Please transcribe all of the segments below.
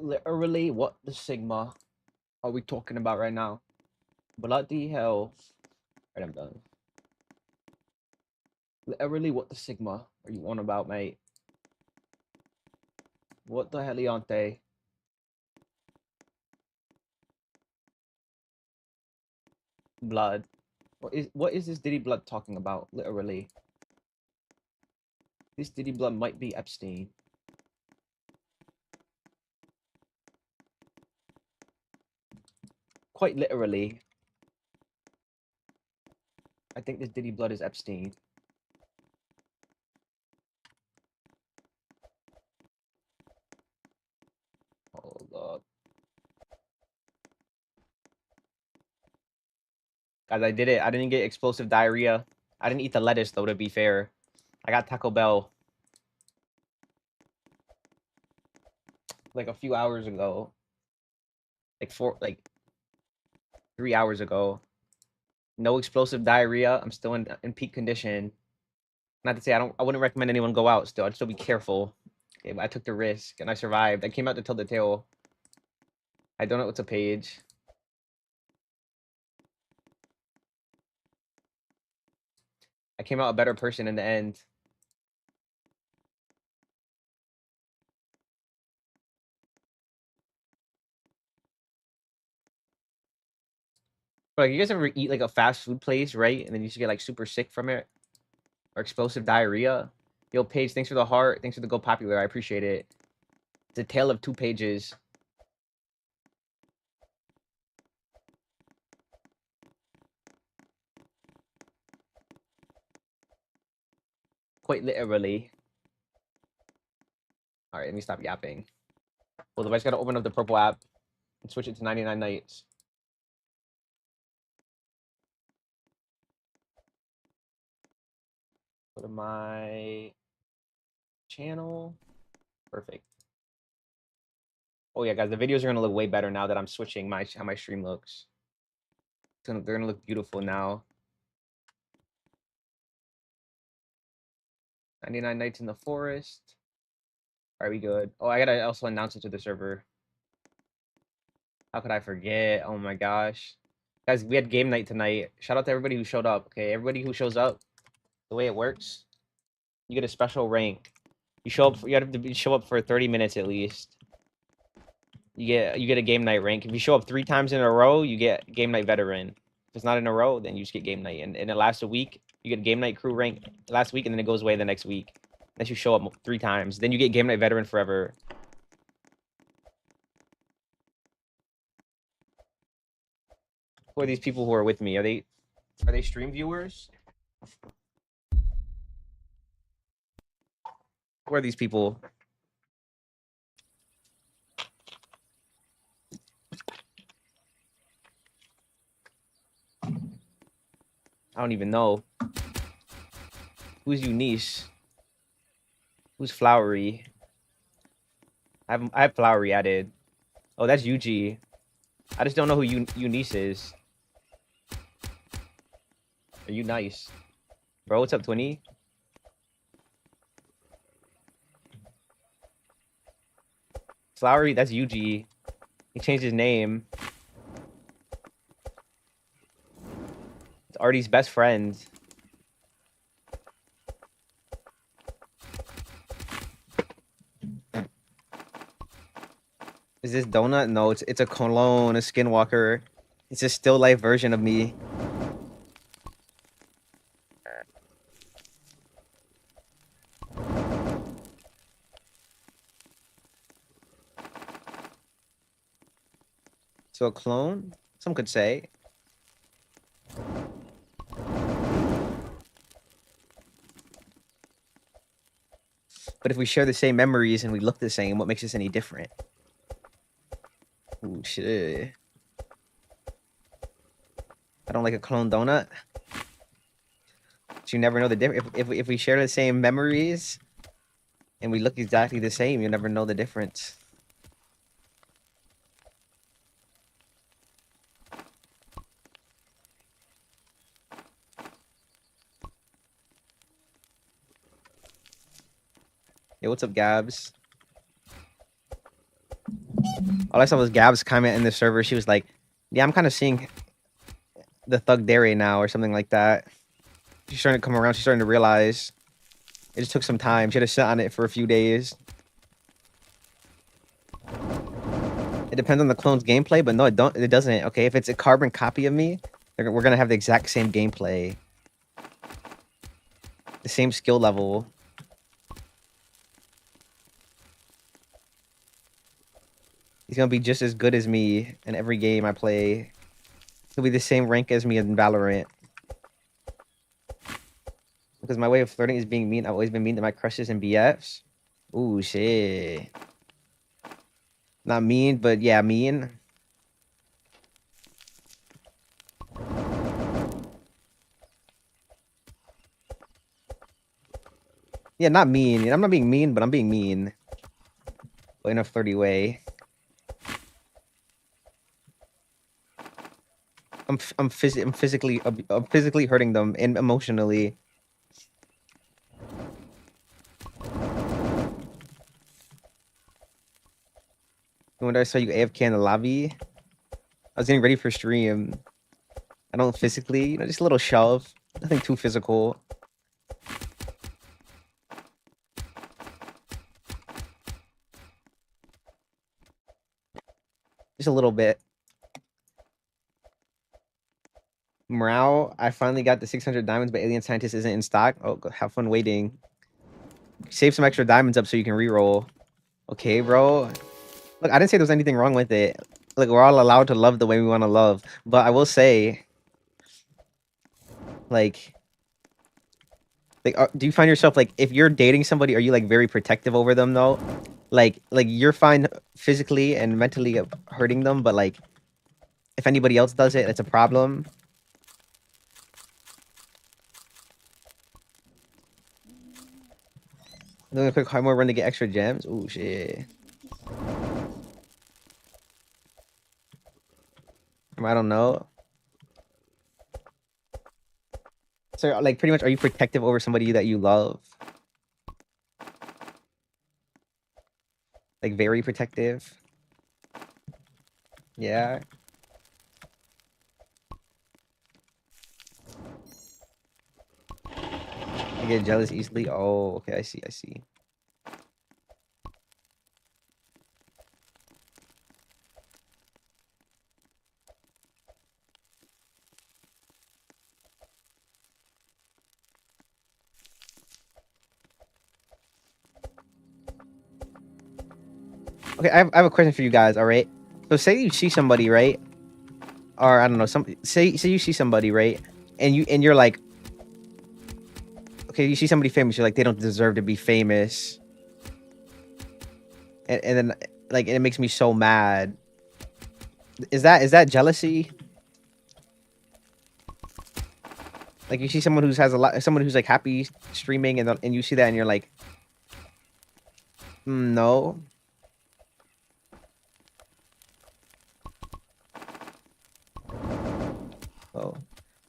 Literally, what the sigma are we talking about right now? Bloody hell. Right, I'm done. Literally, what the sigma are you on about, mate? What the heliante? Blood. What is this Diddy Blood talking about? Literally. This Diddy Blood might be Epstein. Quite literally. I think this Diddy Blood is Epstein. Hold up. Guys, I did it. I didn't get explosive diarrhea. I didn't eat the lettuce, though, to be fair. I got Taco Bell like a few hours ago. Like 3 hours ago. No explosive diarrhea. I'm still in peak condition. Not to say I wouldn't recommend anyone go out still. I'd still be careful. Okay, but I took the risk and I survived. I came out to tell the tale. I don't know what's a page. I came out a better person in the end. But, like, you guys ever eat like a fast food place, right? And then you just get like super sick from it? Or explosive diarrhea? Yo, Paige, thanks for the heart. Thanks for the go popular. I appreciate it. It's a tale of 2 pages. Quite literally. All right, let me stop yapping. Well, the I just gotta open up the purple app and switch it to 99 nights. Go to my channel. Perfect. Oh yeah, guys, the videos are gonna look way better now that I'm switching how my stream looks. They're gonna look beautiful now. 99 nights in the forest. Are we good? Oh, I gotta also announce it to the server. How could I forget? Oh my gosh. Guys, we had game night tonight. Shout out to everybody who showed up. Okay, everybody who shows up, the way it works, you get a special rank. You show up. You have to show up for 30 minutes at least. You get a game night rank. If you show up 3 times in a row, you get game night veteran. If it's not in a row, then you just get game night. And it lasts a week. You get game night crew rank last week, and then it goes away the next week. Unless you show up 3 times, then you get game night veteran forever. Who are these people who are with me? Are they stream viewers? Who are these people? I don't even know. Who's Eunice? Who's Flowery? I have Flowery added. Oh, that's UG. I just don't know who Eunice is. Are you nice? Bro, what's up, Twinny? Flowery, that's UG. He changed his name. It's Artie's best friend. Is this Donut? No, it's a clone, a skinwalker. It's a still life version of me. So a clone? Some could say. But if we share the same memories and we look the same, what makes us any different? Ooh, shit. I don't like a clone donut. But you never know the difference. If we share the same memories and we look exactly the same, you never know the difference. Yo, what's up, Gabs? All I saw was Gab's comment in the server. She was like, "Yeah, I'm kind of seeing the thug dairy now," or something like that. She's starting to come around. She's starting to realize it just took some time. She had to sit on it for a few days. It depends on the clone's gameplay, but no, it don't. It doesn't. Okay, if it's a carbon copy of me, we're gonna have the exact same gameplay, the same skill level. He's gonna be just as good as me in every game I play. He'll be the same rank as me in Valorant. Because my way of flirting is being mean. I've always been mean to my crushes and BFs. Ooh, shit. Not mean, but yeah, mean. Yeah, not mean. I'm not being mean, but I'm being mean. But in a flirty way. I'm physically hurting them and emotionally. When I saw you AFK in the lobby, I was getting ready for stream. I don't physically, just a little shove. Nothing too physical. Just a little bit. Morale, I finally got the 600 diamonds, but Alien Scientist isn't in stock. Oh, have fun waiting. Save some extra diamonds up so you can reroll. Okay, bro. Look, I didn't say there was anything wrong with it. Like, we're all allowed to love the way we want to love. But I will say, like, do you find yourself, like, if you're dating somebody, are you, like, very protective over them, though? Like you're fine physically and mentally hurting them, but, like, if anybody else does it, it's a problem. Doing a quick hard mode run to get extra gems. Oh shit. I don't know. So, like, pretty much, are you protective over somebody that you love? Like, very protective? Yeah. I get jealous easily. Oh, okay. I see. I see. Okay, I have a question for you guys. All right. So say you see somebody, right? Or I don't know. Say you see somebody, right? And you're like, okay, you see somebody famous. You're like, they don't deserve to be famous. And then, like, it makes me so mad. Is that jealousy? Like, you see someone who has a lot, someone who's like happy streaming, and you see that, and you're like, no. Oh,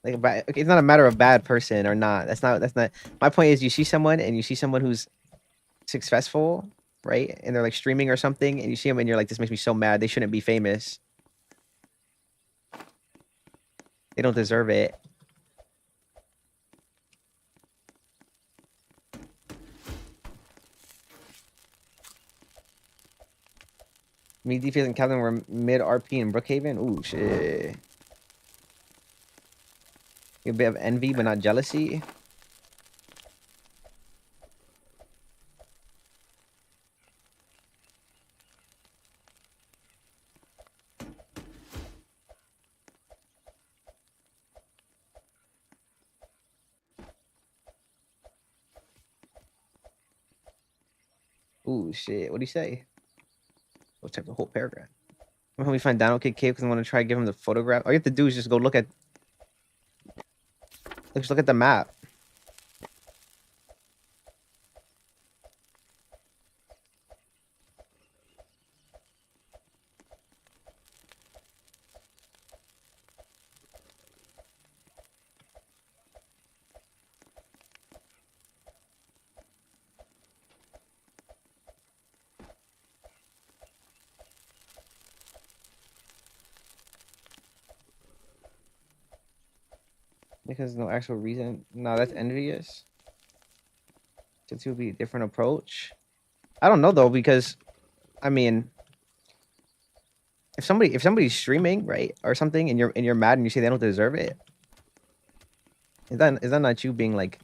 like, okay, it's not a matter of bad person or not. That's not. My point is, you see someone, and you see someone who's successful, right? And they're like streaming or something, and you see them, and you're like, this makes me so mad. They shouldn't be famous. They don't deserve it. Me, Defense, and Calvin were mid RP in Brookhaven. Ooh, shit. A bit of envy, but not jealousy. Ooh, shit. What do you say? We'll type the whole paragraph. I'm help me find Dino Kid Cave because I want to try to give him the photograph. All you have to do is just go look at. Just look at the map. Because no actual reason. No, that's envious. Since it would be a different approach. I don't know though, because I mean, if somebody's streaming, right, or something, and you're mad and you say they don't deserve it, is that not you being like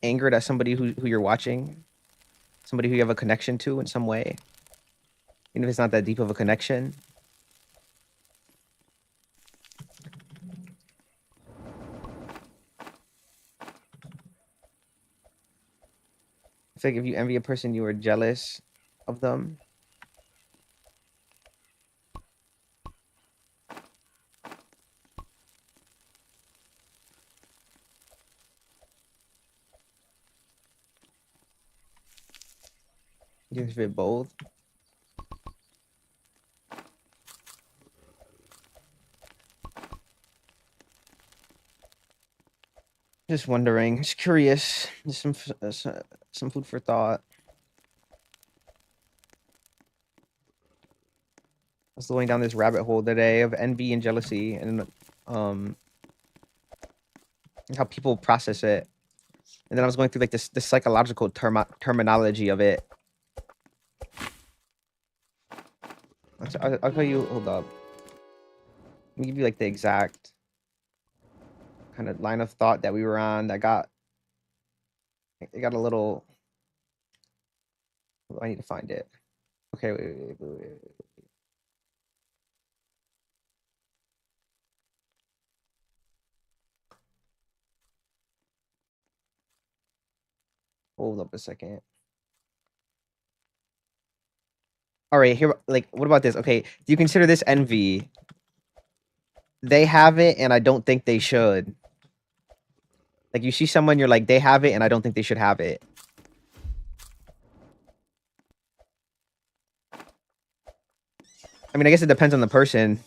angered at somebody who you're watching, somebody who you have a connection to in some way, even if it's not that deep of a connection? I feel like if you envy a person, you are jealous of them. You can fit both. Just wondering, just curious, just some food for thought. I was going down this rabbit hole today of envy and jealousy, and how people process it. And then I was going through like this psychological terminology of it. I'll tell you. Hold up. Let me give you like the exact kind of line of thought that we were on. That got it got a little. I need to find it. Okay, wait. Hold up a second. All right, here. Like, what about this? Okay, do you consider this envy? They have it, and I don't think they should. Like, you see someone, you're like, they have it, and I don't think they should have it. I mean, I guess it depends on the person.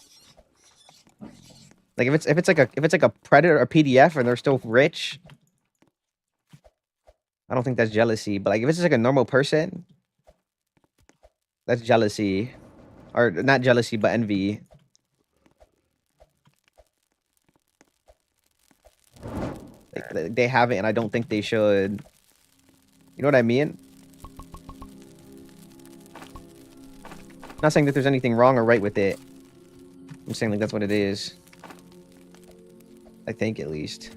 Like, if it's like a predator or PDF, and they're still rich, I don't think that's jealousy. But like, if it's just like a normal person, that's jealousy, or not jealousy, but envy. Like, they have it, and I don't think they should. You know what I mean? Not saying that there's anything wrong or right with it. I'm saying like that's what it is. I think at least.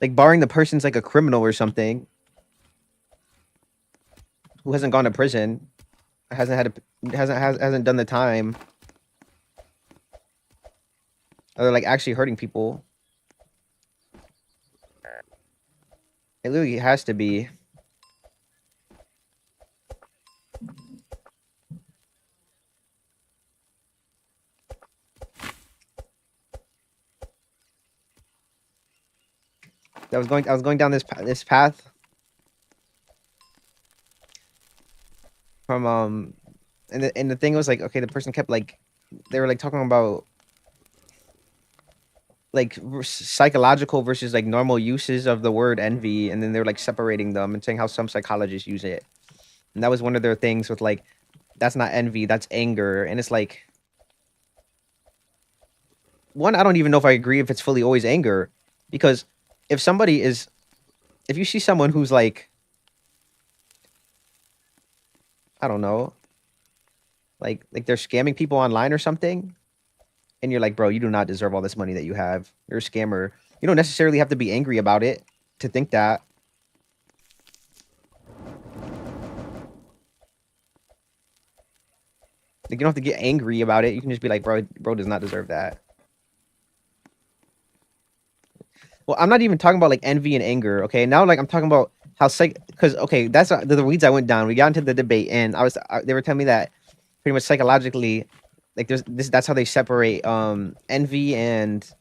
Like, barring the person's like a criminal or something, who hasn't gone to prison, hasn't done the time, or they're like actually hurting people. It literally has to be. I was going down this path from and the thing was like, okay, the person kept like, they were like talking about like psychological versus like normal uses of the word envy, and then they're like separating them and saying how some psychologists use it, and that was one of their things with like, that's not envy, that's anger. And it's like, one, I don't even know if I agree if it's fully always anger, because if you see someone who's like, I don't know, like they're scamming people online or something, and you're like, bro, you do not deserve all this money that you have. You're a scammer. You don't necessarily have to be angry about it to think that. Like, you don't have to get angry about it. You can just be like, bro does not deserve that. Well, I'm not even talking about like envy and anger. Okay, now like I'm talking about how because okay, that's the weeds I went down. We got into the debate, and they were telling me that pretty much psychologically, like that's how they separate envy and,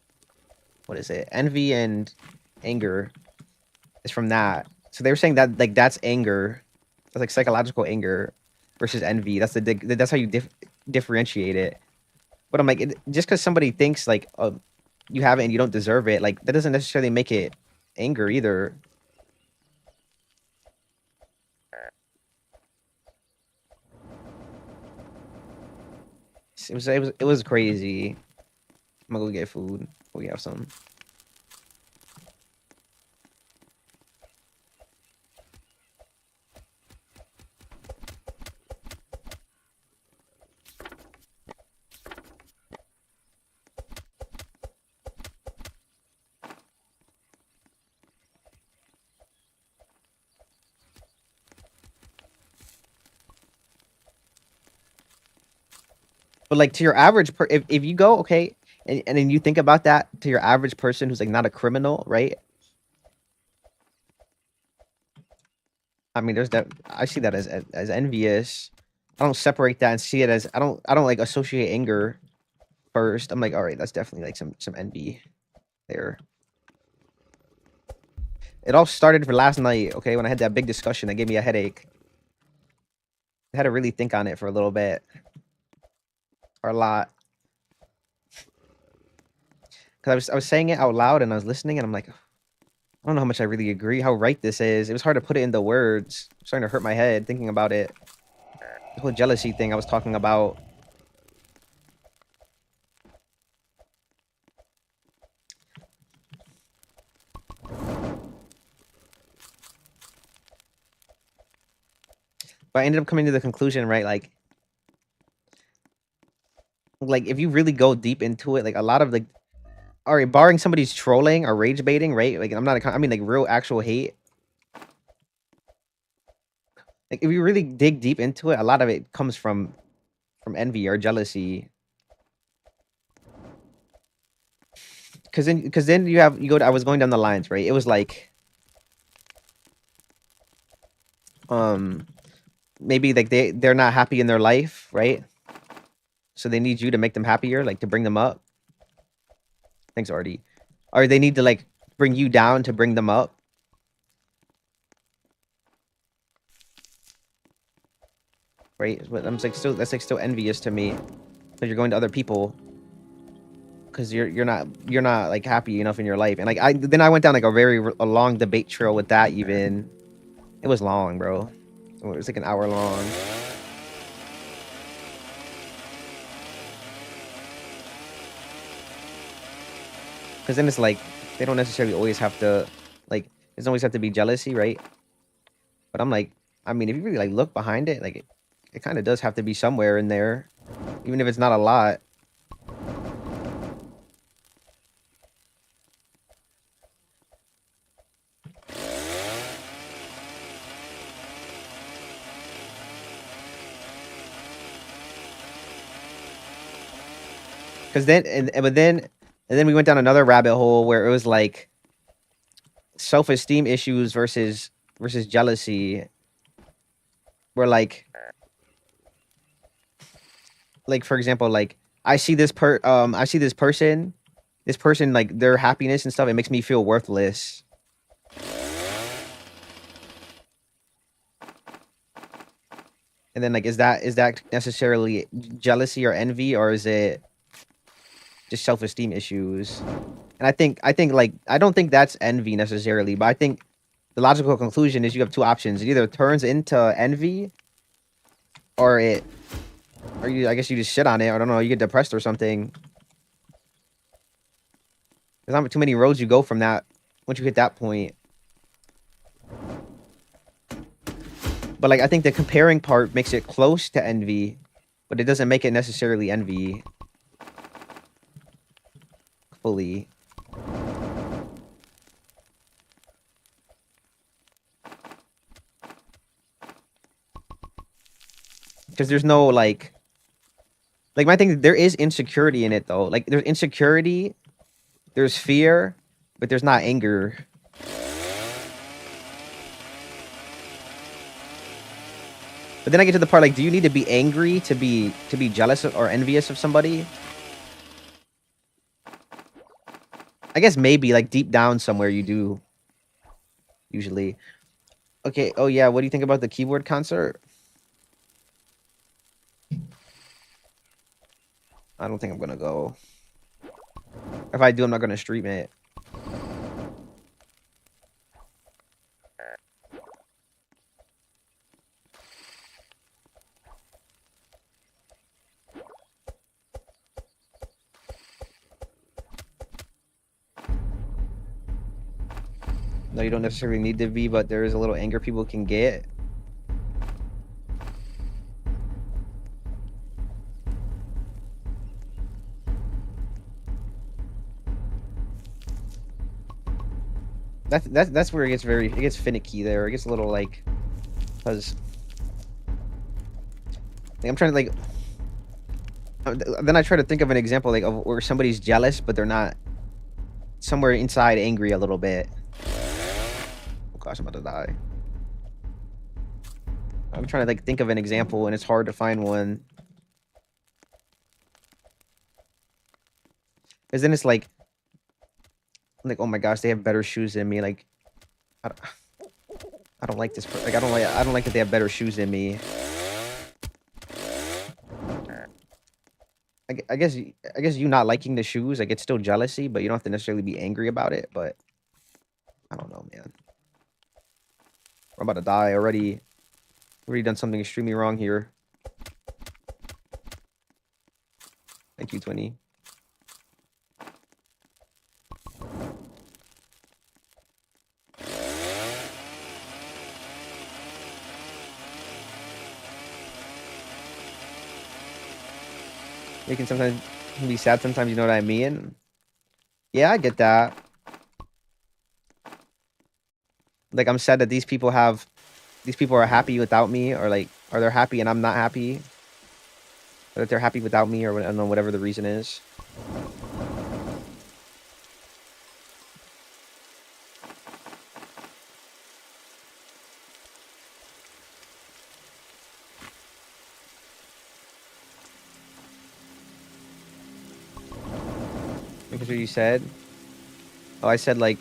what is it? Envy and anger is from that. So they were saying that like that's anger, that's like psychological anger versus envy. That's how you differentiate it. But I'm like, just because somebody thinks like, you have it and you don't deserve it, like that doesn't necessarily make it anger either. It was crazy. I'm gonna go get food. We have some. But like to your average if you go okay, and then you think about that to your average person who's like not a criminal, right? I mean, there's that. I see that as envious. I don't separate that and see it as I don't like associate anger first. I'm like, all right, that's definitely like some envy there. It all started for last night, okay, when I had that big discussion that gave me a headache. I had to really think on it for a little bit. Or a lot. Because I was saying it out loud and I was listening and I'm like, I don't know how much I really agree, how right this is. It was hard to put it into words. It's starting to hurt my head thinking about it. The whole jealousy thing I was talking about. But I ended up coming to the conclusion, right? Like if you really go deep into it, like a lot of like, all right, barring somebody's trolling or rage baiting, right? Like I mean like real actual hate. Like if you really dig deep into it, a lot of it comes from envy or jealousy. Because then you go to, I was going down the lines, right? It was like maybe like they're not happy in their life, right? So they need you to make them happier, like to bring them up. Thanks, Artie. Or they need to like bring you down to bring them up. Right? But I'm like that's like still envious to me. Because you're going to other people. Because you're not like happy enough in your life. And like I went down like a long debate trail with that even. It was long, bro. It was like an hour long. Because then it's like they don't necessarily always have to like it doesn't always have to be jealousy, right? But I'm like, I mean, if you really like look behind it, like it kind of does have to be somewhere in there, even if it's not a lot. Because then we went down another rabbit hole where it was like self-esteem issues versus jealousy. Where like for example, like I see this person, like their happiness and stuff, it makes me feel worthless. And then like is that necessarily jealousy or envy, or is it just self-esteem issues? And I think like I don't think that's envy necessarily, but I think the logical conclusion is you have two options. It either turns into envy or I guess you just shit on it. I don't know, you get depressed or something. There's not too many roads you go from that once you hit that point. But like I think the comparing part makes it close to envy, but it doesn't make it necessarily envy fully. Because there's no like my thing, there is insecurity in it though. Like there's insecurity, there's fear, but there's not anger. But then I get to the part like, do you need to be angry to be jealous or envious of somebody? I guess maybe like deep down somewhere you do. Usually. Okay. Oh yeah. What do you think about the keyboard concert? I don't think I'm gonna go. If I do, I'm not gonna stream it. No, you don't necessarily need to be, but there is a little anger people can get. That's where it gets finicky there. It gets a little like, because I'm trying to like. Then I try to think of an example like of where somebody's jealous, but they're not somewhere inside angry a little bit. Oh gosh, I'm about to die. I'm trying to like think of an example, and it's hard to find one. Because then it's like, oh my gosh, they have better shoes than me. Like, I don't like this. Like, I don't like that they have better shoes than me. I guess you not liking the shoes, like it's still jealousy, but you don't have to necessarily be angry about it. But I don't know, man. I'm about to die already. Already done something extremely wrong here. Thank you, Twinny. You can sometimes be sad sometimes, you know what I mean? Yeah, I get that. Like, I'm sad that these people are happy without me, or like, or they're happy and I'm not happy. Or that they're happy without me, or I don't know, whatever the reason is. Because what you said? Oh, I said like,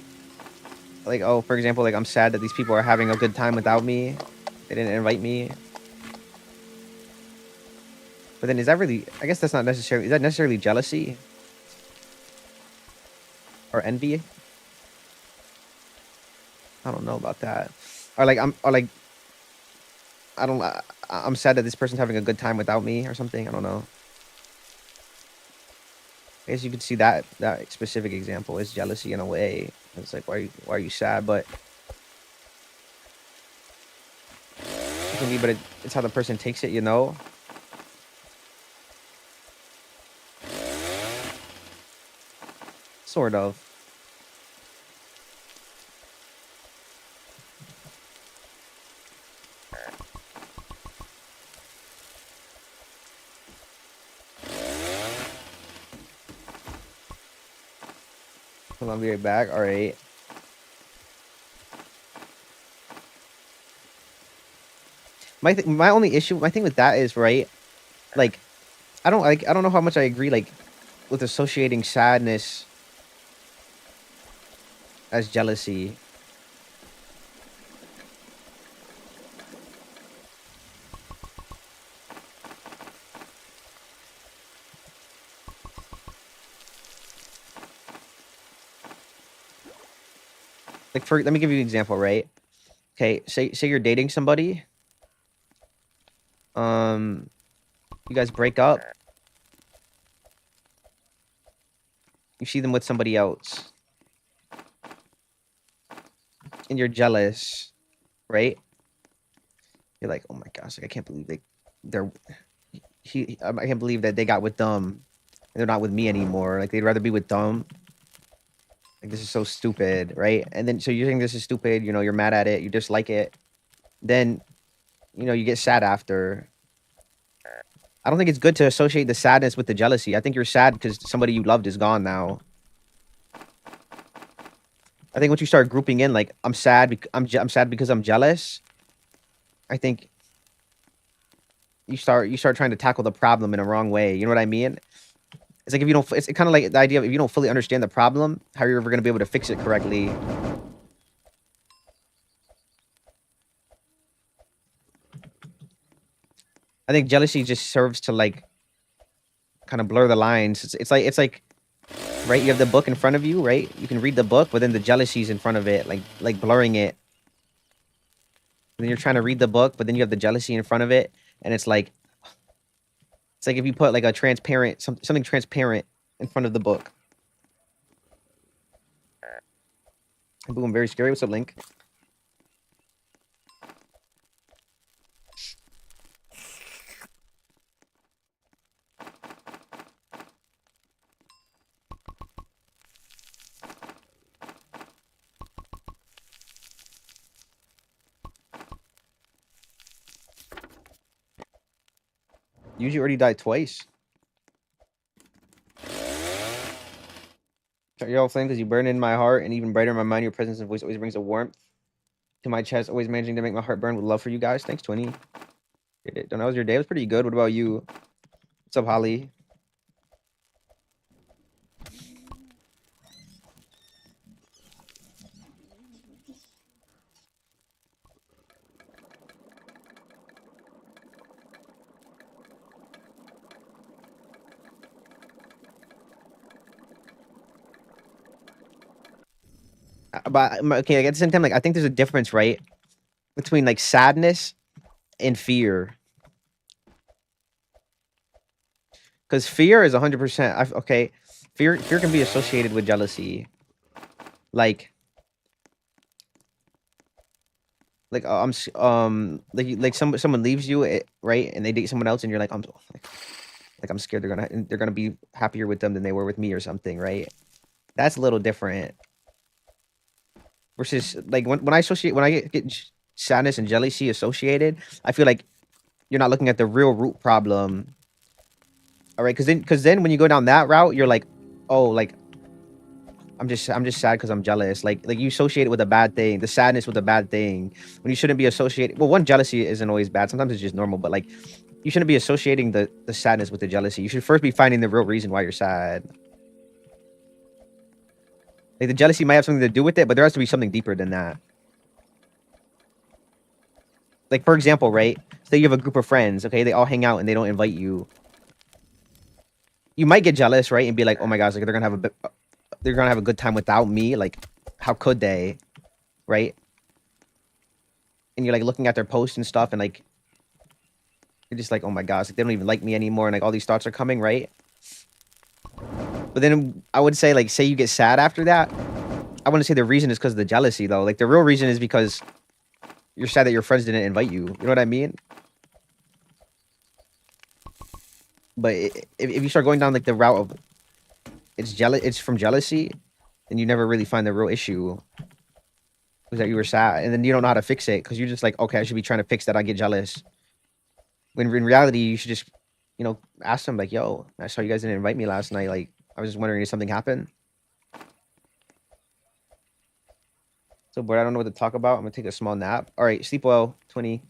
oh, for example, like I'm sad that these people are having a good time without me. They didn't invite me. But then is that really, I guess that's not necessarily, is that necessarily jealousy? Or envy? I don't know about that. Or like, I'm sad that this person's having a good time without me or something. I don't know. I guess you could see that specific example is jealousy in a way. It's like, why are you sad? But it's how the person takes it, you know? Sort of. Hold on, I'll be right back. All right. My only issue, my thing with that is, right, like, I don't know how much I agree, like, with associating sadness as jealousy. Like, let me give you an example, right? Okay, say you're dating somebody. You guys break up. You see them with somebody else. And you're jealous, right? You're like, oh my gosh, like I can't believe I can't believe that they got with them. And they're not with me anymore. Like they'd rather be with them. Like this is so stupid, right? And then so you're saying this is stupid, you know, you're mad at it, you dislike it. Then, you know, you get sad after. I don't think it's good to associate the sadness with the jealousy. I think you're sad because somebody you loved is gone now. I think once you start grouping in, like I'm sad, I'm sad because I'm jealous. I think you start trying to tackle the problem in a wrong way. You know what I mean? It's like if you don't, it's kind of like the idea of if you don't fully understand the problem, how are you ever going to be able to fix it correctly? I think jealousy just serves to like kind of blur the lines. It's like right, you have the book in front of you, right? You can read the book, but then the jealousy's in front of it, like blurring it. And then you're trying to read the book, but then you have the jealousy in front of it, and it's like if you put like a transparent something transparent in front of the book. Boom, very scary. What's up, Link? Usually already died twice. Y'all flame because you burn in my heart and even brighter in my mind. Your presence and voice always brings a warmth to my chest, always managing to make my heart burn with love for you guys. Thanks, 20. Don't know, how was your day? It was pretty good. What about you? What's up, Holly? But okay, like, at the same time, like I think there's a difference, right, between like sadness and fear. Because fear is 100%. Okay, fear can be associated with jealousy. Like like someone leaves you, right, and they date someone else, and you're like I'm scared they're gonna be happier with them than they were with me or something, right? That's a little different. Versus like when I get sadness and jealousy associated, I feel like you're not looking at the real root problem. All right, because then when you go down that route, you're like, oh, like I'm just sad because I'm jealous. Like you associate it with a bad thing, the sadness with a bad thing, when you shouldn't be associated. Well, one, jealousy isn't always bad. Sometimes it's just normal, but like you shouldn't be associating the sadness with the jealousy. You should first be finding the real reason why you're sad. Like the jealousy might have something to do with it, but there has to be something deeper than that. Like for example, right? Say you have a group of friends, okay? They all hang out and they don't invite you. You might get jealous, right? And be like, oh my gosh, like they're gonna have a good time without me. Like, how could they, right? And you're like looking at their posts and stuff, and like you're just like, oh my gosh, like, they don't even like me anymore, and like all these thoughts are coming, right? But then I would say, like, say you get sad after that. I wouldn't say the reason is because of the jealousy, though. Like the real reason is because you're sad that your friends didn't invite you. You know what I mean? But if you start going down like the route of it's from jealousy, then you never really find the real issue. Was that you were sad, and then you don't know how to fix it because you're just like, okay, I should be trying to fix that. I get jealous. When in reality, you should just, ask them like, yo, I saw you guys didn't invite me last night. Like, I was just wondering if something happened. So, boy, I don't know what to talk about. I'm gonna take a small nap. All right, sleep well, 20.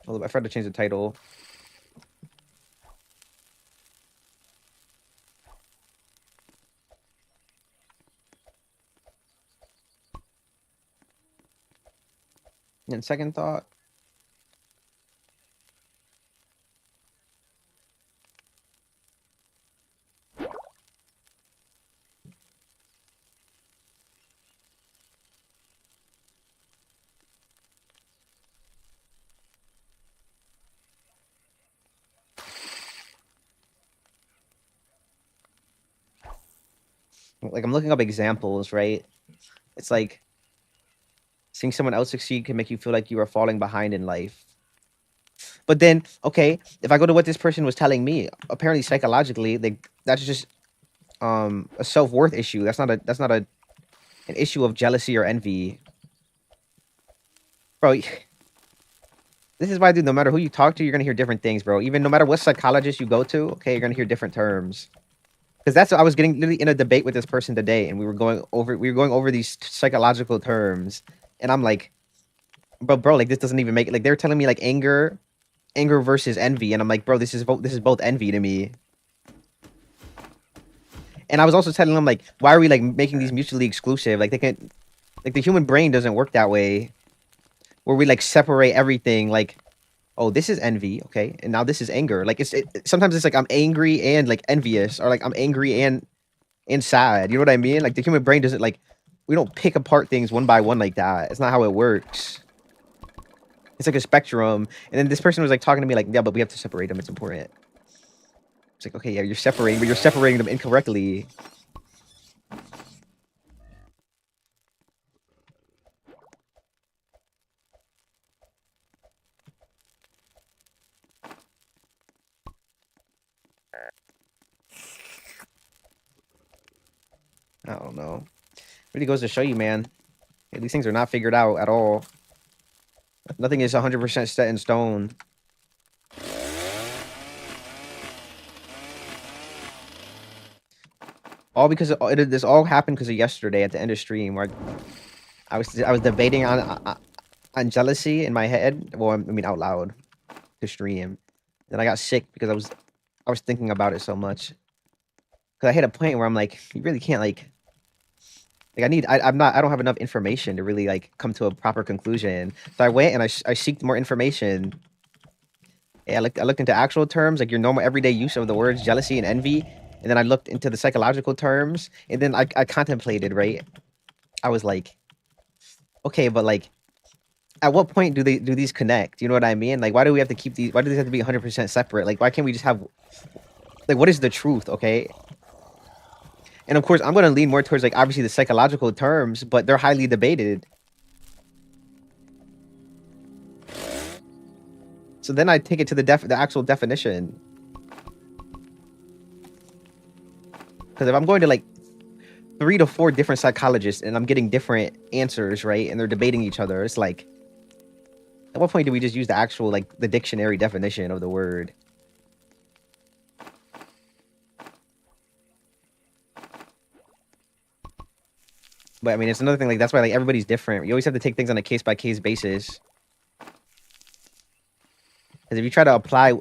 Well, I forgot to change the title. And second thought. Like, I'm looking up examples, right? It's like seeing someone else succeed can make you feel like you are falling behind in life. But then, okay, if I go to what this person was telling me, apparently psychologically, that's just a self-worth issue. That's not an issue of jealousy or envy. Bro, this is why, dude, no matter who you talk to, you're gonna hear different things, bro. Even no matter what psychologist you go to, okay, you're gonna hear different terms. Because that's what I was getting literally in a debate with this person today, and we were going over these psychological terms, and I'm like, bro, like this doesn't even make it. Like they're telling me like anger versus envy, and I'm like, bro, this is both envy to me. And I was also telling them like, why are we like making these mutually exclusive? Like they can't, like the human brain doesn't work that way, where we like separate everything. Like, oh, this is envy, okay, and now this is anger. Like sometimes it's like I'm angry and like envious, or like I'm angry and sad. You know what I mean? Like the human brain doesn't like, we don't pick apart things one by one like that. It's not how it works. It's like a spectrum. And then this person was like talking to me like, yeah, but we have to separate them. It's important. It's like, okay, yeah, you're separating, but you're separating them incorrectly. I don't know. Really goes to show you, man. These things are not figured out at all. Nothing is 100% set in stone. All because this all happened because of yesterday at the end of stream where I was debating on jealousy in my head. Well, I mean out loud to stream. Then I got sick because I was thinking about it so much. Because I hit a point where I'm like, you really can't like I don't have enough information to really like come to a proper conclusion. So I went and I seeked more information. Yeah, I looked into actual terms, like your normal everyday use of the words jealousy and envy. And then I looked into the psychological terms. And then I contemplated, right? I was like, okay, but like at what point do these connect? You know what I mean? Like why do we have to keep these, why do these have to be 100% separate? Like why can't we just have like what is the truth, okay? And of course, I'm going to lean more towards, like, obviously the psychological terms, but they're highly debated. So then I take it to the actual definition. Because if I'm going to, like, 3 to 4 different psychologists and I'm getting different answers, right? And they're debating each other, it's like, at what point do we just use the actual, like, the dictionary definition of the word? But I mean, it's another thing. Like that's why like everybody's different. You always have to take things on a case-by-case basis. Because if you try to apply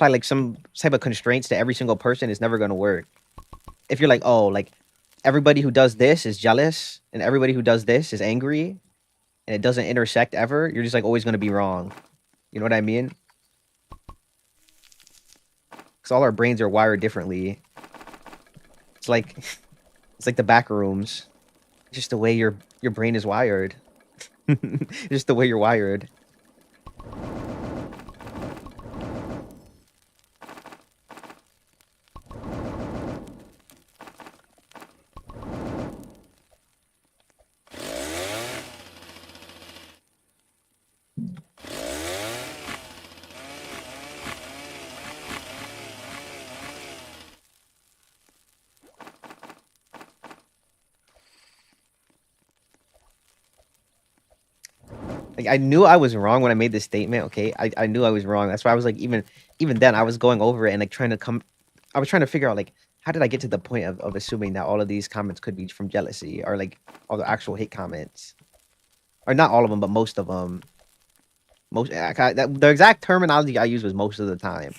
like some type of constraints to every single person, it's never going to work. If you're like, oh, like everybody who does this is jealous, and everybody who does this is angry, and it doesn't intersect ever, you're just like always going to be wrong. You know what I mean? Because all our brains are wired differently. It's like the back rooms. Just the way your brain is wired. Just the way you're wired. Like I knew I was wrong when I made this statement, okay? I knew I was wrong. That's why I was like even then I was going over it and like I was trying to figure out like how did I get to the point of assuming that all of these comments could be from jealousy or like all the actual hate comments. Or not all of them, but most of them. The exact terminology I used was most of the time.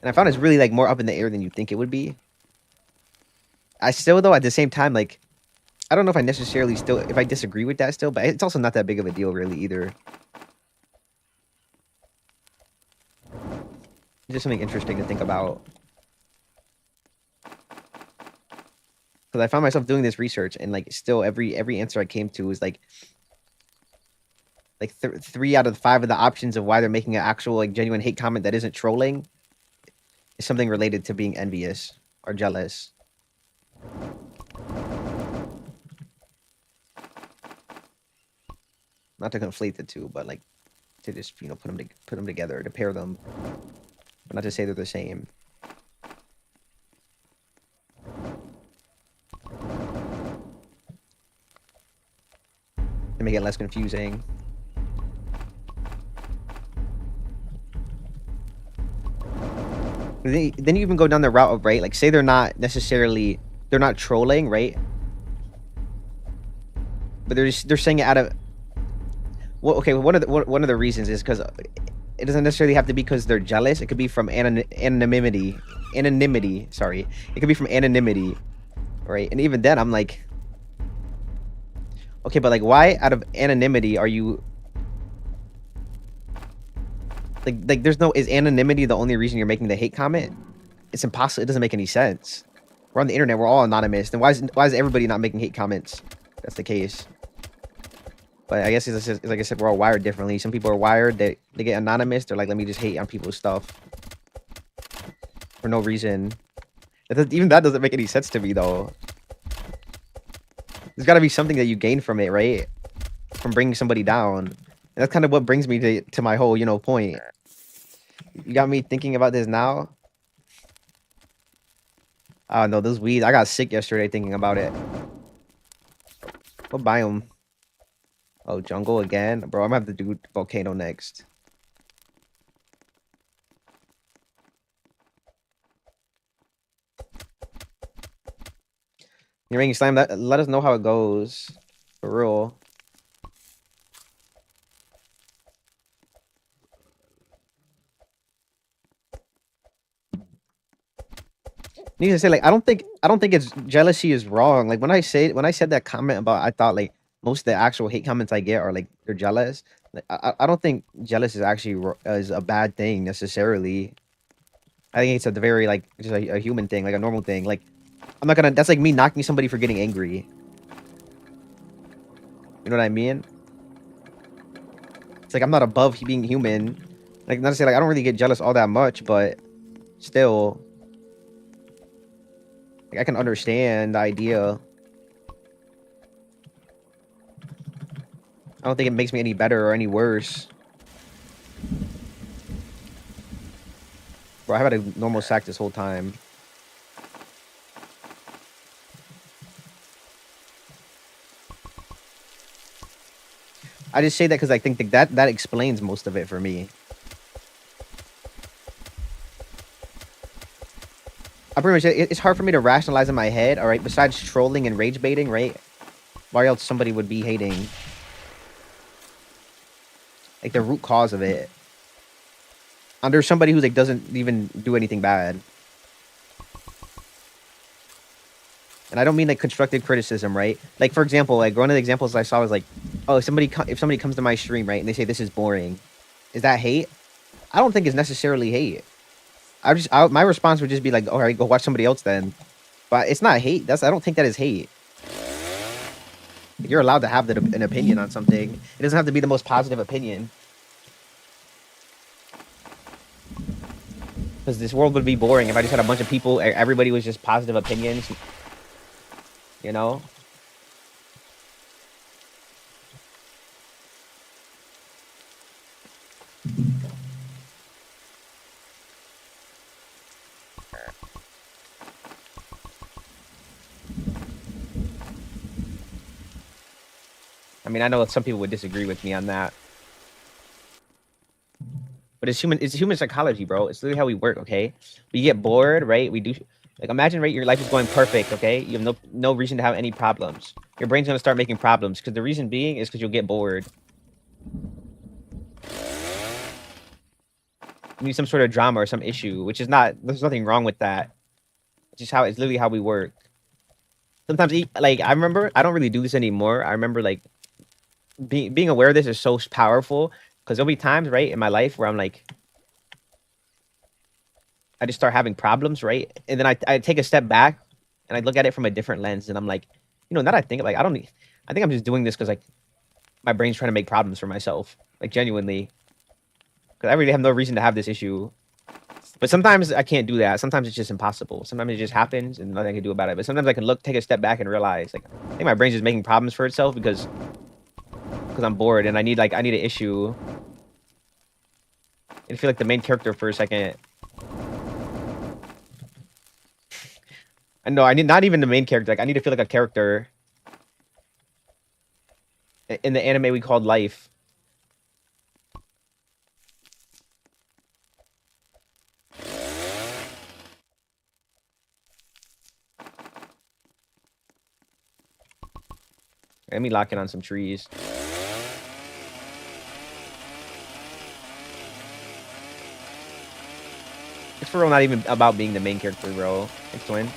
And I found it's really like more up in the air than you think it would be. I still, though, at the same time, like, I don't know if I necessarily if I disagree with that still, but it's also not that big of a deal, really, either. It's just something interesting to think about. Because I found myself doing this research, and, like, still every answer I came to was, like 3 out of 5 of the options of why they're making an actual, like, genuine hate comment that isn't trolling is something related to being envious or jealous. Not to conflate the two, but like to just put them together, to pair them, but not to say they're the same. To make it less confusing. Then you even go down the route of, right, like say they're not trolling, right? But they're saying it out of okay, one of the reasons is because it doesn't necessarily have to be because they're jealous. It could be from anonymity. Sorry, it could be from anonymity, right? And even then, I'm like, okay, but like, why out of anonymity are you like? There's no, is anonymity the only reason you're making the hate comment? It's impossible. It doesn't make any sense. We're on the internet. We're all anonymous. Then why is everybody not making hate comments? That's the case. But I guess it's like I said, we're all wired differently. Some people are wired that they get anonymous. They're like, let me just hate on people's stuff for no reason. Even that doesn't make any sense to me, though. There's got to be something that you gain from it, right? From bringing somebody down. And that's kind of what brings me to my whole, point. You got me thinking about this now. Oh, no, those weeds. I got sick yesterday thinking about it. What biome? Oh, jungle again? Bro, I'm gonna have to do volcano next. You're making slime. Let us know how it goes. For real. Need to say, like, I don't think it's jealousy is wrong. Like when I said that comment about, I thought like most of the actual hate comments I get are like they're jealous. Like, I don't think jealous is actually is a bad thing necessarily. I think it's a very like just a human thing, like a normal thing. Like I'm not gonna. That's like me knocking somebody for getting angry. You know what I mean? It's like I'm not above being human. Like not to say like I don't really get jealous all that much, but still. Like, I can understand the idea. I don't think it makes me any better or any worse. Bro, I've had a normal sack this whole time. I just say that because I think that explains most of it for me. I pretty much, it's hard for me to rationalize in my head, all right, besides trolling and rage baiting, right? Why else somebody would be hating? Like the root cause of it. Under somebody who like doesn't even do anything bad. And I don't mean like constructive criticism, right? Like for example, like one of the examples I saw was like, oh, if somebody comes to my stream, right, and they say this is boring, is that hate? I don't think it's necessarily hate. My response would just be like, all right, go watch somebody else then. But it's not hate. I don't think that is hate. You're allowed to have an opinion on something. It doesn't have to be the most positive opinion. Because this world would be boring if I just had a bunch of people, everybody was just positive opinions. You know? I mean, I know some people would disagree with me on that. But it's human psychology, bro. It's literally how we work, okay? We get bored, right? We do like imagine, right, your life is going perfect, okay? You have no reason to have any problems. Your brain's gonna start making problems because the reason being is because you'll get bored. You need some sort of drama or some issue, which is not there's nothing wrong with that. It's just how it's literally how we work. Sometimes like I remember I don't really do this anymore. I remember like being aware of this is so powerful because there'll be times, right, in my life where I'm like I just start having problems, right? And then I take a step back and I look at it from a different lens and I'm like, now that I think like I think I'm just doing this because like my brain's trying to make problems for myself, like genuinely. Because I really have no reason to have this issue. But sometimes I can't do that. Sometimes it's just impossible. Sometimes it just happens and nothing I can do about it. But sometimes I can take a step back and realize like I think my brain's just making problems for itself because I'm bored and I need an issue. And feel like the main character for a second. I know I need not even the main character. Like I need to feel like a character in the anime we called life. Let me lock in on some trees. It's for real not even about being the main character, bro. Thanks, Twin.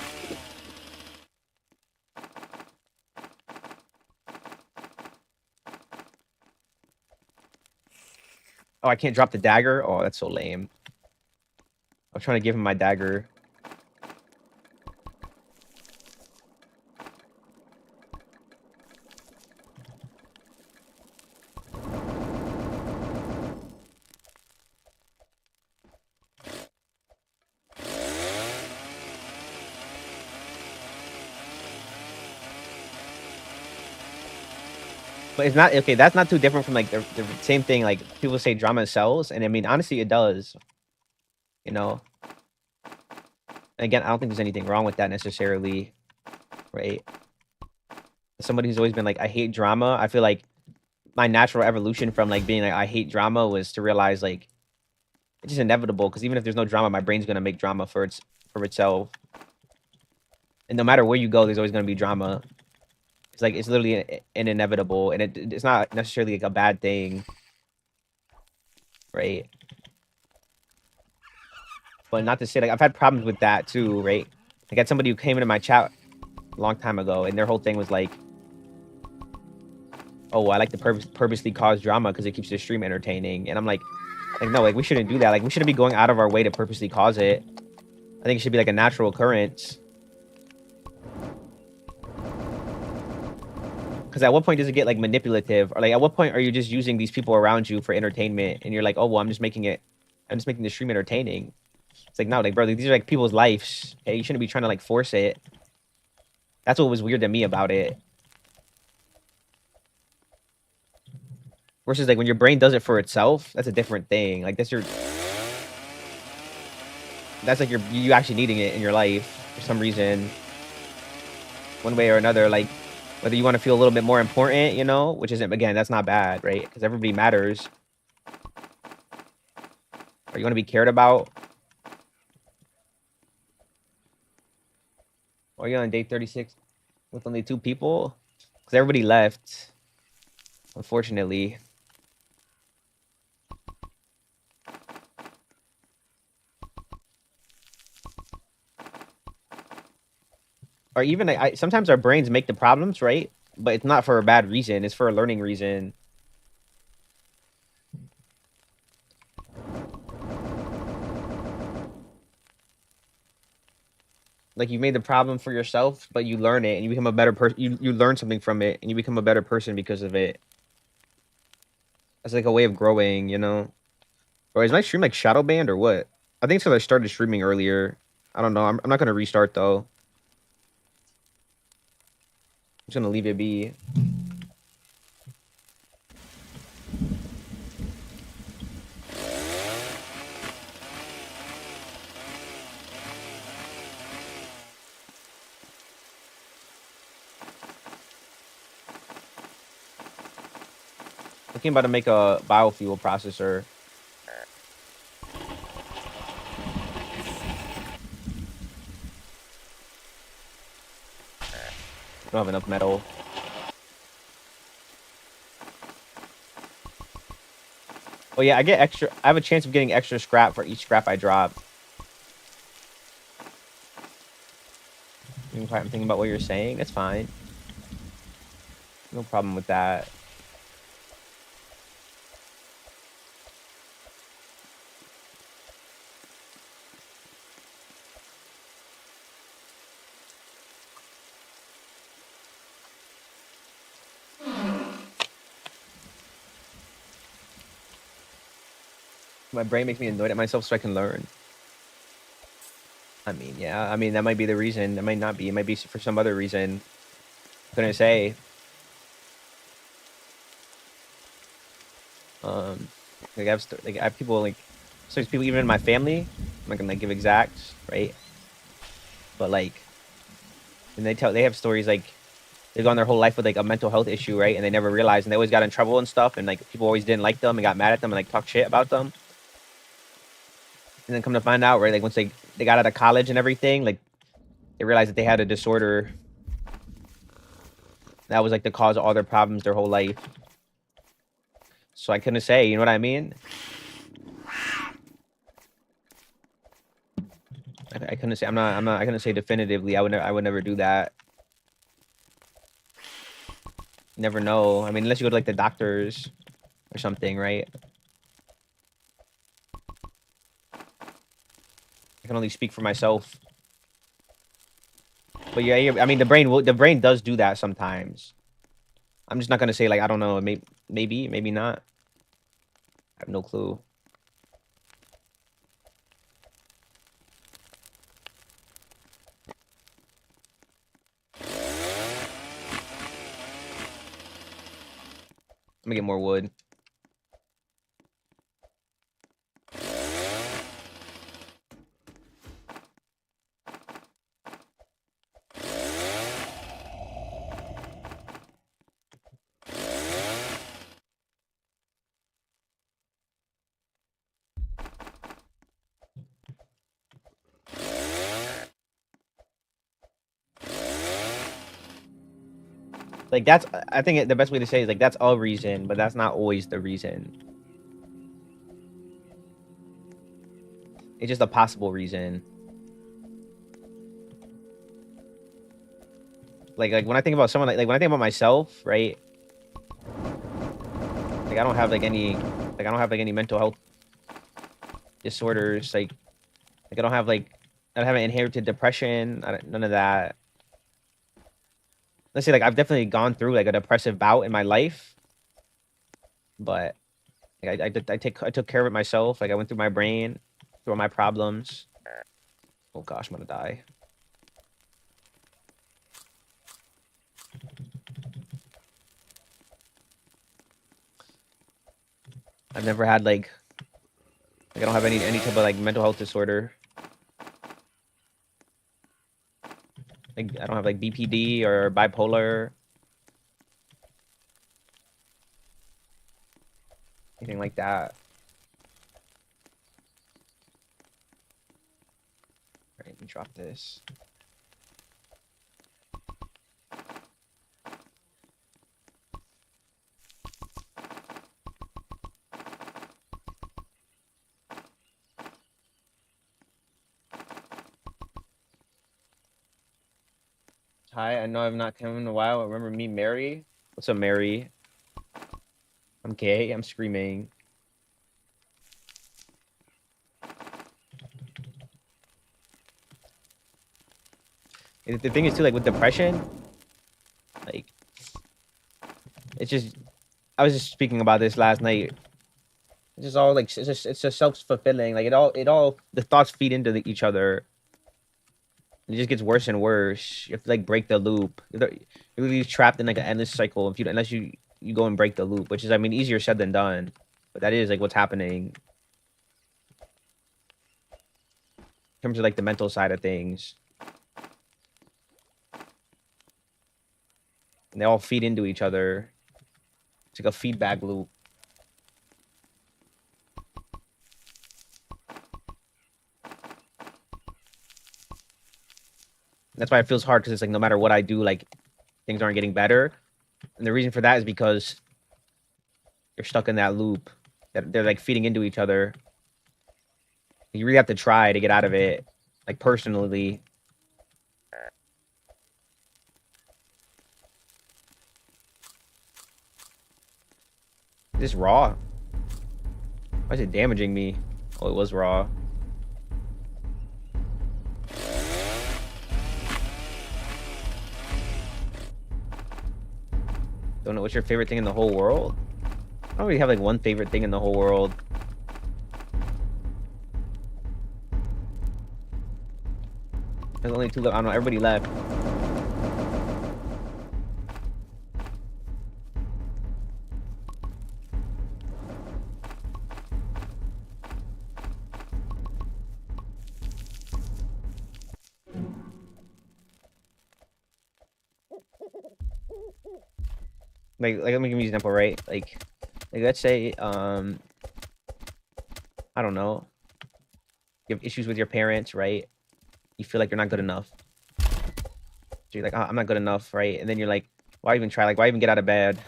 Oh, I can't drop the dagger? Oh, that's so lame. I'm trying to give him my dagger. But it's not okay. That's not too different from like the same thing. Like people say drama sells, and I mean honestly, it does. You know. Again, I don't think there's anything wrong with that necessarily, right? Somebody who's always been like, I hate drama. I feel like my natural evolution from like being like I hate drama was to realize like it's just inevitable because even if there's no drama, my brain's gonna make drama for itself. And no matter where you go, there's always gonna be drama. It's like it's literally an inevitable, and it's not necessarily like a bad thing, right? But not to say like I've had problems with that too, right? I got somebody who came into my chat a long time ago, and their whole thing was like, "Oh, I like to purposely cause drama because it keeps the stream entertaining." And I'm like, no, like we shouldn't do that. Like we shouldn't be going out of our way to purposely cause it. I think it should be like a natural occurrence. Because at what point does it get like manipulative, or like at what point are you just using these people around you for entertainment, and you're like, oh well, I'm just making the stream entertaining. It's like no, like bro, these are like people's lives. Okay, you shouldn't be trying to like force it. That's what was weird to me about it. Versus like when your brain does it for itself, that's a different thing. Like that's like you actually needing it in your life for some reason, one way or another. Like whether you want to feel a little bit more important, you know, which isn't, again, that's not bad, right? Because everybody matters. Or you want to be cared about. Or you're on day 36 with only 2 people, because everybody left, unfortunately. Or even sometimes our brains make the problems, right? But it's not for a bad reason. It's for a learning reason. Like you made the problem for yourself, but you learn it and you become a better person. You learn something from it and you become a better person because of it. That's like a way of growing, you know? Or is my stream like shadow banned or what? I think so. I started streaming earlier. I don't know. I'm not gonna restart though. I'm just gonna leave it be. Thinking about to make a biofuel processor. I don't have enough metal. Oh yeah, I have a chance of getting extra scrap for each scrap I drop. I'm thinking about what you're saying. That's fine. No problem with that. My brain makes me annoyed at myself so I can learn. I mean, yeah. I mean, that might be the reason. That might not be. It might be for some other reason. Couldn't say. Like I have people like, so there's people even in my family. I'm not gonna like give exacts, right? But like, and they have stories like they've gone their whole life with like a mental health issue, right? And they never realized, and they always got in trouble and stuff, and like people always didn't like them and got mad at them and like talk shit about them. And then come to find out, right? Like once they got out of college and everything, like they realized that they had a disorder that was like the cause of all their problems their whole life. So I couldn't say, you know what I mean? I couldn't say. I couldn't say definitively. I would never do that. Never know. I mean, unless you go to like the doctors or something, right? I can only speak for myself. But yeah, I mean, the brain does do that sometimes. I'm just not gonna say like I don't know. Maybe not. I have no clue. Let me get more wood. Like that's, I think the best way to say is like that's a reason, but that's not always the reason. It's just a possible reason. Like when I think about someone, like when I think about myself, right? Like I don't have like any, like I don't have like any mental health disorders. Like I don't have like, I don't have an inherited depression. None of that. Let's say like I've definitely gone through like a depressive bout in my life, but like, I took care of it myself. Like I went through my brain, through all my problems. Oh gosh, I'm gonna die. I've never had like I don't have any type of like mental health disorder. Like I don't have like BPD or bipolar, anything like that. All right, let me drop this. Hi, I know I've not come in a while. Remember me, Mary? What's up, Mary? I'm gay. I'm screaming. And the thing is too, like with depression, like it's just. I was just speaking about this last night. It's just all like it's just self-fulfilling. Like it all the thoughts feed into each other. It just gets worse and worse. You have to like break the loop. You're really trapped in like an endless cycle if you unless you go and break the loop, which is I mean easier said than done. But that is like what's happening in terms of like the mental side of things. And they all feed into each other. It's like a feedback loop. That's why it feels hard because it's like no matter what I do, like things aren't getting better. And the reason for that is because you're stuck in that loop. That they're like feeding into each other. You really have to try to get out of it, like personally. Is this raw? Why is it damaging me? Oh, it was raw. Don't know what's your favorite thing in the whole world? I don't really have like one favorite thing in the whole world. There's only two left. I don't know. Everybody left. Like let me give you an example, right? Like let's say I don't know. You have issues with your parents, right? You feel like you're not good enough. So you're like, oh, I'm not good enough, right? And then you're like, why even try? Like, why even get out of bed?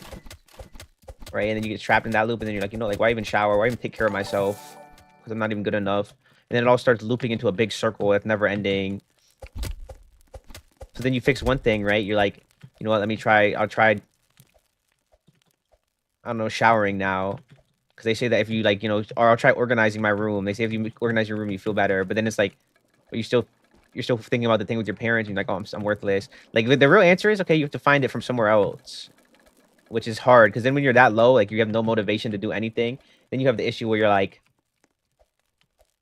Right? And then you get trapped in that loop, and then you're like, you know, like, why even shower? Why even take care of myself? Because I'm not even good enough. And then it all starts looping into a big circle that's never ending. So then you fix one thing, right? You're like, you know what? Let me try. I'll try. I don't know, showering now. Because they say that if you like, you know, or I'll try organizing my room. They say if you organize your room, you feel better. But then it's like, but you're still thinking about the thing with your parents. And you're like, oh, I'm worthless. Like the real answer is okay. You have to find it from somewhere else, which is hard. Because then when you're that low, like you have no motivation to do anything. Then you have the issue where you're like,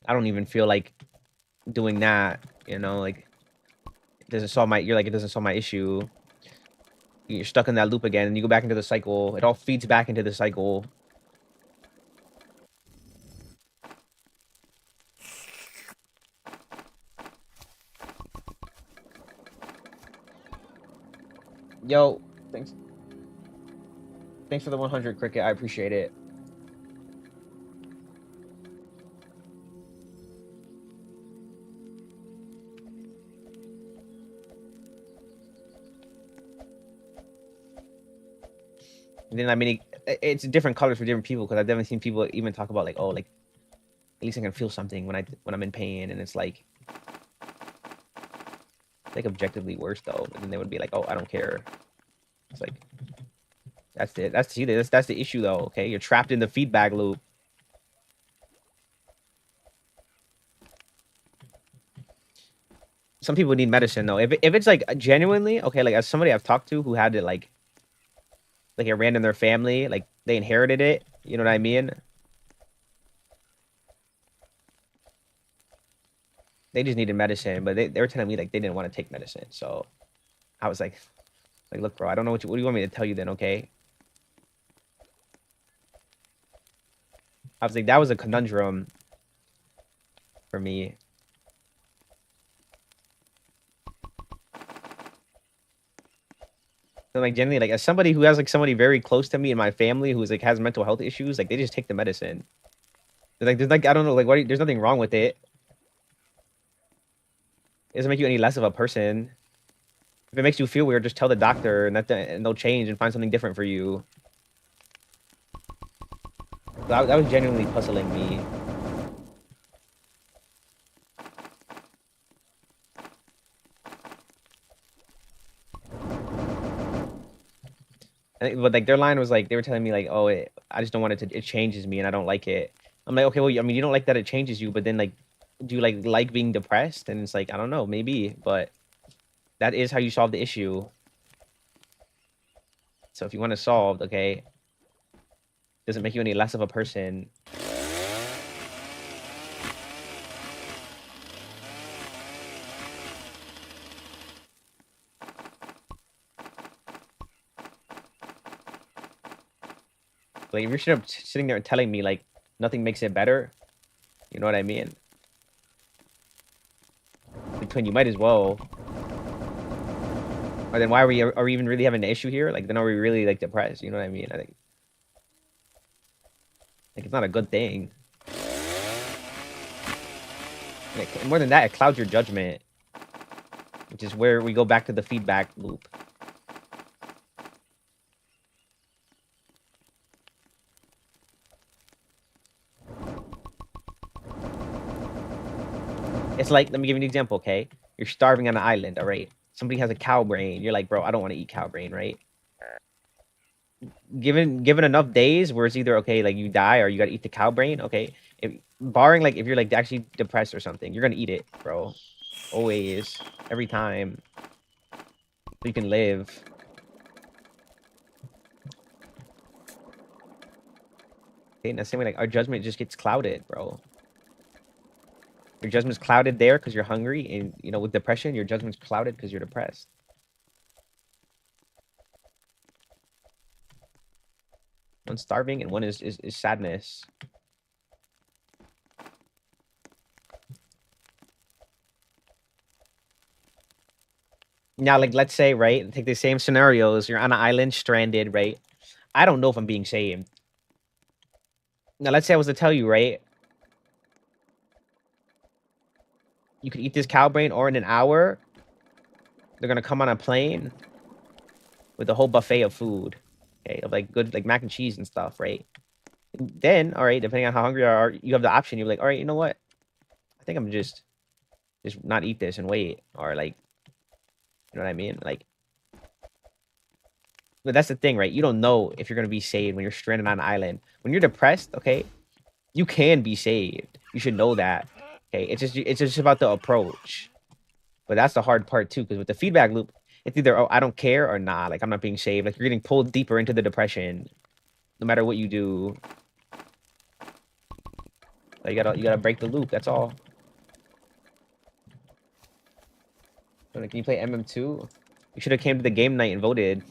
I don't even feel like doing that. You know, like it doesn't solve my. You're like it doesn't solve my issue. you're stuck in that loop again, and you go back into the cycle. It all feeds back into the cycle. Yo, thanks. Thanks for the 100, Cricket. I appreciate it. And then I mean, it's different colors for different people because I've definitely seen people even talk about like, oh, like at least I can feel something when I'm in pain, and it's like objectively worse though. And then they would be like, oh, I don't care. It's like that's it. That's the issue though. Okay, you're trapped in the feedback loop. Some people need medicine though. If it's like genuinely okay, like as somebody I've talked to who had it like it ran in their family, like they inherited it. You know what I mean? They just needed medicine, but they were telling me like they didn't want to take medicine. So I was like, look, bro, I don't know what do you want me to tell you then? Okay. I was like, that was a conundrum for me. So like generally, like as somebody who has like somebody very close to me in my family who's like has mental health issues, like they just take the medicine. There's like I don't know, like what? There's nothing wrong with it. It doesn't make you any less of a person. If it makes you feel weird, just tell the doctor, and they'll change and find something different for you. That was genuinely puzzling me. But like their line was like they were telling me like, oh, I just don't want it to. It changes me, and I don't like it. I'm like, okay, well, I mean, you don't like that it changes you, but then like, do you like being depressed? And it's like, I don't know, maybe, but that is how you solve the issue. So if you want to solve, okay, doesn't make you any less of a person. Like if you're sitting there and telling me like nothing makes it better, you know what I mean? Between you might as well. Or then why are we even really having an issue here? Like then are we really like depressed? You know what I mean? I think like it's not a good thing. Like, more than that, it clouds your judgment, which is where we go back to the feedback loop. It's like, let me give you an example, okay? You're starving on an island, all right? Somebody has a cow brain. You're like, bro, I don't want to eat cow brain, right? Given enough days where it's either, okay, like you die or you got to eat the cow brain, okay? Barring, like, if you're, like, actually depressed or something, you're going to eat it, bro. Always. Every time. So you can live. Okay, in the same way, like, our judgment just gets clouded, bro. Your judgment's clouded there because you're hungry, and you know, with depression, your judgment's clouded because you're depressed. One's starving and one is sadness. Now, like, let's say, right, take the same scenarios. You're on an island, stranded, right? I don't know if I'm being saved. Now, let's say I was to tell you, right? You could eat this cow brain, or in an hour, they're gonna come on a plane with a whole buffet of food, okay, of like good, like mac and cheese and stuff, right? Then, all right, depending on how hungry you are, you have the option. You're like, all right, you know what? I think I'm just not eat this and wait, or like, you know what I mean? Like, but that's the thing, right? You don't know if you're gonna be saved when you're stranded on an island. When you're depressed, okay, you can be saved. You should know that. Okay, it's just about the approach. But that's the hard part too, because with the feedback loop, it's either, oh, I don't care, or nah, like I'm not being saved. Like you're getting pulled deeper into the depression, no matter what you do. So you gotta break the loop. That's all. So, can you play MM2? You should have came to the game night and voted.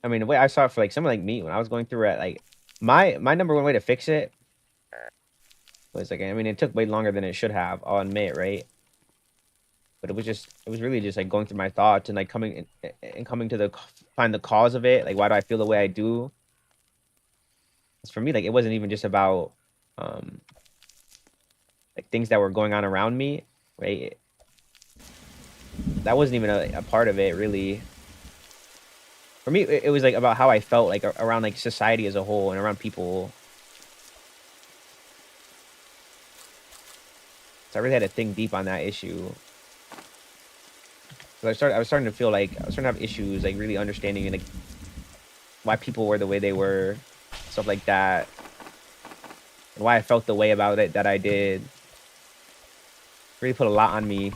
I mean, the way I saw it for like someone like me when I was going through it, like my number one way to fix it was like, I mean, it took way longer than it should have, I'll admit, right? But it was really just like going through my thoughts and like coming to find the cause of it. Like, why do I feel the way I do? It's for me, like, it wasn't even just about um like things that were going on around me, right? That wasn't even a part of it, really. For me, it was like about how I felt like around like society as a whole and around people. So I really had to think deep on that issue. So I was starting to feel like I was starting to have issues, like really understanding like why people were the way they were, stuff like that, and why I felt the way about it that I did. Really put a lot on me.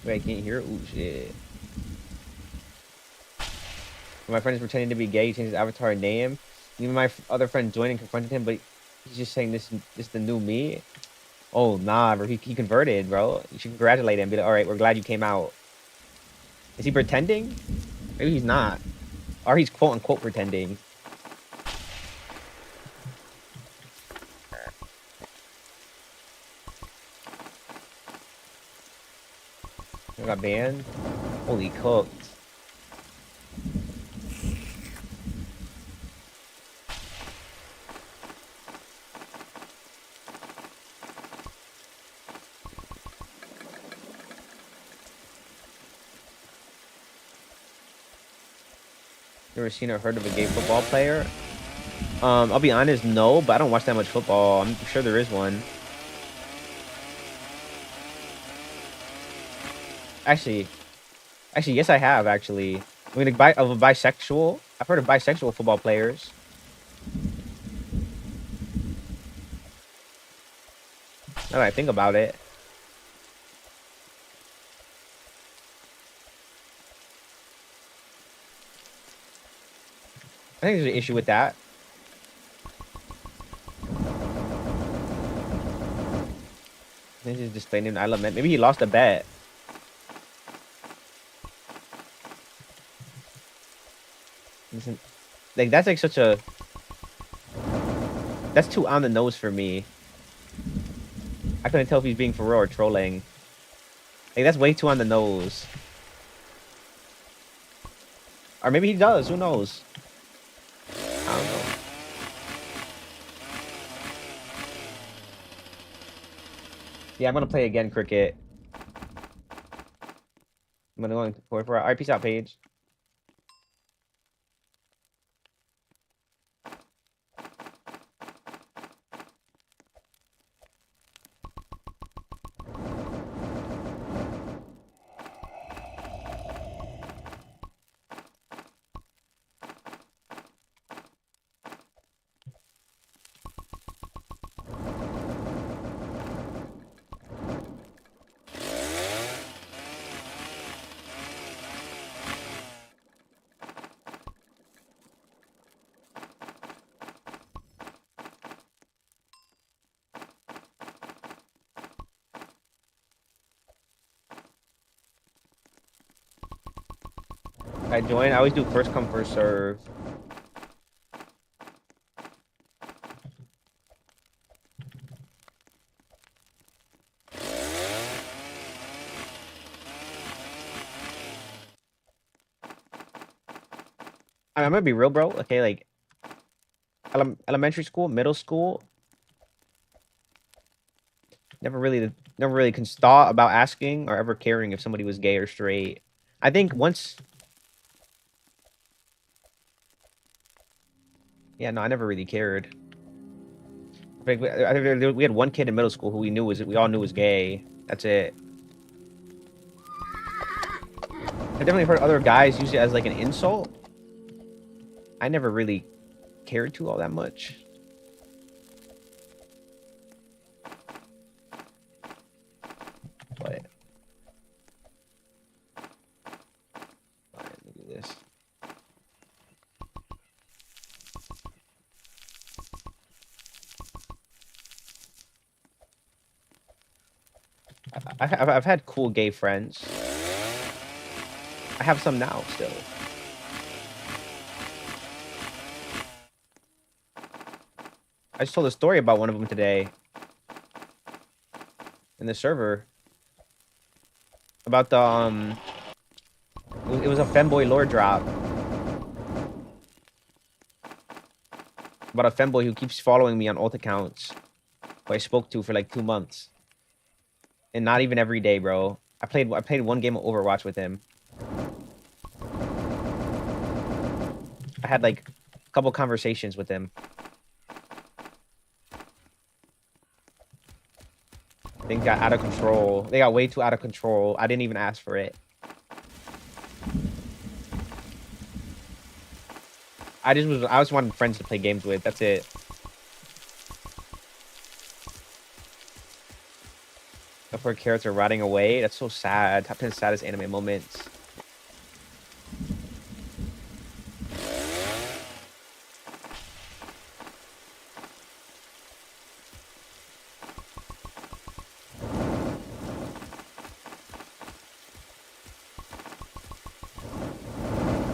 Wait, I can't hear. Ooh, shit. When my friend is pretending to be gay, he changed his avatar name. Even my other friend joined and confronted him, but he's just saying this is the new me. Oh nah, bro. He converted, bro. You should congratulate him. Be like, all right, we're glad you came out. Is he pretending? Maybe he's not. Or he's quote unquote pretending. I got banned. Holy cooked. You ever seen or heard of a gay football player? I'll be honest, no, but I don't watch that much football. I'm sure there is one. Actually, yes, I have actually. I mean, like, of a bisexual. I've heard of bisexual football players. Now that I think about it, I think there's an issue with that. This is displaying an element. Maybe he lost a bet. Listen, like that's like such a that's too on the nose for me. I couldn't tell if he's being for real or trolling. Like that's way too on the nose. Or maybe he does. Who knows? I don't know. Yeah, I'm gonna play again, cricket. I'm gonna go for alright, peace out, Paige. I join. I always do first come, first serve. I'm gonna be real, bro. Okay, like elementary school, middle school. Never really thought about asking or ever caring if somebody was gay or straight. I think once. Yeah, no, I never really cared. Like, I think we had one kid in middle school who we all knew was gay. That's it. I definitely heard other guys use it as like an insult. I never really cared to all that much. But alright, let me do this. I've had cool gay friends. have some now still. I just told a story about one of them today in the server about the it was a femboy lore drop about a femboy who keeps following me on alt accounts who I spoke to for like 2 months, and not even every day, bro. I played 1 game of Overwatch with him. I had like a couple conversations with him. Things got out of control. They got way too out of control. I didn't even ask for it. I just wanted friends to play games with. That's it. Up her character rotting away. That's so sad. Top 10 saddest anime moments.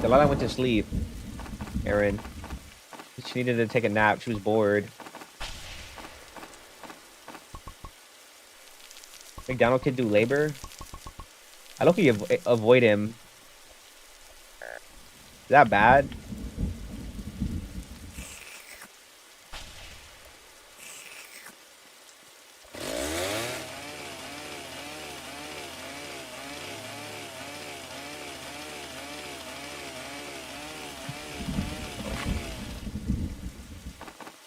Delilah went to sleep. Aaron. She needed to take a nap. She was bored. McDonald could do labor. I look avoid him. Is that bad?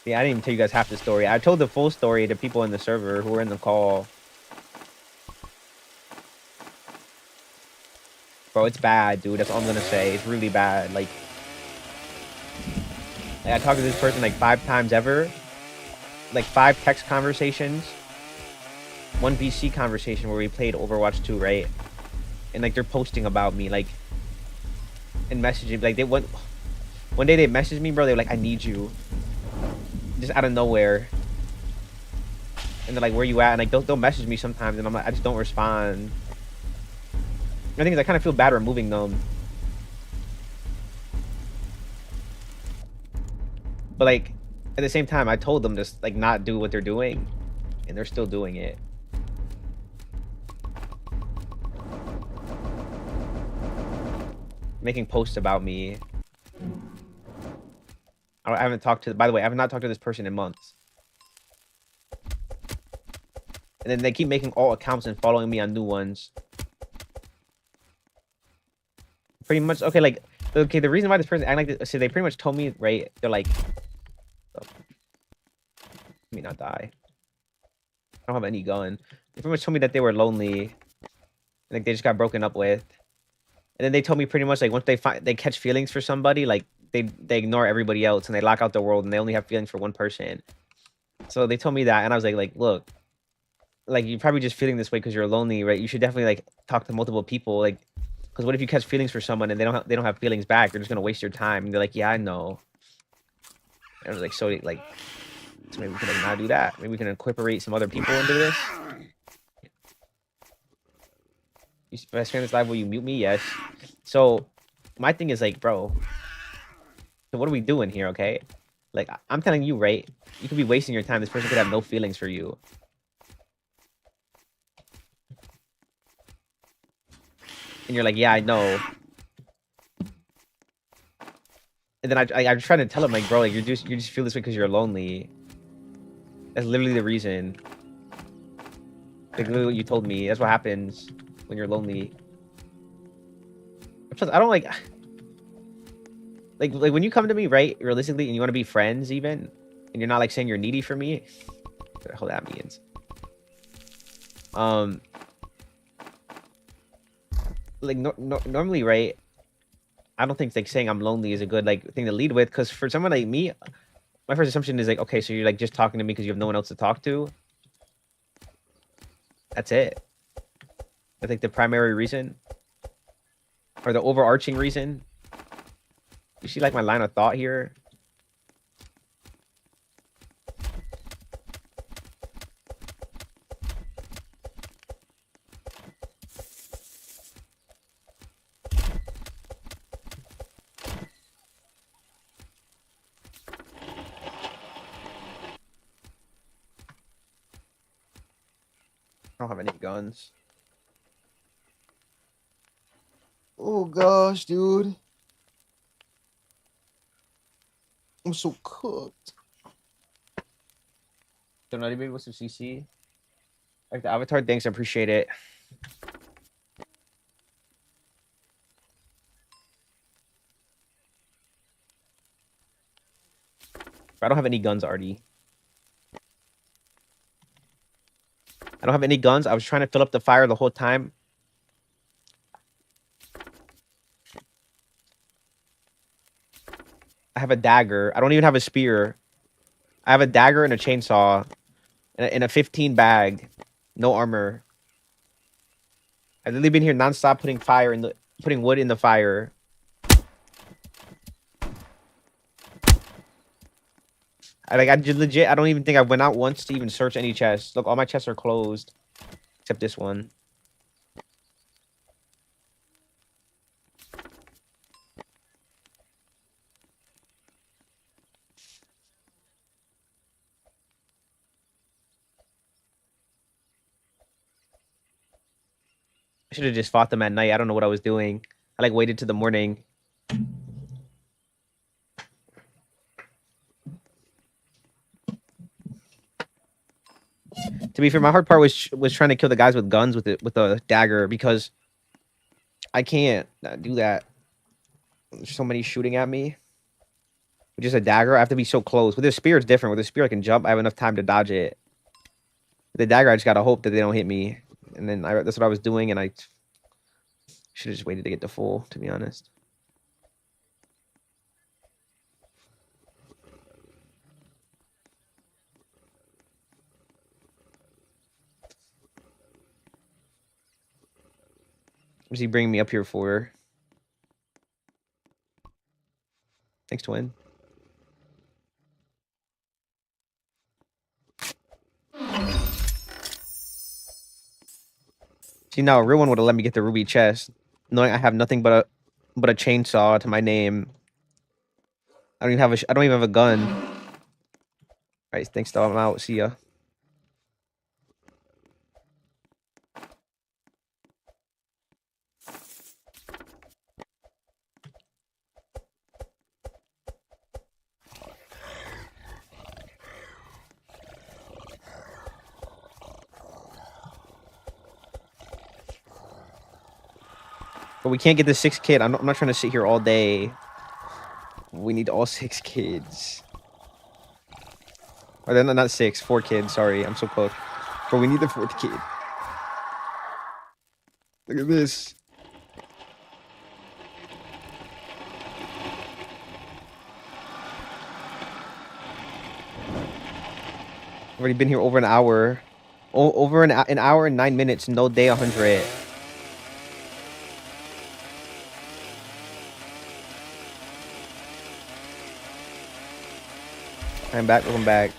Yeah, I didn't even tell you guys half the story. I told the full story to people in the server who were in the call. Bro, it's bad, dude. That's all I'm gonna say. It's really bad. Like I talked to this person like 5 times ever. Like 5 text conversations. 1 VC conversation where we played Overwatch 2, right? And like they're posting about me, like, and messaging. Like one day they messaged me, bro. They were like, "I need you," just out of nowhere. And they're like, "Where you at?" And like they'll message me sometimes, and I'm like, I just don't respond. The thing is, I kind of feel bad removing them. But like, at the same time, I told them to like not do what they're doing, and they're still doing it. Making posts about me. I haven't talked to. By the way, I have not talked to this person in months. And then they keep making alt accounts and following me on new ones. Pretty much, okay, like, okay, the reason why this person acting like this, so they pretty much told me, right, they're like, oh, let me not die. I don't have any gun. They pretty much told me that they were lonely, like they just got broken up with. And then they told me pretty much like once they catch feelings for somebody, like they ignore everybody else and they lock out the world and they only have feelings for one person. So they told me that, and I was like, look, like you're probably just feeling this way because you're lonely, right? You should definitely like talk to multiple people, like. Because what if you catch feelings for someone and they don't have feelings back? You're just gonna waste your time. And they're like, yeah, I know. And I was like, so like, so maybe we can like not do that. Maybe we can incorporate some other people into this. You best friend this live, will you mute me? Yes. So my thing is like, bro. So what are we doing here? Okay, like I'm telling you, right? You could be wasting your time. This person could have no feelings for you. And you're like, yeah, I know. And then I'm trying to tell him, like, bro, like you just feel this way because you're lonely. That's literally the reason. Like literally what you told me. That's what happens when you're lonely. Plus, I don't like when you come to me, right, realistically, and you want to be friends even, and you're not like saying you're needy for me. What the hell that means? Like normally, right? I don't think like saying I'm lonely is a good like thing to lead with, because for someone like me, my first assumption is like, okay, so you're like just talking to me because you have no one else to talk to. That's it. I think the primary reason, or the overarching reason. You see like my line of thought here? I don't have any guns. Oh gosh, dude. I'm so cooked. Don't know anybody what's some CC? Like the avatar, thanks, I appreciate it. I don't have any guns, Artie. I don't have any guns. I was trying to fill up the fire the whole time. I have a dagger. I don't even have a spear. I have a dagger and a chainsaw and a 15 bag. No armor. I've literally been here nonstop putting wood in the fire. I just legit, I don't even think I went out once to even search any chests. Look, all my chests are closed. Except this one. I should have just fought them at night. I don't know what I was doing. I like waited to the morning. To be fair, my hard part was trying to kill the guys with guns with a dagger because I can't do that. There's so many shooting at me. With just a dagger, I have to be so close. With a spear, it's different. With a spear, I can jump. I have enough time to dodge it. With the dagger, I just gotta hope that they don't hit me. And then that's what I was doing, and I should have just waited to get to full, to be honest. What's he bringing me up here for? Thanks, twin. See, now a real one would have let me get the ruby chest, knowing I have nothing but a chainsaw to my name. I don't even have a gun. All right, thanks, though. I'm out. See ya. But we can't get the 6th kid. I'm not trying to sit here all day. We need all 6 kids. Or then not 6, 4 kids. Sorry, I'm so close. But we need the 4th kid. Look at this. I've already been here over an hour. Over an hour and 9 minutes. No day 100. I'm back. Welcome back.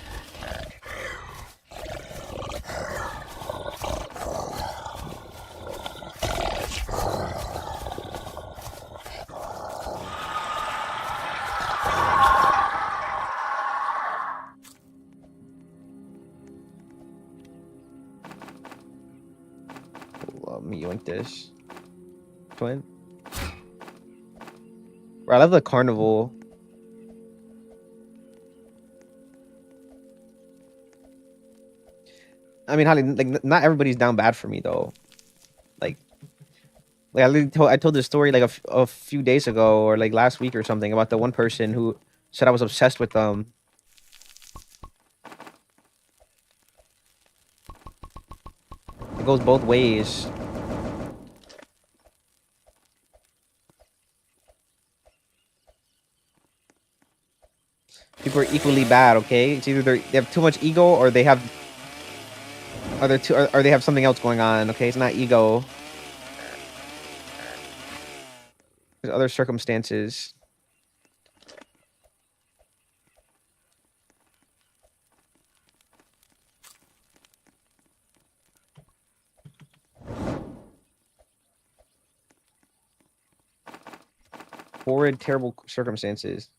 Let me yoink this. Twin. Bro, I love the carnival. I mean, Holly, like, not everybody's down bad for me though. Like I told this story like a few days ago or like last week or something about the one person who said I was obsessed with them. It goes both ways. People are equally bad, okay? It's either they have too much ego or they have or they have something else going on, okay? It's not ego. There's other circumstances. Horrid, terrible circumstances.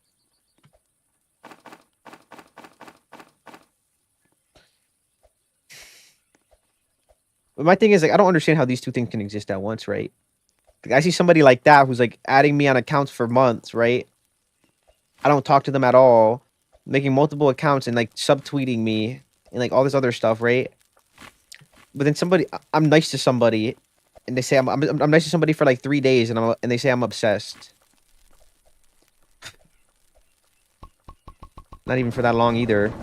But my thing is, like, I don't understand how these two things can exist at once, right? Like, I see somebody like that who's like adding me on accounts for months, right? I don't talk to them at all, making multiple accounts and like subtweeting me and like all this other stuff, right? But then I'm nice to somebody, and they say I'm nice to somebody for like 3 days, and they say I'm obsessed. Not even for that long either.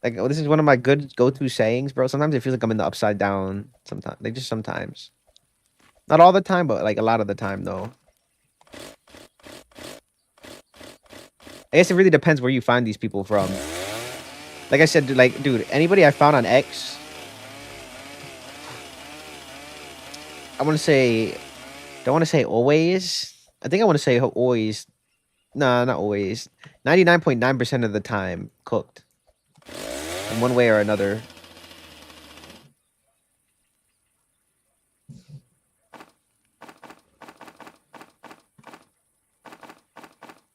Like, oh, this is one of my good go-to sayings, bro. Sometimes it feels like I'm in the upside down. Sometimes, like just sometimes. Not all the time, but like a lot of the time, though. I guess it really depends where you find these people from. Like I said, dude, anybody I found on X, I want to say, don't want to say always. I think I want to say always. Nah, not always. 99.9% of the time cooked in one way or another.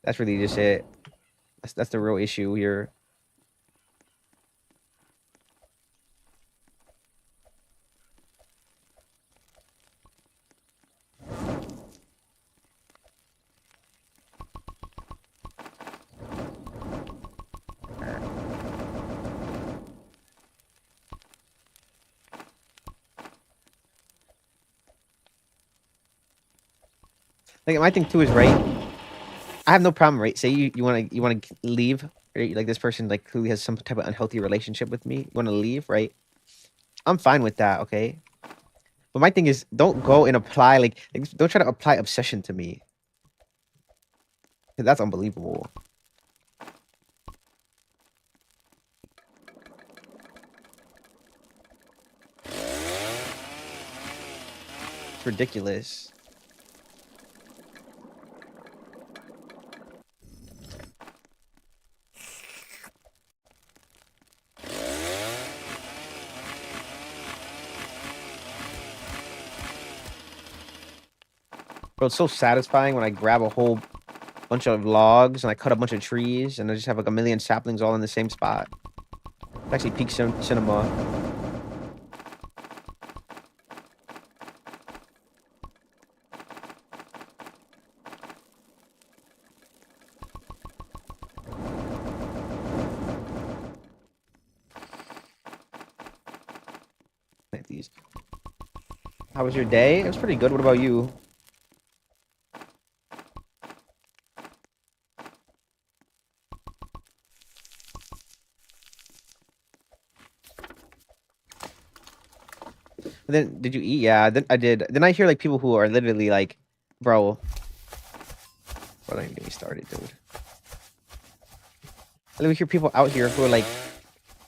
That's really just it. That's the real issue here. Like my thing too is right. I have no problem, right? Say you want to leave, right? Like this person like who has some type of unhealthy relationship with me. You want to leave, right? I'm fine with that, okay? But my thing is, don't go and apply like don't try to apply obsession to me. 'Cause that's unbelievable. It's ridiculous. Bro, it's so satisfying when I grab a whole bunch of logs and I cut a bunch of trees and I just have like a million saplings all in the same spot. It's actually peak cinema. Like these. How was your day? It was pretty good. What about you? And then did you eat? Yeah, then I did. Then I hear like people who are literally like, bro, don't even get me started, dude. And then we hear people out here who are like,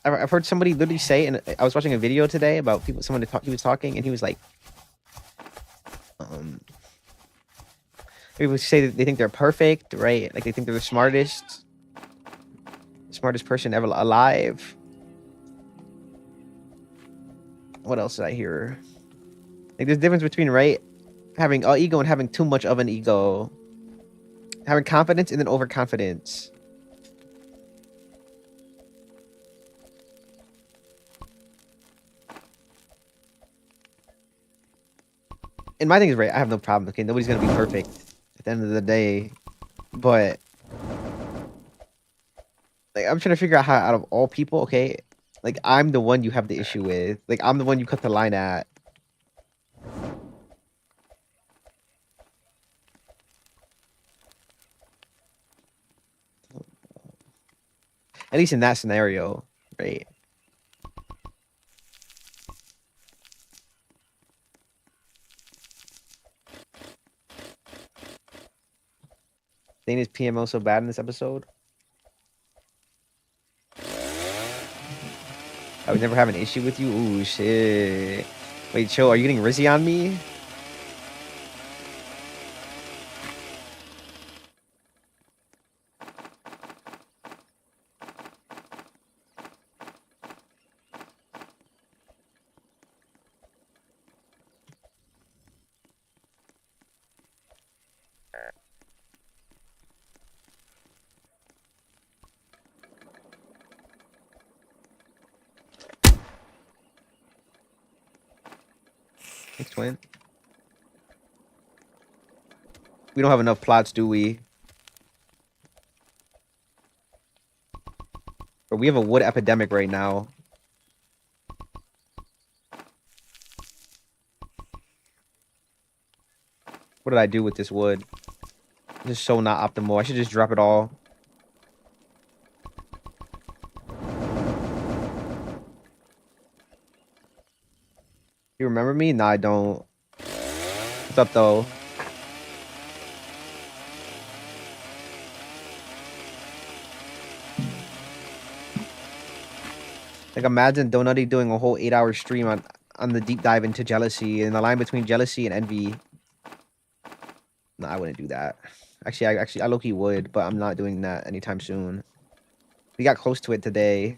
I've heard somebody literally say, and I was watching a video today about people. He was talking, and he was like, people say that they think they're perfect, right? Like they think they're the smartest person ever alive. What else did I hear? Like there's a difference between right having an ego and having too much of an ego. Having confidence and then overconfidence. And my thing is right. I have no problem. Okay, nobody's gonna be perfect at the end of the day, but like I'm trying to figure out how out of all people, okay, like I'm the one you have the issue with. Like I'm the one you cut the line at. At least in that scenario, right? Dana's PMO so bad in this episode. I would never have an issue with you. Ooh, shit. Wait, chill. Are you getting Rizzy on me? It's twin. We don't have enough plots, do we? But we have a wood epidemic right now. What did I do with this wood? This is so not optimal. I should just drop it all. You remember me? Nah, I don't. What's up, though? Like, imagine Donutty doing a whole 8-hour stream on the deep dive into jealousy and the line between jealousy and envy. No, I wouldn't do that. Actually, I low-key would, but I'm not doing that anytime soon. We got close to it today.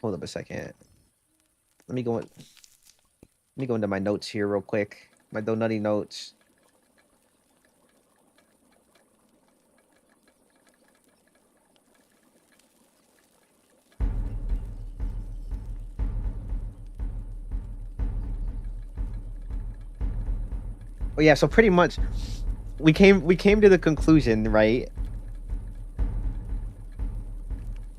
Hold up a second. Let me go into my notes here real quick. My Donutty notes. Oh yeah, so pretty much we came to the conclusion, right?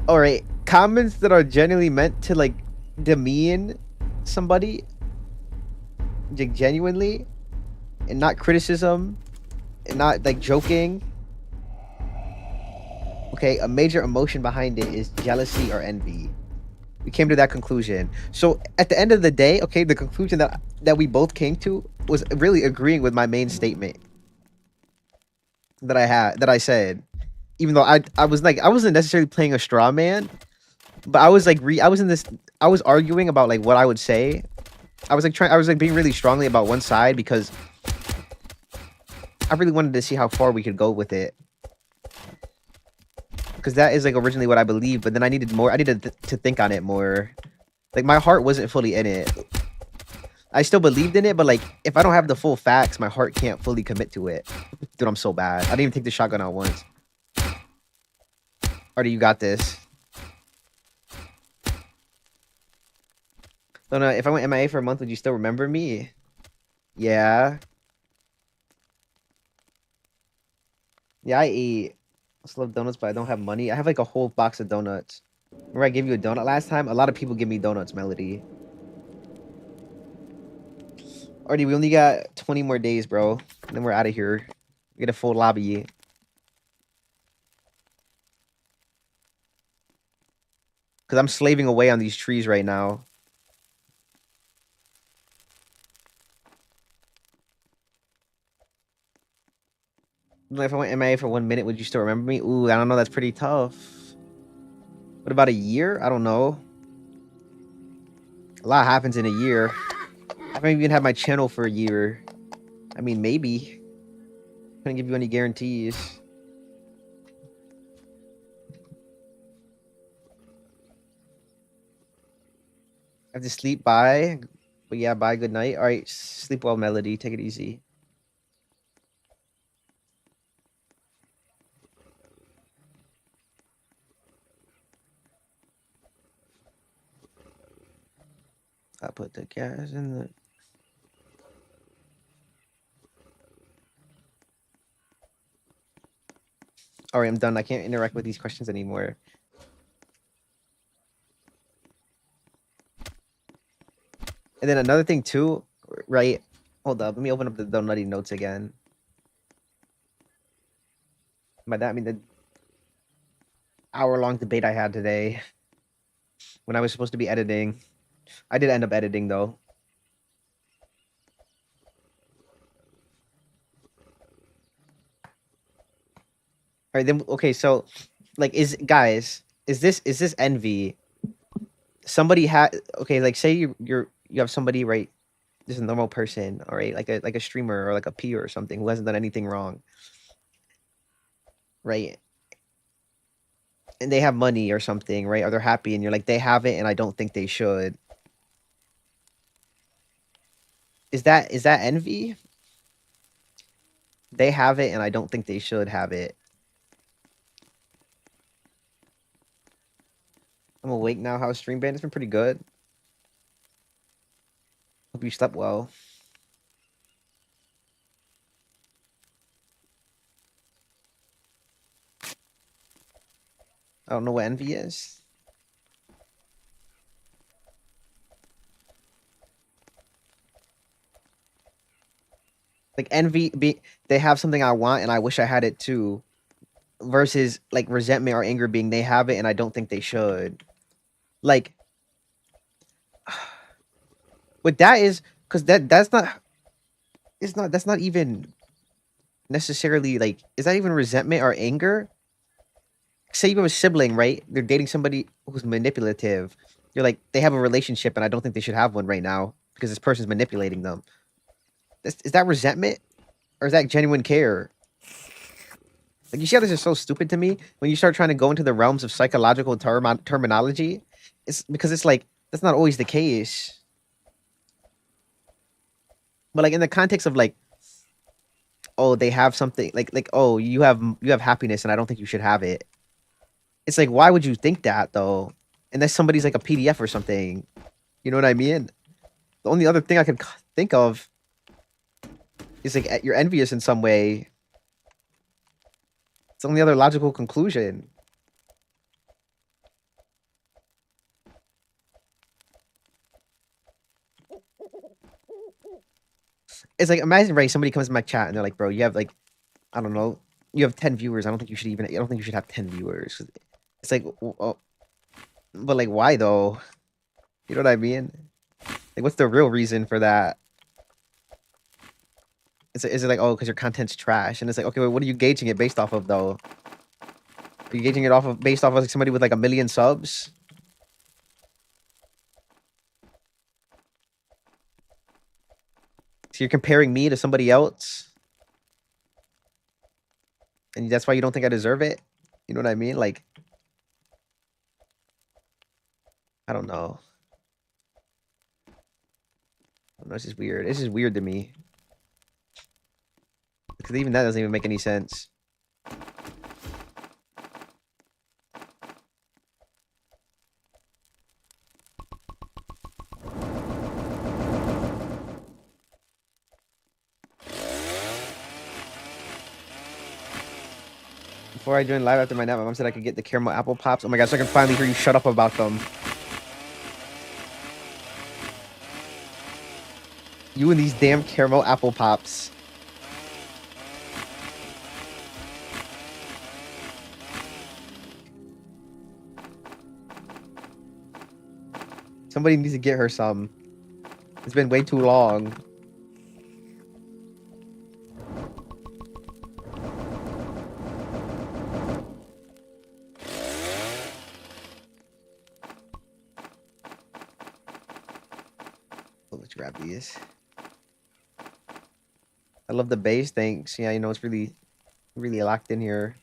All right, comments that are genuinely meant to like demean somebody, like genuinely, and not criticism, and not like joking. Okay, a major emotion behind it is jealousy or envy. We came to that conclusion. So at the end of the day, okay, the conclusion that we both came to was really agreeing with my main statement that I said. Even though I was like, I wasn't necessarily playing a straw man, but I was like I was arguing about like what I would say. I was like being really strongly about one side because I really wanted to see how far we could go with it. Because that is like originally what I believed, but then I needed more. I needed to think on it more. Like my heart wasn't fully in it. I still believed in it, but like if I don't have the full facts, my heart can't fully commit to it. Dude, I'm so bad. I didn't even take the shotgun out once. Or do you got this? Don't know. If I went MIA for a month, would you still remember me? Yeah. Yeah, I eat. I still love donuts, but I don't have money. I have like a whole box of donuts. Remember I gave you a donut last time? A lot of people give me donuts, Melody. Already, we only got 20 more days, bro. And then we're out of here. We get a full lobby. Because I'm slaving away on these trees right now. If I went MIA for 1 minute, would you still remember me? Ooh, I don't know. That's pretty tough. What about a year? I don't know. A lot happens in a year. I haven't even had my channel for a year. I mean, maybe. Couldn't give you any guarantees. I have to sleep. Bye. But yeah, bye. Good night. All right. Sleep well, Melody. Take it easy. I put the gas in the... All right, I'm done. I can't interact with these questions anymore. And then another thing too, right? Hold up. Let me open up the Donutty notes again. By that, I mean the hour-long debate I had today when I was supposed to be editing. I did end up editing, though. All right, then. Okay, so, like, is this envy? Somebody okay, like, say you have somebody, right? Just a normal person, all right, like a streamer or like a peer or something who hasn't done anything wrong, right? And they have money or something, right? Or they're happy, and you're like, they have it, and I don't think they should. Is that envy? They have it, and I don't think they should have it. I'm awake now. How's stream band? It's been pretty good. Hope you slept well. I don't know what envy is. Like they have something I want and I wish I had it too. Versus like resentment or anger being they have it and I don't think they should. Like what that is, because that's not it's not that's not even necessarily like is that even resentment or anger? Say you have a sibling, right? They're dating somebody who's manipulative. You're like, they have a relationship and I don't think they should have one right now because this person's manipulating them. Is that resentment or is that genuine care? Like, you see how this is so stupid to me? When you start trying to go into the realms of psychological terminology, it's because it's like, that's not always the case. But like in the context of like, oh, they have something like, oh, you have happiness and I don't think you should have it. It's like, why would you think that though? Unless somebody's like a PDF or something. You know what I mean? The only other thing I can think of is like you're envious in some way. It's the only other logical conclusion. It's like, imagine, right, somebody comes to my chat and they're like, bro, you have like, I don't know, you have 10 viewers. I don't think you should have 10 viewers. It's like, oh, but like, why though? You know what I mean? Like, what's the real reason for that? Is it like, oh, because your content's trash? And it's like, okay, well, what are you gauging it based off of though? Are you gauging it based off of like somebody with like 1 million subs? So you're comparing me to somebody else? And that's why you don't think I deserve it? You know what I mean? Like, I don't know. I don't know, it's just weird. It's just weird to me. Because even that doesn't even make any sense. Before I joined live after my nap, my mom said I could get the caramel apple pops. Oh my god, so I can finally hear you shut up about them. You and these damn caramel apple pops. Somebody needs to get her some. It's been way too long. Oh, let's grab these. I love the base, thanks. Yeah, you know, it's really, really locked in here.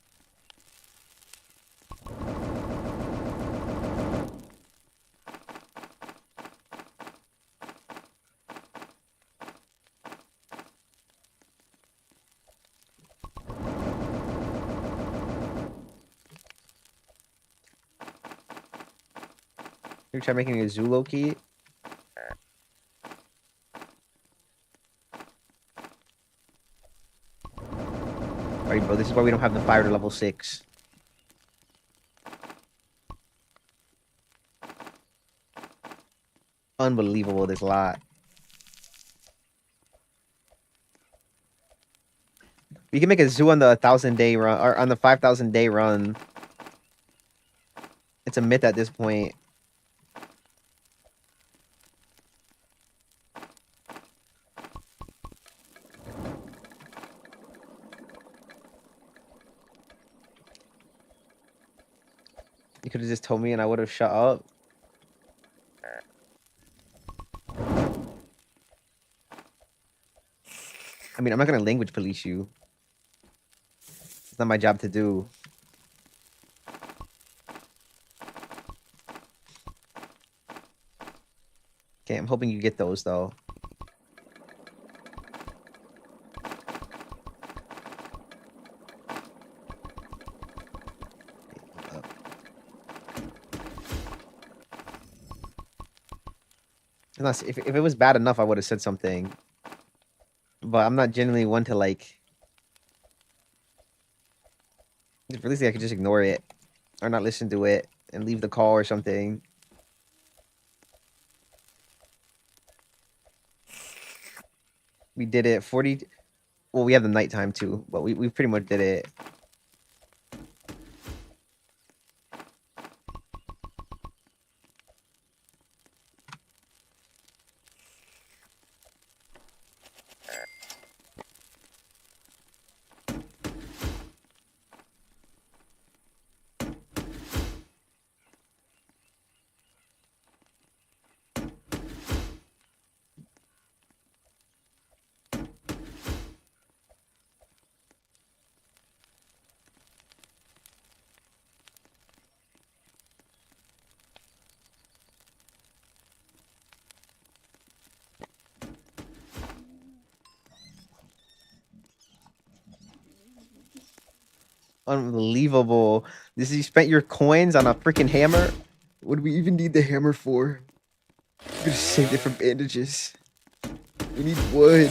You try making a Zulo key. Alright, bro, this is why we don't have the fire to level 6. Unbelievable, this lot. We can make a zoo on the 1,000-day run, or on the 5,000-day run. It's a myth at this point. You could have just told me and I would have shut up. I mean, I'm not gonna language police you. It's not my job to do. Okay, I'm hoping you get those, though. If it was bad enough, I would have said something. But I'm not genuinely one to like. Realistically, I could just ignore it or not listen to it and leave the call or something. We did it 40. Well, we have the nighttime too, but we pretty much did it. Unbelievable. This is you spent your coins on a freaking hammer? What do we even need the hammer for? We could just saved it for bandages. We need wood.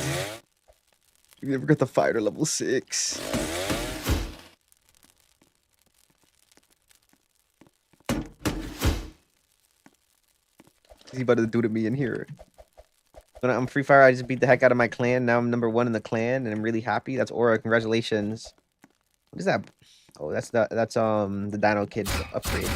We never got the fire to level 6. What's he about to do to me in here? When I'm Free Fire, I just beat the heck out of my clan. Now I'm number 1 in the clan, and I'm really happy. That's Aura. Congratulations. What is that? Oh, that's the Dino Kid's upgrade.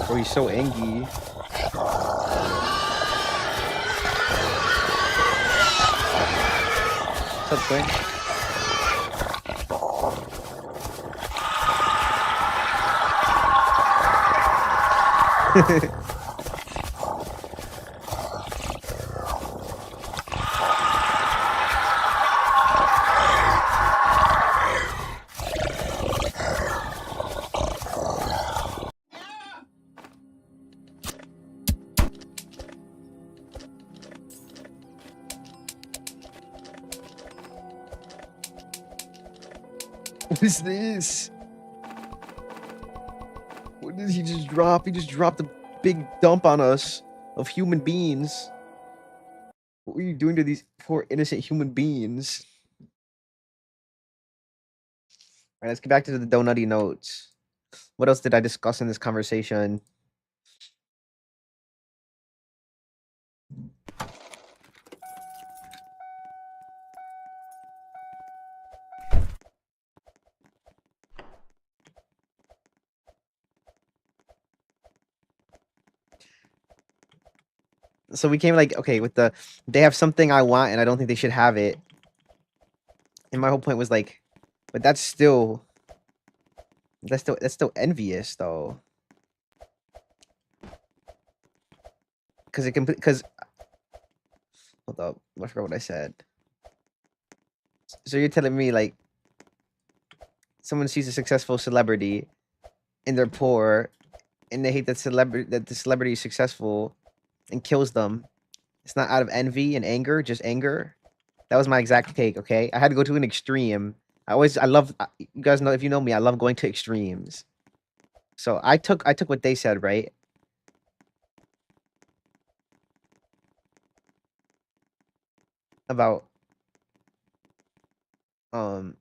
Oh, he's so angry. What's up, Twin? What is this? What did he just drop? He just dropped a big dump on us of human beings. What were you doing to these poor innocent human beings? All right, let's get back to the donutty notes. What else did I discuss in this conversation? So we came like, okay, with they have something I want and I don't think they should have it. And my whole point was like, but that's still envious though. Because hold up, I forgot what I said. So you're telling me like someone sees a successful celebrity and they're poor and they hate that the celebrity is successful and kills them. It's not out of envy and anger, just anger. That was my exact take, okay? I had to go to an extreme. I love you guys know if you know me, I love going to extremes. So I took what they said, right? About um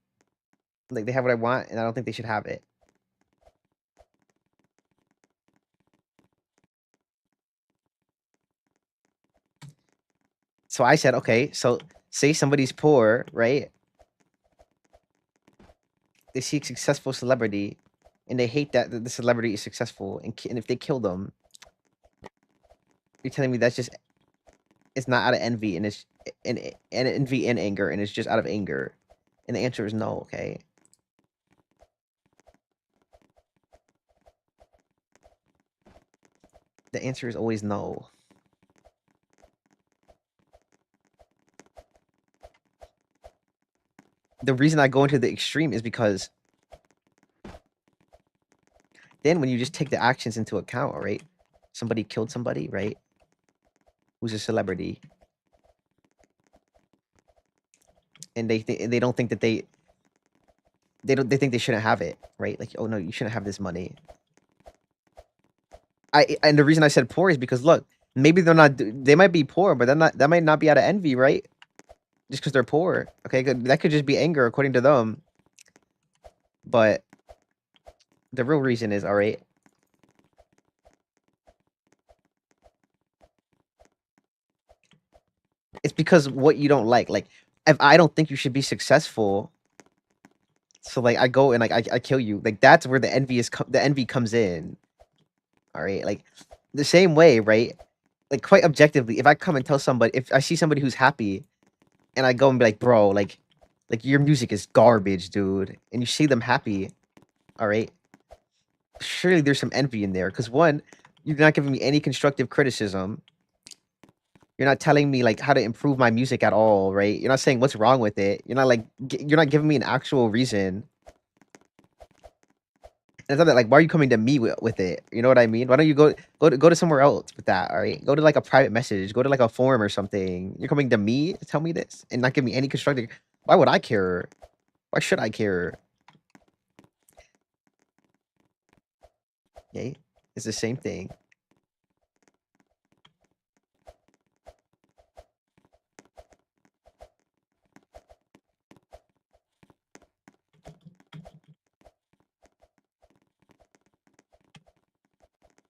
like they have what I want and I don't think they should have it. So I said, okay, so say somebody's poor, right? They see a successful celebrity and they hate that the celebrity is successful and if they kill them, you're telling me that's just it's not out of envy and it's and envy and anger and it's just out of anger. And the answer is no, okay? The answer is always no. the reason I go into the extreme is because then when you just take the actions into account, right? Somebody killed somebody, right? Who's a celebrity, and they don't think that they think they shouldn't have it, right? Like, oh no, you shouldn't have this money. And the reason I said poor is because look, maybe they might be poor, but that might not be out of envy, right? Just because they're poor, okay? That could just be anger according to them. But the real reason is, all right, it's because what you don't like. Like, if I don't think you should be successful, so like I go and like I kill you. Like that's where the envy comes in. All right, like the same way, right? Like quite objectively, if I come and tell somebody, if I see somebody who's happy, and I go and be like, bro, like your music is garbage, dude, and you see them happy, all right, surely there's some envy in there. Because one, you're not giving me any constructive criticism. You're not telling me like how to improve my music at all, right? You're not saying what's wrong with it. You're not like you're not giving me an actual reason. And it's not that like why are you coming to me with it? You know what I mean? Why don't you go to somewhere else with that? All right, go to like a private message, go to like a forum or something. You're coming to me to tell me this and not give me any constructive. Why would I care? Why should I care? Okay, it's the same thing.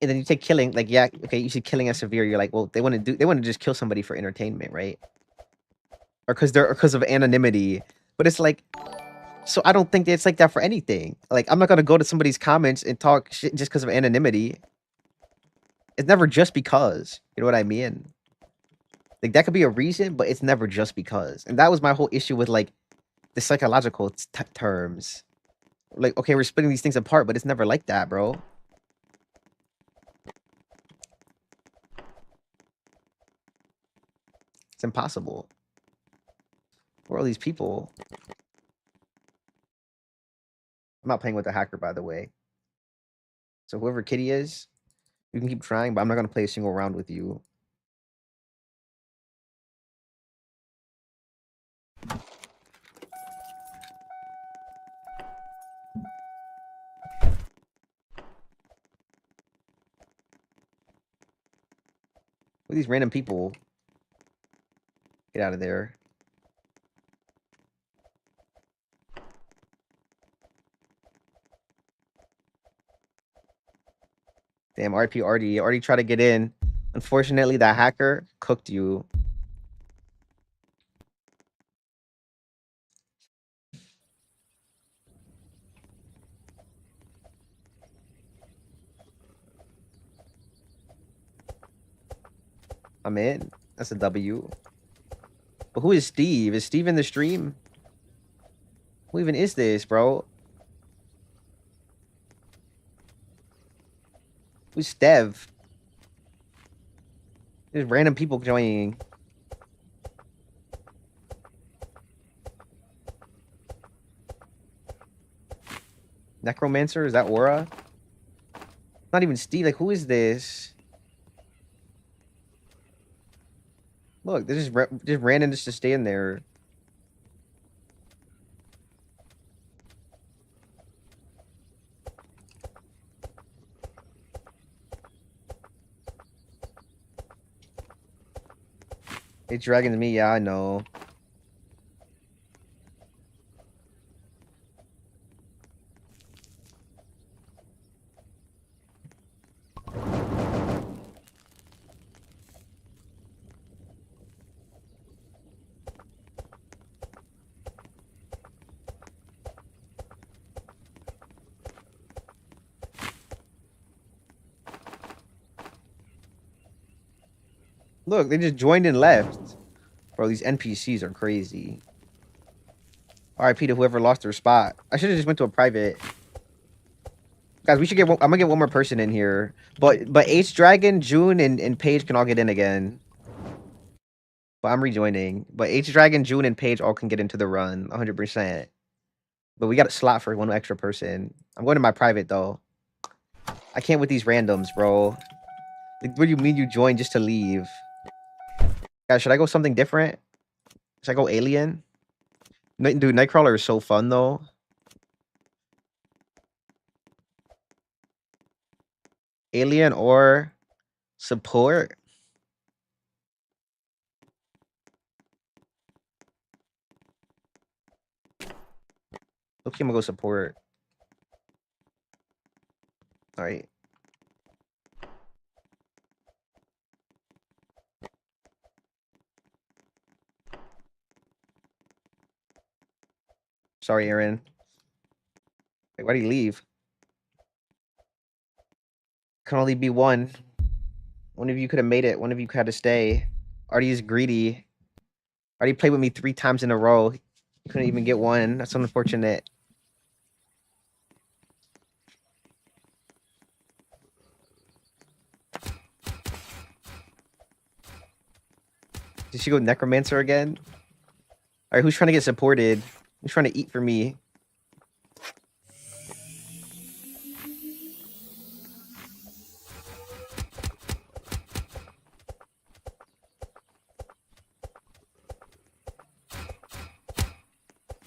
And then you take killing, like, yeah, okay, you see killing as severe. You're like, well, they want to just kill somebody for entertainment, right? Or because of anonymity. But it's like, so I don't think that it's like that for anything. Like, I'm not gonna go to somebody's comments and talk shit just because of anonymity. It's never just because. You know what I mean? Like that could be a reason, but it's never just because. And that was my whole issue with like the psychological terms. Like, okay, we're splitting these things apart, but it's never like that, bro. It's impossible. Who are all these people? I'm not playing with the hacker, by the way. So whoever Kitty is, you can keep trying, but I'm not gonna play a single round with you. Who are these random people? Get out of there. Damn, RP already tried to get in. Unfortunately, that hacker cooked you. I'm in. That's a W. But who is Steve? Is Steve in the stream? Who even is this, bro? Who's Stev? There's random people joining. Necromancer? Is that Aura? Not even Steve. Like, who is this? Look, they just ran in just to stay in there. It dragons me. Yeah, I know. Look, they just joined and left. Bro, these NPCs are crazy. RIP to whoever lost their spot. I should have just went to a private. Guys, we should get. I'm gonna get one more person in here. But H Dragon, June, and Paige can all get in again. But I'm rejoining. But H Dragon, June, and Paige all can get into the run 100%. But we got a slot for one extra person. I'm going to my private though. I can't with these randoms, bro. Like, what do you mean you joined just to leave? Guys, should I go something different? Should I go alien? Dude, Nightcrawler is so fun though. Alien or support? Okay, I'm gonna go support. All right. Sorry, Aaron. Wait, why did he leave? Can only be one. One of you could have made it. One of you had to stay. Artie is greedy. Artie played with me 3 times in a row. He couldn't even get one. That's unfortunate. Did she go Necromancer again? All right, who's trying to get supported? Who's trying to eat for me?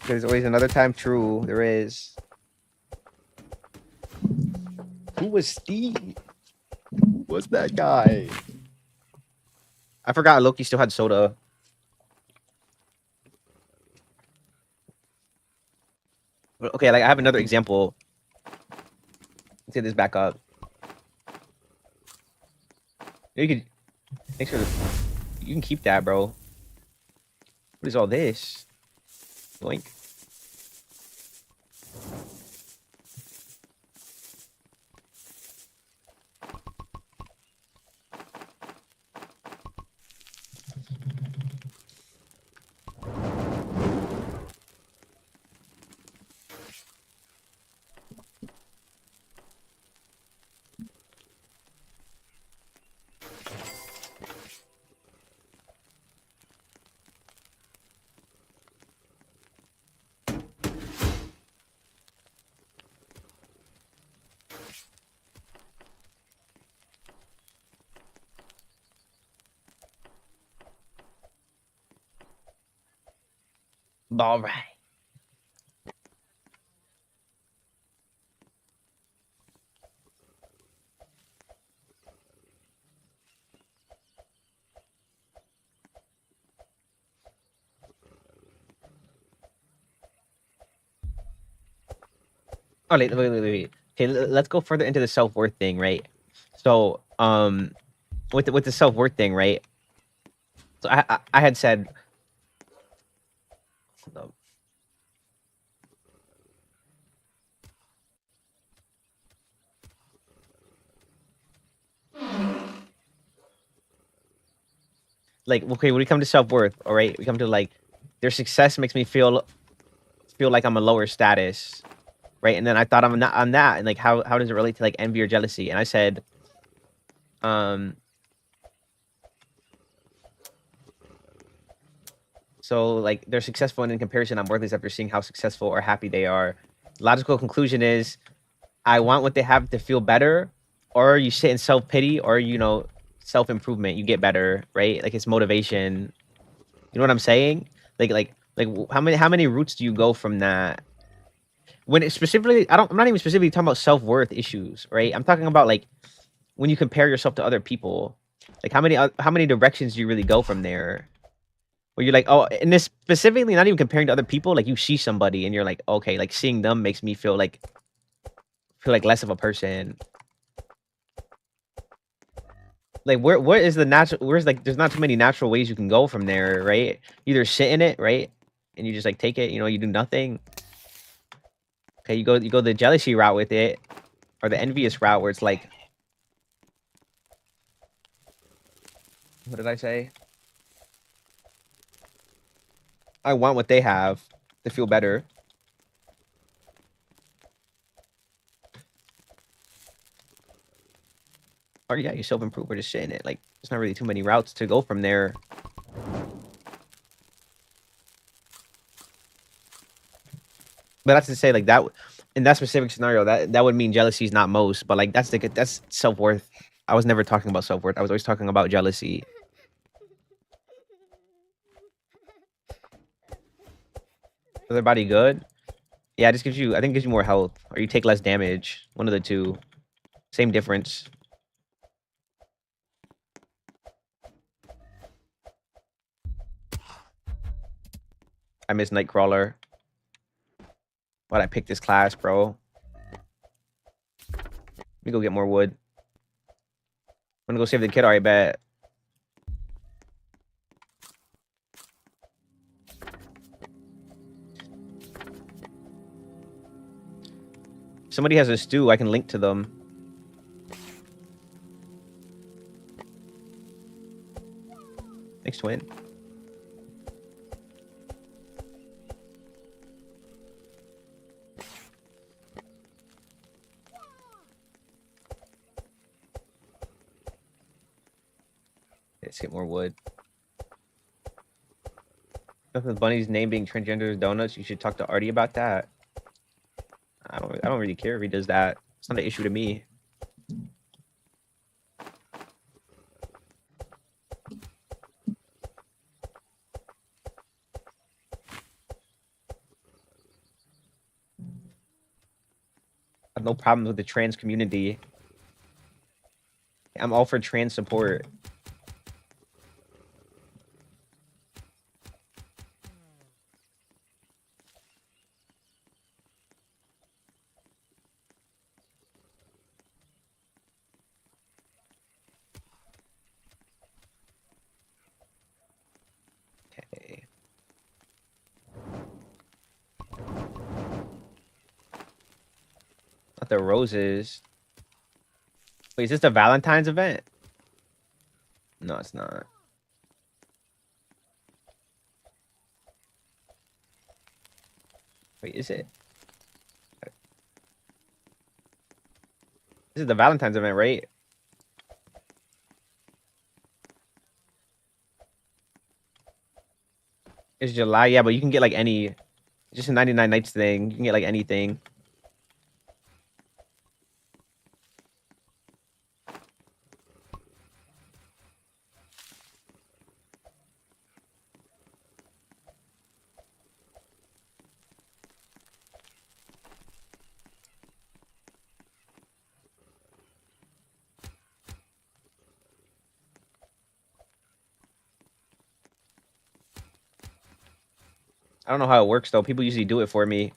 There's always another time. True, there is. Who was Steve? Who was that guy? I forgot Loki still had soda. Okay, like I have another example. Let's get this back up. You could. Thanks for. You can keep that, bro. What is all this? Blink. All right. Oh, wait. Okay, let's go further into the self-worth thing, right? So, with the self-worth thing, right? So I had said, like, okay, when we come to self-worth, all right, we come to like their success makes me feel like I'm a lower status, right? And then I thought I'm not on that, and like how does it relate to like envy or jealousy? And I said, so like they're successful, and in comparison, I'm worthless after seeing how successful or happy they are. Logical conclusion is, I want what they have to feel better, or you sit in self-pity, or self-improvement. You get better, right? Like it's motivation. You know what I'm saying? Like how many routes do you go from that? When it specifically, I'm not even specifically talking about self-worth issues, right? I'm talking about like when you compare yourself to other people. Like how many directions do you really go from there? Where you're like, oh, and this specifically not even comparing to other people, like you see somebody and you're like, okay, like seeing them makes me feel like less of a person. Like where is the natural, where's like there's not too many natural ways you can go from there, right? You either sit in it, right? And you just like take it, you do nothing. Okay, you go the jealousy route with it, or the envious route where it's like, what did I say? I want what they have to feel better. Or yeah, you self-improve or just sit in it. Like there's not really too many routes to go from there. But that's to say, like that in that specific scenario, that would mean jealousy is not most. But like that's self worth. I was never talking about self worth. I was always talking about jealousy. Is their body good? Yeah, it just gives you. I think it gives you more health, or you take less damage. One of the two. Same difference. I miss Nightcrawler. Why'd I pick this class, bro? Let me go get more wood. I'm gonna go save the kid. Alright, bet. If somebody has a stew, I can link to them. Thanks, twin. Let's get more wood. Nothing Bunny's name being transgender is donuts. You should talk to Artie about that. I don't really care if he does that. It's not an issue to me. I have no problems with the trans community. I'm all for trans support. Okay. Not the roses. Wait, is this the Valentine's event? No, it's not. Wait, is it? This is the Valentine's event, right? It's July, yeah, but you can get like any, just a 99 nights thing. You can get like anything. I don't know how it works though. People usually do it for me.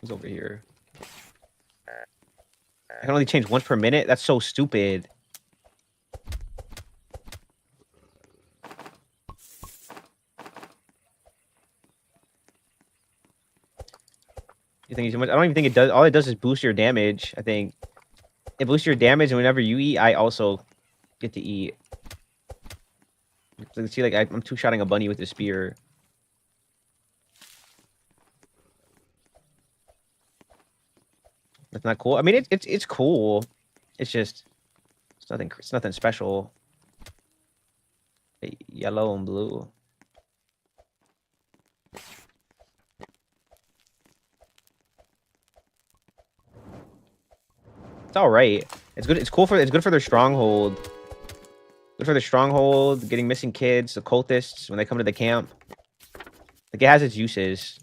Who's over here? I can only change once per minute? That's so stupid. You think it's too much? I don't even think it does. All it does is boost your damage, I think. It boosts your damage, and whenever you eat, I also get to eat. So see, like, I'm two-shotting a bunny with a spear. That's not cool. I mean, it's cool. It's just it's nothing special. Yellow and blue. It's all right. It's good. It's cool for. It's good for their stronghold. Good for the stronghold. Getting missing kids, the cultists when they come to the camp. Like it has its uses.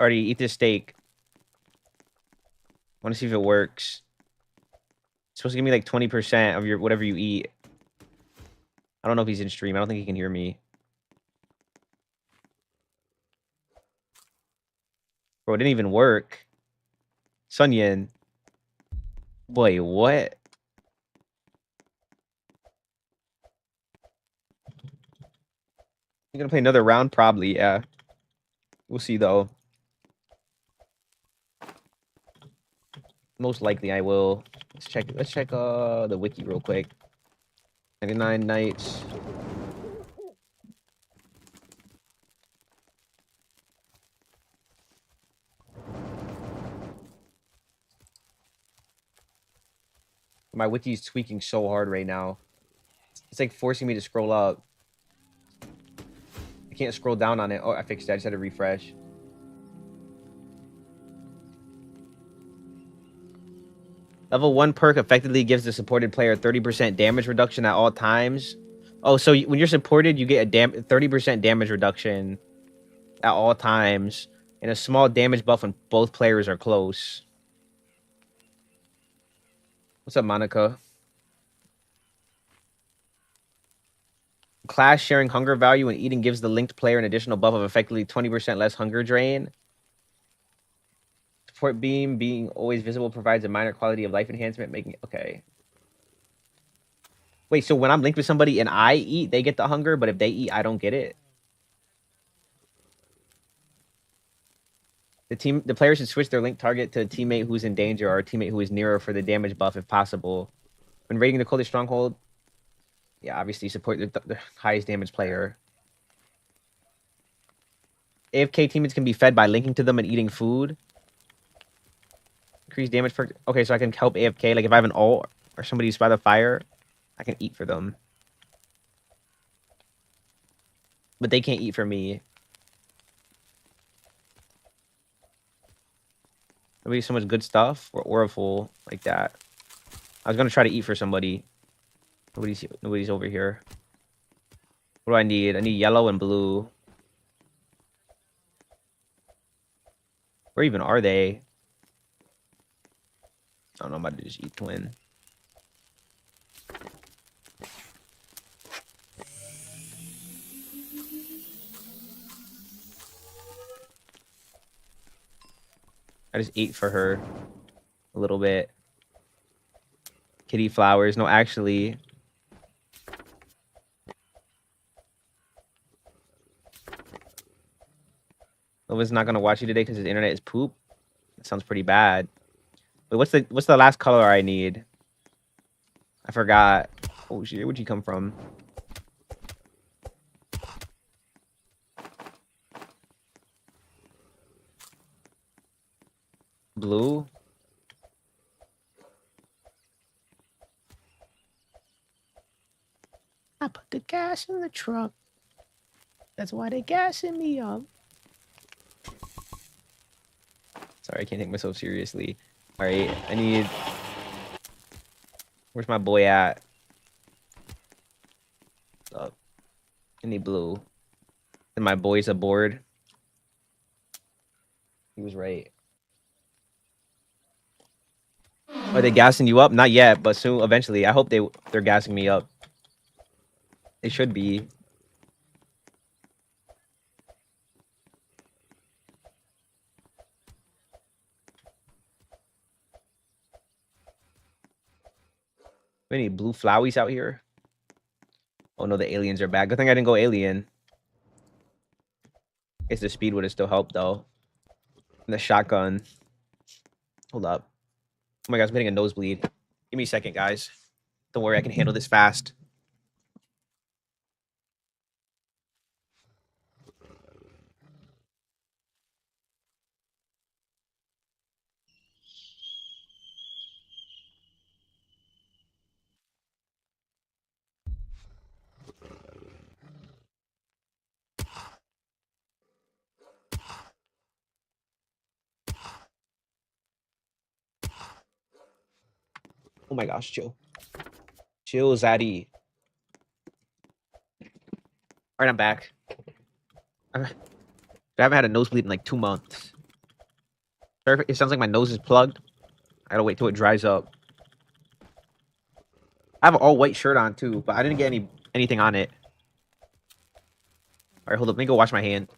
Already eat this steak. Want to see if it works. It's supposed to give me like 20% of your whatever you eat. I don't know if he's in stream. I don't think he can hear me. Bro, it didn't even work. Sun Yin. Boy, what? You gonna play another round? Probably, yeah. We'll see though. Most likely I will. Let's check the wiki real quick. 99 nights. My wiki's tweaking so hard right now. It's like forcing me to scroll up. I can't scroll down on it. Oh, I fixed it. I just had to refresh. Level 1 perk effectively gives the supported player 30% damage reduction at all times. Oh, so when you're supported, you get a 30% damage reduction at all times and a small damage buff when both players are close. What's up, Monica? Class sharing hunger value when eating gives the linked player an additional buff of effectively 20% less hunger drain. Support beam being always visible provides a minor quality of life enhancement, making it okay. Wait, so when I'm linked with somebody and I eat, they get the hunger, but if they eat, I don't get it? The player should switch their linked target to a teammate who's in danger or a teammate who is nearer for the damage buff if possible. When raiding the coldest stronghold, yeah, obviously support the highest damage player. AFK teammates can be fed by linking to them and eating food. Increase damage per... Okay, so I can help AFK. Like if I have an ult or somebody's by the fire, I can eat for them. But they can't eat for me. There'll be so much good stuff or Oriful like that. I was gonna try to eat for somebody. Nobody's over here. What do I need? I need yellow and blue. Where even are they? I don't know. I'm about to just eat twin. I just ate for her a little bit. Kitty flowers. No, actually. Nova's not gonna watch you today because his internet is poop. That sounds pretty bad. Wait, what's the last color I need? I forgot. Oh shit, where'd you come from? Blue? I put the gas in the truck. That's why they gassing me up. Sorry, I can't take myself seriously. Alright, I need... Where's my boy at? I need blue. And my boy's aboard. He was right. Are they gassing you up? Not yet, but soon, eventually. I hope they're gassing me up. They should be. We need blue flowies out here. Oh no, the aliens are back. Good thing I didn't go alien. Guess the speed would have still helped though. And the shotgun. Hold up. Oh my gosh, I'm getting a nosebleed. Give me a second, guys. Don't worry, I can handle this fast. Oh my gosh, chill. Chill, Zaddy. Alright, I'm back. I haven't had a nosebleed in like 2 months. It sounds like my nose is plugged. I gotta wait till it dries up. I have an all-white shirt on too, but I didn't get anything on it. Alright, hold up. Let me go wash my hand.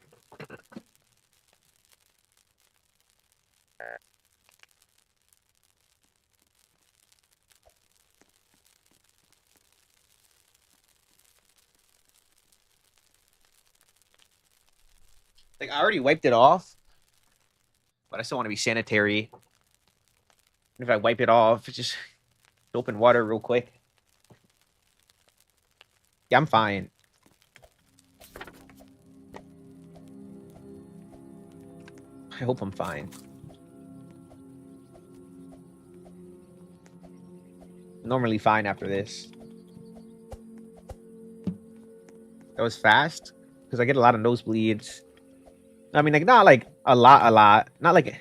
Like, I already wiped it off, but I still want to be sanitary. If I wipe it off, just open water real quick. Yeah, I'm fine. I hope I'm fine. Normally fine after this. That was fast because I get a lot of nosebleeds. I mean, like not like a lot. Not like,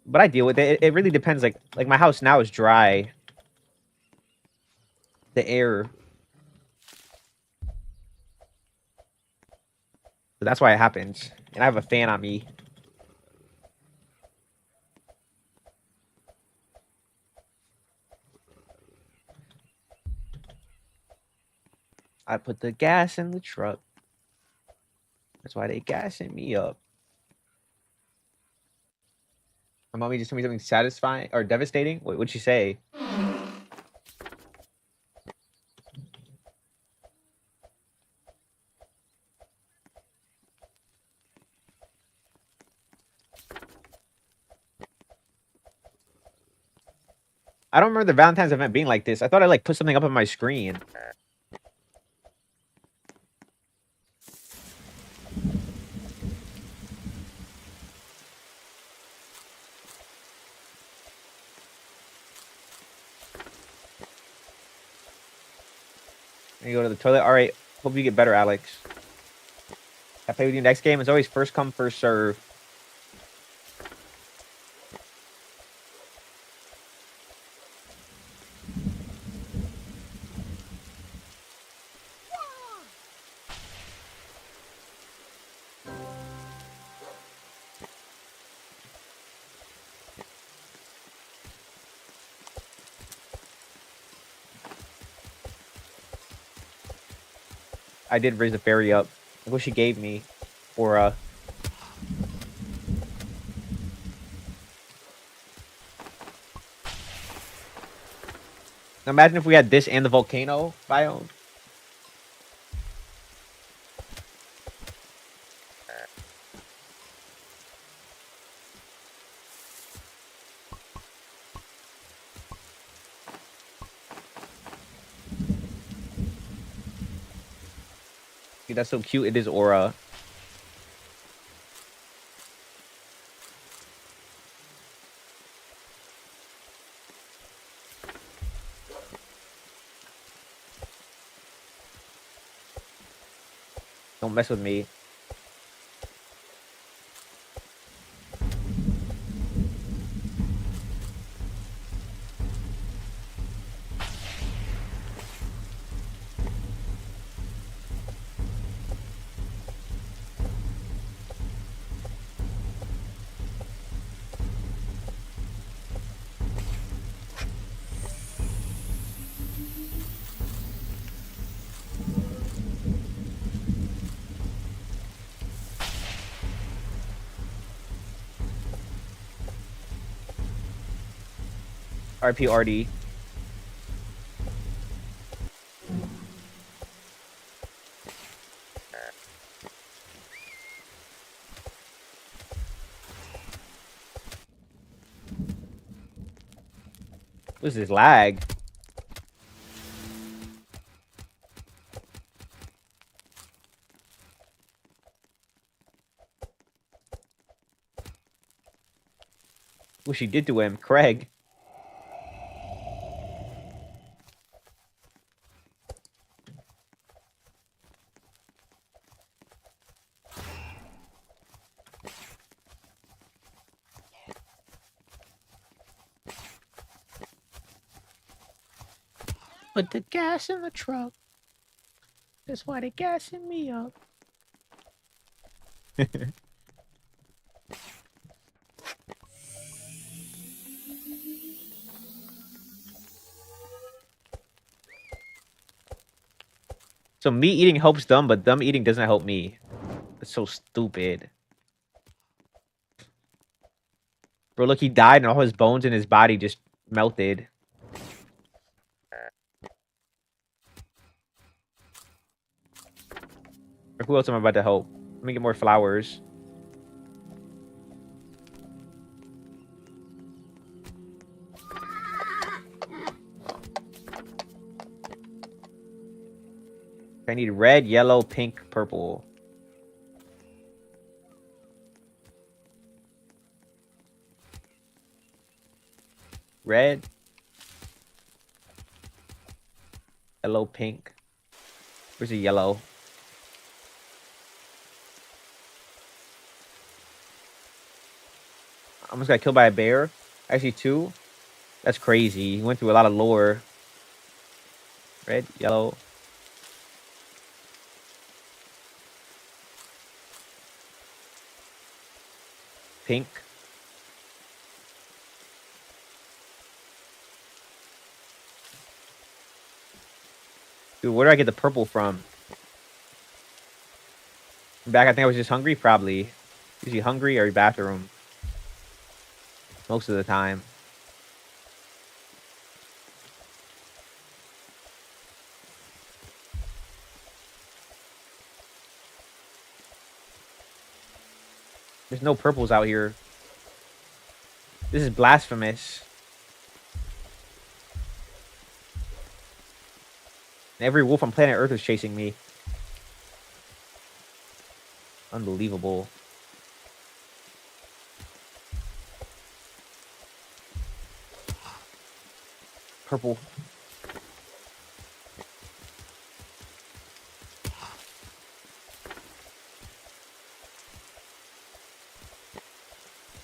but I deal with it. It really depends. Like my house now is dry. The air. So that's why it happens. And I have a fan on me. I put the gas in the truck. That's why they gassing me up. My mommy just told me something satisfying or devastating. What'd she say? I don't remember the Valentine's event being like this. I thought I like put something up on my screen. You go to the toilet. All right. Hope you get better, Alex. I play with you next game. It's always first come, first serve. I did raise the fairy up. Look what she gave me for Imagine if we had this and the volcano biome. Dude, that's so cute. It is Aura. Don't mess with me. RP RD. What's this lag? What she did to him, Craig. Put the gas in the truck. That's why they gassing me up. So me eating helps them, but them eating doesn't help me. That's so stupid. Bro, look, he died and all his bones in his body just melted. Or who else am I about to help? Let me get more flowers. I need red, yellow, pink, purple. Red, yellow, pink. Where's the yellow? I almost got killed by a bear. Actually, 2. That's crazy. He went through a lot of lore. Red, yellow. Pink. Dude, where do I get the purple from? Back, I think I was just hungry, probably. Usually hungry or bathroom. Most of the time. There's no purples out here. This is blasphemous. Every wolf on planet Earth is chasing me. Unbelievable. Purple.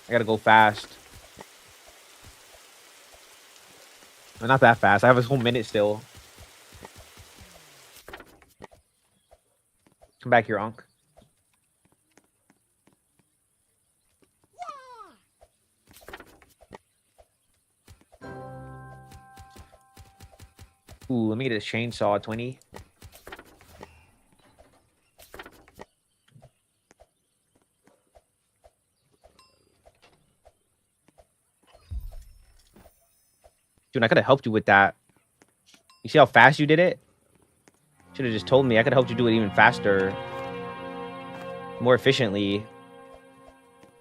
I gotta go fast. Well, not that fast. I have a whole minute still. Come back here, Unc. Ooh, let me get a chainsaw, 20. Dude, I could have helped you with that. You see how fast you did it? Should have just told me. I could have helped you do it even faster. More efficiently.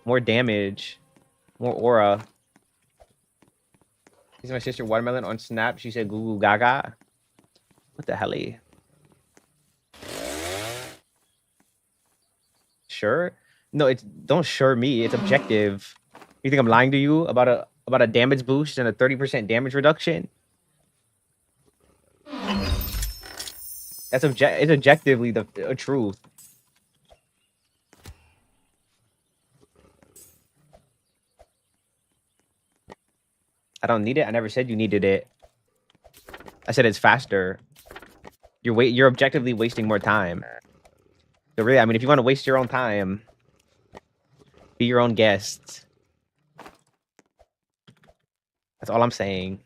More damage. More aura. This is my sister Watermelon on Snap. She said goo goo gaga. What the hell? Sure? No, it's don't sure me. It's objective. You think I'm lying to you about a damage boost and a 30% damage reduction? That's it's objectively the truth. I don't need it. I never said you needed it. I said it's faster. You're objectively wasting more time. So really, I mean, if you want to waste your own time, be your own guest. That's all I'm saying.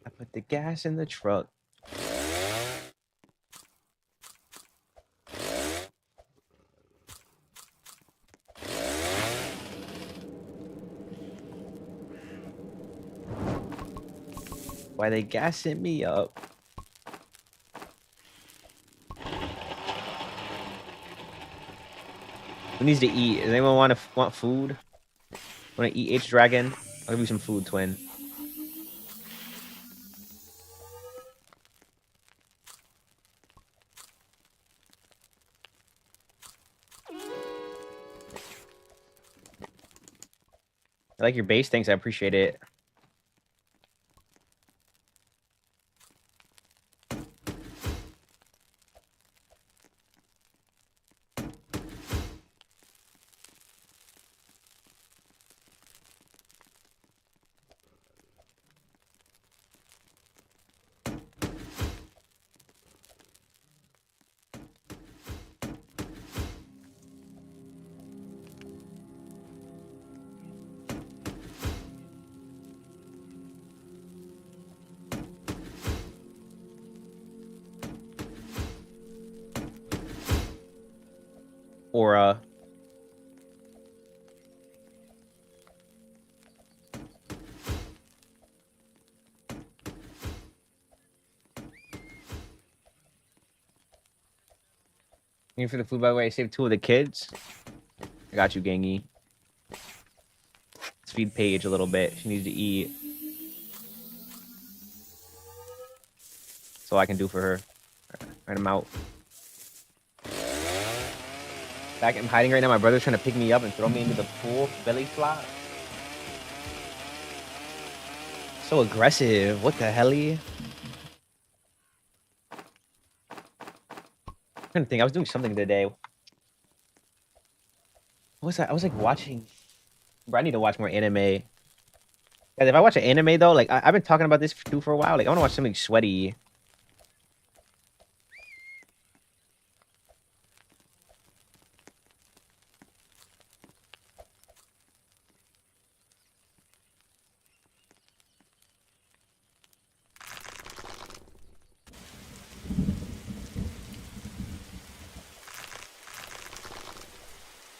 I put the gas in the truck. Why they gassing me up? Who needs to eat? Does anyone want food? Want to eat H Dragon? I'll give you some food, twin. I like your base. Thanks, I appreciate it. Aura. Thank you for the food, by the way. I saved 2 of the kids. I got you, Gangy. Let's feed Paige a little bit. She needs to eat. That's all I can do for her. Right, I'm out. Back, I'm hiding right now. My brother's trying to pick me up and throw me into the pool. Belly flop. So aggressive. What the helly? I'm trying to think. I was doing something today. What was that? I was like watching. Bro, I need to watch more anime. Guys, if I watch an anime though, like I've been talking about this too for a while. Like I want to watch something sweaty.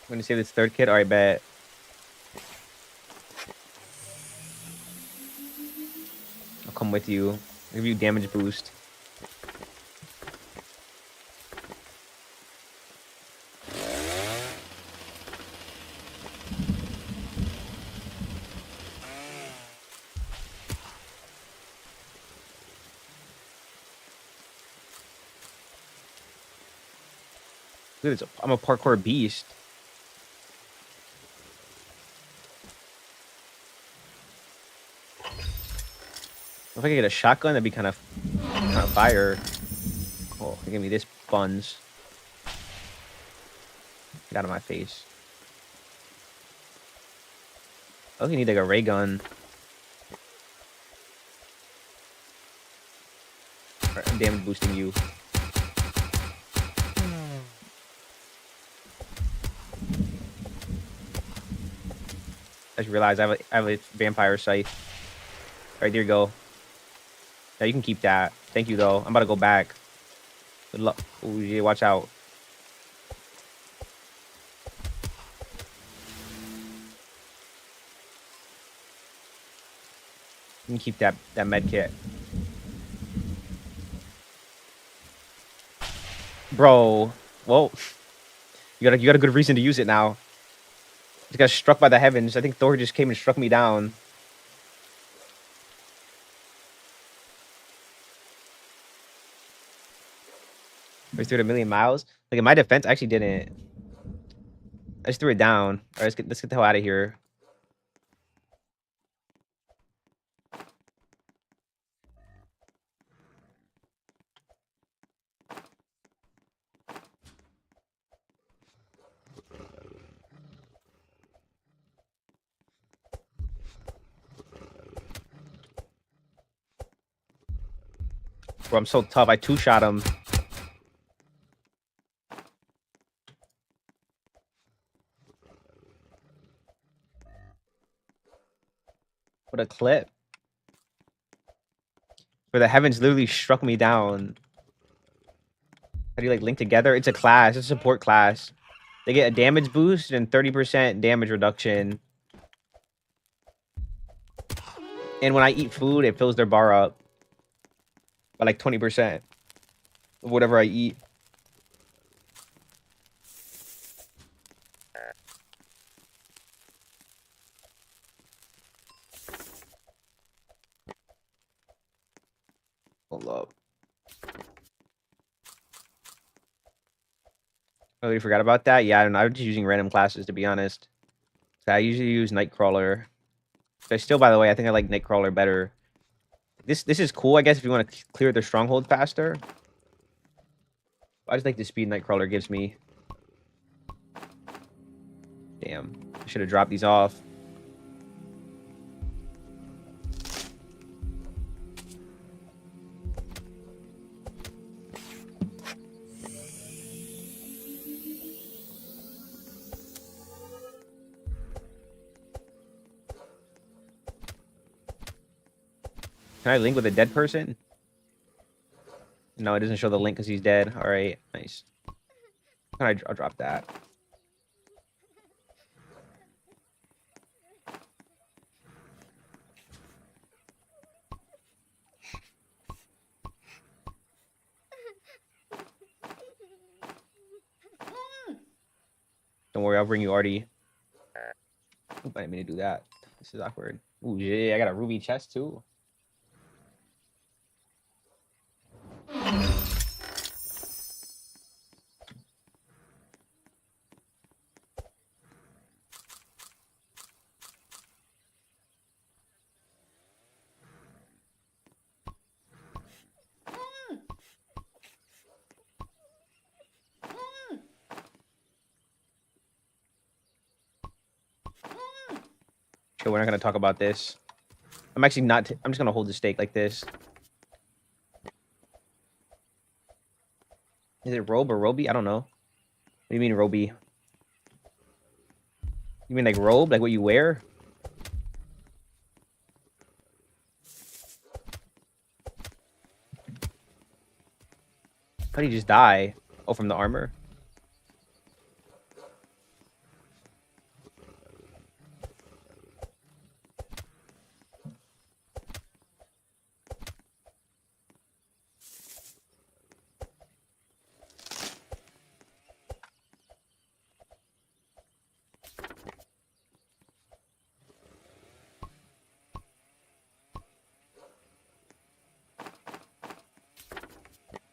I'm gonna save this 3rd kid. All right, bet. I'll come with you. I'll give you damage boost. Look at this. I'm a parkour beast. If I could get a shotgun, that'd be kind of fire. Oh, give me this buns. Get out of my face. Oh, you need like a ray gun. Right, I'm damage boosting you. I just realized I have a vampire scythe. All right, there you go. Now you can keep that. Thank you, though. I'm about to go back. Good luck. Ooh, yeah, watch out. You can keep that med kit. Bro. Well, you got a good reason to use it now. Just got struck by the heavens. I think Thor just came and struck me down. I threw it a million miles. Like in my defense, I actually didn't. I just threw it down. All right, let's get the hell out of here. Bro, I'm so tough. I 2-shot him. What a clip. Where the heavens literally struck me down. How do you like link together? It's a class. It's a support class. They get a damage boost and 30% damage reduction. And when I eat food, it fills their bar up by like 20% of whatever I eat. Hold up. Oh, you forgot about that? Yeah, I don't know. I'm just using random classes, to be honest. I usually use Nightcrawler. I still, by the way, I think I like Nightcrawler better. This is cool, I guess, if you want to clear their stronghold faster. I just like the speed Nightcrawler gives me. Damn. I should have dropped these off. Can I link with a dead person? No, it doesn't show the link because he's dead. All right, nice. I'll drop that. Don't worry, I'll bring you Artie. I didn't mean to do that. This is awkward. Ooh, yeah, I got a ruby chest too. Okay, we're not gonna talk about this. I'm actually not. I'm just gonna hold the steak like this. Is it robe or roby? I don't know. What do you mean roby? You mean like robe, like what you wear? How did he just die? Oh, from the armor?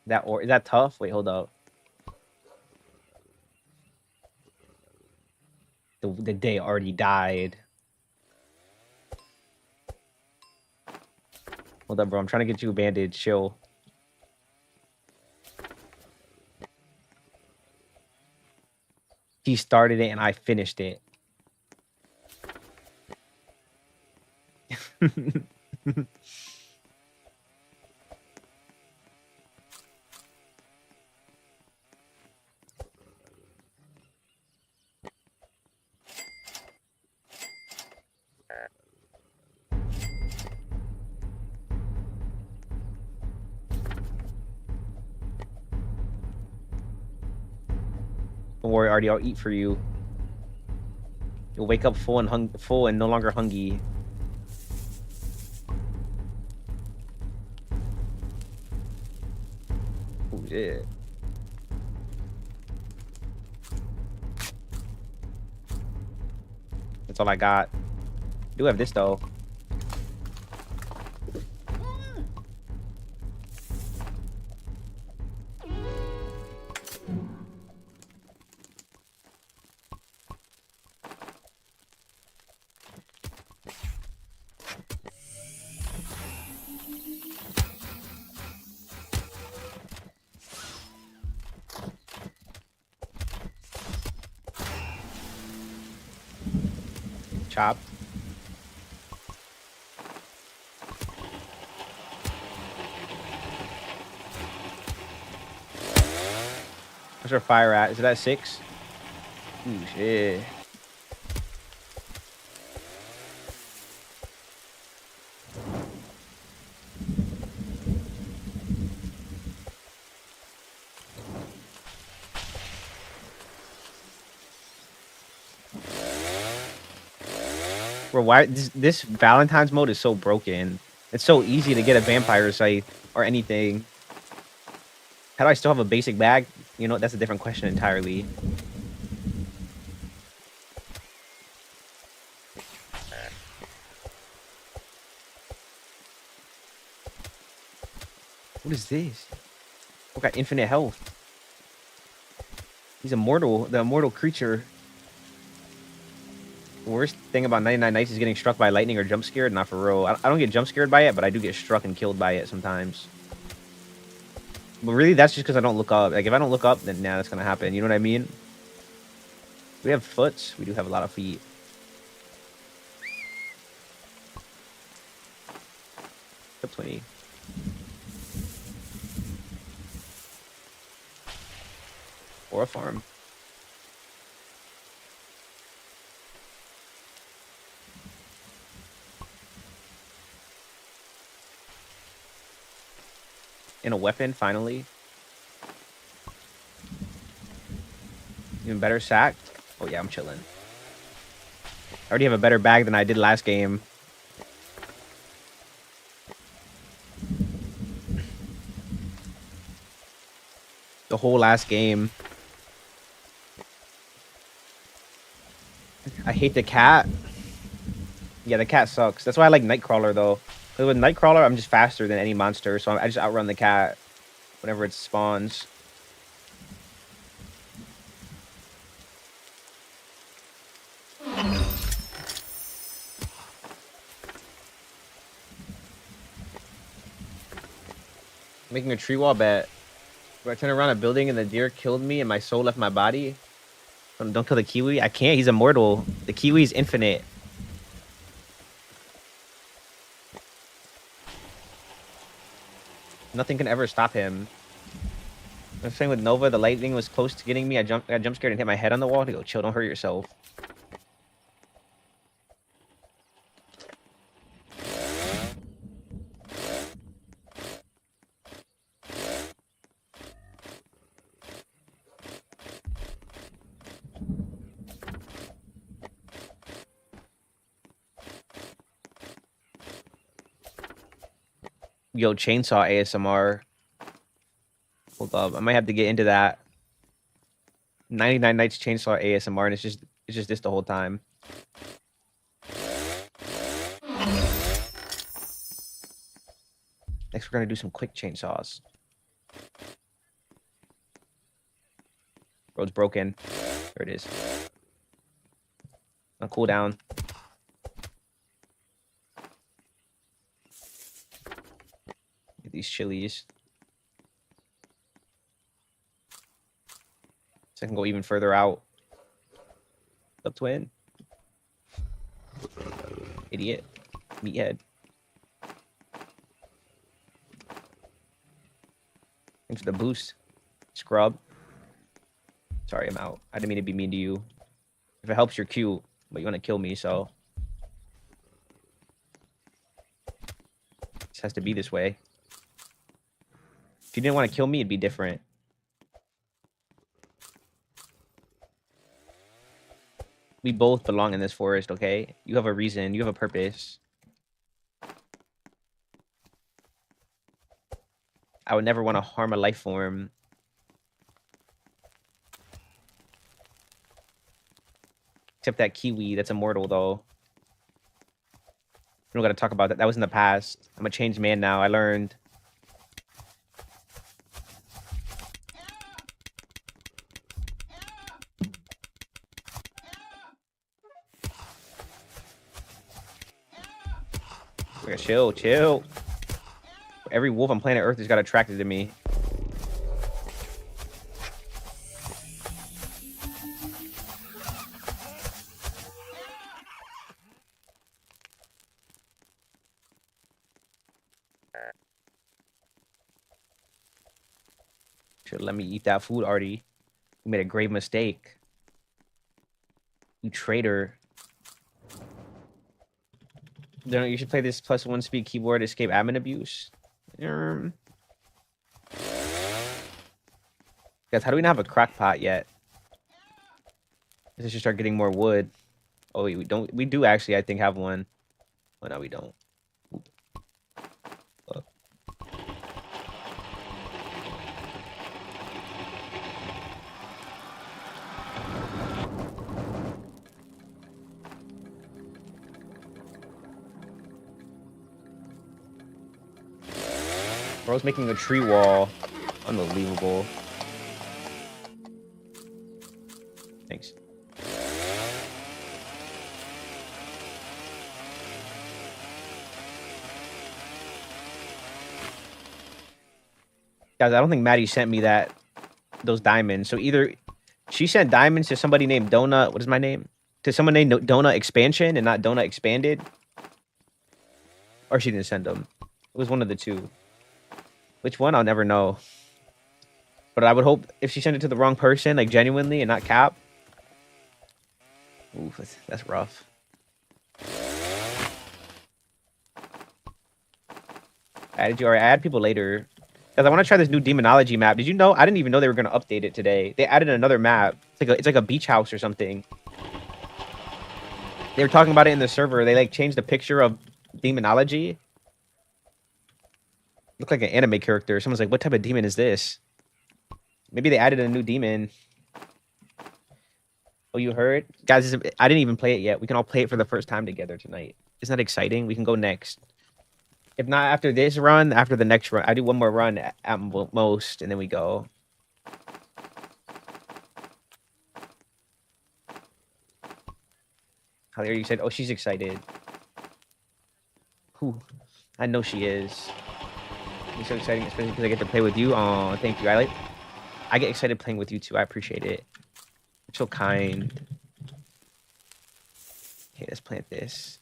That or is that tough? Wait, hold up. The day already died. Hold up, bro. I'm trying to get you a bandage. Chill. He started it and I finished it. Don't worry, Artie. I'll eat for you. You'll wake up full and no longer hungry. Oh shit. That's all I got. I do have this though. Chop. Where's our fire at? Is it at 6? Ooh, shit. Bro, why this Valentine's mode is so broken? It's so easy to get a vampire scythe or anything. How do I still have a basic bag? You know, that's a different question entirely. What is this? We got infinite health. He's immortal, the immortal creature. The worst thing about 99 Nights is getting struck by lightning or jump scared. Not for real. I don't get jump scared by it, but I do get struck and killed by it sometimes. But really, that's just because I don't look up. Like, if I don't look up, then nah, that's gonna happen. You know what I mean? We have foots. We do have a lot of feet. Up 20. Or a farm. And a weapon, finally. Even better sack. Oh yeah, I'm chilling. I already have a better bag than I did last game. The whole last game. I hate the cat. Yeah, the cat sucks. That's why I like Nightcrawler though. Because with Nightcrawler, I'm just faster than any monster, so I just outrun the cat whenever it spawns. Making a tree wall bet. Where I turned around a building and the deer killed me and my soul left my body. Don't kill the kiwi. I can't. He's immortal. The kiwi's infinite. Nothing can ever stop him. I'm saying with Nova, the lightning was close to getting me. I got jump scared and hit my head on the wall. To go, chill, don't hurt yourself. Yo, chainsaw ASMR. Hold up, I might have to get into that. 99 Nights chainsaw ASMR, and it's just this the whole time. Next, we're gonna do some quick chainsaws. Road's broken. There it is. On cooldown. Get these chilies. So I can go even further out. Up twin. Idiot. Meathead. Thanks for the boost. Scrub. Sorry, I'm out. I didn't mean to be mean to you. If it helps, you're cute, but you want to kill me, so. This has to be this way. If you didn't want to kill me, it'd be different. We both belong in this forest, okay? You have a reason. You have a purpose. I would never want to harm a life form. Except that kiwi. That's immortal, though. We don't got to talk about that. That was in the past. I'm a changed man now. I learned. Okay, chill, chill. Every wolf on planet Earth has got attracted to me. Should let me eat that food, Artie. You made a grave mistake. You traitor. You should play this +1 speed keyboard, escape admin abuse. Guys, how do we not have a crock pot yet? Let's just start getting more wood. Oh, wait, we don't. We do actually, I think, have one. Oh, no, we don't. Bro's making a tree wall. Unbelievable. Thanks. Guys, I don't think Maddie sent me those diamonds. So either she sent diamonds to somebody named Donut. What is my name? To someone named DonutExpansion and not Donut Expanded. Or she didn't send them. It was one of the two. Which one? I'll never know. But I would hope if she sent it to the wrong person, like genuinely and not cap. Oof, that's rough. I added you. Alright, I add people later. Because I want to try this new demonology map. Did you know? I didn't even know they were going to update it today. They added another map. It's like a beach house or something. They were talking about it in the server. They like changed the picture of demonology. Look like an anime character. Someone's like, what type of demon is this? Maybe they added a new demon. Oh, you heard? Guys, I didn't even play it yet. We can all play it for the first time together tonight. Isn't that exciting? We can go next. If not after this run, after the next run. I do one more run at most, and then we go. How you said, oh, she's excited. Whew. I know she is. It's so exciting, especially because I get to play with you. Oh, thank you. I get excited playing with you too. I appreciate it. You're so kind. Okay, let's plant this.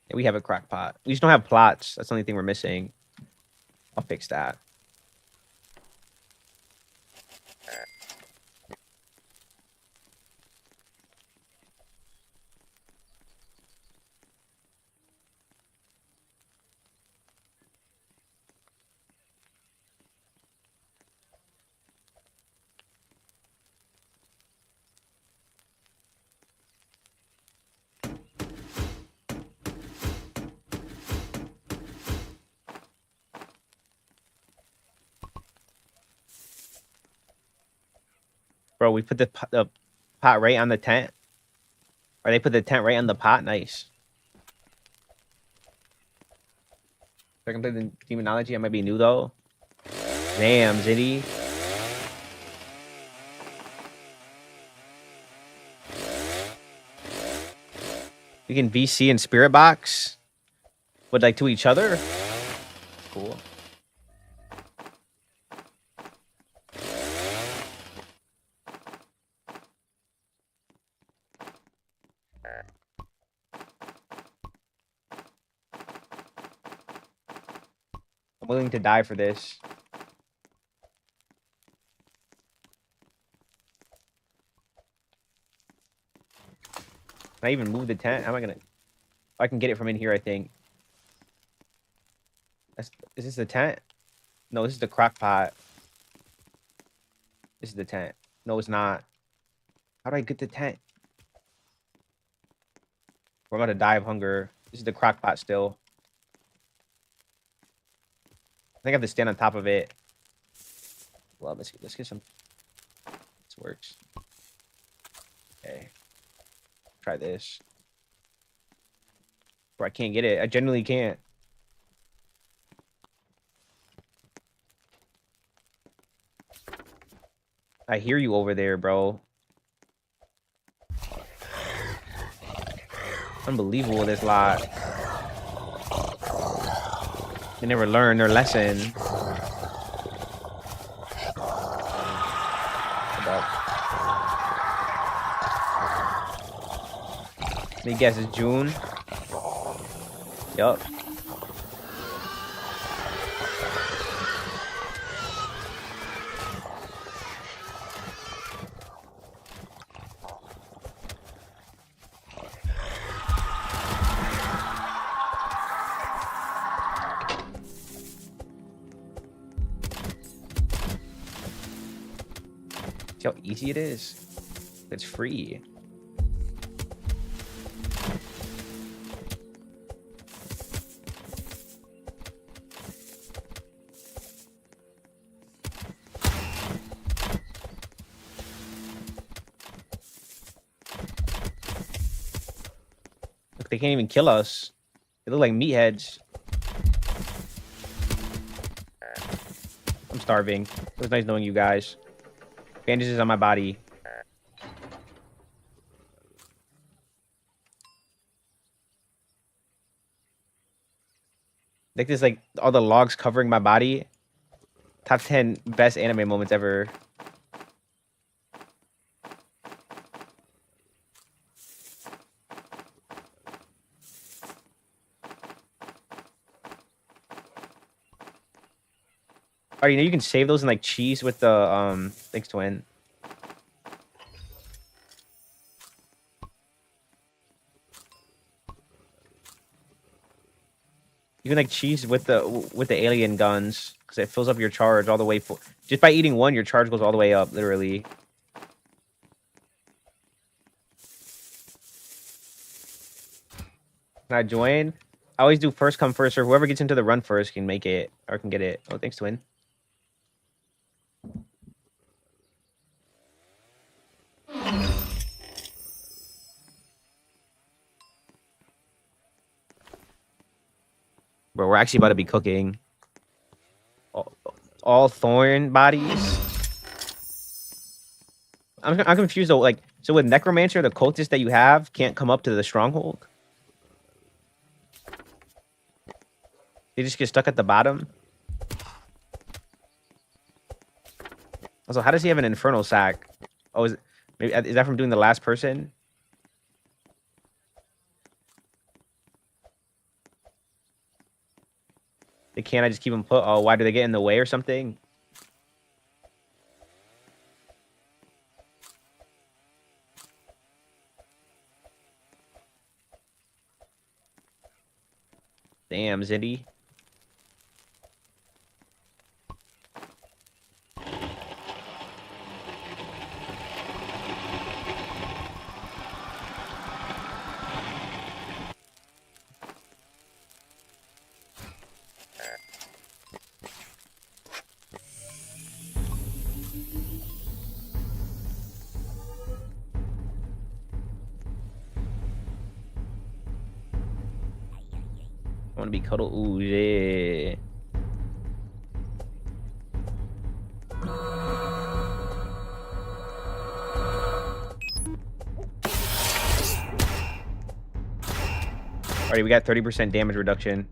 Yeah, we have a crock pot. We just don't have plots. That's the only thing we're missing. I'll fix that. Bro, we put the pot right on the tent. Or they put the tent right on the pot. Nice. So I can play the demonology. I might be new though. Damn, Zitty. We can VC and Spirit Box. Would like to each other. Cool. I'm willing to die for this. Can I even move the tent? How am I gonna? I can get it from in here, I think. Is this the tent? No, this is the crock pot. This is the tent. No, it's not. How do I get the tent? We're about to die of hunger. This is the crock pot still. I think I have to stand on top of it. Well, let's get some. This works. Okay. Try this. Bro, I can't get it. I genuinely can't. I hear you over there, bro. Unbelievable, this lot. They never learn their lesson. Let me guess, it's June? Yup. See how easy it is? It's free. Look, they can't even kill us. They look like meatheads. I'm starving. It was nice knowing you guys. Bandages on my body. Like this, like all the logs covering my body. Top 10 best anime moments ever. Oh, you know you can save those in like cheese with the thanks twin. You can like cheese with the alien guns because it fills up your charge all the way for just by eating one, your charge goes all the way up, literally. Can I join? I always do first come first, or whoever gets into the run first can make it or can get it. Oh, thanks, Twin. Bro, we're actually about to be cooking. All thorn bodies. I'm confused though. Like, so with Necromancer, the cultist that you have can't come up to the stronghold. They just get stuck at the bottom. Also, how does he have an infernal sack? Oh, is that from doing the last person? They can't. I just keep them put. Oh, why do they get in the way or something? Damn, Ziddy. I want to be cuddled. Ooh, yeah. Alright, we got 30% damage reduction.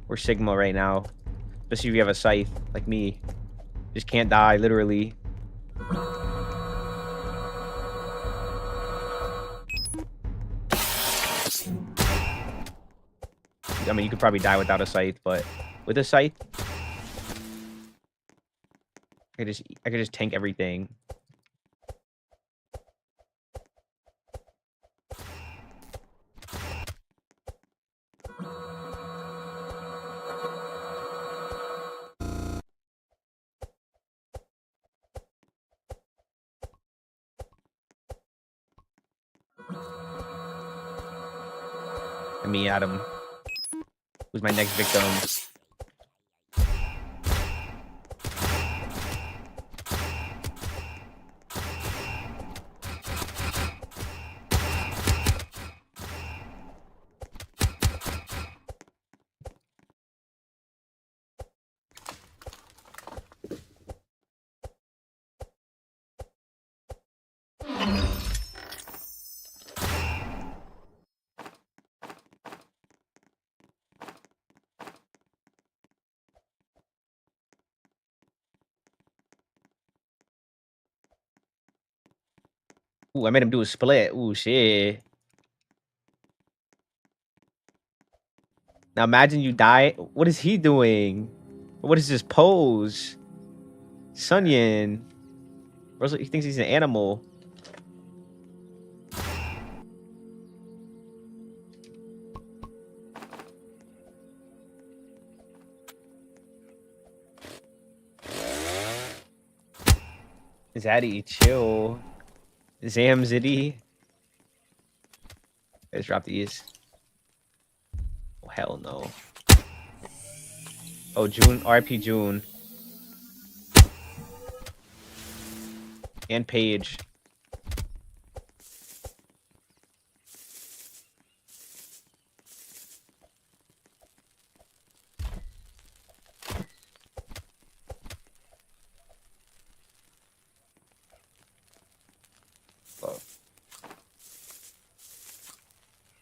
We're Sigma right now. Especially if you have a scythe, like me. Just can't die, literally. I mean, you could probably die without a scythe, but with a scythe, I could just tank everything. And me, Adam, who's my next victim. Ooh, I made him do a split. Ooh, shit. Now imagine you die. What is he doing? What is this pose? Sunyan. He thinks he's an animal. Zaddy, chill. Zam Ziddy. Let's drop these. Oh, hell no. Oh, June. RIP June. And Paige. Oh.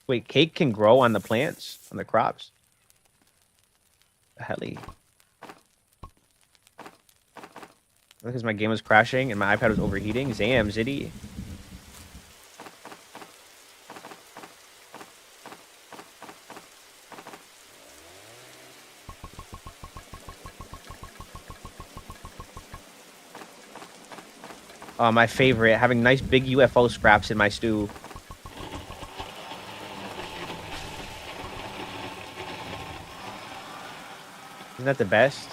Wait, cake can grow on the plants? On the crops? Helly. Because my game was crashing and my iPad was overheating. Zam, Ziddy. Oh, my favorite. Having nice big UFO scraps in my stew. Isn't that the best?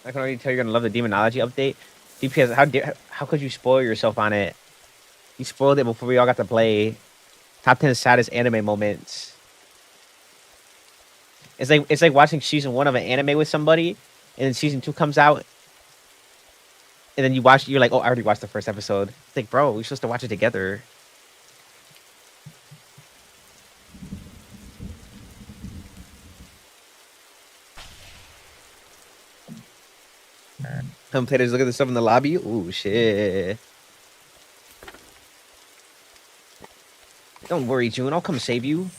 I can already tell you're gonna love the demonology update. DPS, how could you spoil yourself on it? You spoiled it before we all got to play. Top 10 saddest anime moments. It's like watching season 1 of an anime with somebody, and then season 2 comes out, and then you're like, oh, I already watched the first episode. It's like, bro, we're supposed to watch it together. Commentators look at the stuff in the lobby. Ooh, shit. Don't worry, June. I'll come save you.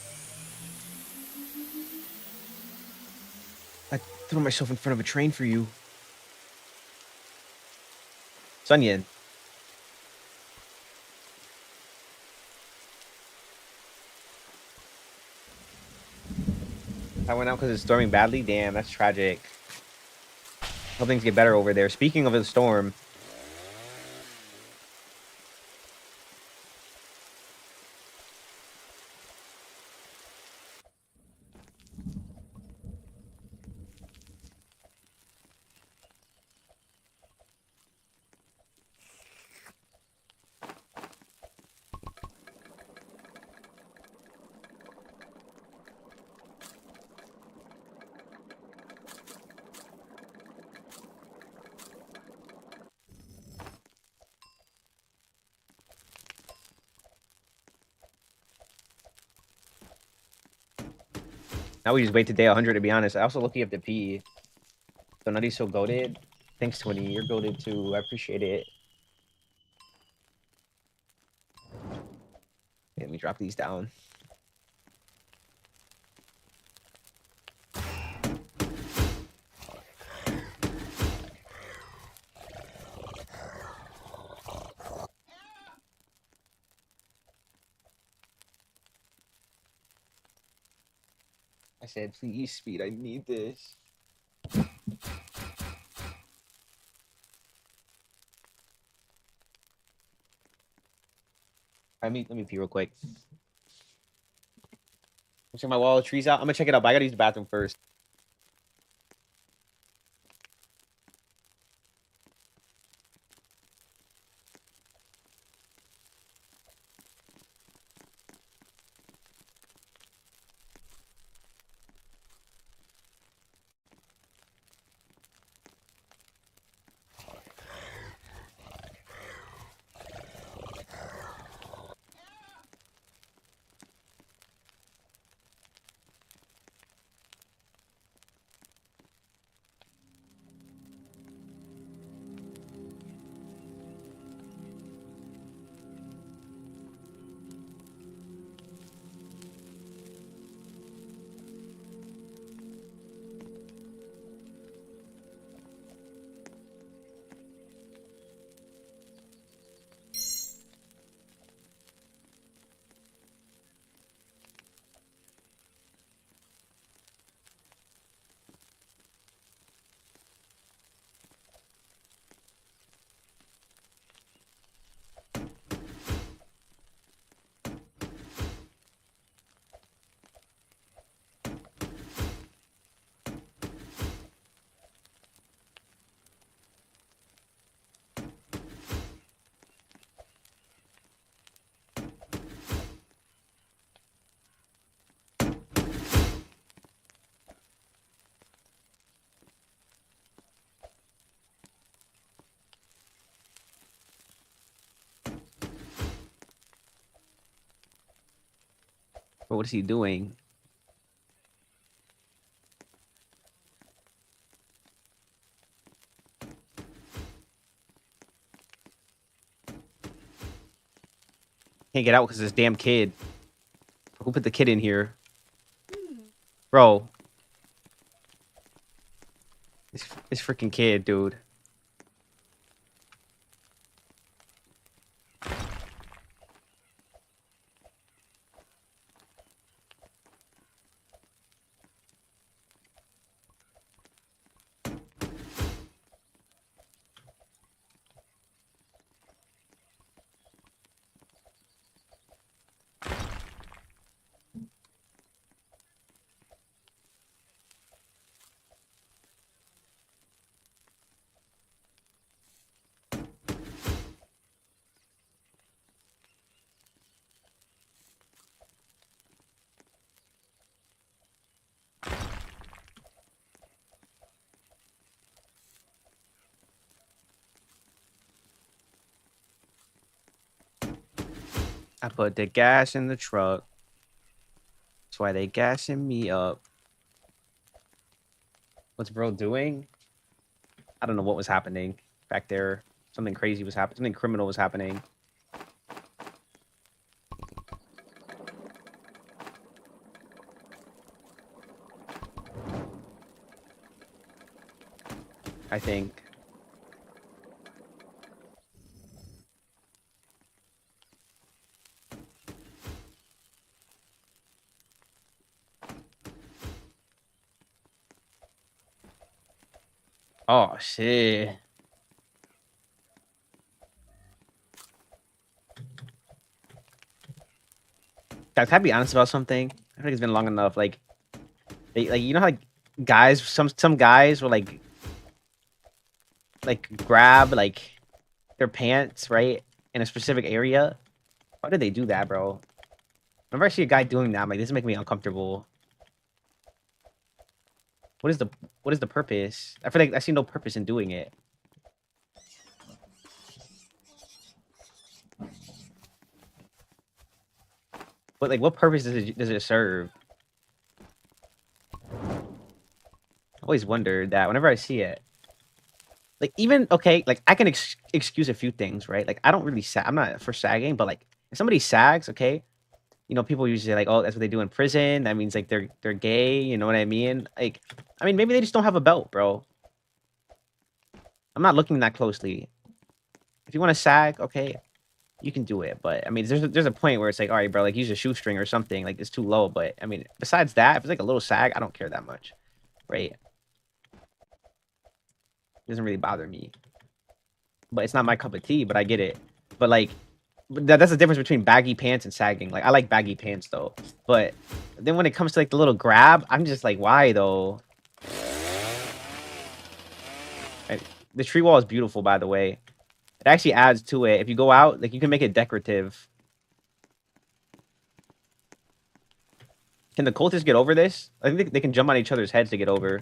I threw myself in front of a train for you. Sun Yin. I went out because it's storming badly. Damn, that's tragic. Hope things get better over there. Speaking of the storm, now we just wait to day 100, to be honest. I also looking up the P. So Nutty's so goated. Thanks, 20. You're goated too. I appreciate it. Let me drop these down. I said, please, speed. I need this. Let me pee real quick. Check my wall of trees out. I'm gonna check it out, but I gotta use the bathroom first. But what is he doing? Can't get out because this damn kid. Who put the kid in here? Bro. This freaking kid, dude. I put the gas in the truck. That's why they gassing me up. What's bro doing? I don't know what was happening back there. Something crazy was happening. Something criminal was happening. I think. Oh, shit. Guys, can I be honest about something? I think it's been long enough. Like, you know how like guys, some guys will like grab like their pants right in a specific area. Why did they do that, bro? Whenever I see a guy doing that, I'm like, this is making me uncomfortable. What is the purpose? I feel like I see no purpose in doing it. But like, what purpose does it serve? I always wondered that whenever I see it. Like even okay, like I can excuse a few things, right? Like I don't really I'm not for sagging, but like if somebody sags, okay, you know, people usually say like, oh, that's what they do in prison. That means like they're gay. You know what I mean? Like, I mean, maybe they just don't have a belt, bro. I'm not looking that closely. If you want to sag, okay, you can do it. But I mean, there's a point where it's like, all right, bro, like use a shoestring or something. Like it's too low. But I mean, besides that, if it's like a little sag, I don't care that much, right? It doesn't really bother me. But it's not my cup of tea. But I get it. But like, that's the difference between baggy pants and sagging. Like I like baggy pants though. But then when it comes to like the little grab, I'm just like, why though? The tree wall is beautiful, by the way. It actually adds to it. If you go out, like you can make it decorative. Can the cultists get over this? I think they can jump on each other's heads to get over.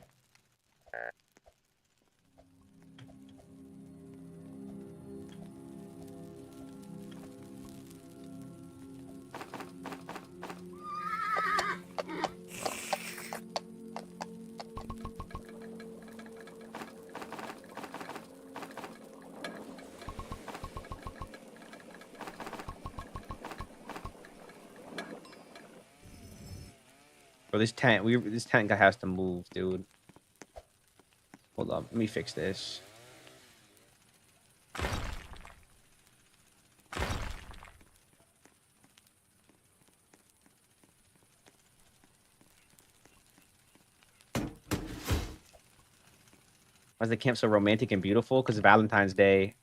Bro, this tent guy has to move, dude. Hold up, let me fix this. Why is the camp so romantic and beautiful? Because of Valentine's Day.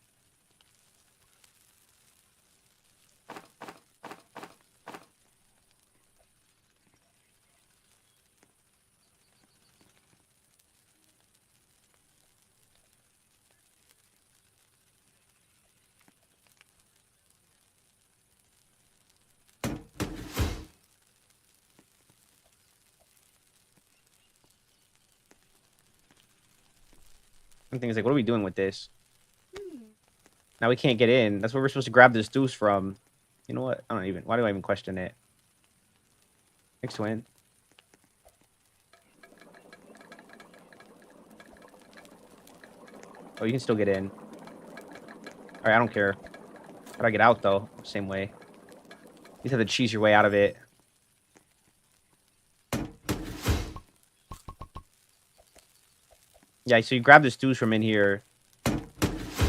The thing is like, what are we doing with this? Now we can't get in. That's where we're supposed to grab this deuce from. You know what? Why do I even question it? Thanks, twin. Oh, you can still get in. Alright, I don't care. How do I get out, though? Same way. You just have to cheese your way out of it. Yeah, so you grab this deuce from in here.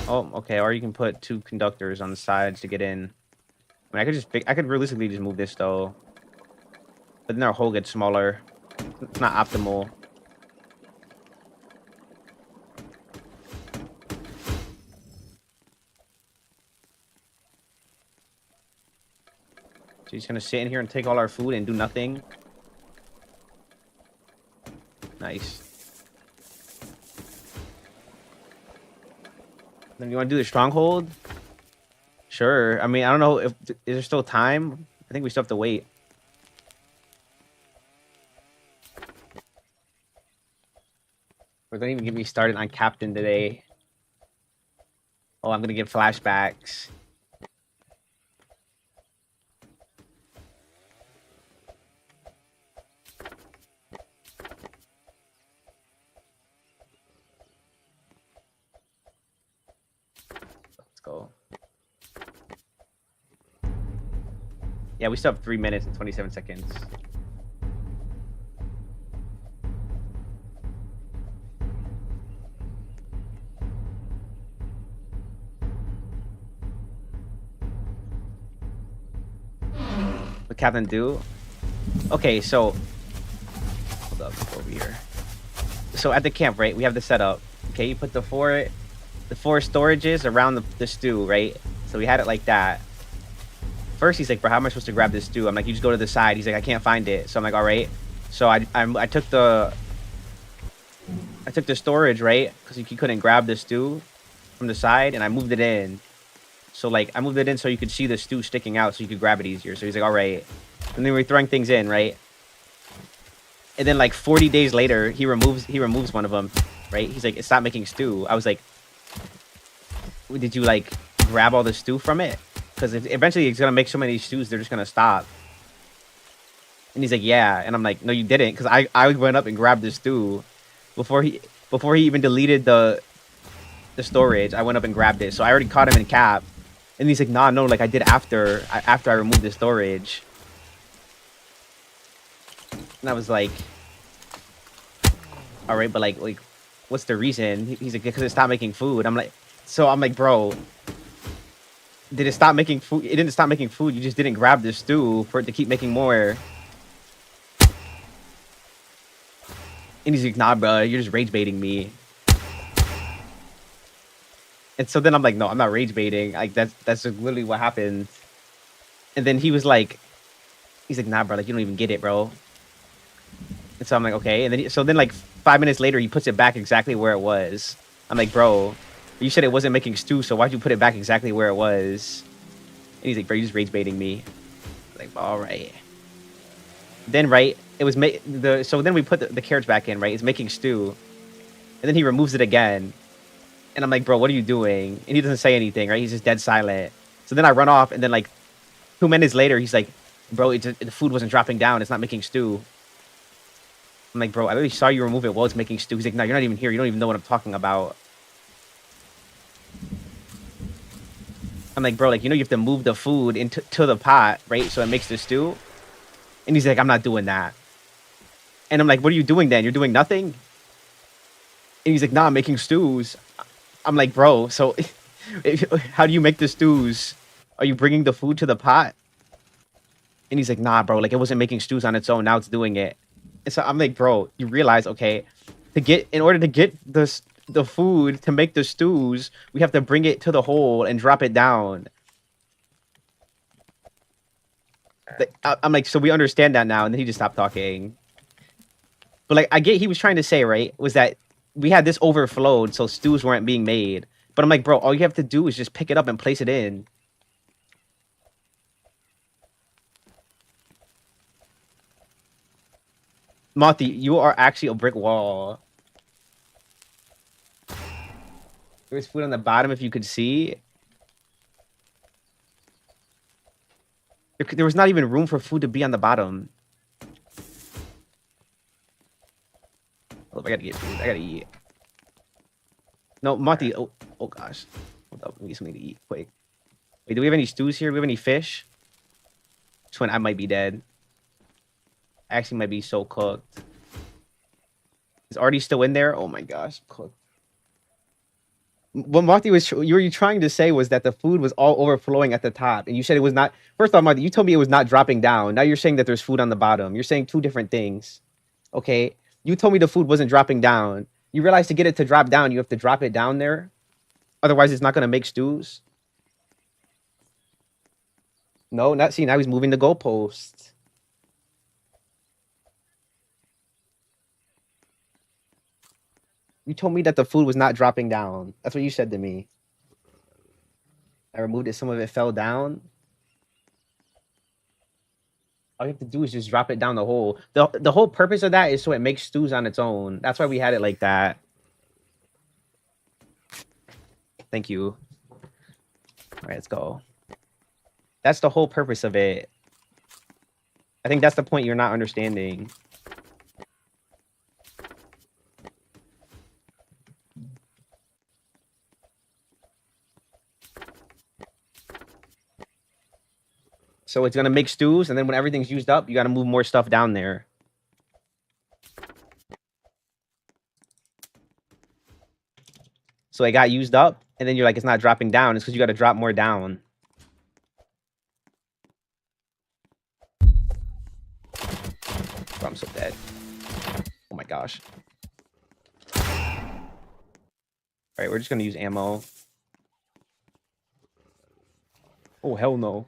Oh, okay. Or you can put two conductors on the sides to get in. I mean, I could realistically just move this, though. But then our hole gets smaller. It's not optimal. So he's gonna sit in here and take all our food and do nothing. Nice. Then you want to do the stronghold? Sure. I mean, I don't know if is there still time. I think we still have to wait. Or don't even get me started on Captain today. Oh, I'm gonna get flashbacks. Yeah, we still have 3 minutes and 27 seconds. What Captain do? Okay, so hold up, over here. So at the camp, right? We have the setup. Okay, you put the four storages around the stew, right? So we had it like that. First, he's like, "Bro, how am I supposed to grab this stew?" I'm like, "You just go to the side." He's like, "I can't find it." So I'm like, "All right." So I took the storage, right? Because he couldn't grab the stew from the side, and I moved it in. So like I moved it in so you could see the stew sticking out, so you could grab it easier. So he's like, "All right." And then we're throwing things in, right? And then like 40 days later, he removes one of them, right? He's like, "Stop making stew." I was like, "Did you like grab all the stew from it? Because eventually it's gonna make so many stews, they're just gonna stop." And he's like, "Yeah." And I'm like, "No, you didn't," because I went up and grabbed the stew before he even deleted the storage. I went up and grabbed it, so I already caught him in cap. And he's like, "Nah, no, like I did after I removed the storage." And I was like, "All right, but like what's the reason?" He's like, "Because it stopped making food." I'm like, "Bro, did it stop making food? It didn't stop making food. You just didn't grab the stew for it to keep making more." And he's like, "Nah, bro, you're just rage baiting me." And so then I'm like, "No, I'm not rage baiting. Like that's just literally what happened." And then he's like, "Nah, bro, like you don't even get it, bro." And so I'm like, "Okay." And then like 5 minutes later, he puts it back exactly where it was. I'm like, "Bro, you said it wasn't making stew, so why'd you put it back exactly where it was?" And he's like, "Bro, you're just rage baiting me." Like, all right. Then right, it was so then we put the carrots back in, right? It's making stew. And then he removes it again. And I'm like, "Bro, what are you doing?" And he doesn't say anything, right? He's just dead silent. So then I run off, and then like 2 minutes later, he's like, "Bro, the food wasn't dropping down. It's not making stew." I'm like, "Bro, I literally saw you remove it while it's making stew." He's like, "No, you're not even here. You don't even know what I'm talking about." I'm like, "Bro, like, you have to move the food into the pot, right? So it makes the stew." And he's like, "I'm not doing that." And I'm like, "What are you doing then? You're doing nothing?" And he's like, "Nah, I'm making stews." I'm like, "Bro, so how do you make the stews? Are you bringing the food to the pot?" And he's like, "Nah, bro, like it wasn't making stews on its own. Now it's doing it." And so I'm like, "Bro, you realize, okay, in order to get the food to make the stews, we have to bring it to the hole and drop it down." I'm like, "So we understand that now." And then he just stopped talking. But like, I get he was trying to say, right, was that we had this overflowed, so stews weren't being made. But I'm like, "Bro, all you have to do is just pick it up and place it in." Monty, you are actually a brick wall. There was food on the bottom if you could see. There was not even room for food to be on the bottom. Hold up, I gotta get food. I gotta eat. No, Monty. Oh gosh. Hold up, we need something to eat quick. Wait, do we have any stews here? Do we have any fish? Twin, I might be dead. I actually might be so cooked. Is Artie still in there? Oh my gosh, cooked. What Marty was you were trying to say was that the food was all overflowing at the top, and you said it was not. First off, Marty, you told me it was not dropping down. Now you're saying that there's food on the bottom. You're saying two different things. Okay, you told me the food wasn't dropping down. You realize to get it to drop down, you have to drop it down there. Otherwise, it's not gonna make stews. No, not see. Now he's moving the goalpost. You told me that the food was not dropping down. That's what you said to me. I removed it. Some of it fell down. All you have to do is just drop it down the hole. The whole purpose of that is so it makes stews on its own. That's why we had it like that. Thank you. All right, let's go. That's the whole purpose of it. I think that's the point you're not understanding. So it's gonna make stews, and then when everything's used up, you gotta move more stuff down there. So it got used up, and then you're like, it's not dropping down. It's because you gotta drop more down. Bro, I'm so dead. Oh my gosh. All right, we're just gonna use ammo. Oh hell no.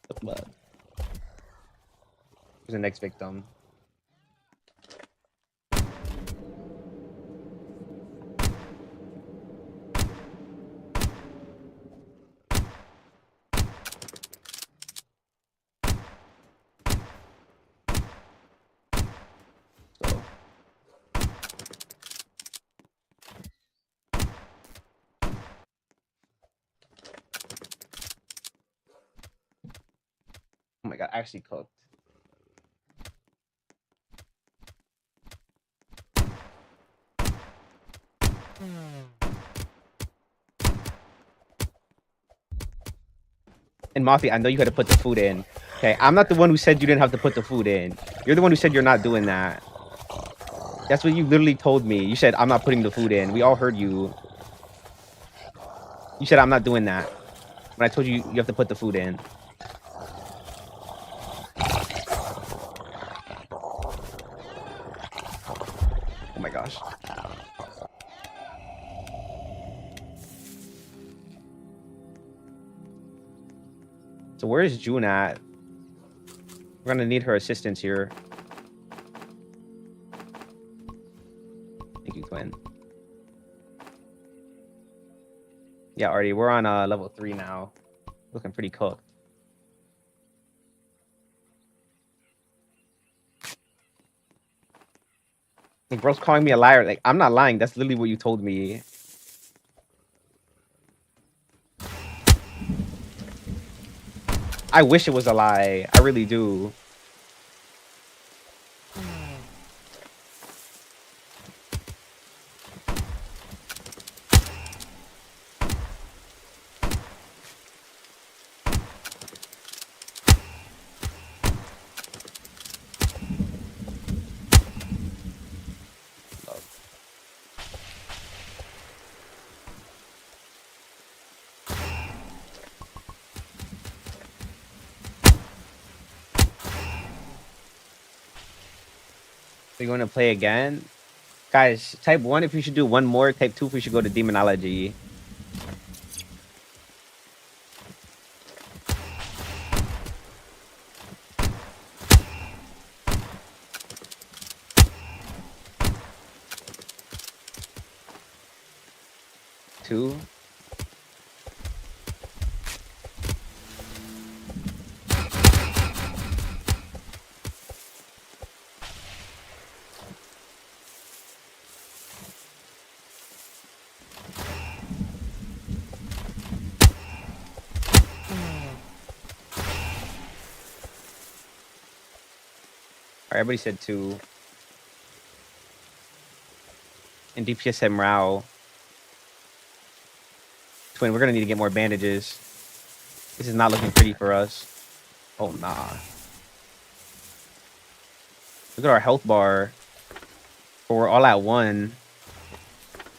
The blood. Who's the next victim? So. Oh my god, actually cooked. And Mafia, I know you had to put the food in. Okay, I'm not the one who said you didn't have to put the food in. You're the one who said you're not doing that. That's what you literally told me. You said, I'm not putting the food in. We all heard you. You said, I'm not doing that. When I told you, you have to put the food in. Oh my gosh. So where is June at? We're gonna need her assistance here. Thank you, Twin. Yeah, Artie, we're on level 3 now. Looking pretty cooked. Like, bro's calling me a liar. Like, I'm not lying. That's literally what you told me. I wish it was a lie. I really do. We're going to play again? Guys, type 1 if we should do one more. Type 2 if we should go to Demonology. Two. Everybody said 2. And DPS said Mrao. Twin, we're gonna need to get more bandages. This is not looking pretty for us. Oh, nah. Look at our health bar. But we're all at 1.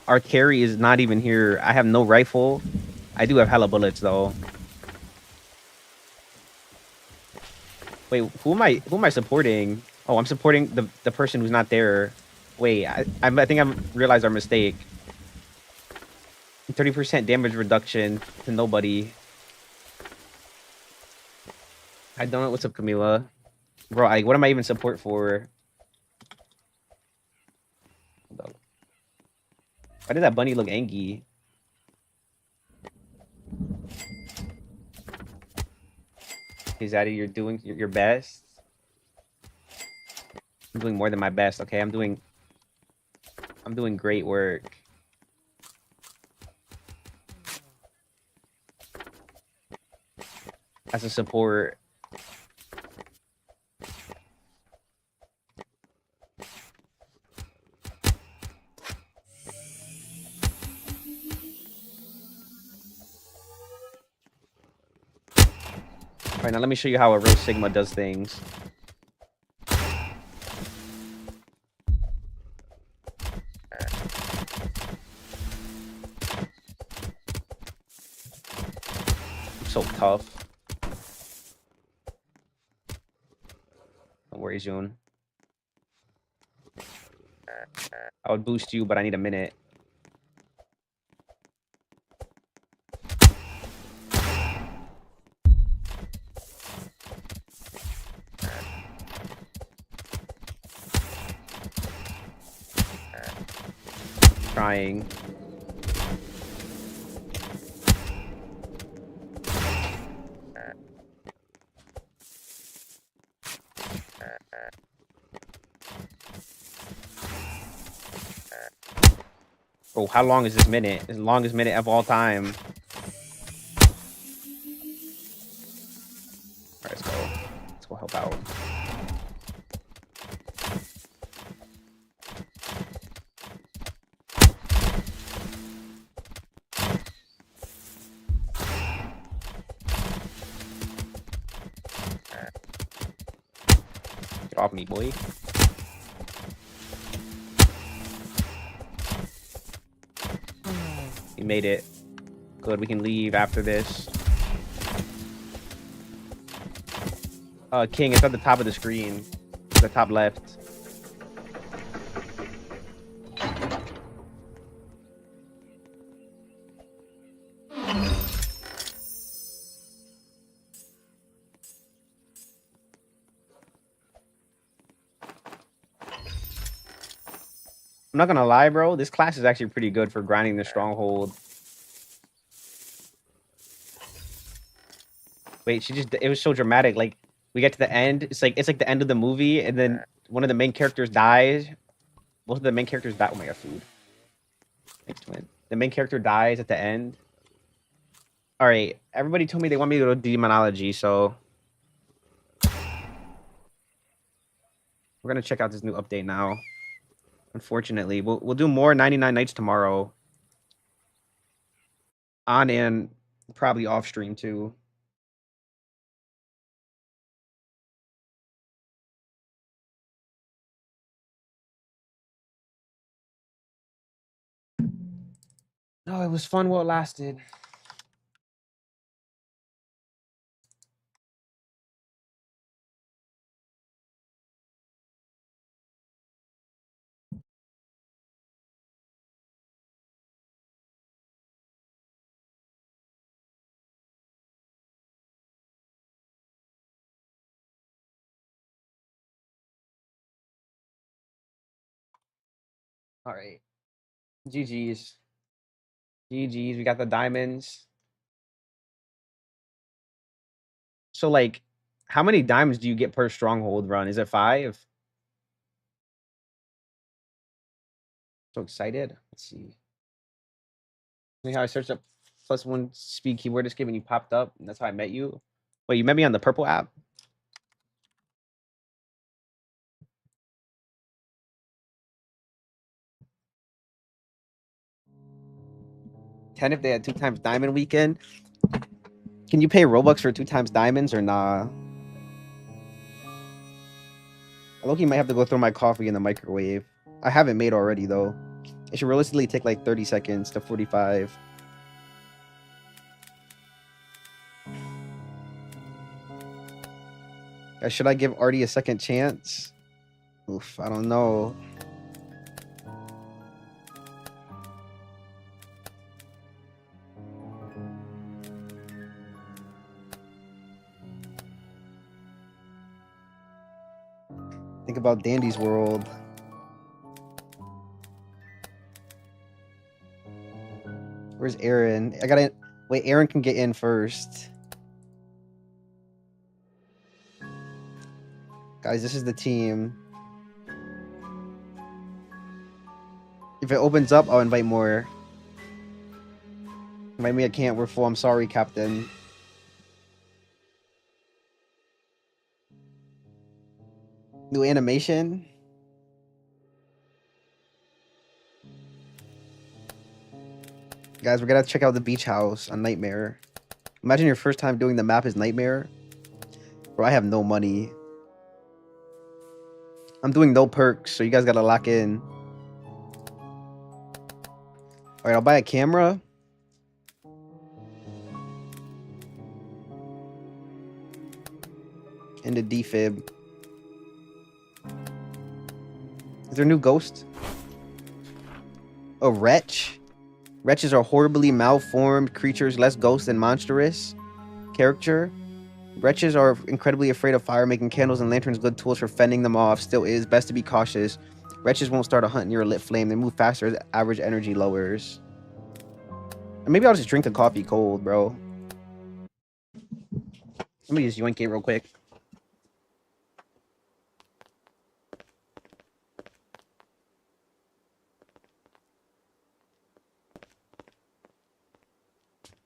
Our carry is not even here. I have no rifle. I do have hella bullets, though. Wait, who am I supporting? Oh, I'm supporting the person who's not there. Wait, I think I realized our mistake. 30% damage reduction to nobody. I don't know. What's up, Camila? Bro, what am I even support for? Hold up. Why did that bunny look angry? Hey, Zaddy, you're doing your best. I'm doing more than my best. Okay, I'm doing great work. As a support. Alright, now let me show you how a real Sigma does things. So tough. Don't worry, June. I would boost you, but I need a minute. Trying. Oh, how long is this minute? It's the longest minute of all time. Alright, let's go. Let's go help out. Get off me, boy. We made it. Good, we can leave after this. King, it's at the top of the screen. The top left. I'm not gonna lie, bro. This class is actually pretty good for grinding the stronghold. Wait, it was so dramatic. Like, we get to the end. It's like the end of the movie, and then one of the main characters dies. Most of the main characters die. Oh my god, food. Thanks, twin. The main character dies at the end. Alright, everybody told me they want me to go to demonology, so we're gonna check out this new update now. Unfortunately, we'll do more 99 nights tomorrow. On and probably off stream too. No, it was fun while it lasted. All right. GG's. GG's. We got the diamonds. So, like, how many diamonds do you get per stronghold run? Is it 5? So excited. Let's see. See how I searched up +1 speed keyword escape and you popped up, and that's how I met you. Wait, you met me on the purple app? $10 if they had 2 times diamond weekend. Can you pay Robux for 2 times diamonds or nah? Loki might have to go throw my coffee in the microwave. I haven't made already though. It should realistically take like 30 seconds to 45. Should I give Artie a second chance? Oof, I don't know. Think about Dandy's world. Where's Aaron? I gotta wait. Aaron can get in first. Guys, this is the team. If it opens up, I'll invite more. Invite me, I can't. We're full. I'm sorry, Captain. New animation. Guys, we're gonna check out the beach house on Nightmare. Imagine your first time doing the map is Nightmare. Bro, I have no money. I'm doing no perks, so you guys gotta lock in. All right, I'll buy a camera. And a defib. Is there a new ghost? A wretch? Wretches are horribly malformed creatures, less ghost than monstrous. Character. Wretches are incredibly afraid of fire, making candles and lanterns good tools for fending them off. Still, it is best to be cautious. Wretches won't start a hunt near a lit flame. They move faster as average energy lowers. And maybe I'll just drink the coffee cold, bro. Let me just yoink it real quick.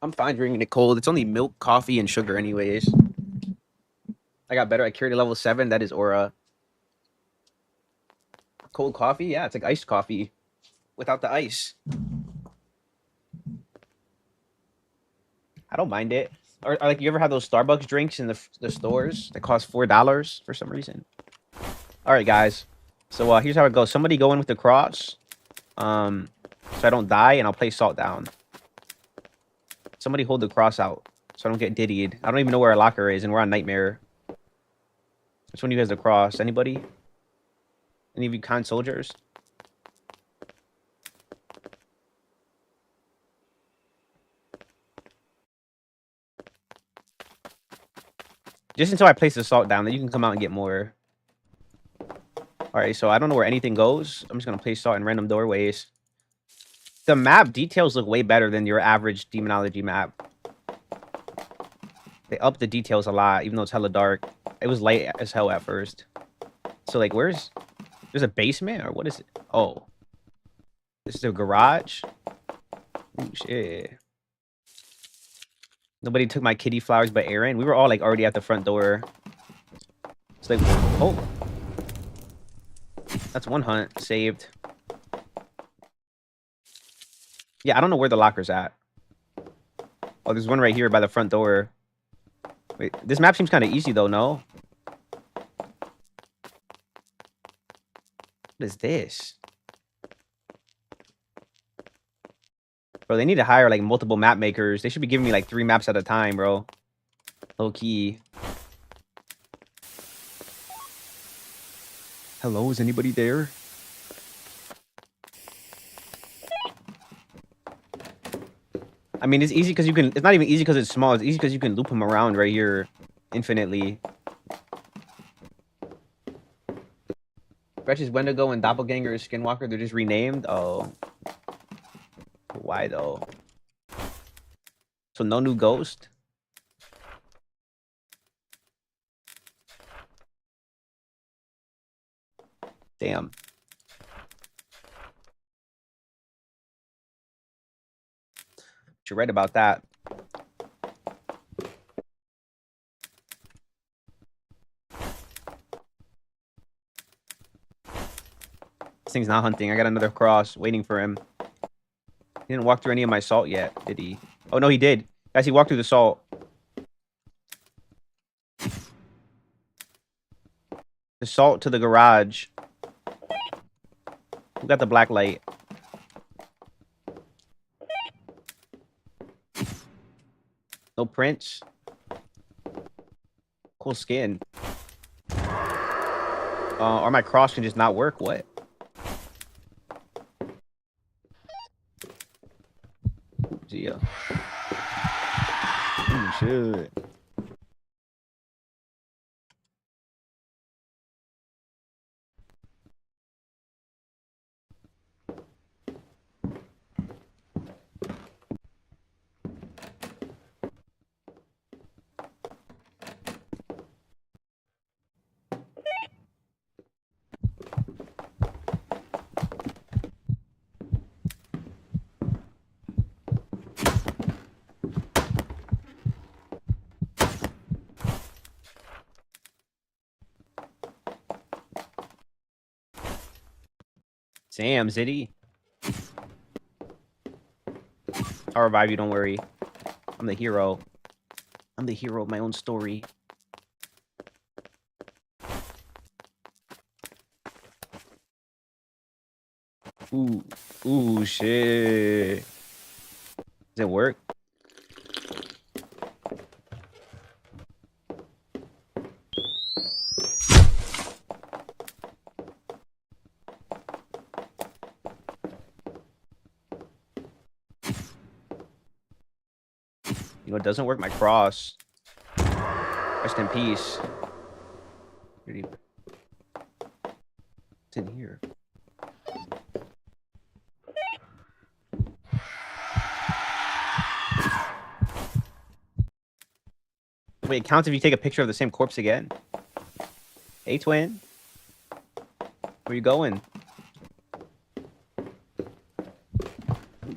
I'm fine drinking it cold. It's only milk, coffee, and sugar anyways. I got better at Curity level 7. That is Aura. Cold coffee? Yeah, it's like iced coffee without the ice. I don't mind it. Or like, you ever have those Starbucks drinks in the stores that cost $4 for some reason? All right, guys. So here's how it goes. Somebody go in with the cross, so I don't die, and I'll place salt down. Somebody hold the cross out, so I don't get diddied. I don't even know where our locker is, and we're on Nightmare. Which one of you has the cross? Anybody? Any of you kind soldiers? Just until I place the salt down, then you can come out and get more. Alright, so I don't know where anything goes. I'm just going to place salt in random doorways. The map details look way better than your average demonology map. They upped the details a lot, even though it's hella dark. It was light as hell at first. So, like, there's a basement, or what is it? Oh. This is a garage? Ooh, shit. Nobody took my kitty flowers but Aaron. We were all, like, already at the front door. It's like, oh. That's one hunt saved. Yeah, I don't know where the locker's at. Oh, there's one right here by the front door. Wait, this map seems kind of easy, though, no? What is this? Bro, they need to hire, like, multiple map makers. They should be giving me, like, 3 maps at a time, bro. Low key. Hello, is anybody there? I mean, it's easy because you can... It's not even easy because it's small. It's easy because you can loop them around right here infinitely. Wretches Wendigo and Doppelganger is Skinwalker. They're just renamed. Oh. Why, though? So no new ghost? Damn. You're right about that. This thing's not hunting. I got another cross waiting for him. He didn't walk through any of my salt yet, did he? Oh, no, he did. Guys, he walked through the salt. The salt to the garage. Who got the black light? No prints. Cool skin. Or my cross can just not work. What? Yeah. Oh, shit. Damn, Zitty. I'll revive you, don't worry. I'm the hero. I'm the hero of my own story. Ooh, ooh, shit. Does it work? You know, it doesn't work. My cross. Rest in peace. It's in here. Wait, it counts if you take a picture of the same corpse again. Hey, twin. Where you going? Oh,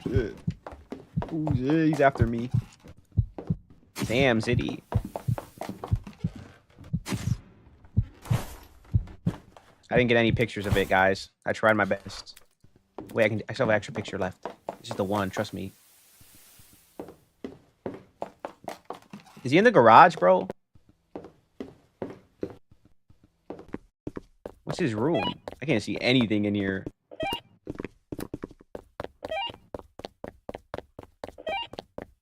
shit. Oh, shit. He's after me. Damn, City. I didn't get any pictures of it, guys. I tried my best. Wait, I still have an extra picture left. It's just the one, trust me. Is he in the garage, bro? What's his room? I can't see anything in here.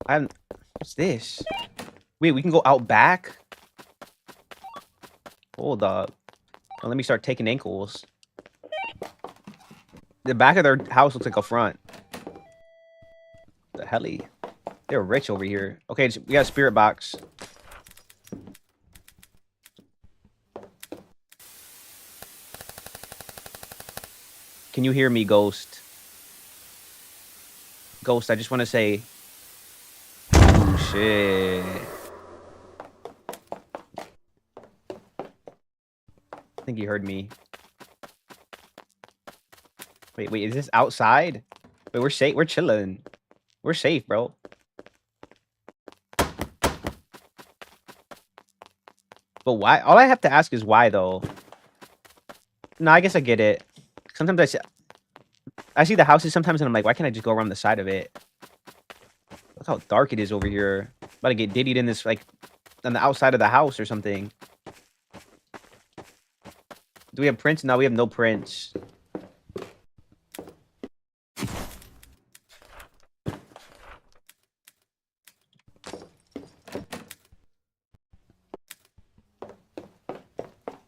What's this? Wait, we can go out back? Hold up. Oh, let me start taking ankles. The back of their house looks like a front. The helly. They're rich over here. Okay, we got a spirit box. Can you hear me, Ghost? Ghost, I just want to say... Oh, shit. I think he heard me. Wait, is this outside? Wait, we're safe. We're chilling. We're safe, bro. But why? All I have to ask is why, though. No, I guess I get it. Sometimes I see the houses sometimes, and I'm like, why can't I just go around the side of it? Look how dark it is over here. About to get diddied in this, like, on the outside of the house or something. Do we have prints? No, we have no prints.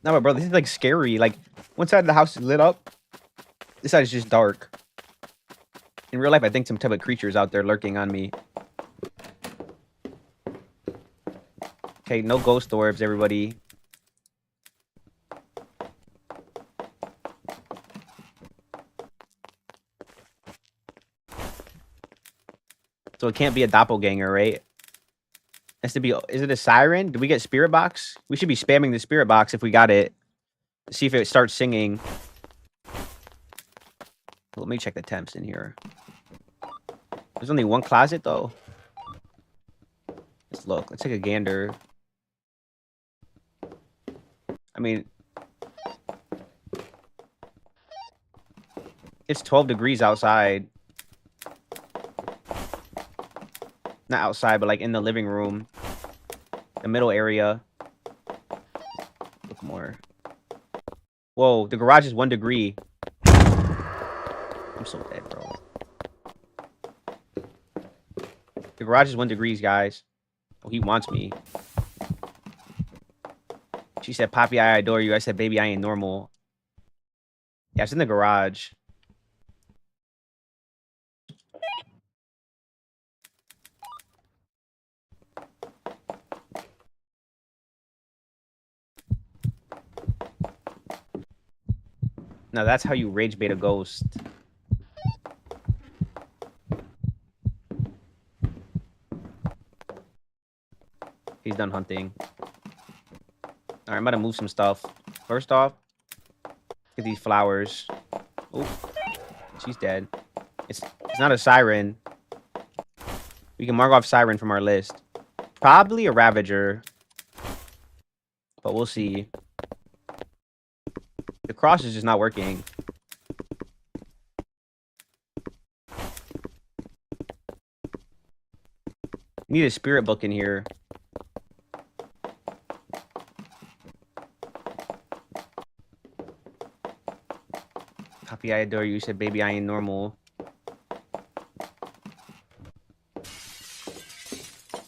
No, but bro, this is like scary. Like, one side of the house is lit up. This side is just dark. In real life, I think some type of creature is out there lurking on me. Okay, no ghost orbs, everybody. So it can't be a doppelganger, right? It has to be. Is it a siren? Did we get spirit box? We should be spamming the spirit box if we got it. See if it starts singing. Let me check the temps in here. There's only one closet, though. Let's look. Let's take a gander. I mean, it's 12 degrees outside. Not outside, but like in the living room. The middle area. Look more. Whoa, the garage is 1 degree. I'm so dead, bro. The garage is 1 degree, guys. Oh, he wants me. She said, Poppy, I adore you. I said, baby, I ain't normal. Yeah, it's in the garage. Now that's how you rage bait a ghost. He's done hunting. Alright, I'm about to move some stuff. First off, get these flowers. Oh, she's dead. It's not a siren. We can mark off siren from our list. Probably a Ravager. But we'll see. The cross is just not working. Need a spirit book in here. Happy I adore you. You said, baby, I ain't normal.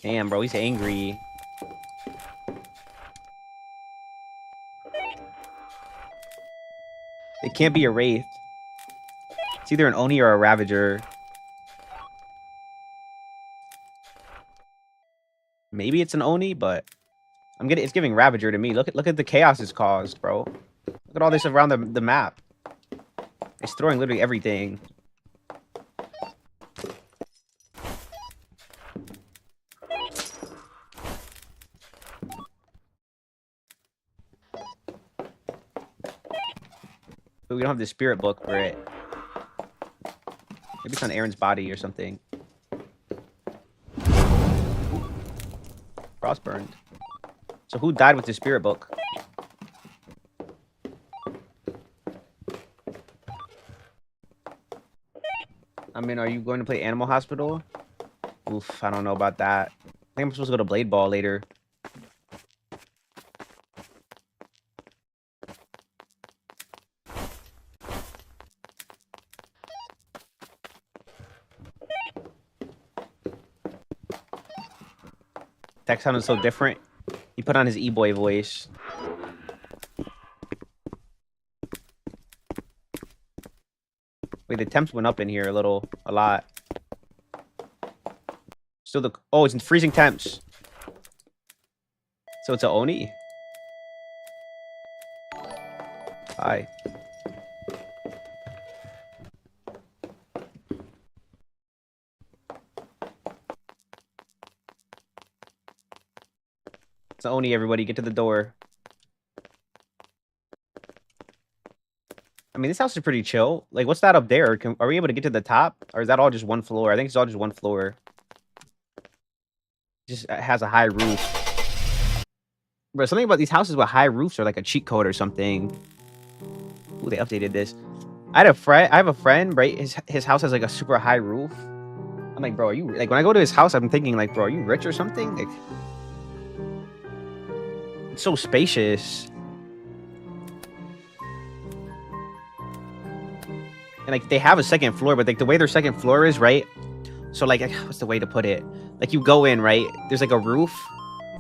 Damn, bro, he's angry. It can't be a Wraith. It's either an Oni or a Ravager. Maybe it's an Oni, but it's giving Ravager to me. Look at the chaos it's caused, bro. Look at all this around the map. It's throwing literally everything. But we don't have the spirit book for it. Maybe it's on Aaron's body or something. Frostburned. So who died with the spirit book? I mean, are you going to play Animal Hospital? Oof, I don't know about that. I think I'm supposed to go to Blade Ball later. That sounded so different. He put on his e-boy voice. Wait, the temps went up in here a lot. Still oh, it's in freezing temps. So it's a Oni? Hi. It's a Oni, everybody. Get to the door. I mean, this house is pretty chill. Like, what's that up there? Are we able to get to the top? Or is that all just one floor? I think it's all just one floor. Just has a high roof. Bro, something about these houses with high roofs are like a cheat code or something. Ooh, they updated this. I have a friend, right? His house has like a super high roof. I'm like, bro, are you like when I go to his house, I'm thinking like, bro, are you rich or something? Like, it's so spacious. And like they have a second floor, but like the way their second floor is, right? So like, what's the way to put it? Like you go in, right? There's like a roof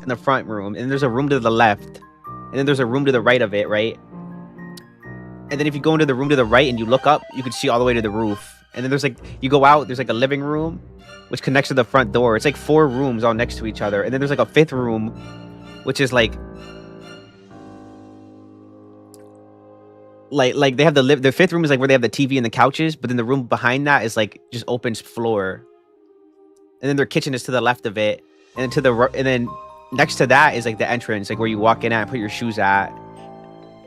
in the front room, and there's a room to the left, and then there's a room to the right of it, right? And then if you go into the room to the right and you look up, you can see all the way to the roof. And then there's like, you go out, there's like a living room, which connects to the front door. It's like 4 rooms all next to each other. And then there's like a 5th room, which is like they have the 5th room is like where they have the TV and the couches, but then the room behind that is like just open floor. And then their kitchen is to the left of it, and then next to that is like the entrance, like where you walk in at and put your shoes at.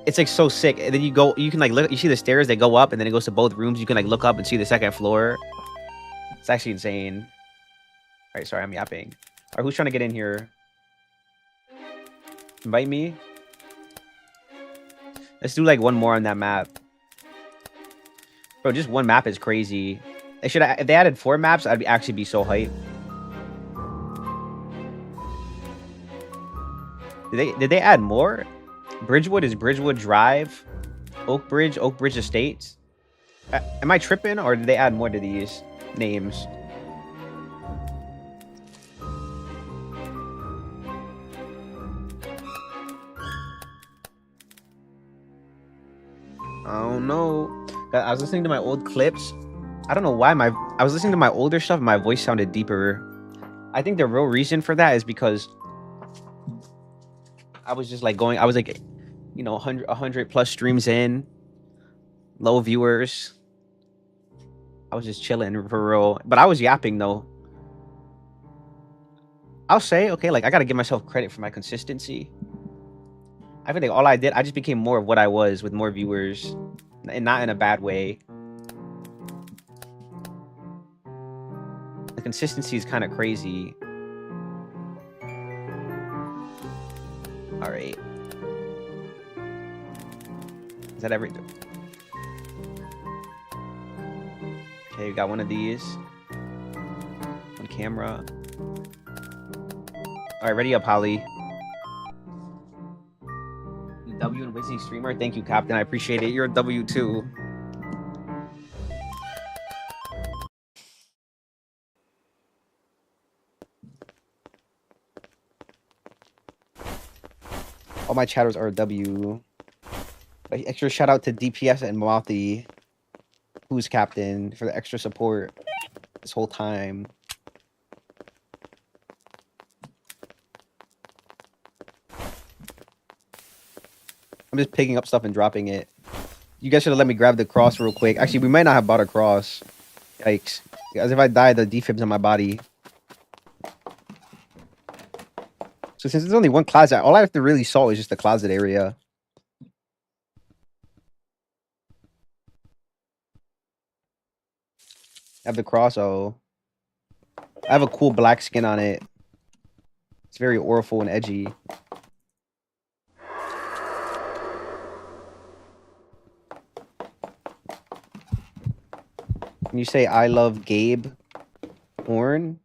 It's like so sick. And then you can like look, you see the stairs, they go up, and then it goes to both rooms. You can like look up and see the second floor. It's actually insane. All right, sorry, I'm yapping. All right, who's trying to get in here? Invite me. Let's do like one more on that map. Bro, just one map is crazy. If they added 4 maps, I'd actually be so hyped. Did they add more? Bridgewood is Bridgewood Drive, Oak Bridge Estates. Am I tripping, or did they add more to these names? I don't know. I was listening to my old clips. I don't know why I was listening to my older stuff and my voice sounded deeper. I think the real reason for that is because I was just like I was like, you know, 100 plus streams in, low viewers. I was just chilling for real, but I was yapping though. I'll say, okay, like I gotta give myself credit for my consistency. I feel like all I did, I just became more of what I was with more viewers, and not in a bad way. The consistency is kind of crazy. All right. Is that everything? Okay, we got one of these. One camera. All right, ready up, Holly. W and Wizzy streamer. Thank you, Captain. I appreciate it. You're a W too. All my chatters are W. Extra shout out to DPS and Mouthy, who's captain, for the extra support this whole time. I'm just picking up stuff and dropping it. You guys should have let me grab the cross real quick. Actually, we might not have bought a cross. Yikes. As if I die, the defibs on my body. So since there's only one closet, all I have to really solve is just the closet area. I have the cross. Oh, I have a cool black skin on it. It's very auriful and edgy. Can you say I love Gabe Horn?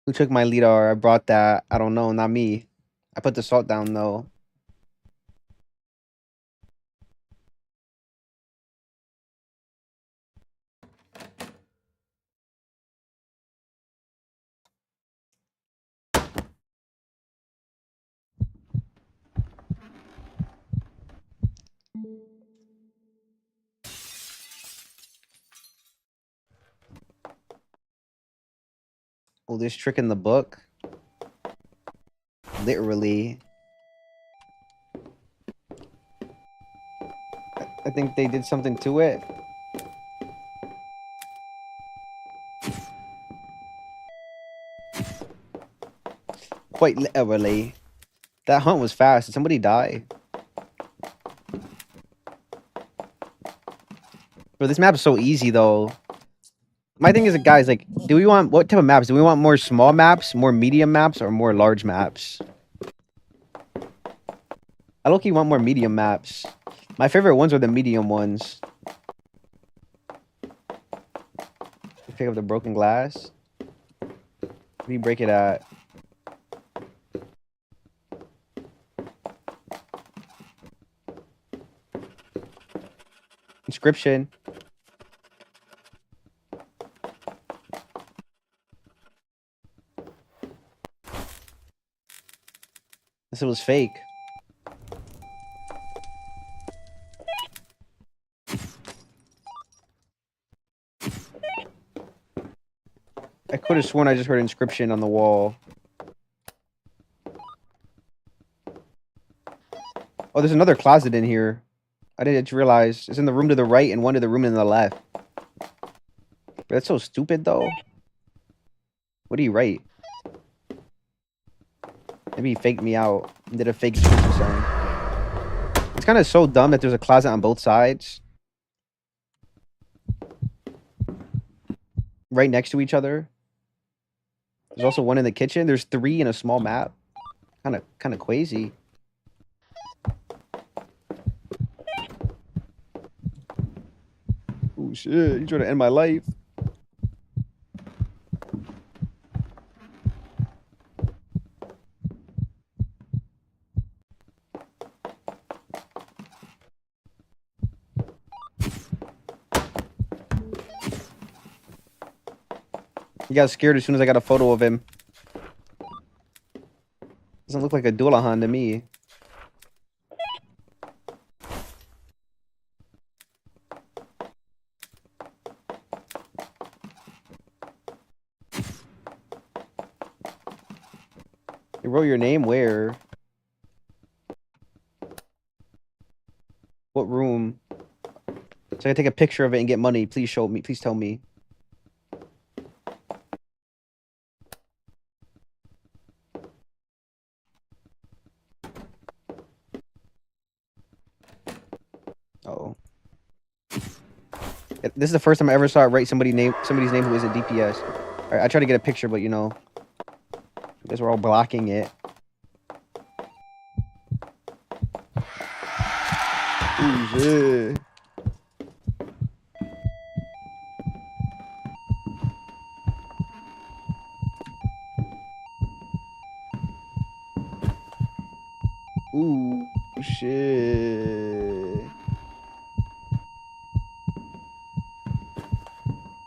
Who took my lidar? I brought that. I don't know, not me. I put the salt down though. Oh, this trick in the book. Literally. I think they did something to it. Quite literally. That hunt was fast. Did somebody die? Bro, this map is so easy though. My thing is, guys, like, do we want, what type of maps? Do we want more small maps, more medium maps, or more large maps? I low-key want more medium maps. My favorite ones are the medium ones. Pick up the broken glass. Where do you break it at? Inscription. This was fake. I could have sworn I just heard inscription on the wall. Oh, there's another closet in here. I didn't realize. It's in the room to the right and one to the room to the left. But that's so stupid, though. What do you write? Maybe he faked me out and did a fake inscription sign. It's kind of so dumb that there's a closet on both sides. Right next to each other. There's also one in the kitchen. There's 3 in a small map. Kind of crazy. Oh shit! You trying to end my life? He got scared as soon as I got a photo of him. Doesn't look like a Dullahan to me. You wrote your name where? What room? So I can take a picture of it and get money. Please show me. Please tell me. Oh. This is the first time I ever saw it write somebody's name who isn't DPS. All right, I tried to get a picture, but you know, you guys were all blocking it. Ooh, shit. Ooh, shit.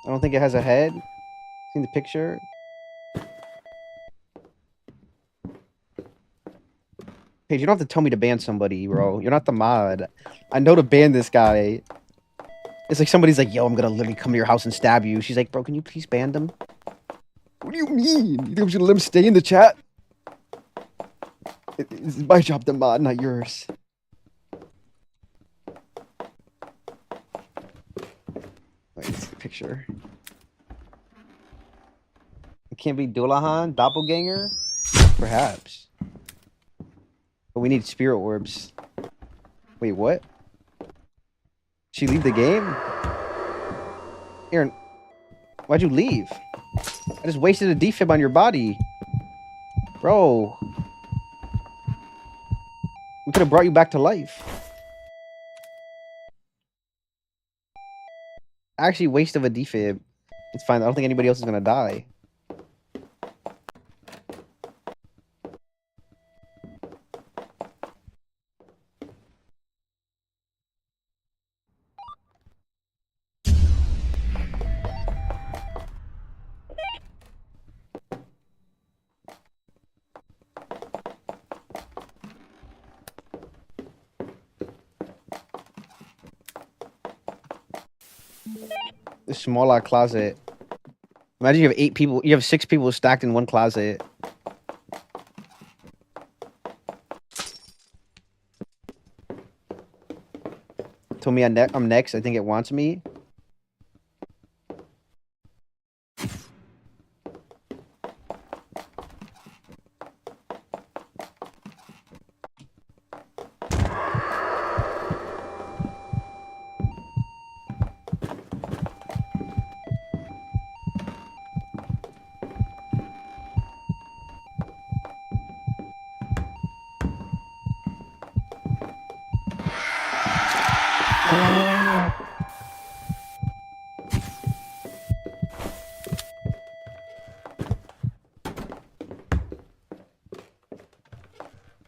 I don't think it has a head. Seen the picture? Paige, you don't have to tell me to ban somebody, bro. You're not the mod. I know to ban this guy. It's like somebody's like, yo, I'm gonna literally come to your house and stab you. She's like, bro, can you please ban them? What do you mean? You think I'm just gonna let him stay in the chat? It's my job to mod, not yours. Wait, let's see the picture. It can't be Dullahan, doppelganger? Perhaps. But we need spirit orbs. Wait, what? She leave the game? Aaron, why'd you leave? I just wasted a defib on your body. Bro. We could have brought you back to life. Actually, waste of a defib. It's fine. I don't think anybody else is gonna die. The smaller closet. Imagine you have 8 people. You have 6 people stacked in one closet. Told me I'm next. I think it wants me.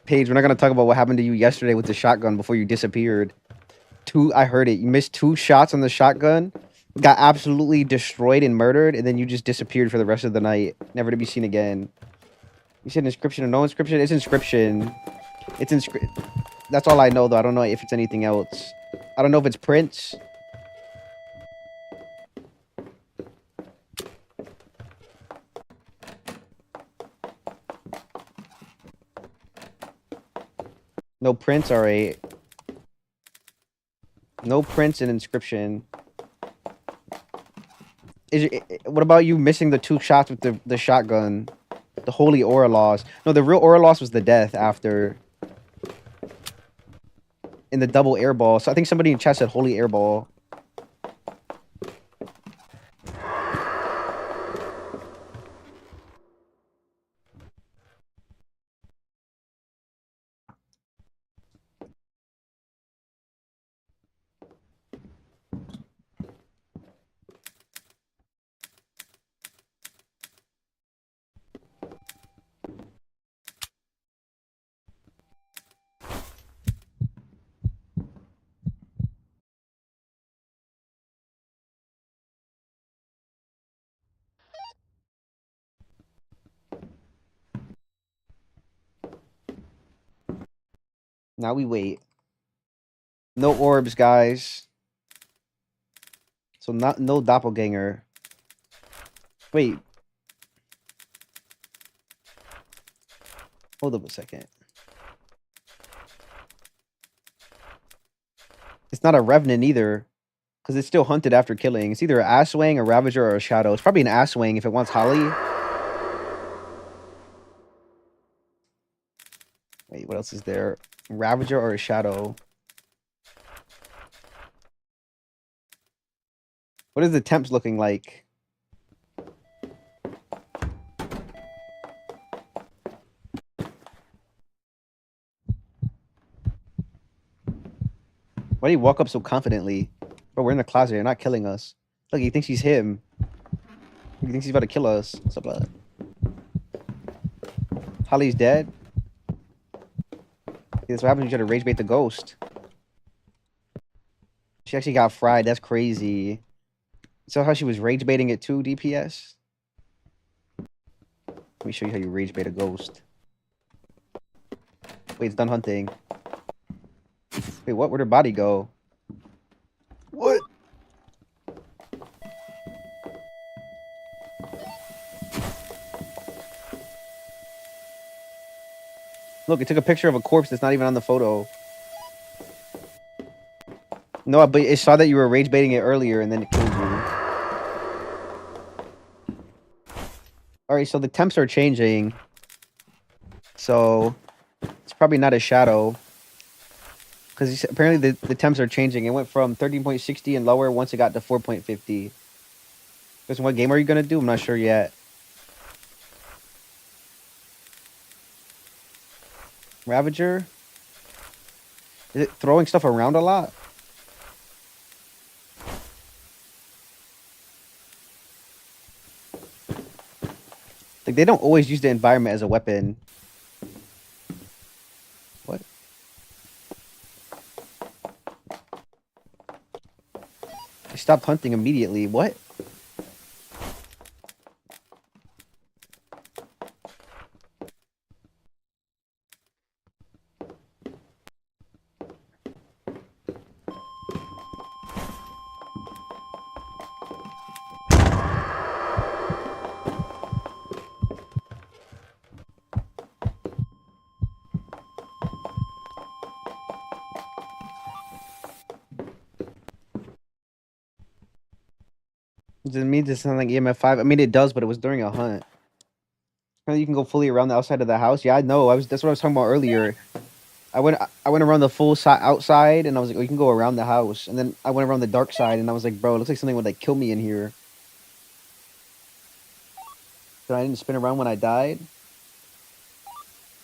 Paige, we're not gonna talk about what happened to you yesterday with the shotgun before you disappeared. I heard it. You missed 2 shots on the shotgun, got absolutely destroyed and murdered, and then you just disappeared for the rest of the night, never to be seen again. You said inscription or no inscription? It's inscription. It's inscription. That's all I know, though. I don't know if it's anything else. I don't know if it's Prince. No Prince, alright. No Prince and inscription. What about you missing the 2 shots with the shotgun? The holy aura loss. No, the real aura loss was the death after. In the double airball. So I think somebody in chat said holy airball. Now we wait. No orbs, guys. So no doppelganger. Wait. Hold up a second. It's not a revenant either. Because it's still hunted after killing. It's either an Asswang, a Ravager, or a Shadow. It's probably an Asswang if it wants Holly. Wait, what else is there? Ravager or a Shadow? What is the temps looking like? Why do you walk up so confidently? Bro, we're in the closet. You're not killing us. Look, he thinks he's him. He thinks he's about to kill us. What's up, bud? Holly's dead? That's what happens when you try to rage bait the ghost. She actually got fried. That's crazy. So how she was rage baiting it too, DPS? Let me show you how you rage bait a ghost. Wait, it's done hunting. Wait, what? Where'd her body go? What? Look, it took a picture of a corpse that's not even on the photo. No, but it saw that you were rage baiting it earlier, and then it killed you. All right, so the temps are changing. So it's probably not a shadow. Because apparently the temps are changing. It went from 13.60 and lower once it got to 4.50. Because what game are you going to do? I'm not sure yet. Ravager? Is it throwing stuff around a lot? Like, they don't always use the environment as a weapon. What? They stopped hunting immediately. What? Does it mean to sound like EMF 5? I mean, it does, but it was during a hunt. Apparently you can go fully around the outside of the house. Yeah, I know. That's what I was talking about earlier. I went around the full side outside, and I was like, oh, you can go around the house. And then I went around the dark side, and I was like, bro, it looks like something would like kill me in here. But I didn't spin around when I died.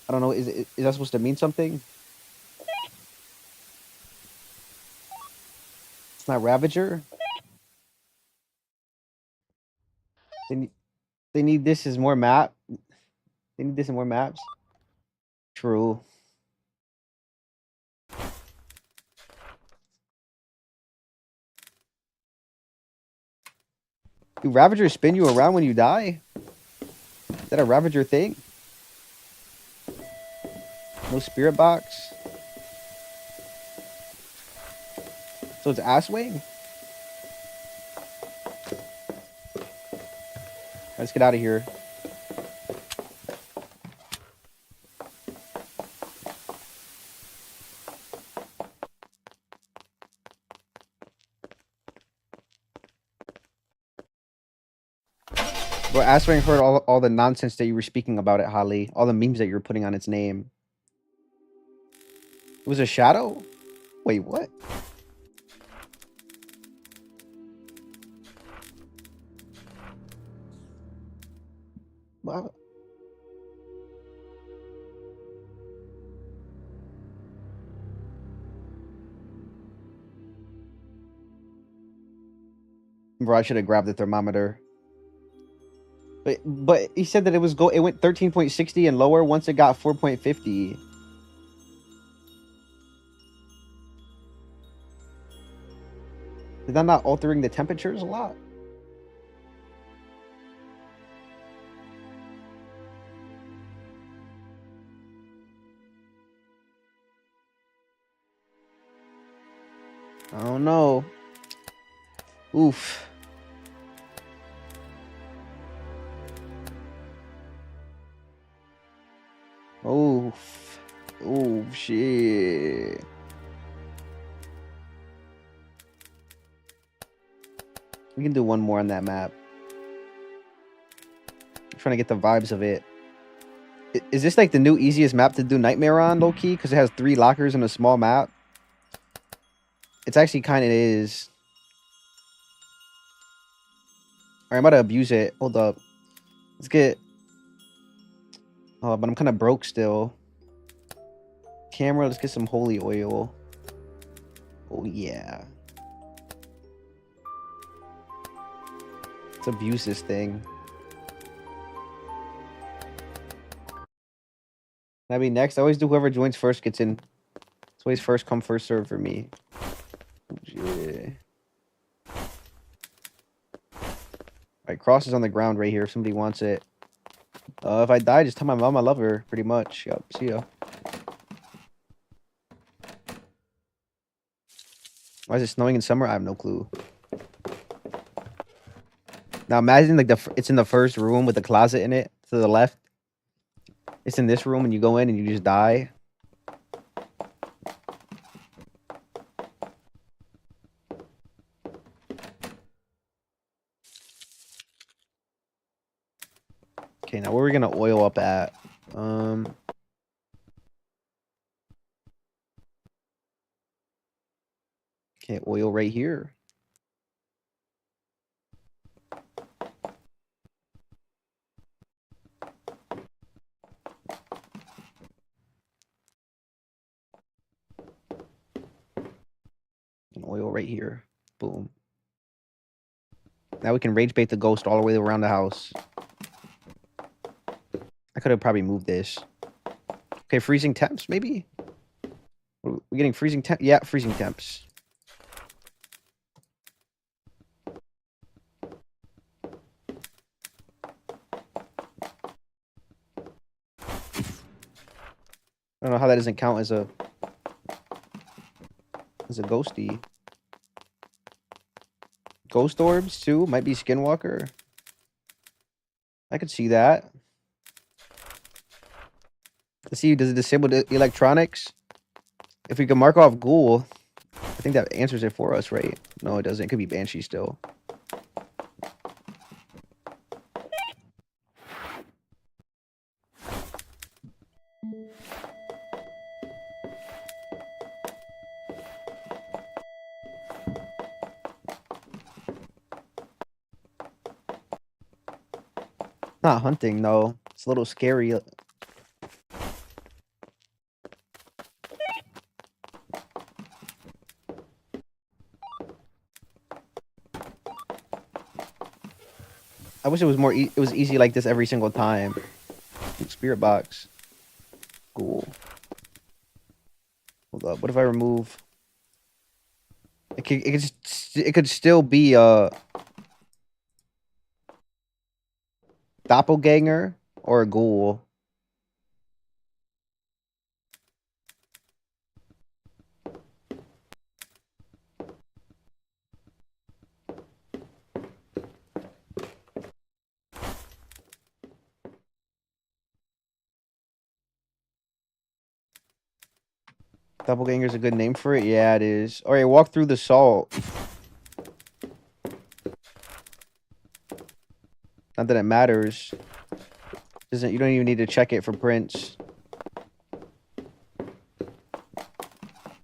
I don't know. Is that supposed to mean something? It's not Ravager. They need this as more map. They need this in more maps. True. Do Ravagers spin you around when you die? Is that a Ravager thing? No spirit box. So it's ass wing? Let's get out of here. Bro, Asswing heard all the nonsense that you were speaking about it, Holly. All the memes that you were putting on its name. It was a shadow? Wait, what? What? Bro, I should have grabbed the thermometer. But he said that it went 13.60 and lower once it got 4.50. Is that not altering the temperatures a lot? I don't know. Oof. Oof. Oh, shit. We can do one more on that map. I'm trying to get the vibes of it. Is this like the new easiest map to do Nightmare on, low-key? Because it has 3 lockers in a small map. It's actually kind of is. Alright, I'm about to abuse it. Hold up. Let's get... Oh, but I'm kind of broke still. Camera, let's get some holy oil. Oh, yeah. Let's abuse this thing. That'd be next. I always do whoever joins first gets in. It's always first come, first serve for me. Yeah. Alright, cross is on the ground right here if somebody wants it. If I die, just tell my mom I love her, pretty much. Yep, see ya. Why is it snowing in summer? I have no clue. Now imagine like it's in the first room with the closet in it to the left. It's in this room and you go in and you just die. Okay, now where are we gonna oil up at? Okay, oil right here. And oil right here. Boom. Now we can rage bait the ghost all the way around the house. I could have probably moved this. Okay, freezing temps, maybe? We're getting freezing temps? Yeah, freezing temps. I don't know how that doesn't count as a ghosty. Ghost orbs too? Might be Skinwalker. I could see that. Let's see, does it disable the electronics? If we can mark off ghoul, I think that answers it for us, right? No, it doesn't. It could be Banshee still. Not hunting, though. It's a little scary. I wish it was more. It was easy like this every single time. Spirit box. Cool. Hold up. What if I remove? It could still be a doppelganger or a ghoul. Doppelganger is a good name for it. Yeah, it is. All right, walk through the salt. Not that it matters. You don't even need to check it for prints.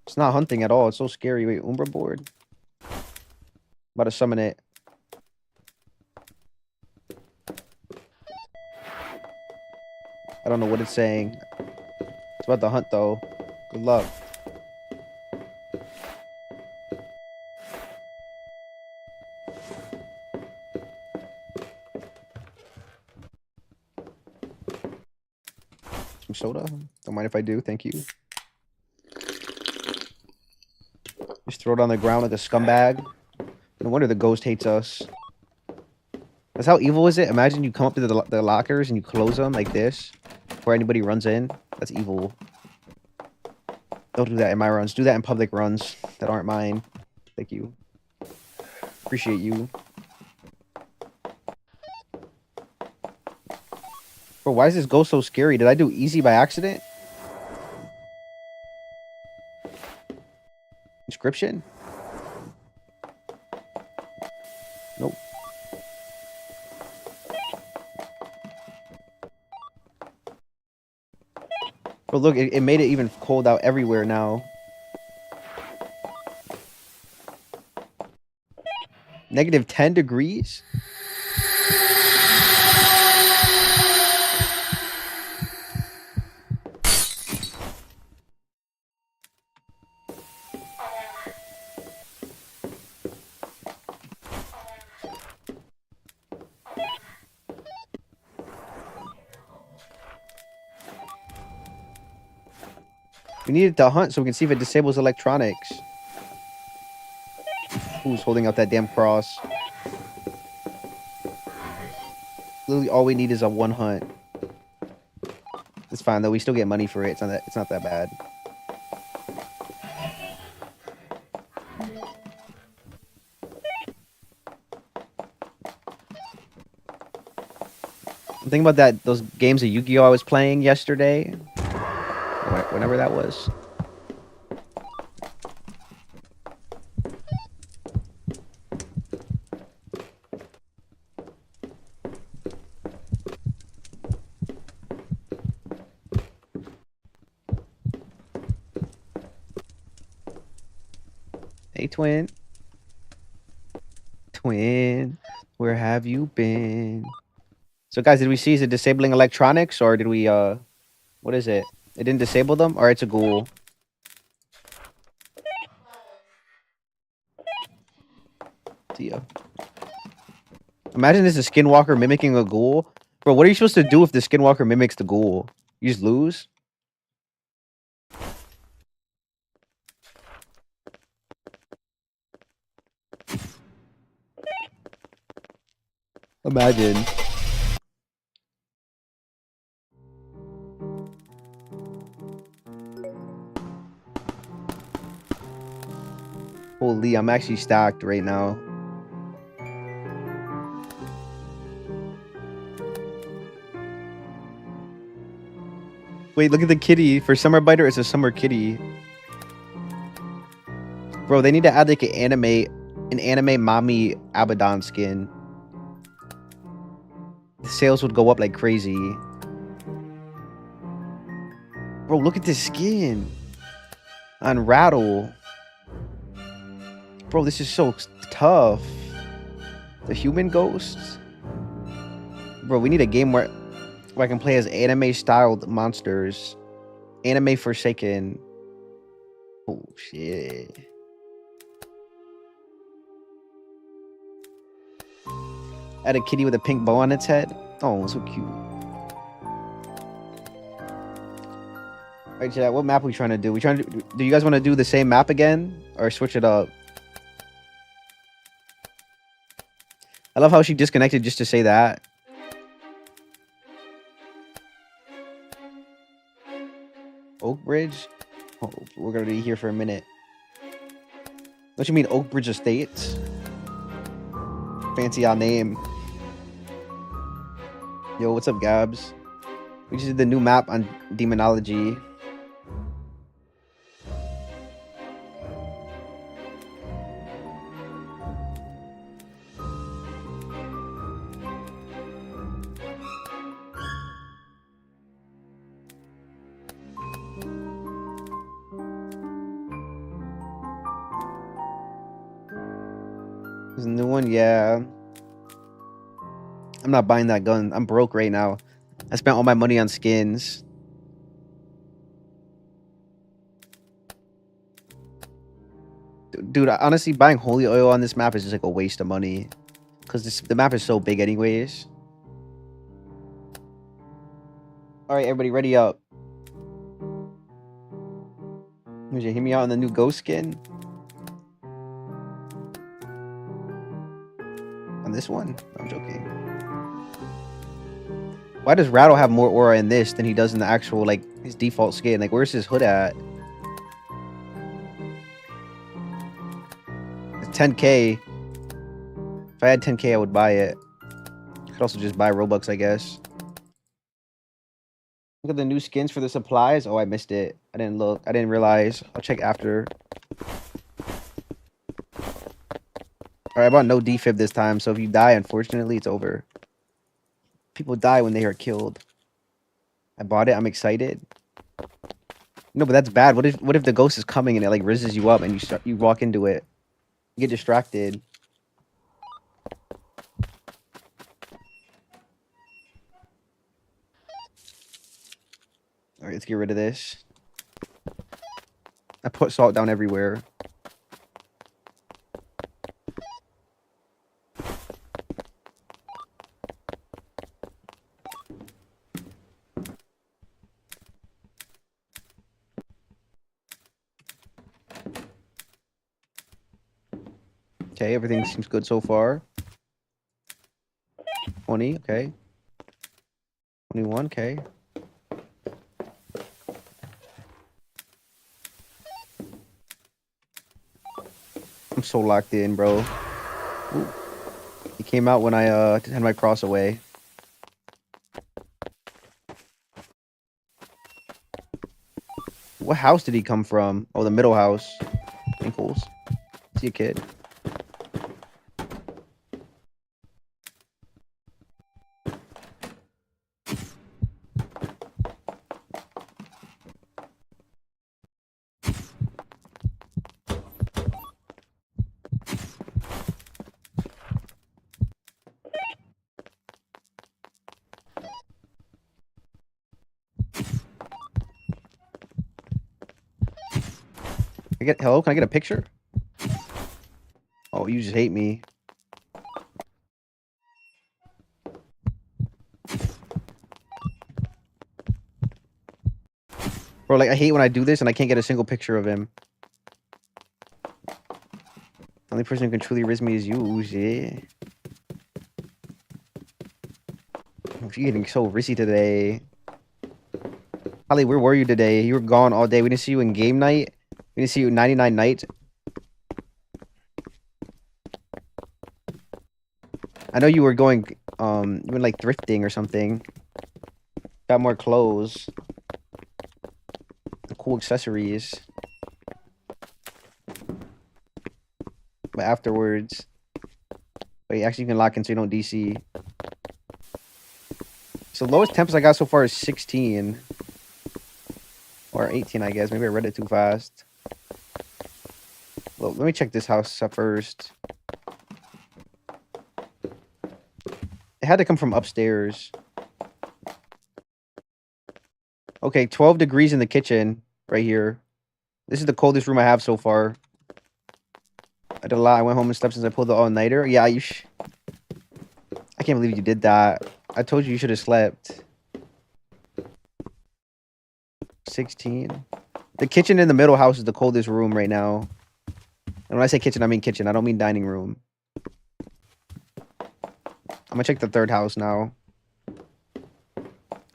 It's not hunting at all. It's so scary. Wait, Umbra board. About to summon it. I don't know what it's saying. It's about to hunt though. Good luck. Some soda? Don't mind if I do. Thank you. Just throw it on the ground like a scumbag. No wonder the ghost hates us. That's how evil is it? Imagine you come up to the lockers and you close them like this before anybody runs in. That's evil. Don't do that in my runs. Do that in public runs that aren't mine. Thank you. Appreciate you. Bro, why is this ghost so scary? Did I do easy by accident? Inscription? Nope. But look, it made it even cold out everywhere now. Negative 10 degrees? We need it to hunt so we can see if it disables electronics. Who's holding out that damn cross? Literally all we need is a one hunt. It's fine though, we still get money for it. It's not that bad. I'm thinking about those games of Yu-Gi-Oh I was playing yesterday. Whenever that was. Hey, twin. Twin, where have you been? So, guys, did we see is it disabling electronics or did we, what is it? It didn't disable them? Or it's a ghoul? Tia. Imagine this is a skinwalker mimicking a ghoul. Bro, what are you supposed to do if the skinwalker mimics the ghoul? You just lose? Imagine. Holy, I'm actually stacked right now. Wait, look at the kitty. For Summer Biter, it's a summer kitty. Bro, they need to add like an anime mommy Abaddon skin. The sales would go up like crazy. Bro, look at this skin. On Rattle. Bro, this is so tough. The human ghosts. Bro, we need a game where I can play as anime-styled monsters. Anime Forsaken. Oh, shit. Add a kitty with a pink bow on its head. Oh, so cute. Alright, chat, what map are we trying to do? Do you guys want to do the same map again? Or switch it up? I love how she disconnected just to say that. Oak Bridge? Oh, we're gonna be here for a minute. What you mean, Oak Bridge Estates? Fancy our name. Yo, what's up, Gabs? We just did the new map on Demonology. There's a new one, yeah. I'm not buying that gun. I'm broke right now. I spent all my money on skins. Dude, honestly, buying holy oil on this map is just like a waste of money. Because the map is so big anyways. Alright, everybody, ready up. Would you hear me out on the new ghost skin? On this one? I'm joking. Why does Rattle have more aura in this than he does in the actual, like, his default skin? Like, where's his hood at? It's 10k. If I had 10k, I would buy it. I could also just buy Robux, I guess. Look at the new skins for the supplies. Oh, I missed it. I didn't look. I didn't realize. I'll check after. Alright, I bought no defib this time, so if you die, unfortunately, it's over. People die when they are killed. I bought it. I'm excited. No, but that's bad. What if the ghost is coming and it like rizzes you up and you walk into it? You get distracted. Alright, let's get rid of this. I put salt down everywhere. Okay, everything seems good so far. 20, okay. 21, okay. I'm so locked in, bro. Ooh. He came out when I had my cross away. What house did he come from? Oh, the middle house. Ankles. See a kid. Hello, can I get a picture? Oh, you just hate me. Bro, like, I hate when I do this and I can't get a single picture of him. The only person who can truly risk me is you, yeah. You're getting so risky today. Holly, where were you today? You were gone all day. We didn't see you in game night. We didn't see you in 99 nights. I know you were going, you went like thrifting or something. Got more clothes. Cool accessories. But afterwards, wait, actually you can lock in so you don't DC. So lowest temps I got so far is 16. Or 18, I guess. Maybe I read it too fast. Well, let me check this house up first. It had to come from upstairs. Okay, 12 degrees in the kitchen right here. This is the coldest room I have so far. I did a lot. I went home and slept since I pulled the all-nighter. Yeah, I can't believe you did that. I told you should have slept. 16. The kitchen in the middle house is the coldest room right now. And when I say kitchen, I mean kitchen. I don't mean dining room. I'm gonna check the third house now.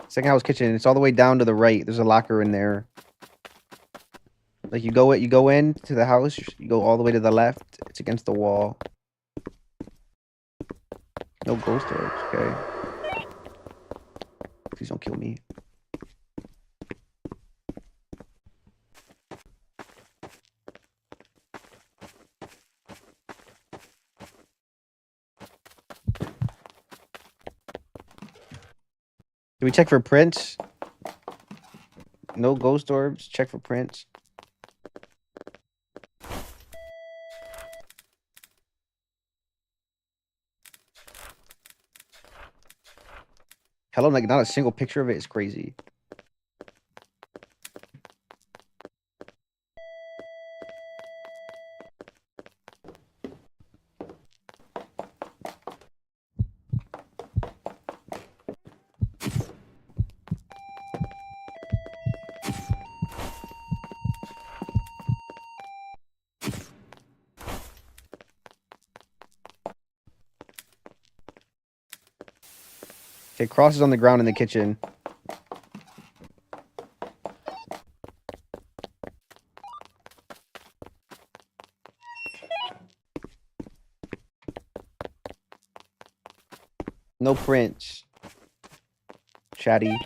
Second house kitchen. It's all the way down to the right. There's a locker in there. Like you go in to the house. You go all the way to the left. It's against the wall. No ghost doors. Okay. Please don't kill me. Do we check for prints? No ghost orbs. Check for prints. Hello, like not a single picture of it is crazy. Okay, cross is on the ground in the kitchen. No prints. Chatty.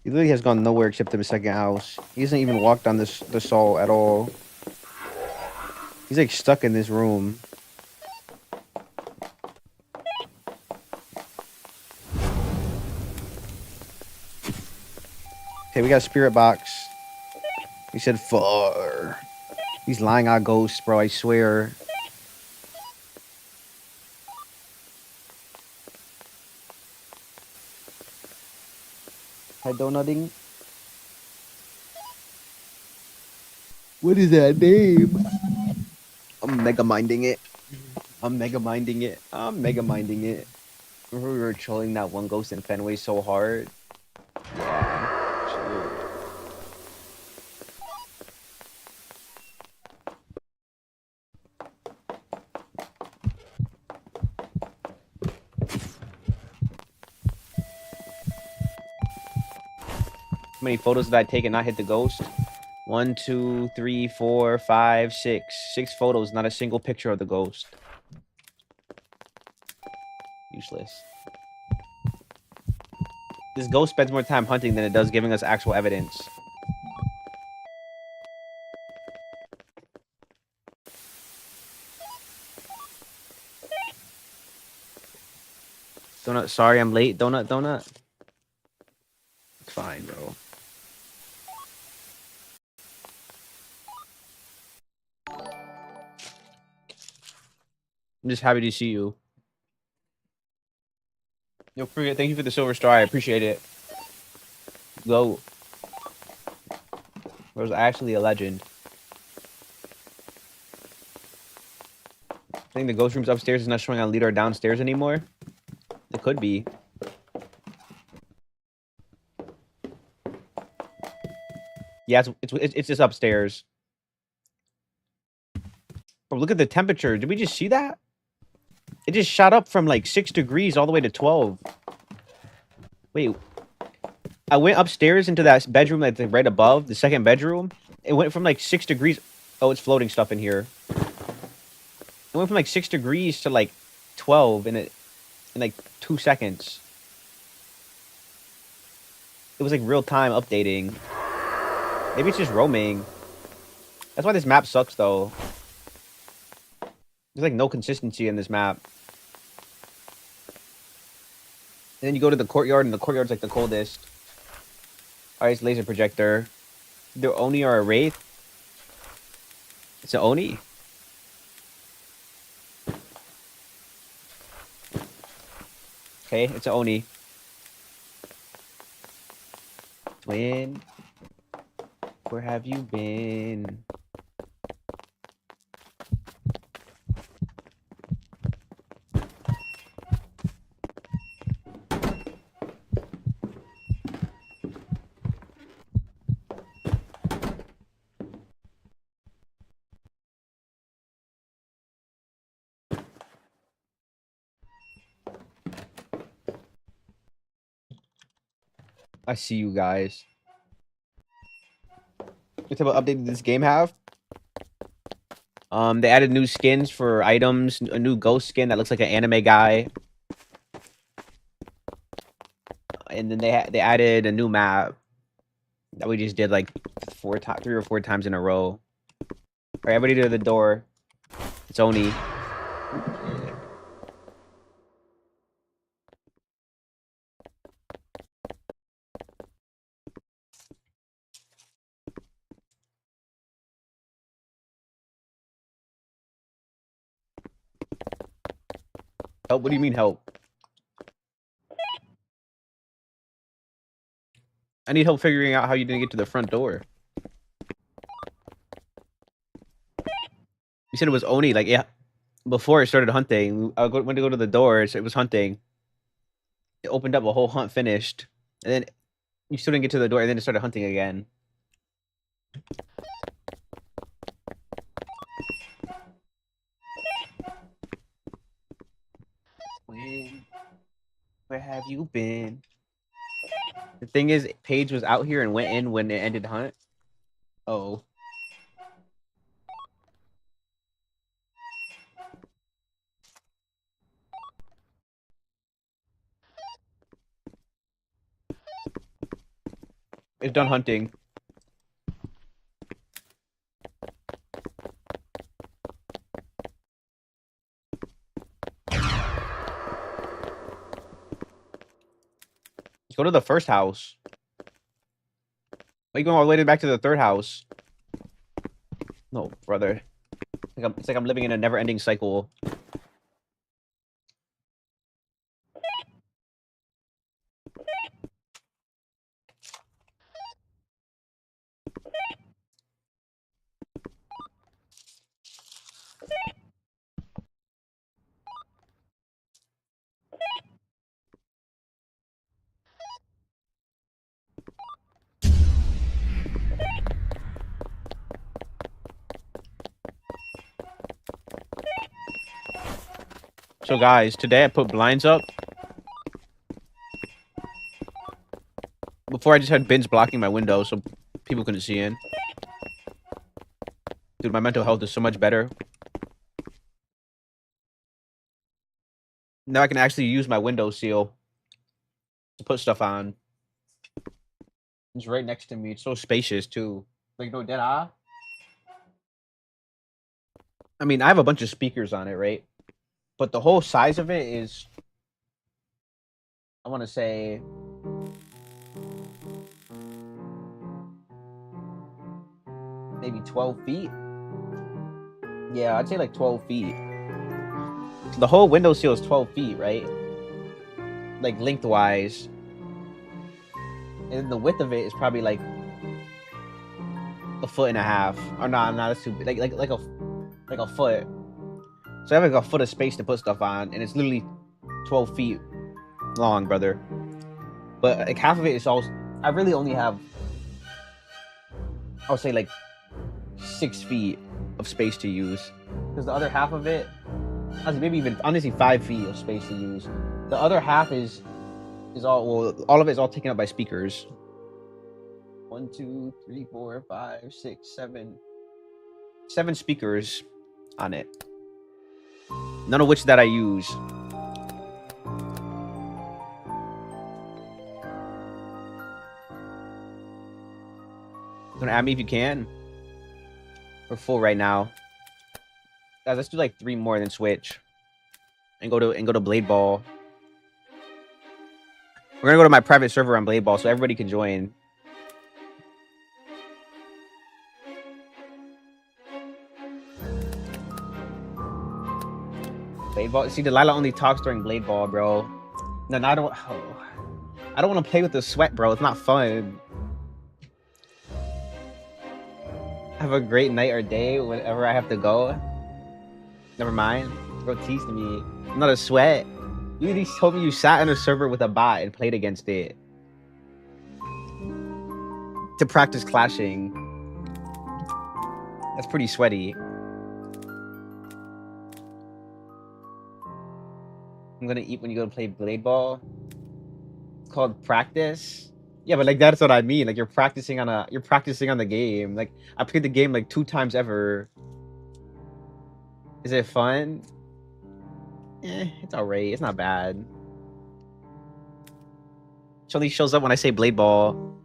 He literally has gone nowhere except to the second house. He hasn't even walked on the saw at all. He's like stuck in this room. Okay, we got a spirit box. He said far. He's lying on ghosts, bro, I swear. Hi, donutting. What is that name? I'm mega minding it. I'm mega minding it. I'm mega minding it. Remember we were trolling that one ghost in Fenway so hard? Yeah. True. How many photos did I take and not hit the ghost? 1, 2, 3, 4, 5, 6. 6 photos, not a single picture of the ghost. Useless. This ghost spends more time hunting than it does giving us actual evidence. Donut, sorry I'm late. Donut. It's fine, bro. I'm just happy to see you. Yo, thank you for the silver star. I appreciate it. Go. It was actually a legend. I think the ghost room's upstairs is not showing on leader downstairs anymore. It could be. Yeah, it's just upstairs. But look at the temperature. Did we just see that? It just shot up from like 6 degrees all the way to 12. Wait. I went upstairs into that bedroom that's like right above, the second bedroom. It went from like 6 degrees. Oh, it's floating stuff in here. It went from like 6 degrees to like 12 in like 2 seconds. It was like real time updating. Maybe it's just roaming. That's why this map sucks though. There's like no consistency in this map. And then you go to the courtyard, and the courtyard's like the coldest. Alright, it's laser projector. The Oni or a Wraith? It's an Oni. Okay, it's an Oni. Twin, where have you been? I see you guys. What type of update did this game have? They added new skins for items, a new ghost skin that looks like an anime guy. And then they added a new map that we just did like 3 or 4 times in a row. All right, everybody to the door. It's Oni. Help? What do you mean help? I need help figuring out how you didn't get to the front door. You said it was Oni, like, yeah. Before it started hunting, I went to go to the door, so it was hunting. It opened up, a whole hunt finished. And then you still didn't get to the door, and then it started hunting again. Where have you been? The thing is, Paige was out here and went in when it ended hunt. Oh. It's done hunting. Let's go to the first house. Why are you going all the way back to the third house? No, brother. It's like I'm living in a never-ending cycle. So guys, today I put blinds up. Before I just had bins blocking my window so people couldn't see in. Dude, my mental health is so much better. Now I can actually use my window seal to put stuff on. It's right next to me. It's so spacious too. Like no dead eye. I mean, I have a bunch of speakers on it, right? But the whole size of it is, I want to say, maybe 12 feet. Yeah, I'd say like 12 feet. The whole window seal is 12 feet, right? Like lengthwise. And the width of it is probably like a foot and a half. Or no, that's too big. Like a foot. So I have like a foot of space to put stuff on, and it's literally 12 feet long, brother. But like half of it is all. I really only have, I'll say like 6 feet of space to use, because the other half of it, maybe even honestly 5 feet of space to use. The other half is all of it is all taken up by speakers. 1, 2, 3, 4, 5, 6, 7. 7 speakers on it. None of which that I use. Don't add me if you can. We're full right now. Guys, let's do like 3 more, then switch. And go to Blade Ball. We're gonna go to my private server on Blade Ball so everybody can join. Blade Ball. See, Delilah only talks during Blade Ball, bro. No, I don't. Oh, I don't want to play with the sweat, bro. It's not fun. Have a great night or day whenever I have to go. Never mind. Bro, teased me. I'm not a sweat. You at least told me you sat on a server with a bot and played against it to practice clashing. That's pretty sweaty. I'm gonna eat when you go to play Blade Ball. It's called practice. Yeah, but like that's what I mean. Like you're practicing on the game. Like I played the game like 2 times ever. Is it fun? It's alright. It's not bad. She only shows up when I say Blade Ball.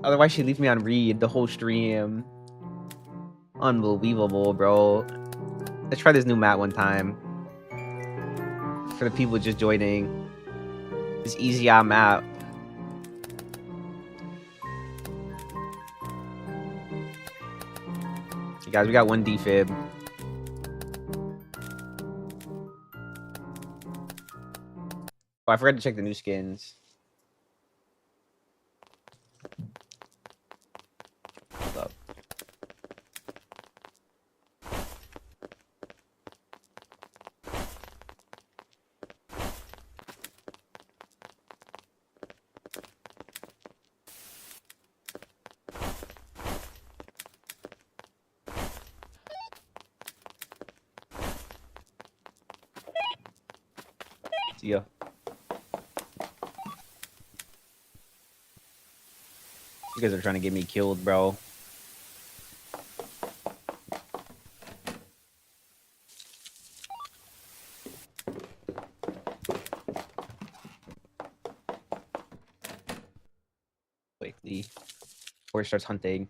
Otherwise she leaves me on read the whole stream. Unbelievable, bro. Let's try this new map one time. For the people just joining. This easy map. Okay, guys, we got 1 defib. Oh, I forgot to check the new skins. Hold up. See ya. You guys are trying to get me killed, bro. Quickly. Before he starts hunting.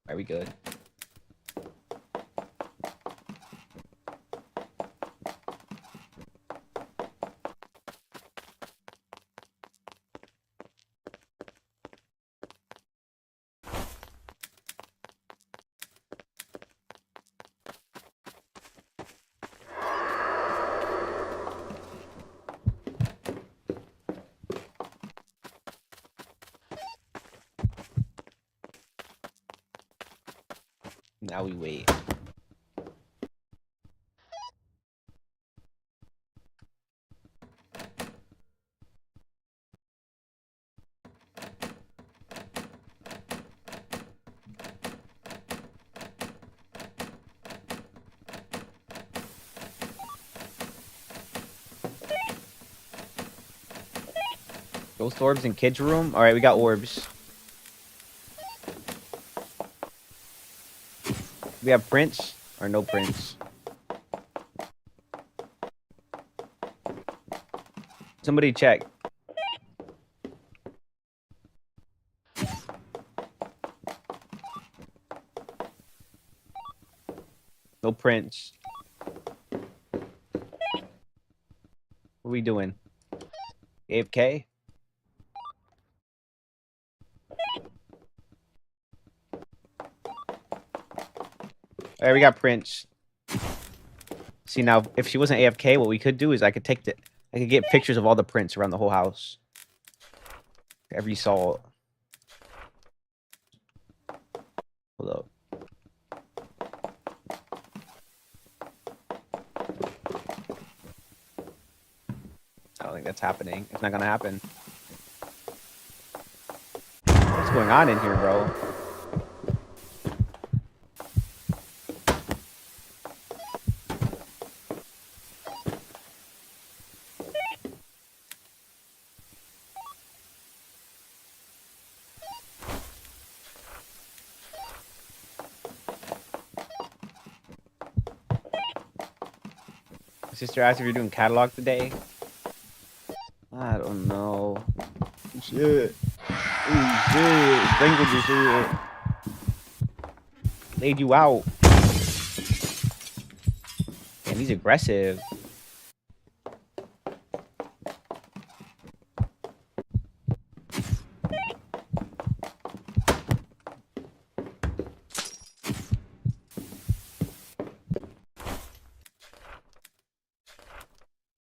Are we good? Now we wait. Ghost orbs in kids' room? Alright, we got orbs. We have Prince or no Prince? Somebody check. No prints. What are we doing? AFK? Alright, we got prints. See, now, if she wasn't AFK, what we could do is I could get pictures of all the prints around the whole house. Every salt. Hold up. I don't think that's happening. It's not gonna happen. What's going on in here, bro? My sister asked if you're doing catalog today. I don't know. Shit. Ooh, shit. Strangled your shit. Laid you out. Damn, he's aggressive.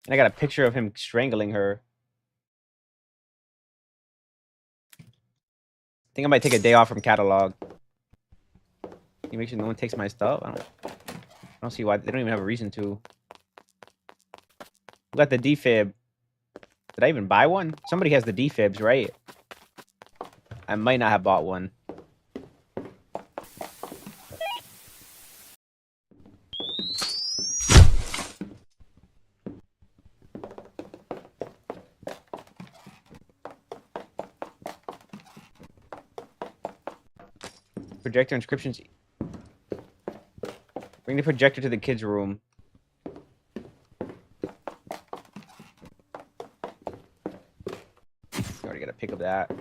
And I got a picture of him strangling her. I think I might take a day off from catalog. Can you make sure no one takes my stuff? I don't see why. They don't even have a reason to. Who got the defib? Did I even buy one? Somebody has the defibs, right? I might not have bought one. Projector inscriptions. Bring the projector to the kids' room. You already gotta pick up that.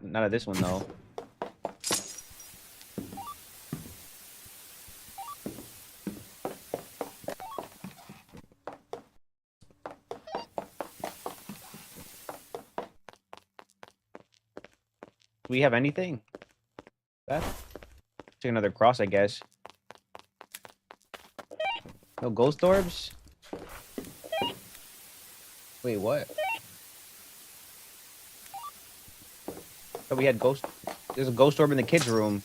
Not of this one though. Do we have anything? That? Take another cross, I guess. No ghost orbs? Wait, what? Thought we had ghost. There's a ghost orb in the kids' room.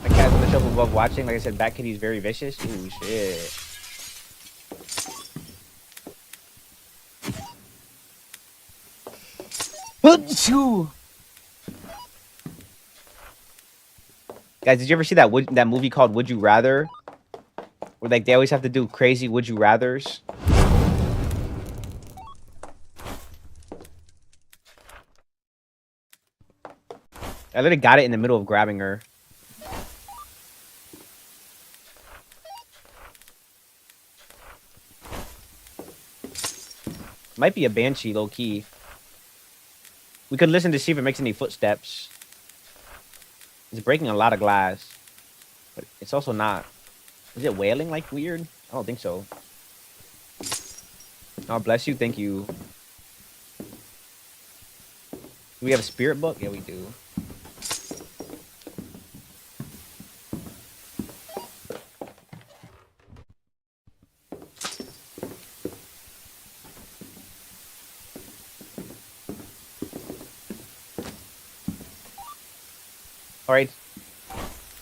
My cat's on the shelf above watching. Like I said, Bat Kitty's very vicious. Ooh, shit. Guys, did you ever see that movie called Would You Rather? Where like they always have to do crazy would you rathers. I literally got it in the middle of grabbing her. Might be a banshee, low key. We could listen to see if it makes any footsteps. It's breaking a lot of glass. But it's also not. Is it wailing like weird? I don't think so. Oh, bless you. Thank you. Do we have a spirit book? Yeah, we do. Alright.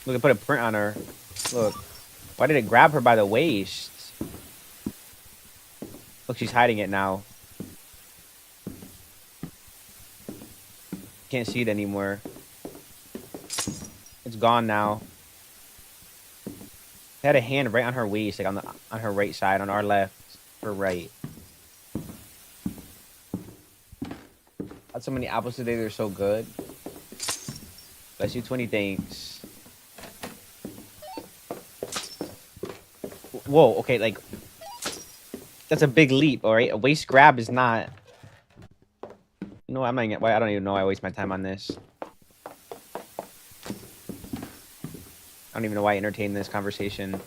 Look, I put a print on her. Look. Why did it grab her by the waist? Look, she's hiding it now. Can't see it anymore. It's gone now. It had a hand right on her waist, like on her right side, on our left. for right. Had so many apples today, they're so good. Bless you, 20 thanks. Whoa, okay, like that's a big leap, all right? A waist grab is not. You know, I'm not. Why I don't even know. I waste my time on this. I don't even know why I entertain this conversation.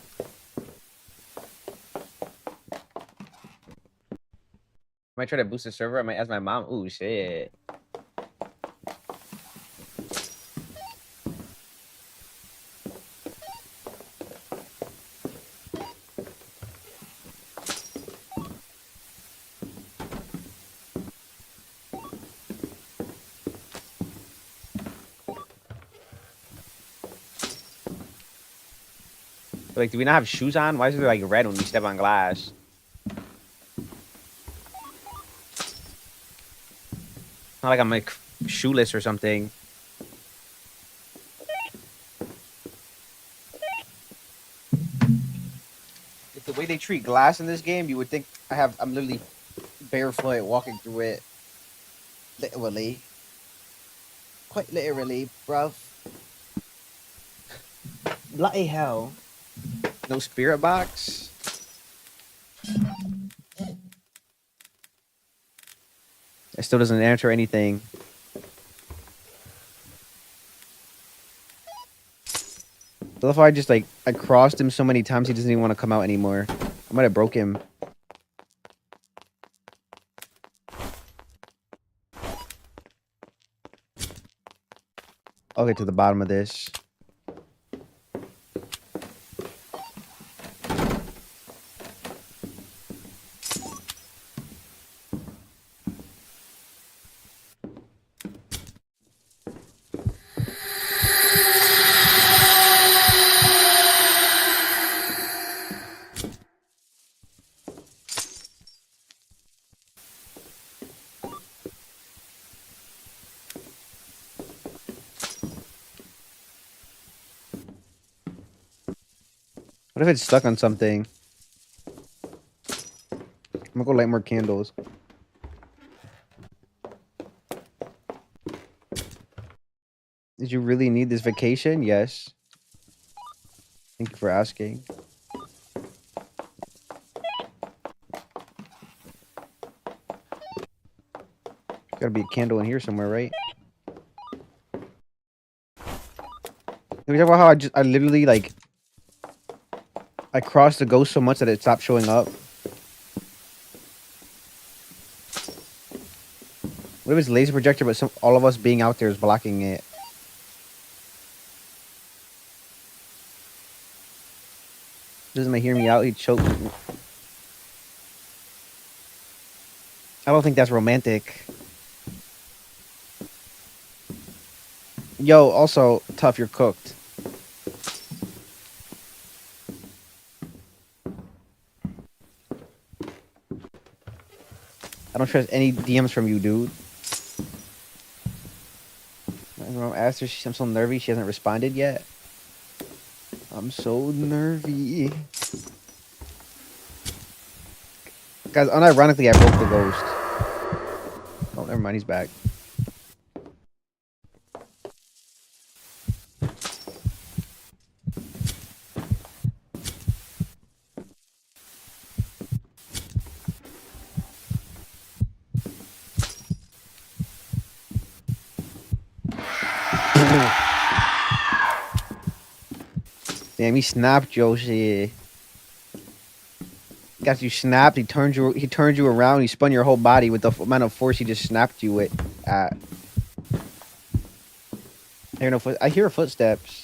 I might try to boost the server. I might ask my mom. Ooh, shit. Like, do we not have shoes on? Why is it like red when we step on glass? Not like I'm like shoeless or something. If the way they treat glass in this game, you would think I'm literally barefoot walking through it. Literally. Quite literally, bruv. Bloody hell. No spirit box? It still doesn't answer anything. What if I just like I crossed him so many times he doesn't even want to come out anymore? I might have broke him. I'll get to the bottom of this. What if it's stuck on something? I'm gonna go light more candles. Did you really need this vacation? Yes. Thank you for asking. Gotta be a candle in here somewhere, right? Can we talk about how I literally like I crossed the ghost so much that it stopped showing up? What if it's laser projector, but all of us being out there is blocking it? Doesn't he hear me out? He choked. I don't think that's romantic. Yo, also, Tough, you're cooked. I don't trust any DMs from you, dude. I asked her, I'm so nervy, she hasn't responded yet. I'm so nervy. Guys, unironically, I broke the ghost. Oh, never mind, he's back. Damn, he snapped yo shit. Got you snapped. He turned you around. He spun your whole body with the amount of force he just snapped you with. At. I hear footsteps.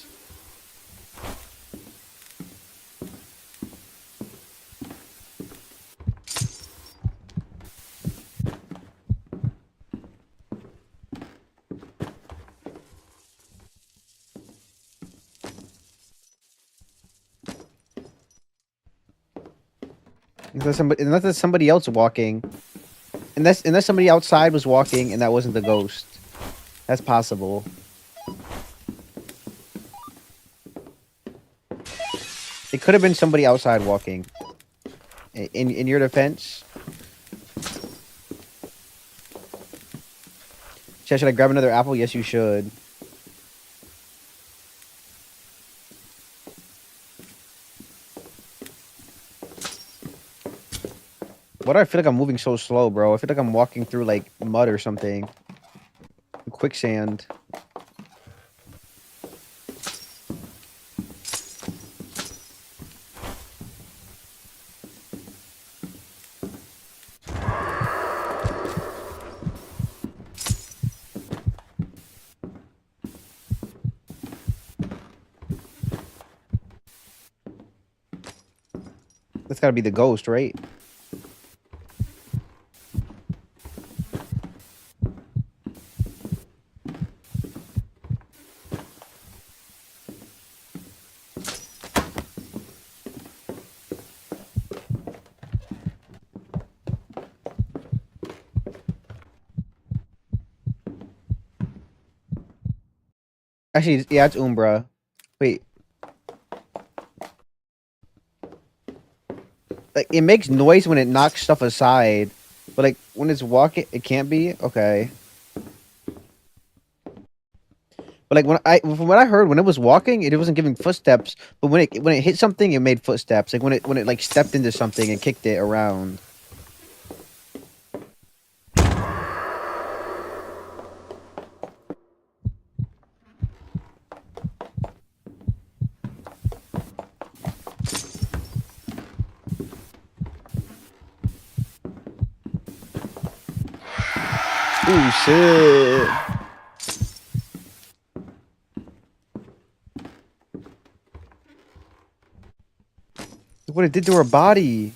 Unless there's somebody else walking. Unless somebody outside was walking and that wasn't the ghost. That's possible. It could have been somebody outside walking. In your defense, should I grab another apple? Yes, you should. Why do I feel like I'm moving so slow, bro? I feel like I'm walking through like mud or something. Quicksand. That's gotta be the ghost, right? Actually, yeah, it's Umbra. Wait. Like, it makes noise when it knocks stuff aside. But, like, when it's walking, it can't be? Okay. But, like, from what I heard, when it was walking, it wasn't giving footsteps. But when it hit something, it made footsteps. Like, when it like, stepped into something and kicked it around. Ooh, shit. Look what it did to her body.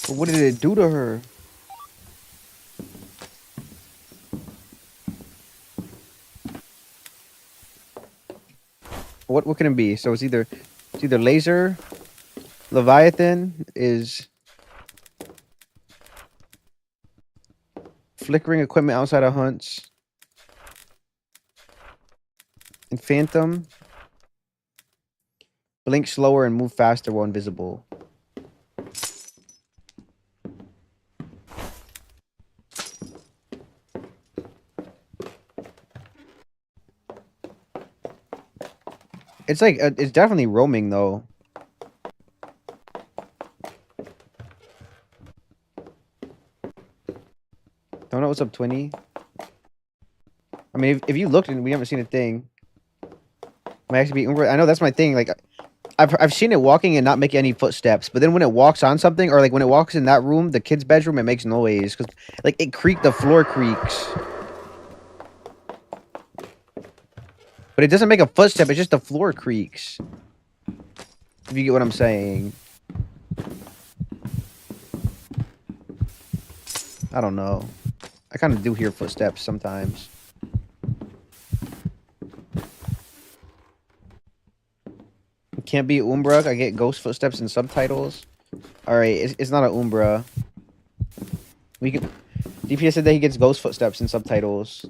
What did it do to her? What can it be? So it's either laser, Leviathan is flickering equipment outside of hunts, and Phantom blink slower and move faster while invisible. It's like it's definitely roaming though. Don't know what's up, Twinny. I mean, if you looked and we haven't seen a thing, might actually be Umbra. I know that's my thing. Like, I've seen it walking and not making any footsteps, but then when it walks on something, or like when it walks in that room, the kid's bedroom, it makes noise because like it creaked. The floor creaks, but it doesn't make a footstep. It's just the floor creaks. If you get what I'm saying. I don't know. I kind of do hear footsteps sometimes. It can't be Umbra. I get ghost footsteps in subtitles. All right, it's not an Umbra. We can. DPS said that he gets ghost footsteps in subtitles.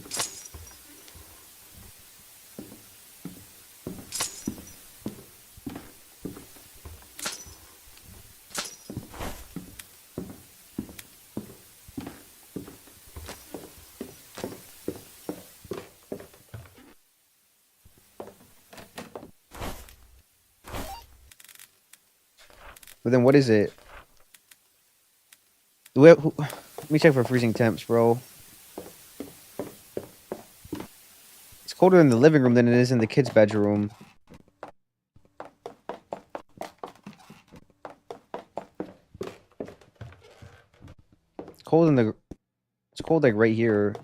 But then what is it? Let me check for freezing temps, bro. It's colder in the living room than it is in the kids' bedroom. It's cold in the. It's cold like right here.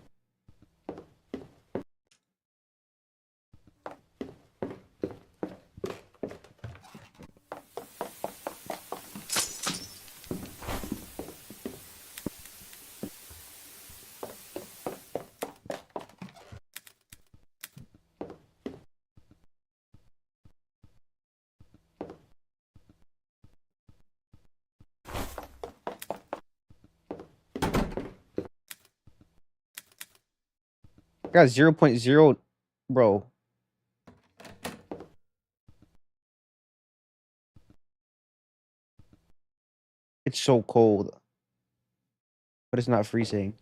I got 0.0, bro. It's so cold, but it's not freezing.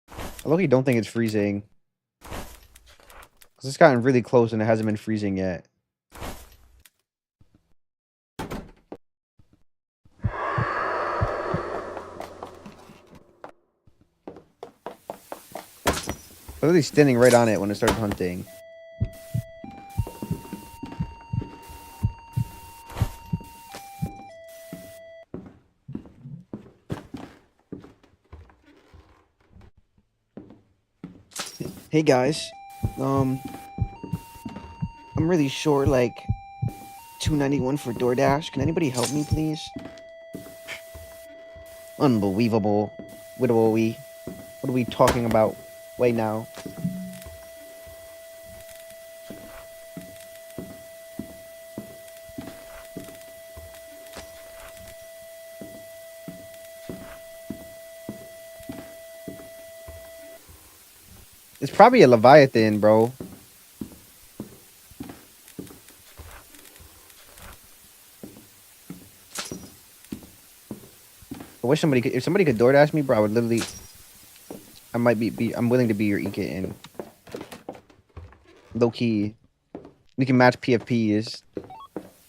I luckily don't think it's freezing. Because it's gotten really close and it hasn't been freezing yet. Literally standing right on it when it started hunting. Hey guys, I'm really short, like $2.91 for DoorDash. Can anybody help me, please? Unbelievable. What are we talking about right now? It's probably a Leviathan, bro. I wish somebody could. If somebody could DoorDash me, bro, I would literally. I might I'm willing to be your e-kitten. Low key. We can match PFPs.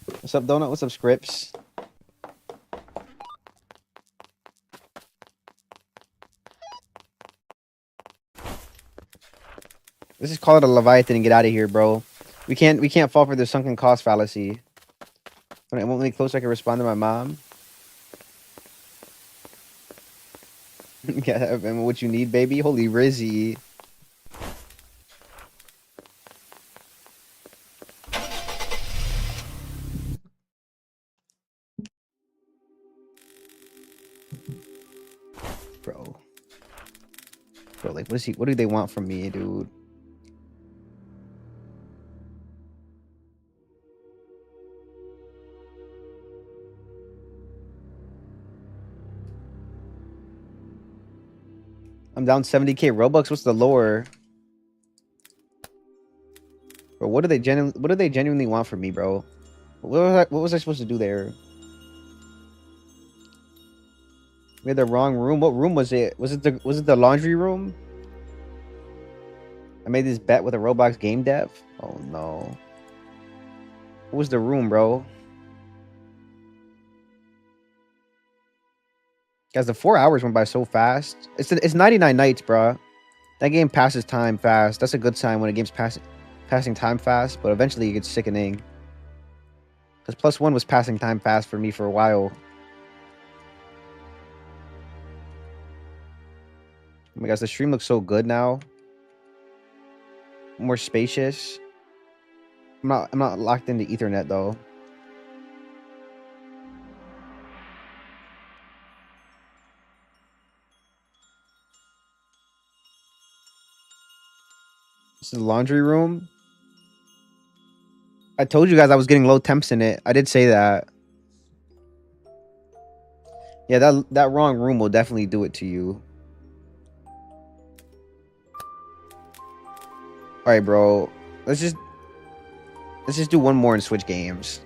What's up, Donut? What's up, Scripts? Let's just call it a Leviathan and get out of here, bro. We can't fall for the sunken cost fallacy. When I'm only close, I can respond to my mom. Yeah, and what you need, baby? Holy Rizzy. Bro. Bro, like, what do they want from me, dude? I'm down 70k Robux. What's the lore? Bro, what do they genuinely want from me, bro? What was I supposed to do there? We had the wrong room. What room was it? Was it the laundry room? I made this bet with a Roblox game dev. Oh no. What was the room, bro? Guys, the 4 hours went by so fast. It's 99 nights, bro. That game passes time fast. That's a good sign when a game's passing time fast, but eventually it gets sickening. Because +1 was passing time fast for me for a while. Oh my gosh, the stream looks so good now. More spacious. I'm not locked into Ethernet though. This is the laundry room. I told you guys I was getting low temps in it. I did say that. Yeah, that wrong room will definitely do it to you. All right, bro. Let's just do one more and switch games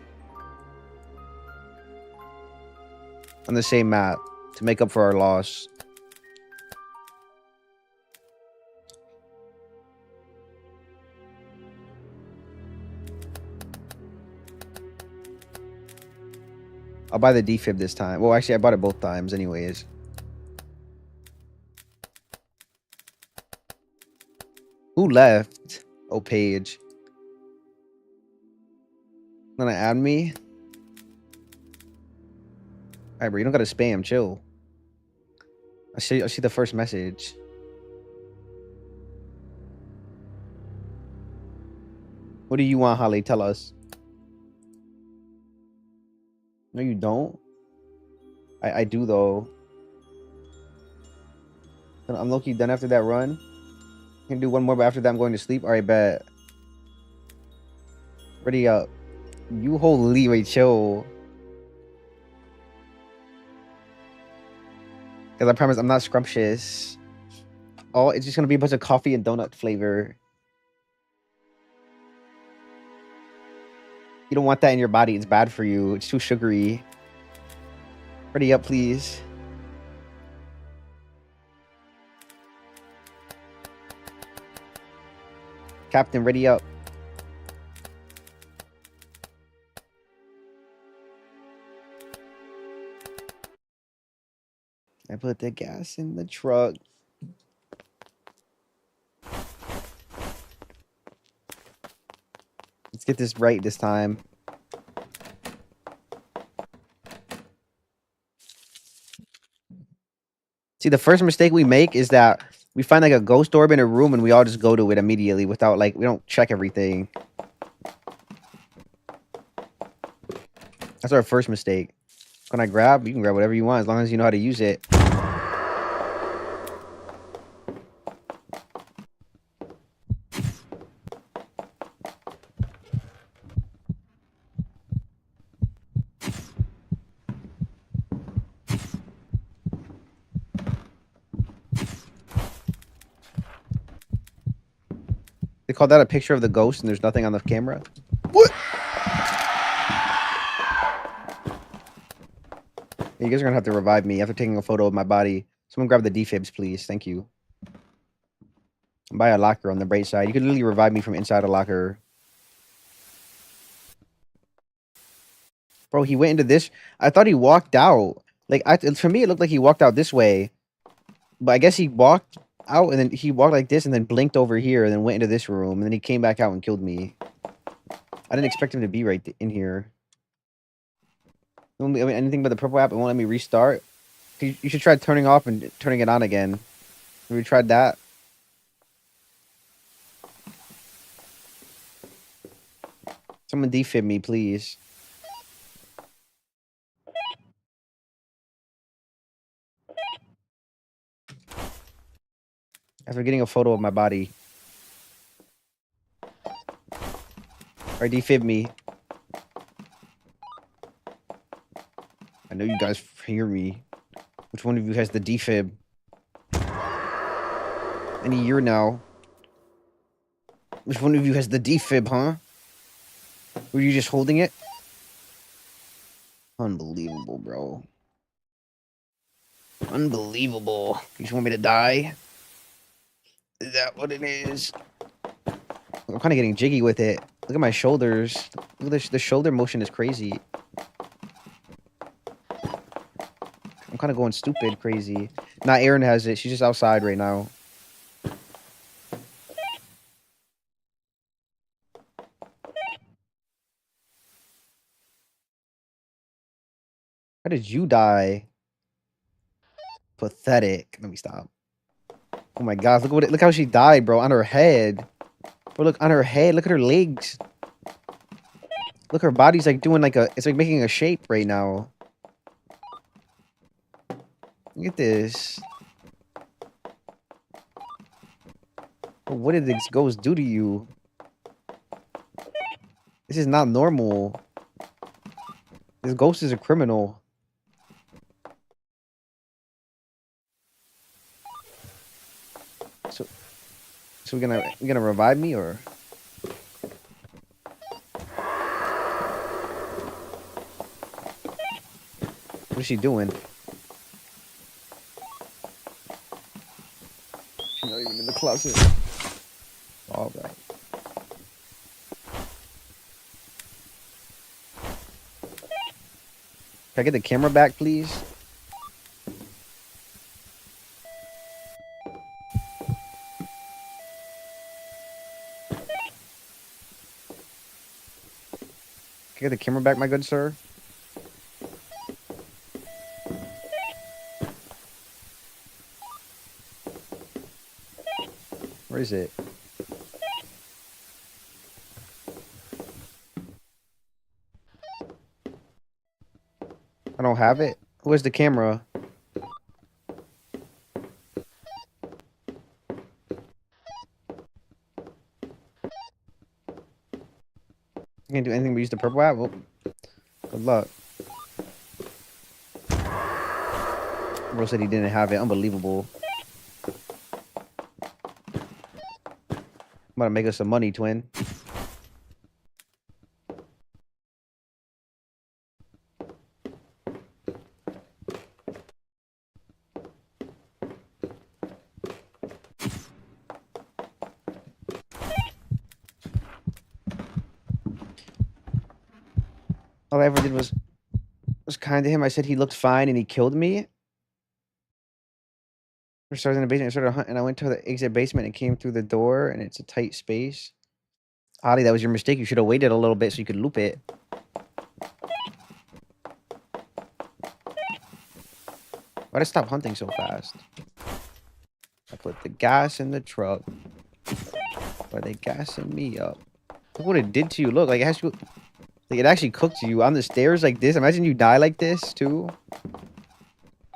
on the same map to make up for our loss. I'll buy the defib this time. Well, actually, I bought it both times anyways. Who left? Oh, Paige. Gonna add me? Alright, bro, you don't gotta spam. Chill. I see the first message. What do you want, Holly? Tell us. No, you don't. I do though. I'm low-key done after that run. Can do one more, but after that I'm going to sleep. Alright, bet. Ready up. You hold leeway, chill. Because I promise I'm not scrumptious. Oh, it's just gonna be a bunch of coffee and donut flavor. You don't want that in your body. It's bad for you. It's too sugary. Ready up, please. Captain, ready up. I put the gas in the truck. Let's get this right this time. See, the first mistake we make is that we find like a ghost orb in a room and we all just go to it immediately without like, we don't check everything. That's our first mistake. Can I grab? You can grab whatever you want as long as you know how to use it. They call that a picture of the ghost and there's nothing on the camera. What? You guys are gonna have to revive me after taking a photo of my body. Someone grab the defibs, please. Thank you. Buy a locker on the bright side. You could literally revive me from inside a locker. Bro, he went into this. I thought he walked out. Like, for me, it looked like he walked out this way. But I guess he walked out and then he walked like this and then blinked over here and then went into this room. And then he came back out and killed me. I didn't expect him to be right in here. I mean, anything but the purple app, it won't let me restart. You should try turning off and turning it on again. Have you tried that? Someone defib me, please. After getting a photo of my body. Or defib me. I know you guys hear me. Which one of you has the defib? In a year now. Which one of you has the defib, huh? Were you just holding it? Unbelievable, bro. Unbelievable. You just want me to die? Is that what it is? I'm kind of getting jiggy with it. Look at my shoulders. Look at this. The shoulder motion is crazy. I'm kind of going stupid crazy. Nah, Erin has it. She's just outside right now. How did you die? Pathetic. Let me stop. Oh my gosh, look how she died, bro. On her head. Bro, look on her head. Look at her legs. Look, her body's like doing like it's like making a shape right now. Look at this. What did this ghost do to you? This is not normal. This ghost is a criminal. So we're gonna revive me or? What is she doing? She's not even in the closet. All right. Can I get the camera back, please? Can I get the camera back, my good sir? Where is it? I don't have it. Where's the camera? You can't do anything but use the purple app? Well, good luck. Bro said he didn't have it. Unbelievable. I'm gonna make us some money, twin. All I ever did was kind to him. I said he looked fine and he killed me. I started in the basement, I started hunting, and I went to the exit basement and came through the door, and it's a tight space. Ollie, that was your mistake. You should have waited a little bit so you could loop it. Why'd I stop hunting so fast? I put the gas in the truck. Why they gassing me up? Look what it did to you. Look, like it actually cooked you on the stairs like this. Imagine you die like this too.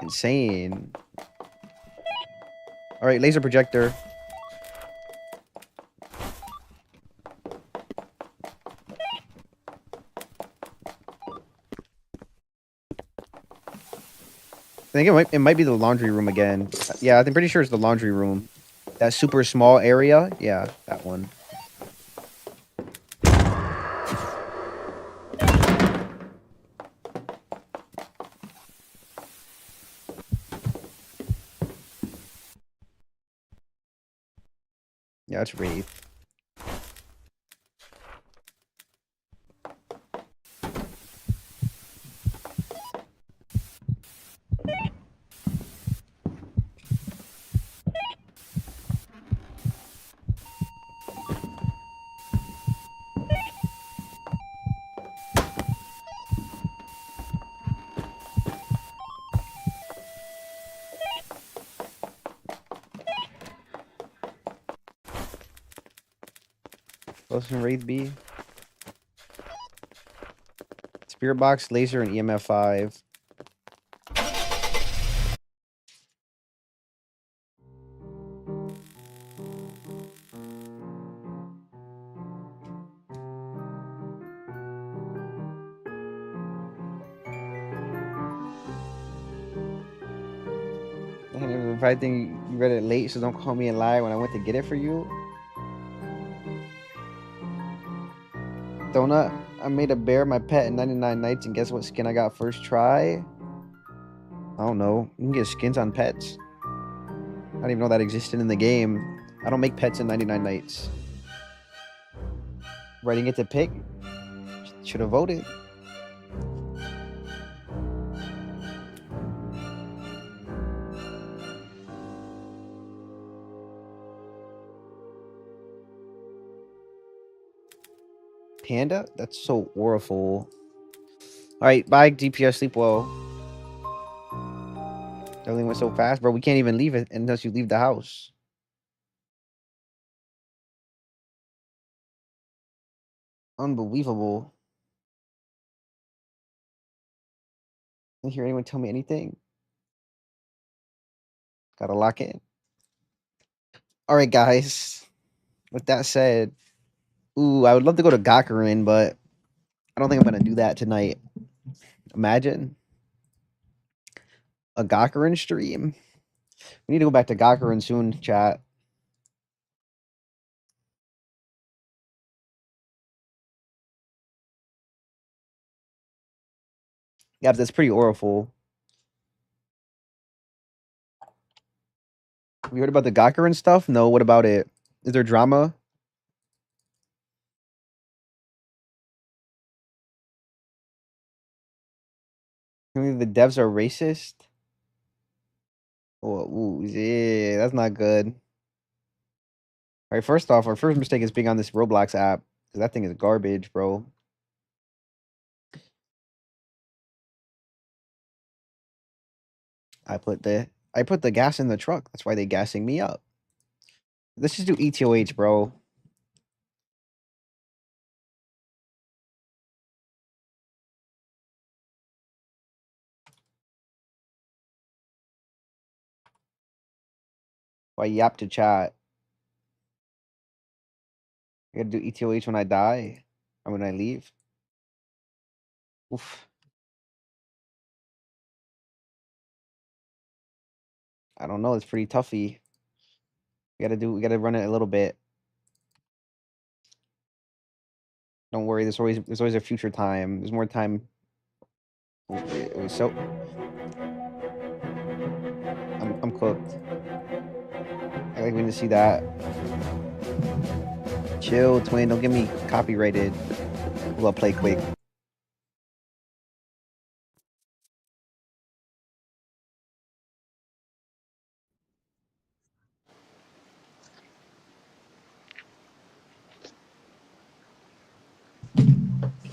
Insane. All right, laser projector. I think it might be the laundry room again. Yeah, I'm pretty sure it's the laundry room. That super small area. Yeah, that one. Yeah, it's Wraith. What else can Wraith be? Spirit box, laser, and EMF 5. And if I think you read it late, so don't call me a lie when I went to get it for you. Donut, I made a bear my pet in 99 nights, and guess what skin I got first try? I don't know. You can get skins on pets. I didn't even know that existed in the game. I don't make pets in 99 nights. Writing it to pick? Should have voted. Panda? That's so awful. Alright, bye, DPS. Sleep well. Everything went so fast, bro. We can't even leave it unless you leave the house. Unbelievable. I didn't hear anyone tell me anything. Gotta lock in. Alright, guys. With that said, ooh, I would love to go to Gakarin, but I don't think I'm gonna do that tonight. Imagine a Gakarin stream. We need to go back to Gakarin soon, chat. Yeah, that's pretty awful. We heard about the Gakarin stuff? No, what about it? Is there drama? The devs are racist? Oh, ooh, yeah, that's not good. All right, first off, our first mistake is being on this Roblox app because that thing is garbage, bro. I put the gas in the truck. That's why they gassing me up. Let's just do ETOH, bro. Why yap to chat? I gotta do ETOH when I die. when I leave. Oof. I don't know. It's pretty toughy. We gotta run it a little bit. Don't worry. There's always a future time. There's more time. So I'm cooked. I like when to see that. Chill, twin. Don't get me copyrighted. We'll play quick.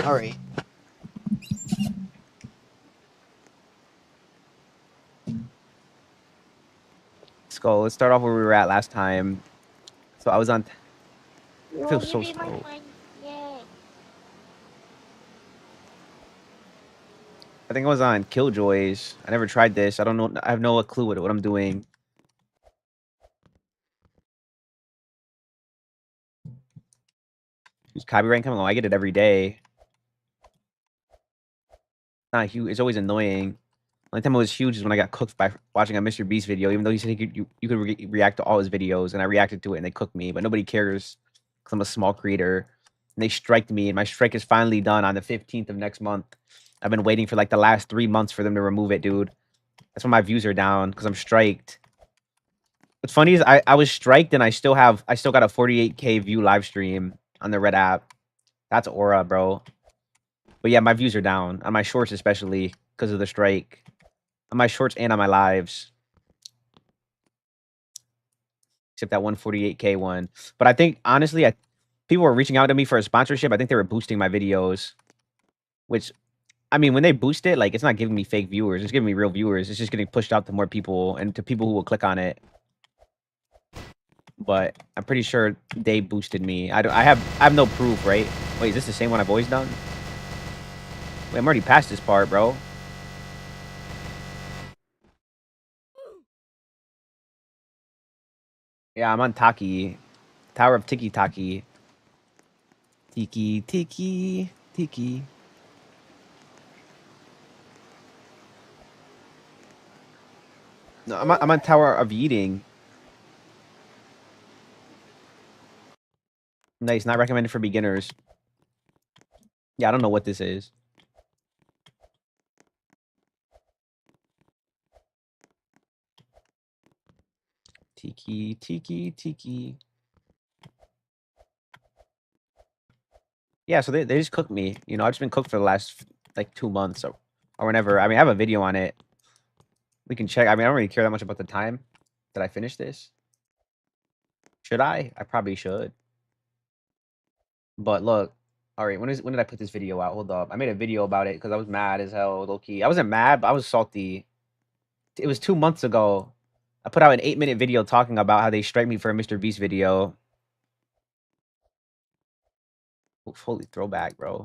All right. Let's go. Let's start off where we were at last time. So I was on. I feel so slow. I think I was on Killjoys. I never tried this. I don't know. I have no clue what I'm doing. Who's copyright coming? Oh, I get it every day. Not huge. It's always annoying. The only time it was huge is when I got cooked by watching a Mr. Beast video. Even though he said you could react to all his videos, and I reacted to it, and they cooked me. But nobody cares because I'm a small creator. And they striked me, and my strike is finally done on the 15th of next month. I've been waiting for like the last 3 months for them to remove it, dude. That's when my views are down because I'm striked. What's funny is I was striked and I still got a 48K view live stream on the Red app. That's aura, bro. But yeah, my views are down on my shorts, especially because of the strike. On my shorts and on my lives, except that 148K one. But I think honestly, people were reaching out to me for a sponsorship. I think they were boosting my videos, which I mean, when they boost it, like it's not giving me fake viewers. It's giving me real viewers. It's just getting pushed out to more people and to people who will click on it. But I'm pretty sure they boosted me. I have no proof, right? Wait, is this the same one I've always done? Wait, I'm already past this part, bro. Yeah, I'm on Taki. Tower of Tiki Taki. Tiki, Tiki, Tiki. No, I'm on Tower of Eating. Nice, not recommended for beginners. Yeah, I don't know what this is. Tiki, Tiki, Tiki. Yeah, so they just cooked me. You know, I've just been cooked for the last like 2 months or whenever. I mean, I have a video on it. We can check. I mean, I don't really care that much about the time that I finished this. Should I? I probably should. But look, all right. When did I put this video out? Hold up. I made a video about it because I was mad as hell, low key. I wasn't mad, but I was salty. It was 2 months ago. I put out an 8-minute video talking about how they strike me for a Mr. Beast video. Holy throwback, bro.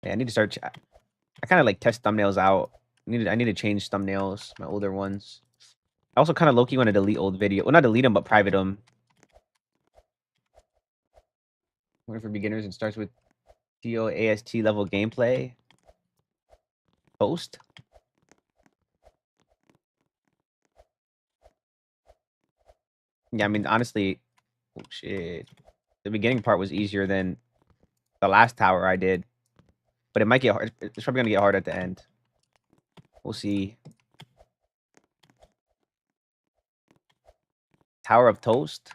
Yeah, I need to start. I kind of like test thumbnails out. I need to change thumbnails, my older ones. I also kind of low key want to delete old video. Well, not delete them, but private them. For beginners, it starts with TOAST level gameplay. Post. Yeah, I mean, honestly, oh shit. The beginning part was easier than the last tower I did, but it might get hard. It's probably gonna get hard at the end. We'll see. Tower of Toast.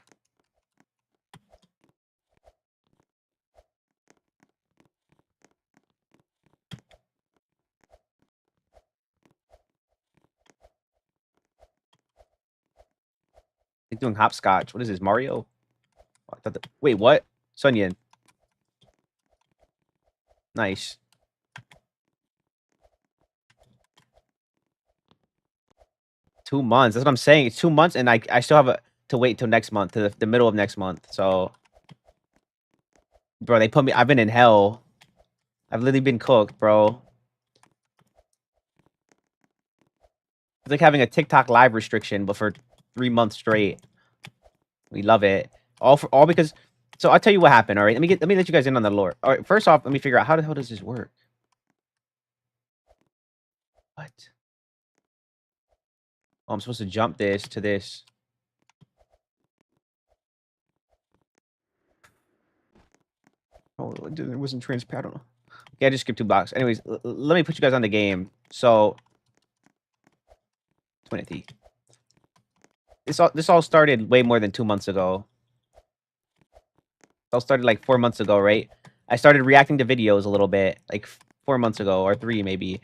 They're doing hopscotch. What is this, Mario? Oh, wait, what? Sunyan. Nice. Two months. That's what I'm saying. It's 2 months, and I still have to wait till next month, to the middle of next month. So, bro, they put me. I've been in hell. I've literally been cooked, bro. It's like having a TikTok live restriction, but for 3 months straight. We love it. All because So I'll tell you what happened. All right, let me let you guys in on the lore. All right, first off, let me figure out how the hell does this work. What? Oh, I'm supposed to jump this to this. Oh, it wasn't transparent. Okay, I just skipped 2 blocks. Anyways, let me put you guys on the game. So, 20. This all started way more than 2 months ago. It all started like 4 months ago, right? I started reacting to videos a little bit, like 4 months ago or 3 maybe.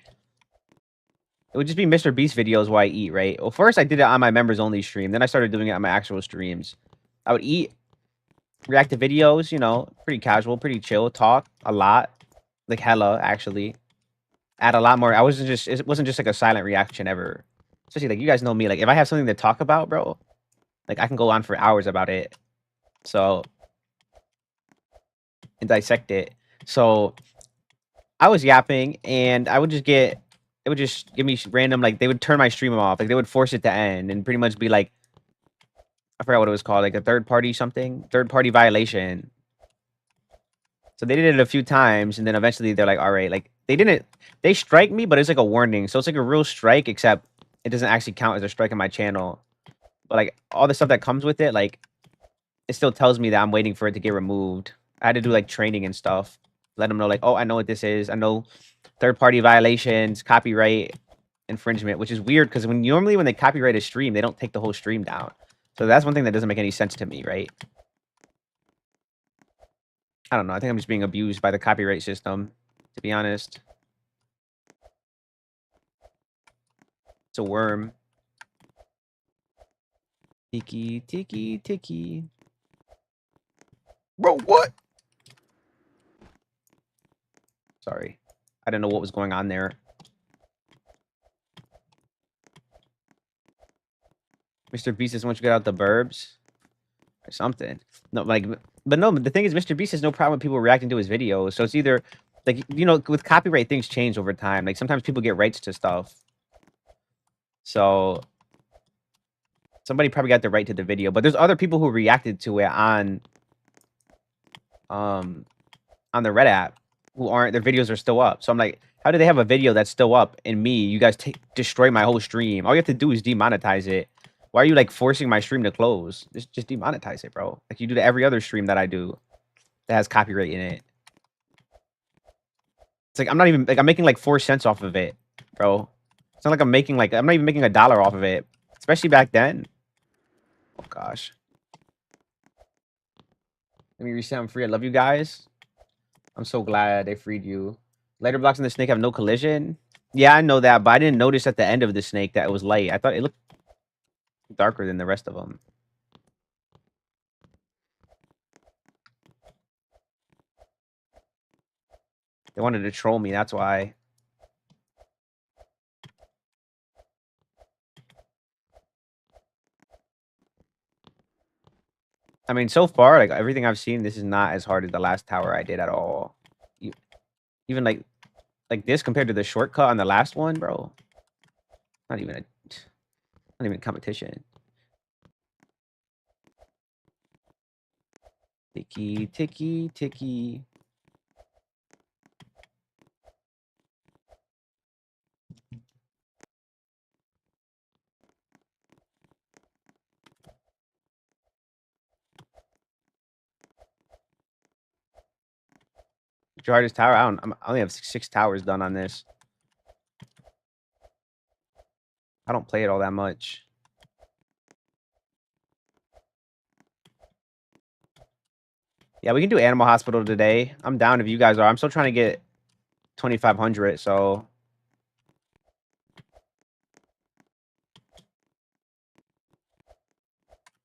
It would just be Mr. Beast videos while I eat, right? Well, first I did it on my members only stream. Then I started doing it on my actual streams. I would eat, react to videos, you know, pretty casual, pretty chill, talk a lot, like hella actually. Add a lot more. It wasn't just like a silent reaction ever. Especially like you guys know me. Like if I have something to talk about, bro, like I can go on for hours about it. So and dissect it. So I was yapping, and I would just get it would just give me random like they would turn my stream off, like they would force it to end, and pretty much be like I forgot what it was called, like a third party something, third party violation. So they did it a few times, and then eventually they're like, all right, like they strike me, but it's like a warning, so it's like a real strike, except it doesn't actually count as a strike on my channel. But like all the stuff that comes with it, like it still tells me that I'm waiting for it to get removed. I had to do like training and stuff. Let them know like, oh, I know what this is. I know third party violations, copyright infringement, which is weird because normally when they copyright a stream, they don't take the whole stream down. So that's one thing that doesn't make any sense to me, right? I don't know. I think I'm just being abused by the copyright system, to be honest. It's a worm. Tiki, tiki, tiki. Bro, what? Sorry. I didn't know what was going on there. Mr. Beast doesn't want you to get out the burbs or something. No, like, but no, the thing is, Mr. Beast has no problem with people reacting to his videos. So it's either, like, you know, with copyright, things change over time. Like, sometimes people get rights to stuff. So somebody probably got the right to the video, but there's other people who reacted to it on the Red app who aren't, their videos are still up. So I'm like, how do they have a video that's still up and me, you guys destroy my whole stream? All you have to do is demonetize it. Why are you like forcing my stream to close? Just demonetize it, bro. Like you do to every other stream that I do that has copyright in it. It's like I'm not even like I'm making like 4 cents off of it, bro. It's not like I'm not even making $1 off of it, especially back then. Oh gosh. Let me reset. I'm free. I love you guys. I'm so glad they freed you. Lighter blocks in the snake have no collision. Yeah, I know that, but I didn't notice at the end of the snake that it was light. I thought it looked darker than the rest of them. They wanted to troll me, that's why. I mean, so far, like everything I've seen, this is not as hard as the last tower I did at all. Even like this compared to the shortcut on the last one, bro. Not even a competition. Ticky, ticky, ticky. What's your hardest tower? I only have 6 towers done on this. I don't play it all that much. Yeah, we can do Animal Hospital today. I'm down if you guys are. I'm still trying to get 2,500, so.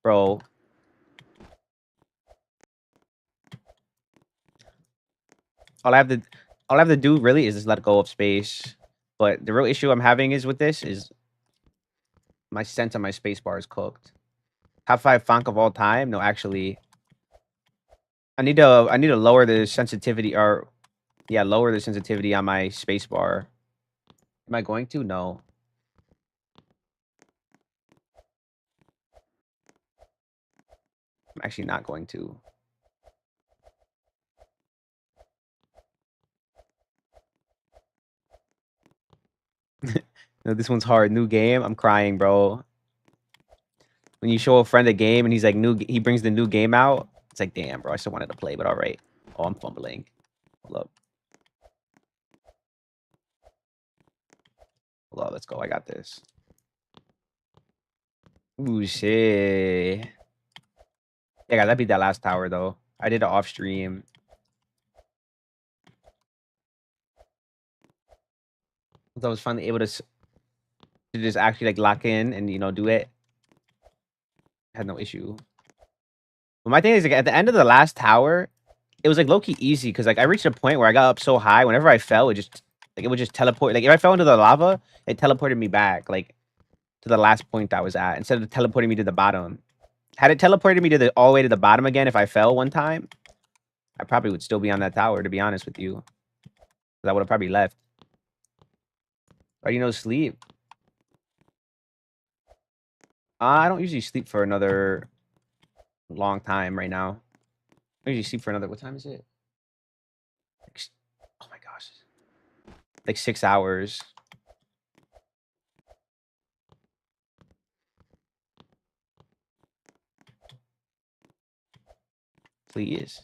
Bro. All I have to do really is just let go of space. But the real issue I'm having is with this is my sense on my space bar is cooked. Top 5 funk of all time? No, actually. I need to lower the sensitivity or yeah, lower the sensitivity on my space bar. Am I going to? No. I'm actually not going to. No, this one's hard. New game. I'm crying, bro. When you show a friend a game and he's like he brings the new game out. It's like, damn, bro. I still wanted to play, but all right. Oh, I'm fumbling. Hold up. Hold up. Let's go. I got this. Ooh, shit. Yeah, guys, I beat that last tower though. I did it off stream. I was finally able to just actually like lock in and do it. Had no issue. But my thing is like at the end of the last tower, it was like low key easy because like I reached a point where I got up so high. Whenever I fell, it would just teleport. Like if I fell into the lava, it teleported me back like to the last point I was at instead of teleporting me to the bottom. Had it teleported me to the all the way to the bottom again, if I fell one time, I probably would still be on that tower. To be honest with you, because I would have probably left. Why do you know sleep? I don't usually sleep for another long time right now. I usually sleep for another. What time is it? Oh my gosh, like 6 hours. Please.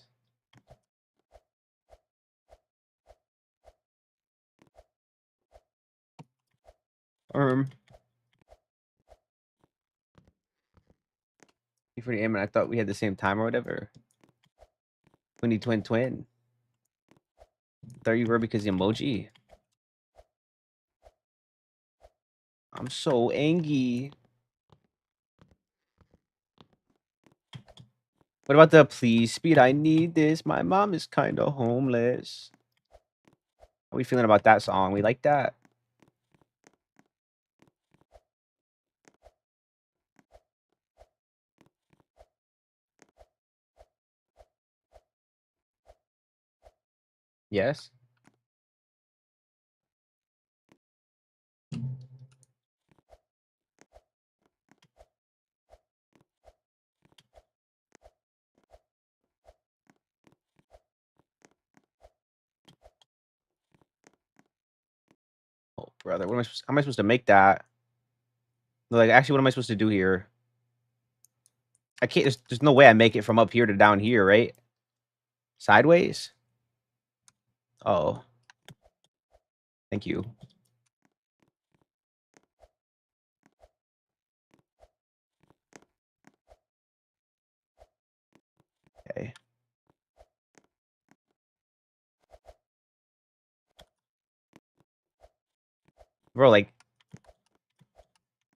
For the aim, and I thought we had the same time or whatever. Twin. Thought you were because the emoji. I'm so angry. What about the please speed? I need this. My mom is kind of homeless. How are we feeling about that song? We like that. Yes. Oh, brother, what am I supposed? How am I supposed to make that? Like, actually, what am I supposed to do here? I can't. There's no way I make it from up here to down here, right? Sideways. Oh, thank you. Okay. Bro, like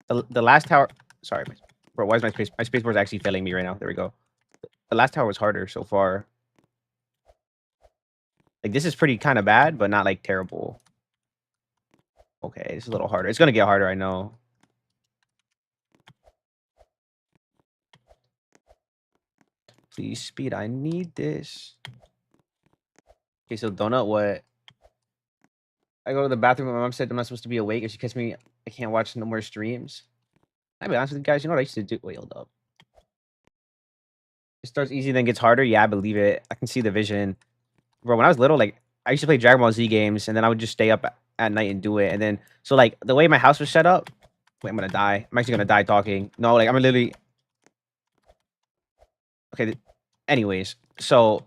the last tower. Sorry, bro. Why is my space bar is actually failing me right now? There we go. The last tower was harder so far. Like this is pretty kind of bad, but not like terrible. Okay, it's a little harder. It's gonna get harder, I know. Please speed. I need this. Okay, so donut. What? I go to the bathroom. My mom said I'm not supposed to be awake. If she catches me, I can't watch no more streams. I'll be honest with you guys. You know what I used to do? Wait, hold up. It starts easy, then gets harder. Yeah, I believe it. I can see the vision, bro. When I was little, like I used to play Dragon Ball Z games, and then I would just stay up at night and do it. And then so like the way my house was set up. Wait, I'm gonna die. I'm actually gonna die talking. No, like I'm literally. Okay. Anyways, so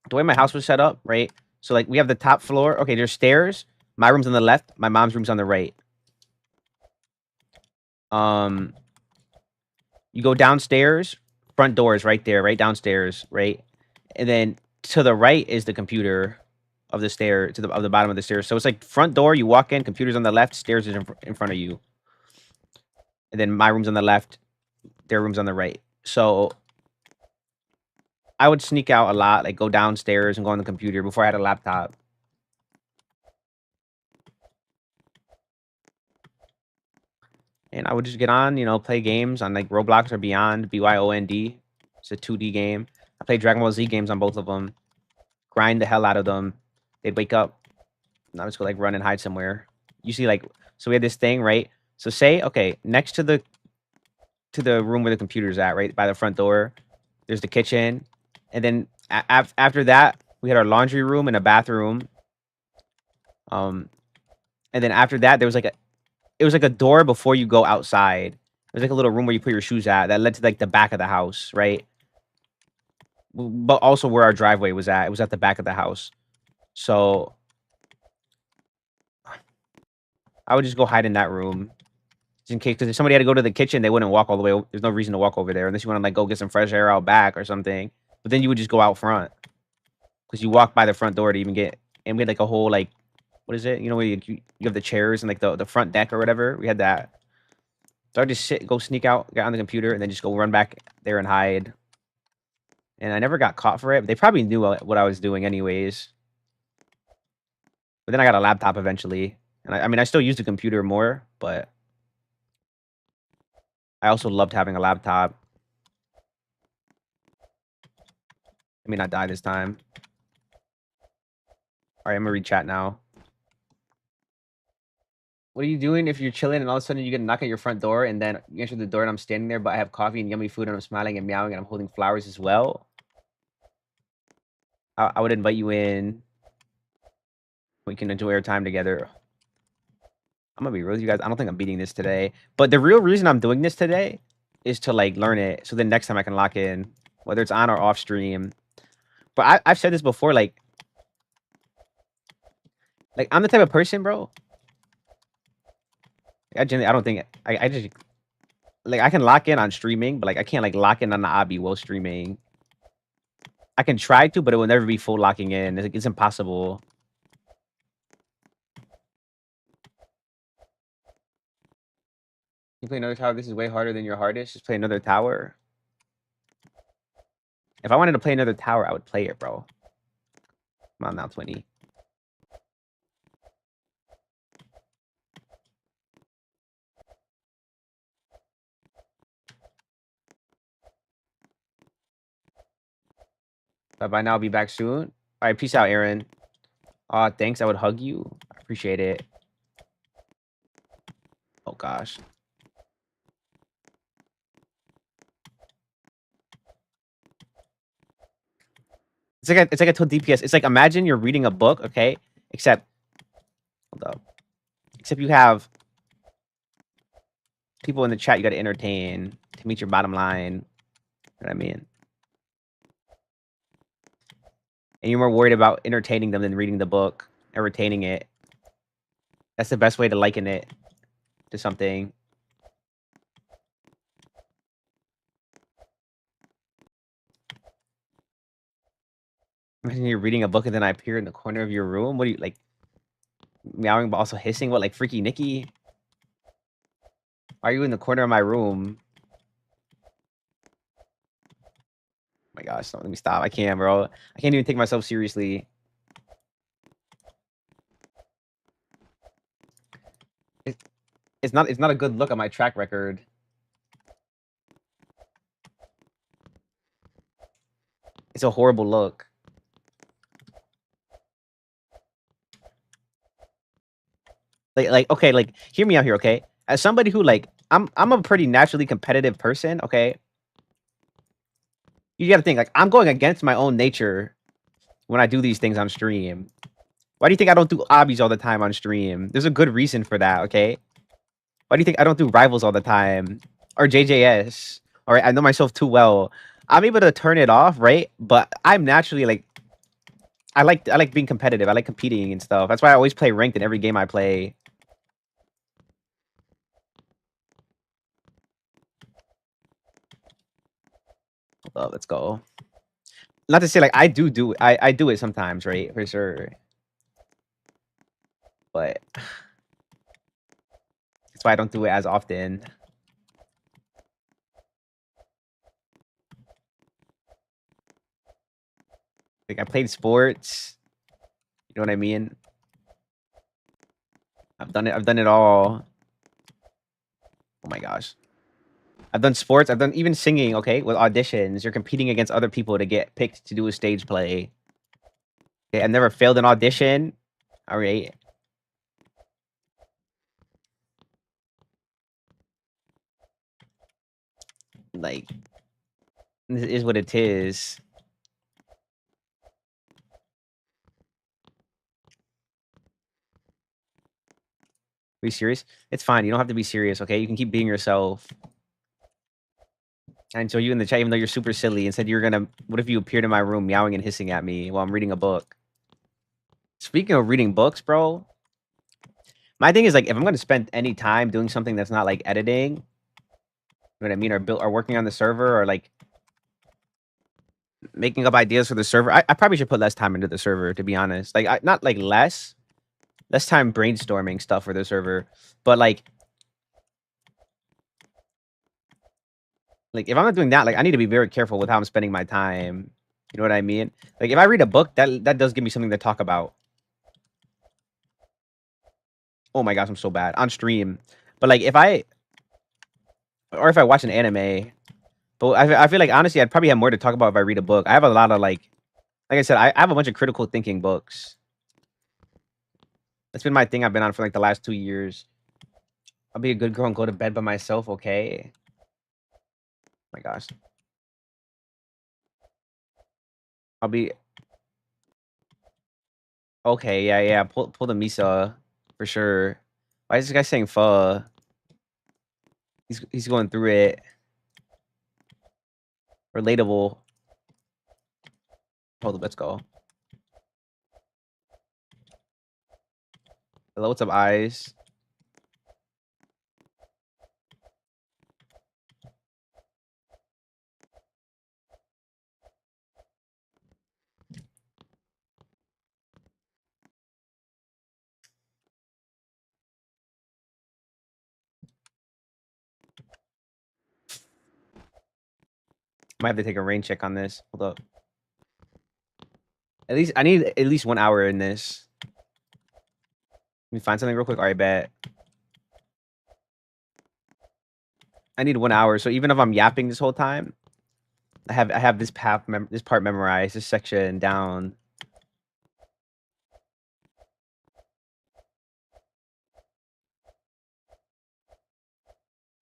the way my house was set up, right? So like we have the top floor. Okay, there's stairs. My room's on the left. My mom's room's on the right. You go downstairs. Front door is right there, right downstairs, right, and then to the right is the computer of the stair of the bottom of the stairs. So it's like front door. You walk in, computers on the left, stairs is in front of you, and then my room's on the left. Their room's on the right. So I would sneak out a lot, like go downstairs and go on the computer before I had a laptop. And I would just get on, play games on like Roblox or Beyond, BYOND. It's a 2D game. I play Dragon Ball Z games on both of them. Grind the hell out of them. They'd wake up. And I just go like run and hide somewhere. Usually like, so we had this thing, right? So say, okay, next to the room where the computer's at, right by the front door, there's the kitchen. And then after that, we had our laundry room and a bathroom. And And then after that, there was like a door before you go outside. There's like a little room where you put your shoes at that led to like the back of the house, right? But also where our driveway was at. It was at the back of the house. So I would just go hide in that room. Just in case, because if somebody had to go to the kitchen, they wouldn't walk all the way. There's no reason to walk over there unless you want to like go get some fresh air out back or something. But then you would just go out front because you walk by the front door to even get and we had like a whole like what is it? You know where you have the chairs and like the front deck or whatever. We had that. So I just go sneak out, get on the computer, and then just go run back there and hide. And I never got caught for it. But they probably knew what I was doing anyways. But then I got a laptop eventually, and I mean I still use the computer more, but I also loved having a laptop. I mean, not die this time. All right, I'm gonna read chat now. What are you doing if you're chilling and all of a sudden you get a knock at your front door and then you answer the door and I'm standing there, but I have coffee and yummy food and I'm smiling and meowing and I'm holding flowers as well? I would invite you in. We can enjoy our time together. I'm gonna be real with you guys. I don't think I'm beating this today. But the real reason I'm doing this today is to like learn it. So then next time I can lock in, whether it's on or off stream. But I've said this before, like I'm the type of person, bro. I don't think I just like I can lock in on streaming, but like I can't like lock in on the obby while streaming. I can try to, but it will never be full locking in. It's impossible. You play another tower. This is way harder than your hardest. Just play another tower. If I wanted to play another tower, I would play it, bro. Come on now, 20. Bye bye now. I'll be back soon. All right, peace out, Aaron. Thanks. I would hug you. I appreciate it. Oh gosh. It's like I told DPS. It's like imagine you're reading a book, okay? Except hold up. Except you have people in the chat you got to entertain to meet your bottom line. You know what I mean? And you're more worried about entertaining them than reading the book and retaining it. That's the best way to liken it to something. Imagine you're reading a book and then I appear in the corner of your room. What do you like? Meowing but also hissing? What, like Freaky Nikki? Why are you in the corner of my room? Oh my gosh, don't let me stop. I can't, bro. I can't even take myself seriously. It's not a good look at my track record. It's a horrible look. Like okay, like hear me out here, okay? As somebody who like I'm a pretty naturally competitive person, okay? You got to think like I'm going against my own nature when I do these things on stream. Why do you think I don't do obbies all the time on stream? There's a good reason for that, okay? Why do you think I don't do rivals all the time or JJS? All right, I know myself too well. I'm able to turn it off, right? But I'm naturally like I like being competitive. I like competing and stuff. That's why I always play ranked in every game I play. Oh, let's go. Not to say like I do it. I do it sometimes, right? For sure. But that's why I don't do it as often. Like I played sports. You know what I mean? I've done it all. Oh my gosh. I've done sports. I've done even singing, okay, with auditions. You're competing against other people to get picked to do a stage play. Okay, I've never failed an audition. All right. Like, this is what it is. Are you serious? It's fine. You don't have to be serious, okay? You can keep being yourself. And so you in the chat, even though you're super silly, and said you're gonna. What if you appeared in my room meowing and hissing at me while I'm reading a book? Speaking of reading books, bro, my thing is like if I'm gonna spend any time doing something that's not like editing, you know what I mean, or working on the server, or like making up ideas for the server, I probably should put less time into the server, to be honest. Like not like less time brainstorming stuff for the server, but like if I'm not doing that, like I need to be very careful with how I'm spending my time. You know what I mean? Like if I read a book, that does give me something to talk about. Oh my gosh, I'm so bad on stream. But like if I watch an anime, but I feel like honestly I'd probably have more to talk about if I read a book. I have a lot of like I said, I have a bunch of critical thinking books. That's been my thing I've been on for like the last 2 years. I'll be a good girl and go to bed by myself, okay? Oh my gosh. I'll be okay, yeah. Pull the Misa for sure. Why is this guy saying pho? He's going through it. Relatable. Hold up, let's go. Hello, what's up, eyes? Might have to take a rain check on this. Hold up. At least I need at least 1 hour in this. Let me find something real quick. All right, bet. I need 1 hour. So even if I'm yapping this whole time, I have this this part memorized, this section down.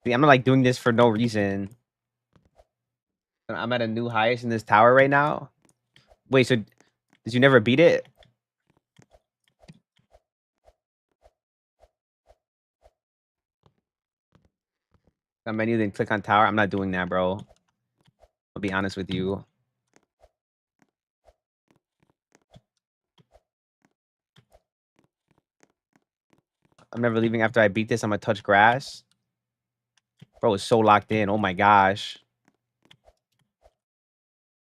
See, I'm not like doing this for no reason. I'm at a new highest in this tower right now. Wait, so did you never beat it? On menu, then click on tower. I'm not doing that, bro. I'll be honest with you. I'm never leaving after I beat this. I'm gonna touch grass. Bro, it's so locked in. Oh my gosh.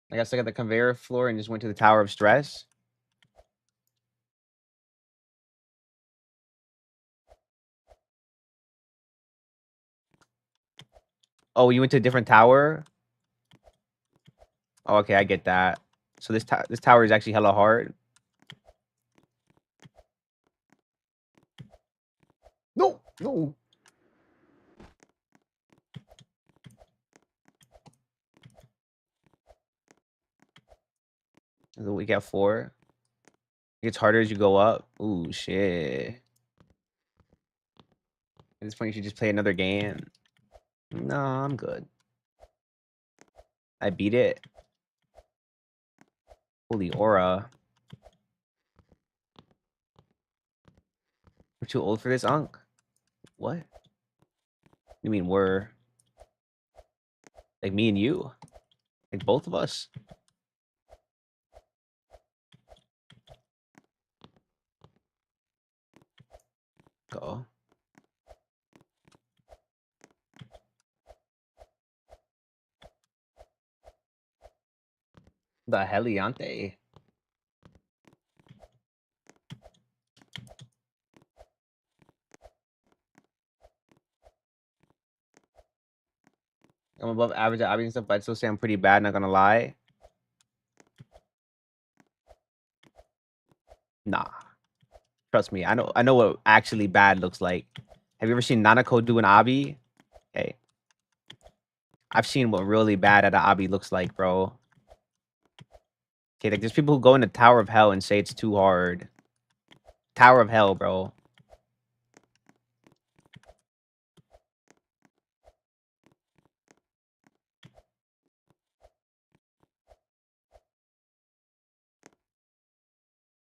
I got stuck at the conveyor floor and just went to the tower of stress. Oh, you went to a different tower? Oh, okay, I get that. So this tower is actually hella hard. No, no. We got 4. It gets harder as you go up. Ooh, shit. At this point, you should just play another game. No, I'm good. I beat it. Holy aura. We're too old for this, Unk. What? You mean we're like me and you? Like both of us? Go. The Heliante. I'm above average at obbies and stuff, but I'd still say I'm pretty bad, not gonna lie. Nah. Trust me, I know what actually bad looks like. Have you ever seen Nanako do an obby? Hey. I've seen what really bad at an obby looks like, bro. Okay, like there's people who go into Tower of Hell and say it's too hard. Tower of Hell, bro.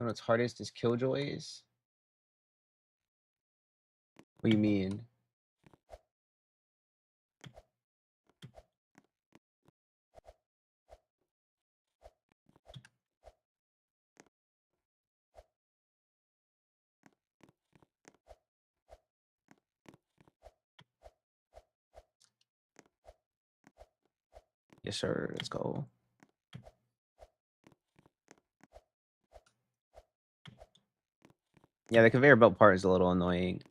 I know what's hardest is Killjoys. What do you mean? Yes, sir. Let's go. Yeah, the conveyor belt part is a little annoying.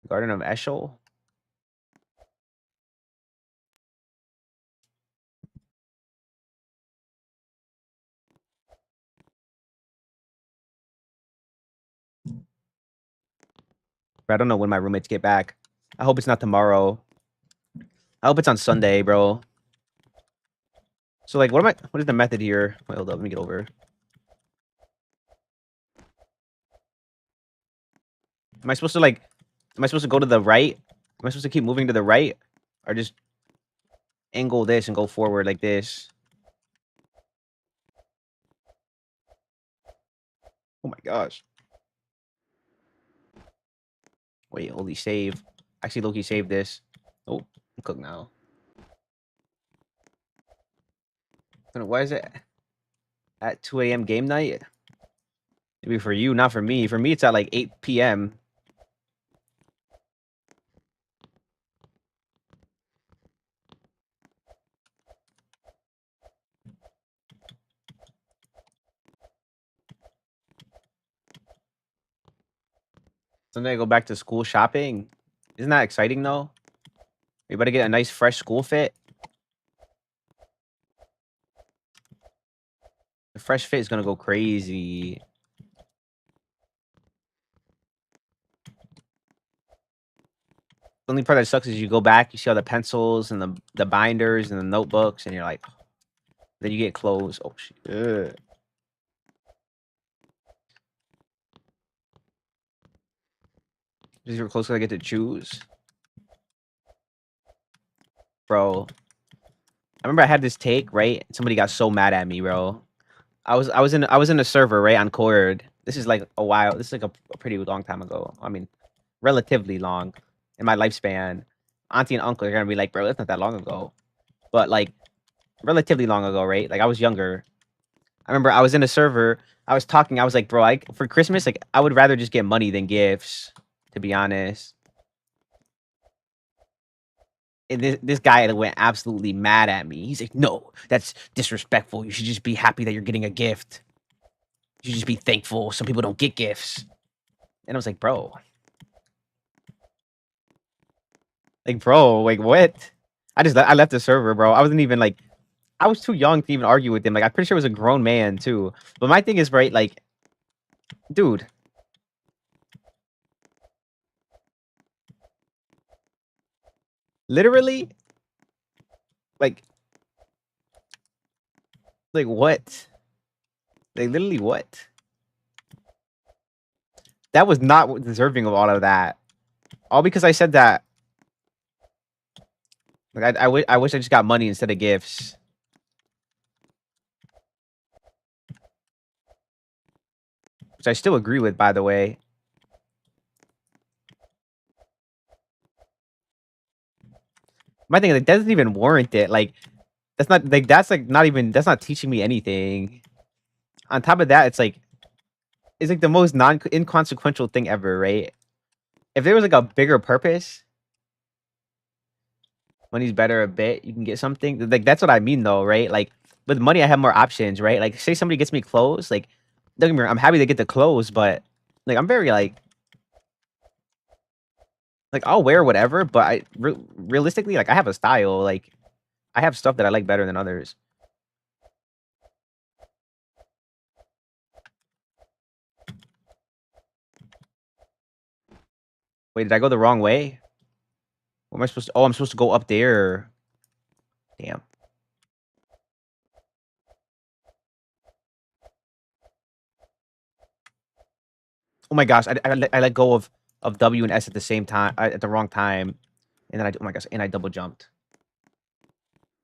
Garden of Eshel? I don't know when my roommates get back. I hope it's not tomorrow. I hope it's on Sunday, bro. So like, what is the method here? Wait, hold up, let me get over. Am I supposed to like, am I supposed to go to the right? Am I supposed to keep moving to the right? Or just angle this and go forward like this? Oh my gosh. Wait, holy save. Actually, Loki saved this. Oh, I'm cooked now. Why is it at 2 a.m. game night? Maybe for you, not for me. For me, it's at like 8 p.m. Sunday I go back to school shopping. Isn't that exciting though? You better get a nice fresh school fit. The fresh fit is gonna go crazy. The only part that sucks is you go back, you see all the pencils and the binders and the notebooks, and you're like, then you get clothes. Oh shit. Ugh. These are clothes I get to choose. Bro. I remember I had this take, right? Somebody got so mad at me, bro. I was in a server, right, on Cord. This is like a while. This is like a pretty long time ago. I mean, relatively long in my lifespan. Auntie and uncle are gonna be like, bro, that's not that long ago. But like relatively long ago, right? Like I was younger. I remember I was in a server. I was talking. I was like, bro, for Christmas, like I would rather just get money than gifts, to be honest. And this guy went absolutely mad at me. He's like, no, that's disrespectful. You should just be happy that you're getting a gift. You should just be thankful. Some people don't get gifts. And I was like, bro, like what? I left the server, bro. I wasn't even like, I was too young to even argue with him. Like, I'm pretty sure it was a grown man too. But my thing is, right, like, dude, literally, like, what? Like, literally, what? That was not deserving of all of that. All because I said that. Like, I wish I just got money instead of gifts. Which I still agree with, by the way. My thing is, like, that doesn't even warrant it. Like, that's like not even, that's not teaching me anything. On top of that, it's like the most inconsequential thing ever, right? If there was like a bigger purpose, money's better a bit, you can get something. Like that's what I mean though, right? Like with money, I have more options, right? Like say somebody gets me clothes, like don't get me wrong, I'm happy to get the clothes, but like I'm very like I'll wear whatever, but realistically, like I have a style, like I have stuff that I like better than others. Wait, did I go the wrong way? What am I supposed to? Oh, I'm supposed to go up there. Damn. Oh my gosh, I let go of W and S at the same time at the wrong time, and then oh my gosh, and I double jumped.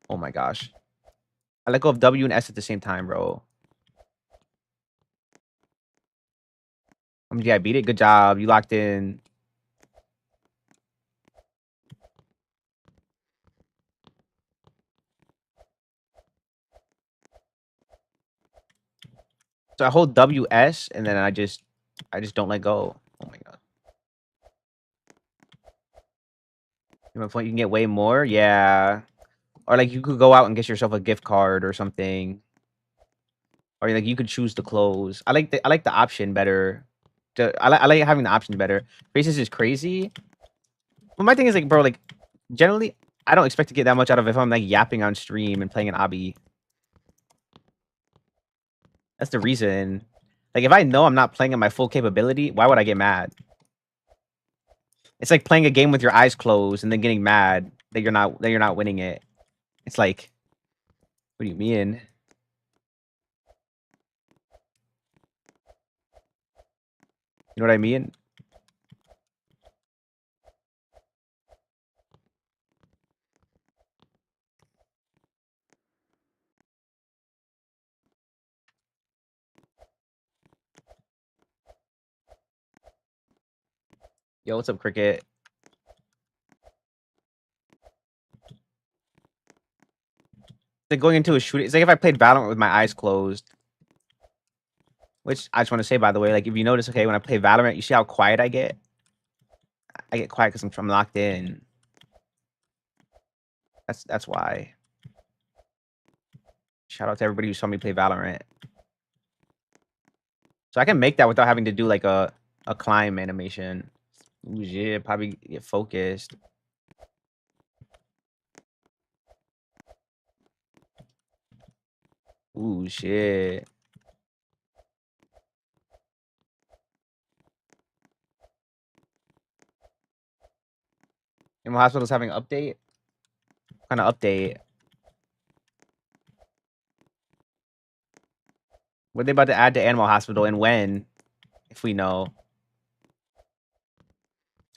Oh my gosh, I let go of W and S at the same time, bro. Yeah, I beat it. Good job. You locked in. So I hold WS and then I just don't let go. Oh my god. You can get way more? Yeah. Or like you could go out and get yourself a gift card or something. Or like you could choose the clothes. I like the option better. I like having the option better. Faces is crazy. But my thing is like, bro, like generally I don't expect to get that much out of if I'm like yapping on stream and playing an obby. That's the reason. Like if I know I'm not playing at my full capability, why would I get mad? It's like playing a game with your eyes closed and then getting mad that you're not winning it. It's like, what do you mean? You know what I mean? Yo, what's up, Cricket? Like going into a shooting. It's like if I played Valorant with my eyes closed. Which I just want to say, by the way, like if you notice, okay, when I play Valorant, you see how quiet I get. I get quiet because I'm locked in. That's why. Shout out to everybody who saw me play Valorant. So I can make that without having to do like a climb animation. Ooh, yeah, probably get focused. Ooh, shit. Animal Hospital's having an update? What kind of update? What are they about to add to Animal Hospital and when? If we know.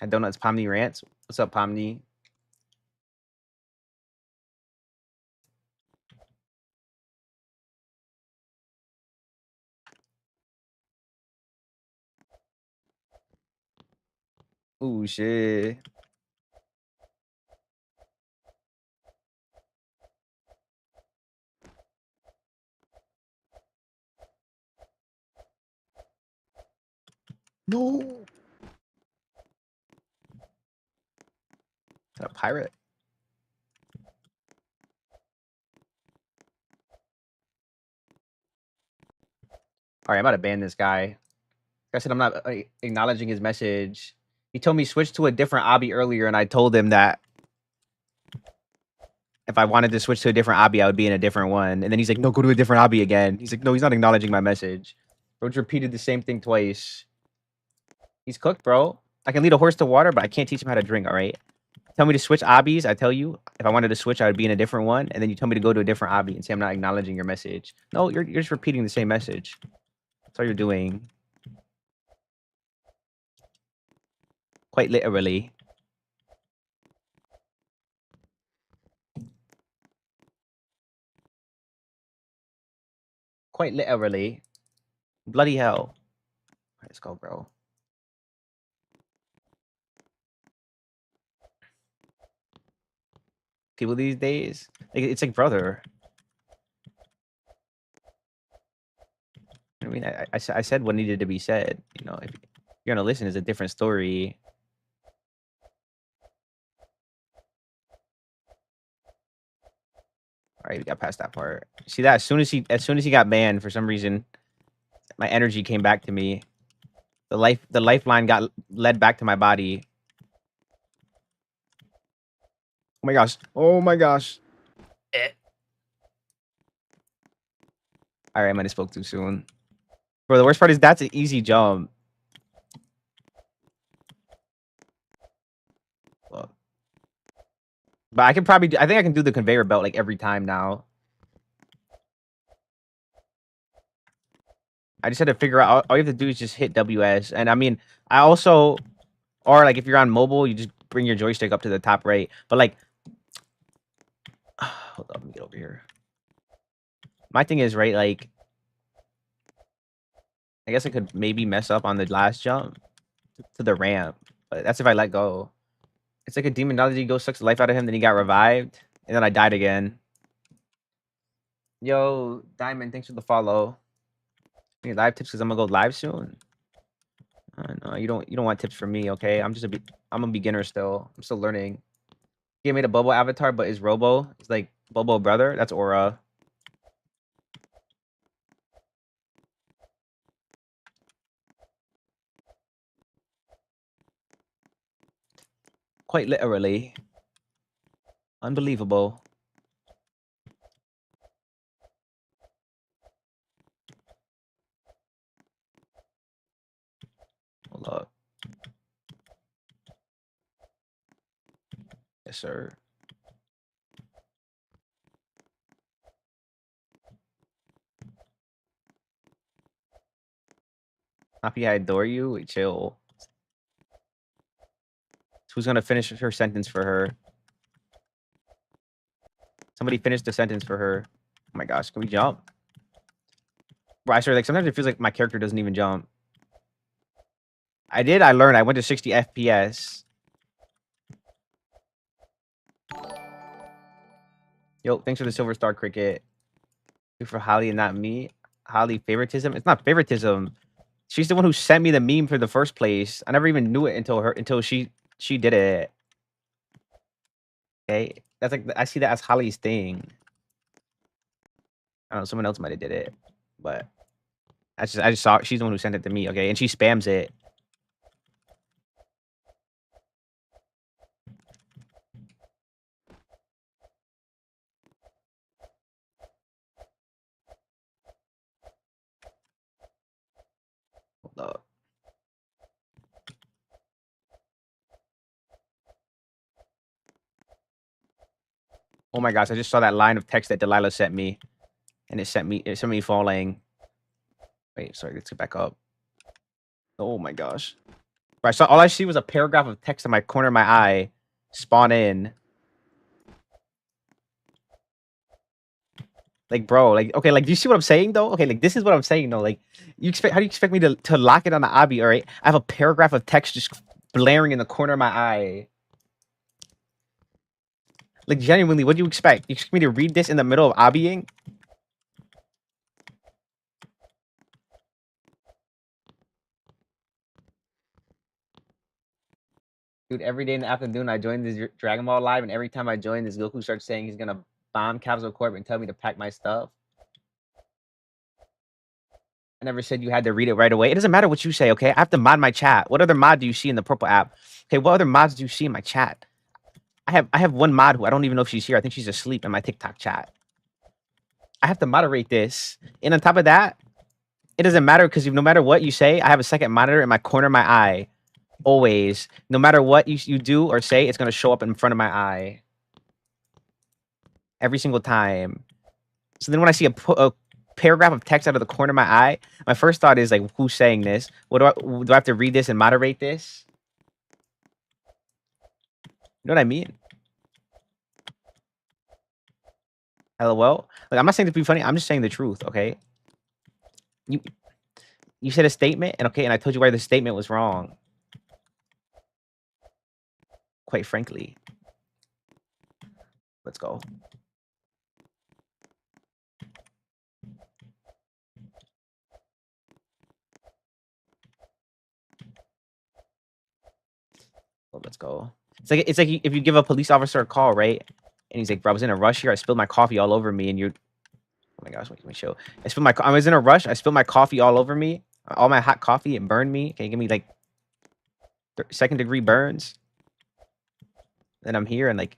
At Donuts Pomni Rants. What's up, Pomni? Ooh, shit. No. Is that a pirate? All right, I'm about to ban this guy. Like I said, I'm not acknowledging his message. He told me switch to a different obby earlier, and I told him that if I wanted to switch to a different obby, I would be in a different one. And then he's like, no, go to a different obby again. He's like, no, he's not acknowledging my message. Bro's repeated the same thing twice. He's cooked, bro. I can lead a horse to water, but I can't teach him how to drink, all right? Tell me to switch obbies. I tell you, if I wanted to switch, I would be in a different one. And then you tell me to go to a different obby and say I'm not acknowledging your message. No, you're just repeating the same message. That's all you're doing. Quite literally. Quite literally. Bloody hell. All right, let's go, bro. People these days, like, it's like brother. I mean, I said what needed to be said. You know, if you're gonna listen, it's a different story. All right, we got past that part. See that as soon as he got banned for some reason, my energy came back to me. The lifeline got led back to my body. Oh my gosh. Oh my gosh. All right, I might have spoke too soon. Bro, the worst part is that's an easy jump. Well, but I can probably I think I can do the conveyor belt like every time now. I just had to figure out all you have to do is just hit WS. And I mean, I also or like if you're on mobile, you just bring your joystick up to the top right. But like hold on, let me get over here. My thing is right, like I guess I could maybe mess up on the last jump to the ramp, but that's if I let go. It's like a demonology ghost sucks the life out of him, then he got revived, and then I died again. Yo, Diamond, thanks for the follow. Any live tips because I'm gonna go live soon. No, you don't want tips from me, okay? I'm a beginner still. I'm still learning. He made a Bobo avatar, but is Robo? It's like Bobo brother. That's Aura. Quite literally. Unbelievable. Hold up. Yes, sir. Happy I adore you. Wait, chill. Who's gonna finish her sentence for her? Somebody finish the sentence for her. Oh my gosh, can we jump? Bro, I swear, like sometimes it feels like my character doesn't even jump. I did. I learned. I went to 60 FPS. Yo, thanks for the silver star cricket. Good for Holly and not me. Holly favoritism. It's not favoritism. She's the one who sent me the meme for the first place. I never even knew it until she did it. Okay, that's like I see that as Holly's thing. I don't know. Someone else might have did it, but I just saw she's the one who sent it to me. Okay, and she spams it. Hold up. Oh my gosh, I just saw that line of text that Delilah sent me, and it sent me falling. Wait, sorry, let's get back up. Oh my gosh. Right, so all I see was a paragraph of text in my corner of my eye spawn in. Like, bro, like, okay, like, do you see what I'm saying though? Okay, like, this is what I'm saying though. Like, how do you expect me to lock it on the obby? All right, I have a paragraph of text just blaring in the corner of my eye. Like, genuinely, what do you expect? You expect me to read this in the middle of obbying? Dude, every day in the afternoon, I join this Dragon Ball live, and every time I join, this Goku starts saying he's gonna bomb Capsule Corp and tell me to pack my stuff. I never said you had to read it right away. It doesn't matter what you say, okay? I have to mod my chat. What other mod do you see in the purple app? Okay, what other mods do you see in my chat? I have one mod who I don't even know if she's here. I think she's asleep in my TikTok chat. I have to moderate this. And on top of that, it doesn't matter because no matter what you say, I have a second monitor in my corner of my eye. Always. No matter what you do or say, it's gonna show up in front of my eye. Every single time. So then when I see a paragraph of text out of the corner of my eye, my first thought is like, who's saying this? Do I have to read this and moderate this? You know what I mean? LOL. Like, I'm not saying to be funny. I'm just saying the truth. Okay. You you said a statement, and okay, and I told you why the statement was wrong. Quite frankly. Let's go. Well, let's go. It's like if you give a police officer a call, right? And he's like, "Bro, I was in a rush here. I spilled my coffee all over me." And you're, oh my gosh, wait, let me show. I was in a rush. I spilled my coffee all over me. All my hot coffee. It burned me. Okay, give me like second degree burns. And I'm here, and like,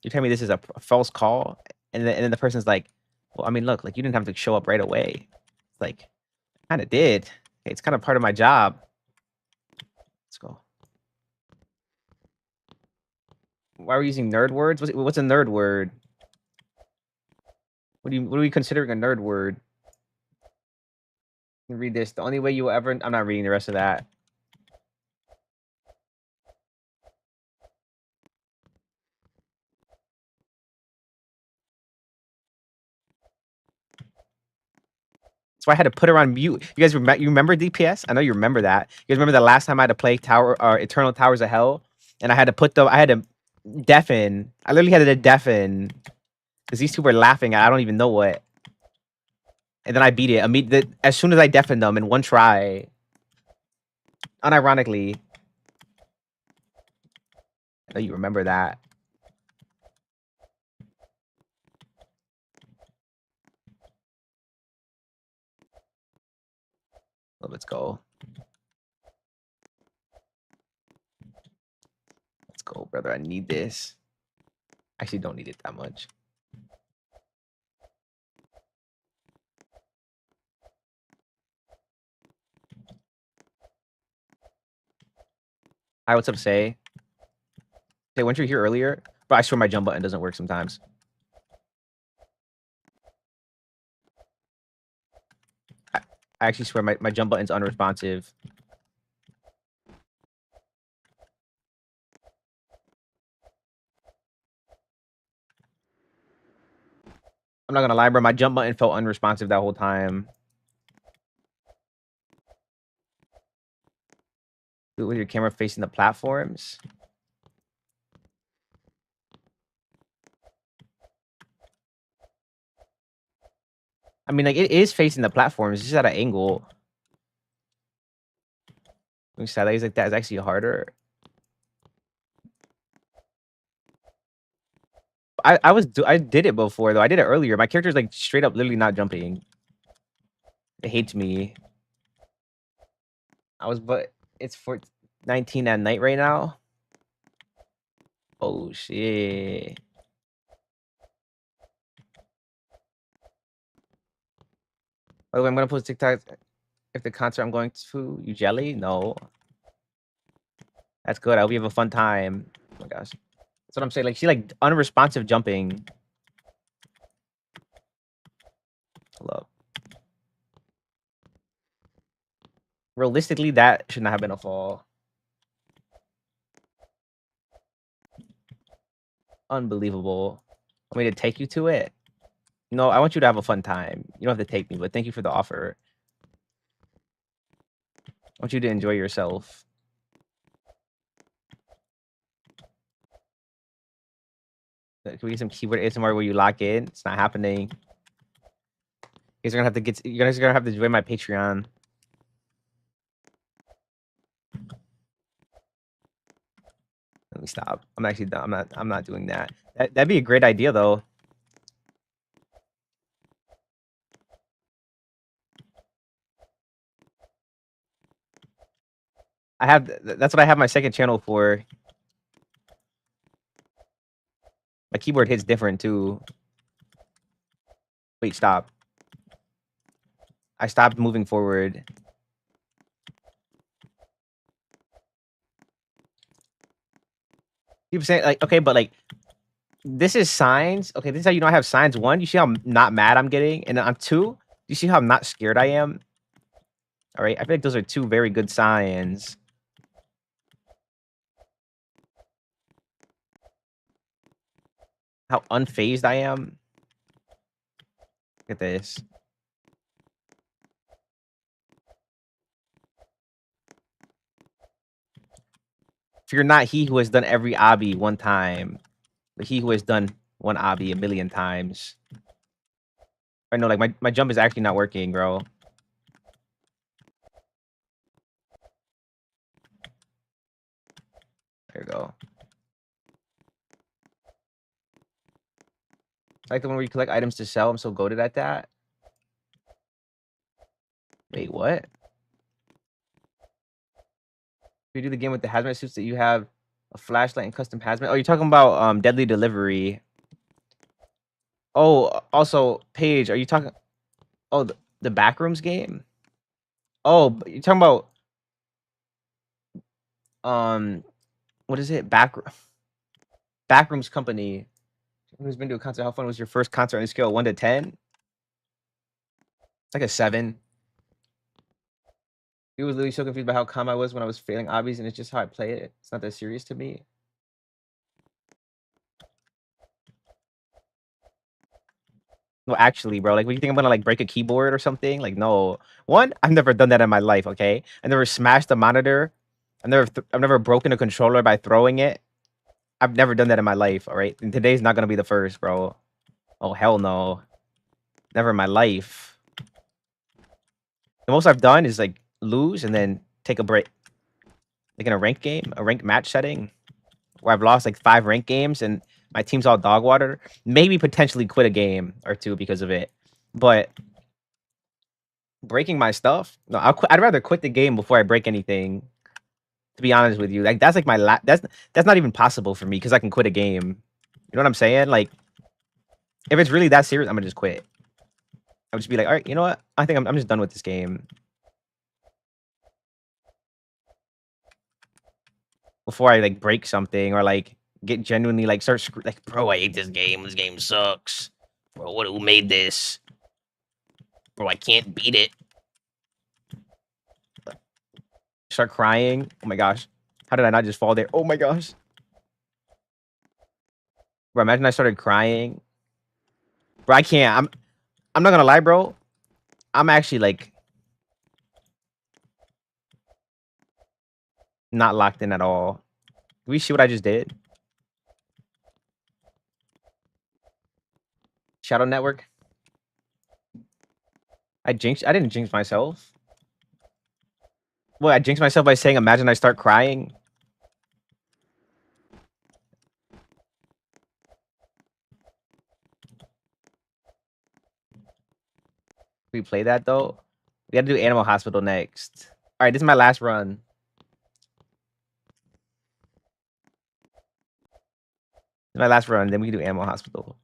you're telling me this is a false call, and then the person's like, "Well, I mean, look, like you didn't have to show up right away. It's like, kind of did. Okay, it's kind of part of my job. Let's go." Why are we using nerd words? What's a nerd word? What are we considering a nerd word? Read this. The only way you will ever. I'm not reading the rest of that. That's why I had to put her on mute. You guys you remember DPS? I know you remember that. You guys remember the last time I had to play Tower or Eternal Towers of Hell, and I had to put them. I had to deafen. I literally had to deafen because these two were laughing at I don't even know what. And then I beat it. As soon as I deafened them in one try, unironically. I know you remember that. Well, let's go. Let's go, brother. I need this. Actually, don't need it that much. Hi, what's up, Say? Say, weren't you here earlier? But I swear my jump button doesn't work sometimes. I actually swear my jump button's unresponsive. I'm not gonna lie, bro. My jump button felt unresponsive that whole time. Do it with your camera facing the platforms. I mean, like, it is facing the platforms. It's just at an angle. Sideways like that is actually harder. I did it before though. I did it earlier. My character's like straight up literally not jumping. It hates me. But it's 19 at night right now. Oh shit. By the way, I'm gonna post TikTok if the concert I'm going to. You jelly? No. That's good. I hope you have a fun time. Oh my gosh. That's what I'm saying. Like, she like unresponsive jumping. Love. Realistically, that should not have been a fall. Unbelievable. Want me to take you to it? No, I want you to have a fun time. You don't have to take me, but thank you for the offer. I want you to enjoy yourself. Can we get some keyboard ASMR where you lock in? It's not happening. You guys are gonna have to join my Patreon. Let me stop. I'm actually done. I'm not doing that. That'd be a great idea though. That's what I have my second channel for. My keyboard hits different too. Wait, stop. I stopped moving forward. People say like, okay, but like, this is signs. Okay, this is how you know I have signs. One, you see how not mad I'm getting, and on two, you see how I'm not scared I am. All right, I feel like those are two very good signs. How unfazed I am. Look at this. If you're not he who has done every obby one time, but he who has done one obby a million times. I know, like my jump is actually not working, bro. There you go. It's like the one where you collect items to sell. I'm so goated at that. Wait, what? You do the game with the hazmat suits that you have a flashlight and custom hazmat. Oh, you're talking about Deadly Delivery. Oh, also Paige, are you talking? Oh, the Backrooms game. Oh, you're talking about what is it? Backrooms Company. Who's been to a concert? How fun was your first concert on a scale of 1 to 10? It's like a 7. He was literally so confused by how calm I was when I was failing obbies, and it's just how I play it. It's not that serious to me. No, actually, bro. Like, what do you think I'm gonna like break a keyboard or something? Like, no. One, I've never done that in my life. Okay, I never smashed a monitor. I've never broken a controller by throwing it. I've never done that in my life. All right, and today's not gonna be the first, bro. Oh hell no, never in my life. The most I've done is like lose and then take a break, like in a ranked game, a ranked match setting, where I've lost like 5 ranked games and my team's all dog water. Maybe potentially quit a game or two because of it, but breaking my stuff, no, I'd rather quit the game before I break anything. To be honest with you, like that's like that's not even possible for me because I can quit a game. You know what I'm saying? Like if it's really that serious, I'm gonna just quit. I'll just be like, all right, you know what? I think I'm just done with this game before I like break something or like get genuinely like like, bro, I hate this game. This game sucks. Bro, who made this? Bro, I can't beat it. Start crying. Oh my gosh. How did I not just fall there? Oh my gosh. Bro, imagine I started crying. Bro, I can't. I'm not gonna lie, bro. I'm actually like not locked in at all. Can we see what I just did? Shadow Network. I didn't jinx myself. Well, I jinxed myself by saying, imagine I start crying. We play that though. We got to do Animal Hospital next. All right, this is my last run. This is my last run. Then we can do Animal Hospital.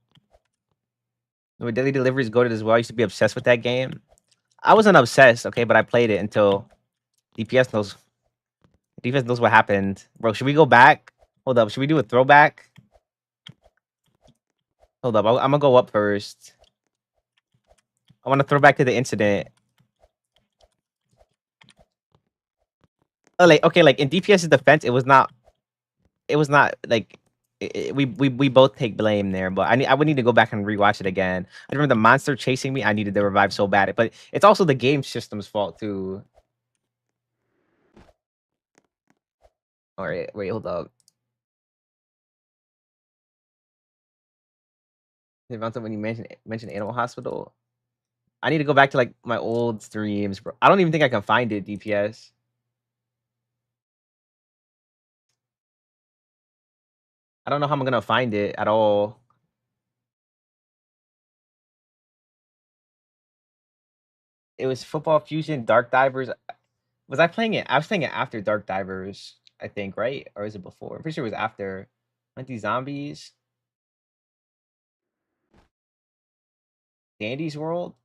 When Daily Deliveries go to as well, I used to be obsessed with that game. I wasn't obsessed, okay, but I played it until DPS knows. DPS knows what happened, bro. Should we go back? Hold up. Should we do a throwback? Hold up. I'm gonna go up first. I want to throw back to the incident. Oh, like okay, like in DPS's defense, it was not. It was not like we both take blame there, but I would need to go back and rewatch it again. I remember the monster chasing me. I needed to revive so bad, but it's also the game system's fault too. All right, wait, hold up. About when you mentioned Animal Hospital, I need to go back to like my old streams, bro. I don't even think I can find it. DPS. I don't know how I'm gonna find it at all. It was Football Fusion, Dark Divers. Was I playing it? I was playing it after Dark Divers, I think, right? Or is it before? I'm pretty sure it was after. Anti Zombies, Dandy's World.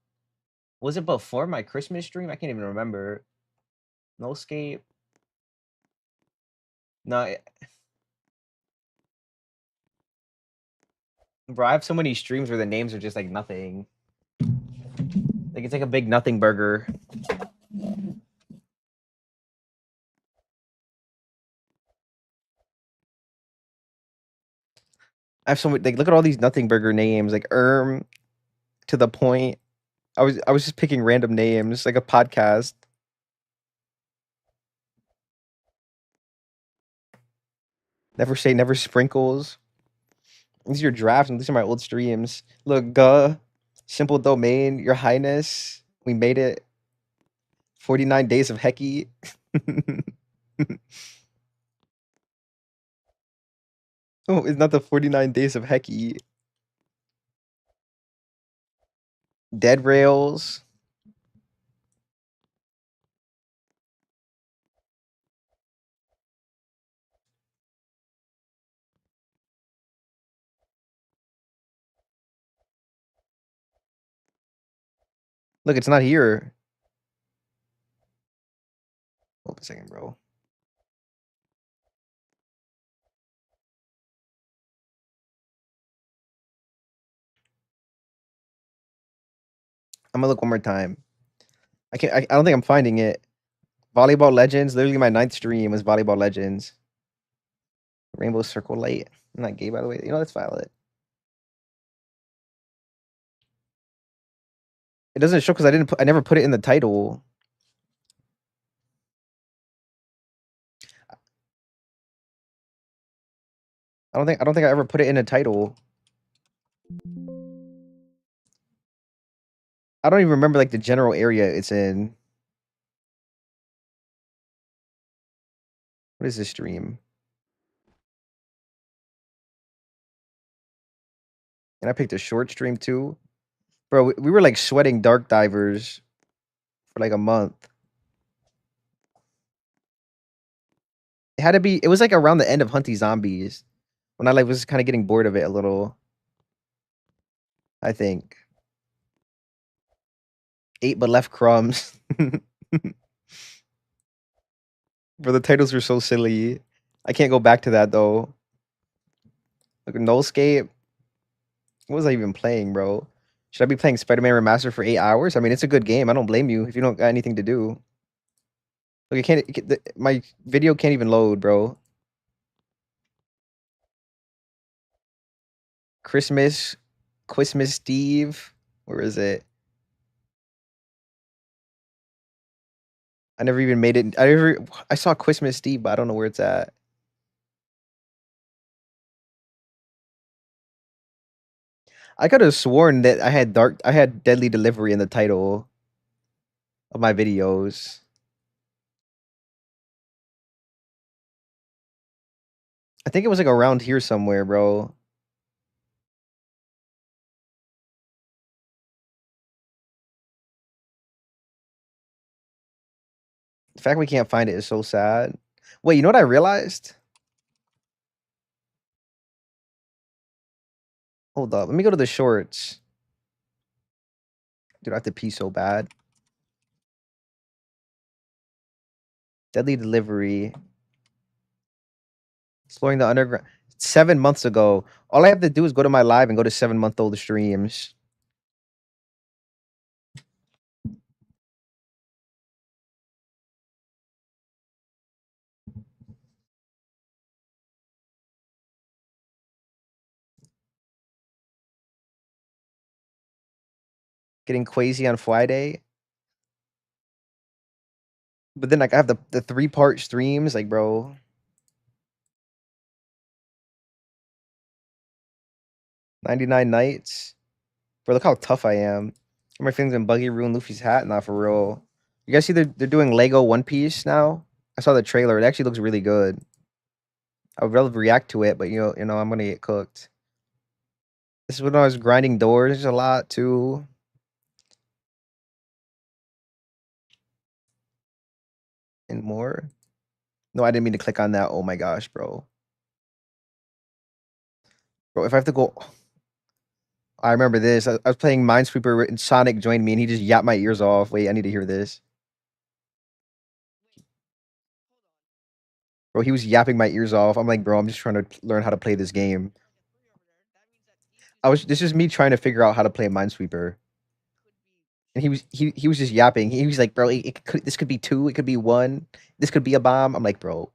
Was it before my Christmas stream? I can't even remember. No Escape. No, bro. I have so many streams where the names are just like nothing. Like it's like a big nothing burger. I have so many. Like, look at all these nothing burger names. Like to the point. I was just picking random names, like a podcast. Never say never sprinkles. These are your drafts, and these are my old streams. Look, simple domain, your highness. We made it. 49 days of Hecky. Oh, it's not the 49 days of Hecky. Dead rails. Look, it's not here. Hold a second, bro. I'm gonna look one more time. I can't. I don't think I'm finding it. Volleyball Legends. Literally, my 9th stream was Volleyball Legends. Rainbow Circle Light. I'm not gay, by the way. You know that's valid. It doesn't show because I never put it in the title. I don't think I ever put it in a title. I don't even remember like the general area it's in. What is this stream? And I picked a short stream too. Bro, we were like sweating dark divers for like a month. It had to be it was like around the end of Hunty Zombies when I like was kind of getting bored of it a little, I think. Ate but left crumbs. Bro, the titles were so silly. I can't go back to that though. Like No Skate. What was I even playing, bro? Should I be playing Spider-Man Remastered for 8 hours? I mean, it's a good game. I don't blame you if you don't got anything to do. Look, my video can't even load, bro. Christmas, Christmas Steve. Where is it? I never even made it. I saw Christmas Steve, but I don't know where it's at. I could have sworn that I had Deadly Delivery in the title of my videos. I think it was like around here somewhere, bro. The fact we can't find it is so sad. Wait, you know what I realized? Hold up. Let me go to the shorts. Dude, I have to pee so bad. Deadly Delivery. Exploring the underground. 7 months ago. All I have to do is go to my live and go to 7-month-old streams. Getting Quasi on Friday. But then like I have the 3-part streams, like bro. 99 nights. Bro, look how tough I am. My feelings in Buggy ruined Luffy's hat. Not for real. You guys see they're doing Lego One Piece now? I saw the trailer. It actually looks really good. I would rather react to it, but I'm gonna get cooked. This is when I was grinding doors a lot too. And more. No, I didn't mean to click on that. Oh my gosh, bro. Bro, if I have to go I remember this. I was playing Minesweeper and Sonic joined me and he just yapped my ears off. Wait, I need to hear this. Bro, he was yapping my ears off. I'm like, bro, I'm just trying to learn how to play this game. This is me trying to figure out how to play Minesweeper. And he was just yapping. He was like, bro, this could be two, it could be one, this could be a bomb. I'm like, bro,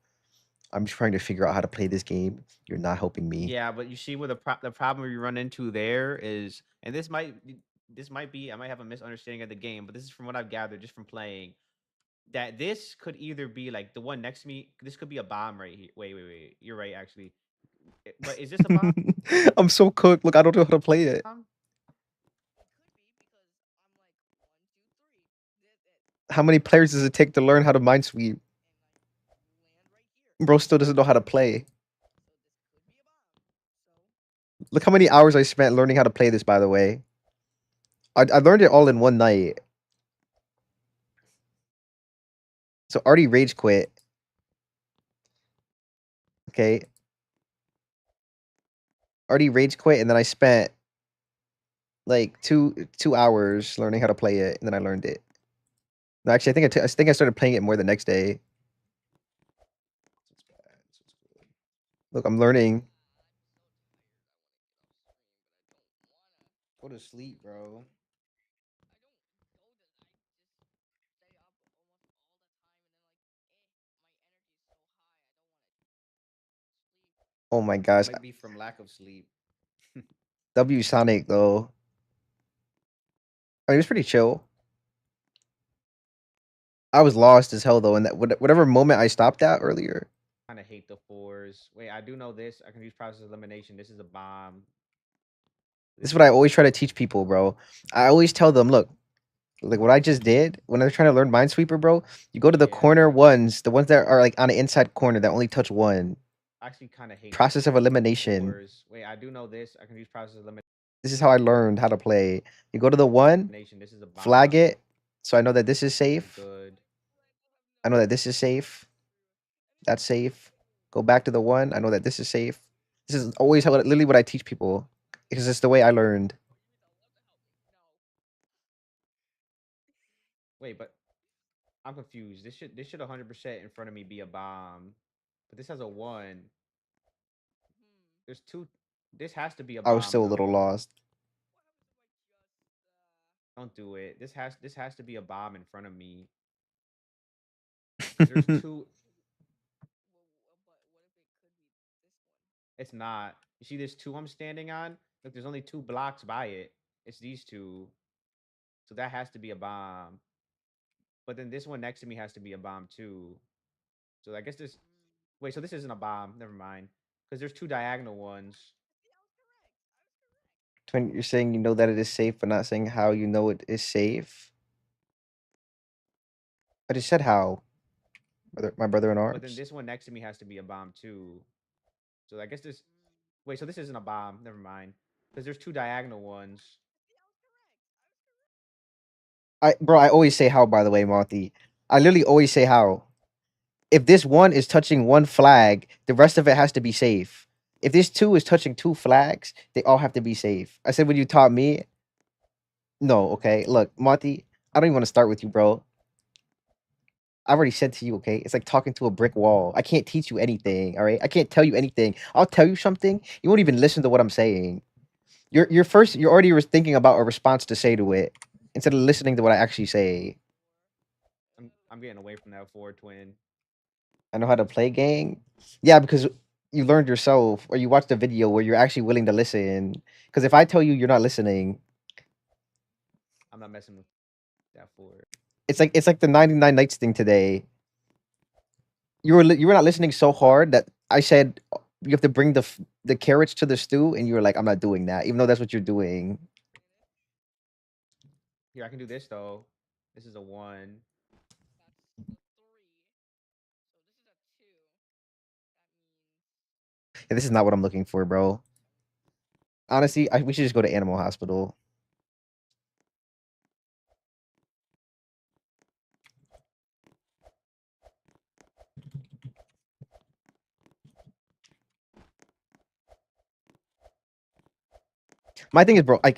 I'm just trying to figure out how to play this game. You're not helping me. Yeah, but you see where the problem you run into there is, and this might be I might have a misunderstanding of the game, but this is from what I've gathered just from playing. That this could either be like the one next to me. This could be a bomb right here. Wait. You're right, actually. But is this a bomb? I'm so cooked. Look, I don't know how to play it. How many players does it take to learn how to minesweep? Bro still doesn't know how to play. Look how many hours I spent learning how to play this, by the way. I learned it all in one night. So already rage quit. Okay. Already rage quit, and then I spent like two hours learning how to play it, and then I learned it. No, actually, I think I started playing it more the next day. Look, I'm learning. Go to sleep, bro. Oh my gosh. Might be from lack of sleep. W Sonic though. I mean, it was pretty chill. I was lost as hell though, in that whatever moment I stopped at earlier. Kind of hate the fours. Wait, I do know this. I can use process elimination. This is a bomb. This This is what I is always try to teach people, bro. I always tell them, look, like what I just did when they're trying to learn Minesweeper, bro. You go to the yeah. corner ones, the ones that are like on the inside corner that only touch one. I actually kind of hate Process of the elimination. fours. Wait, I do know this. I can use process This is how I learned how to play. You go to the one, elimination. This is a flag bomb. it, so I know that this is This is safe. good. I know that this is safe. That's safe. Go back to the one. I know that this is safe. This is always how literally what I teach people because it's the way I learned. Wait, but I'm confused. This should 100% in front of me be a bomb, but this has a one. There's two. This has to be a I was bomb still a little though. lost. Don't do it. This has to be a bomb in front of me because there's two. It's not. You see this two I'm standing on? Look, there's only two blocks by it. It's these two. So that has to be a bomb. But then this one next to me has to be a bomb too. So I guess this. Wait, so this isn't a bomb. Never mind. Because there's two diagonal ones. When you're saying you know that it is safe, but not saying how you know it is safe. I just said how. My brother in But then arms. this one next to me has to be a bomb too. So I guess this. Wait, so this isn't a bomb. Never mind. Because there's two diagonal ones. I always say how. By the way, Monty, I literally always say how. If this one is touching one flag, the rest of it has to be safe. If this two is touching two flags, they all have to be safe. I said when you taught me, no, okay. Look, Monty, I don't even want to start with you, bro. I already said to you, okay, it's like talking to a brick wall. I can't teach you anything, all right? I can't tell you anything. I'll tell you something, you won't even listen to what I'm saying. You're already thinking about a response to say to it instead of listening to what I actually say. I'm getting away from that four twin. I know how to play gang. Yeah, because you learned yourself or you watched a video where you're actually willing to listen. Because if I tell you you're not listening, I'm not messing with that four. it's like the 99 nights thing today. You were not listening so hard that I said you have to bring the carrots to the stew, and you were like, I'm not doing that, even though that's what you're doing. Here, I can do this though. This is a one. Yeah, this is not what I'm looking for, bro. Honestly, we should just go to animal hospital. My thing is, bro, I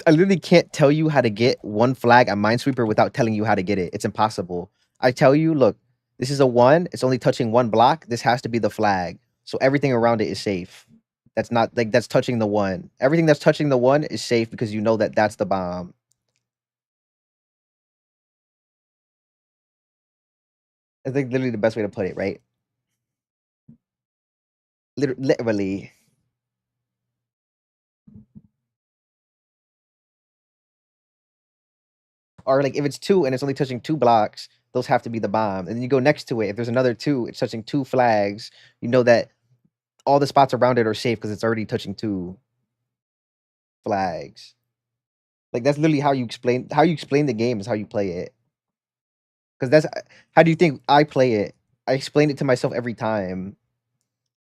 literally can't tell you how to get one flag on Minesweeper without telling you how to get it. It's impossible. I tell you, look, this is a one. It's only touching one block. This has to be the flag. So everything around it is safe. That's not like that's touching the one. Everything that's touching the one is safe because you know that that's the bomb. I think literally the best way to put it, right? Literally. Or like if it's two and it's only touching two blocks, those have to be the bomb. And then you go next to it. If there's another two, it's touching two flags. You know that all the spots around it are safe because it's already touching two flags. Like that's literally how you explain the game is how you play it. Because that's how do you think I play it? I explain it to myself every time.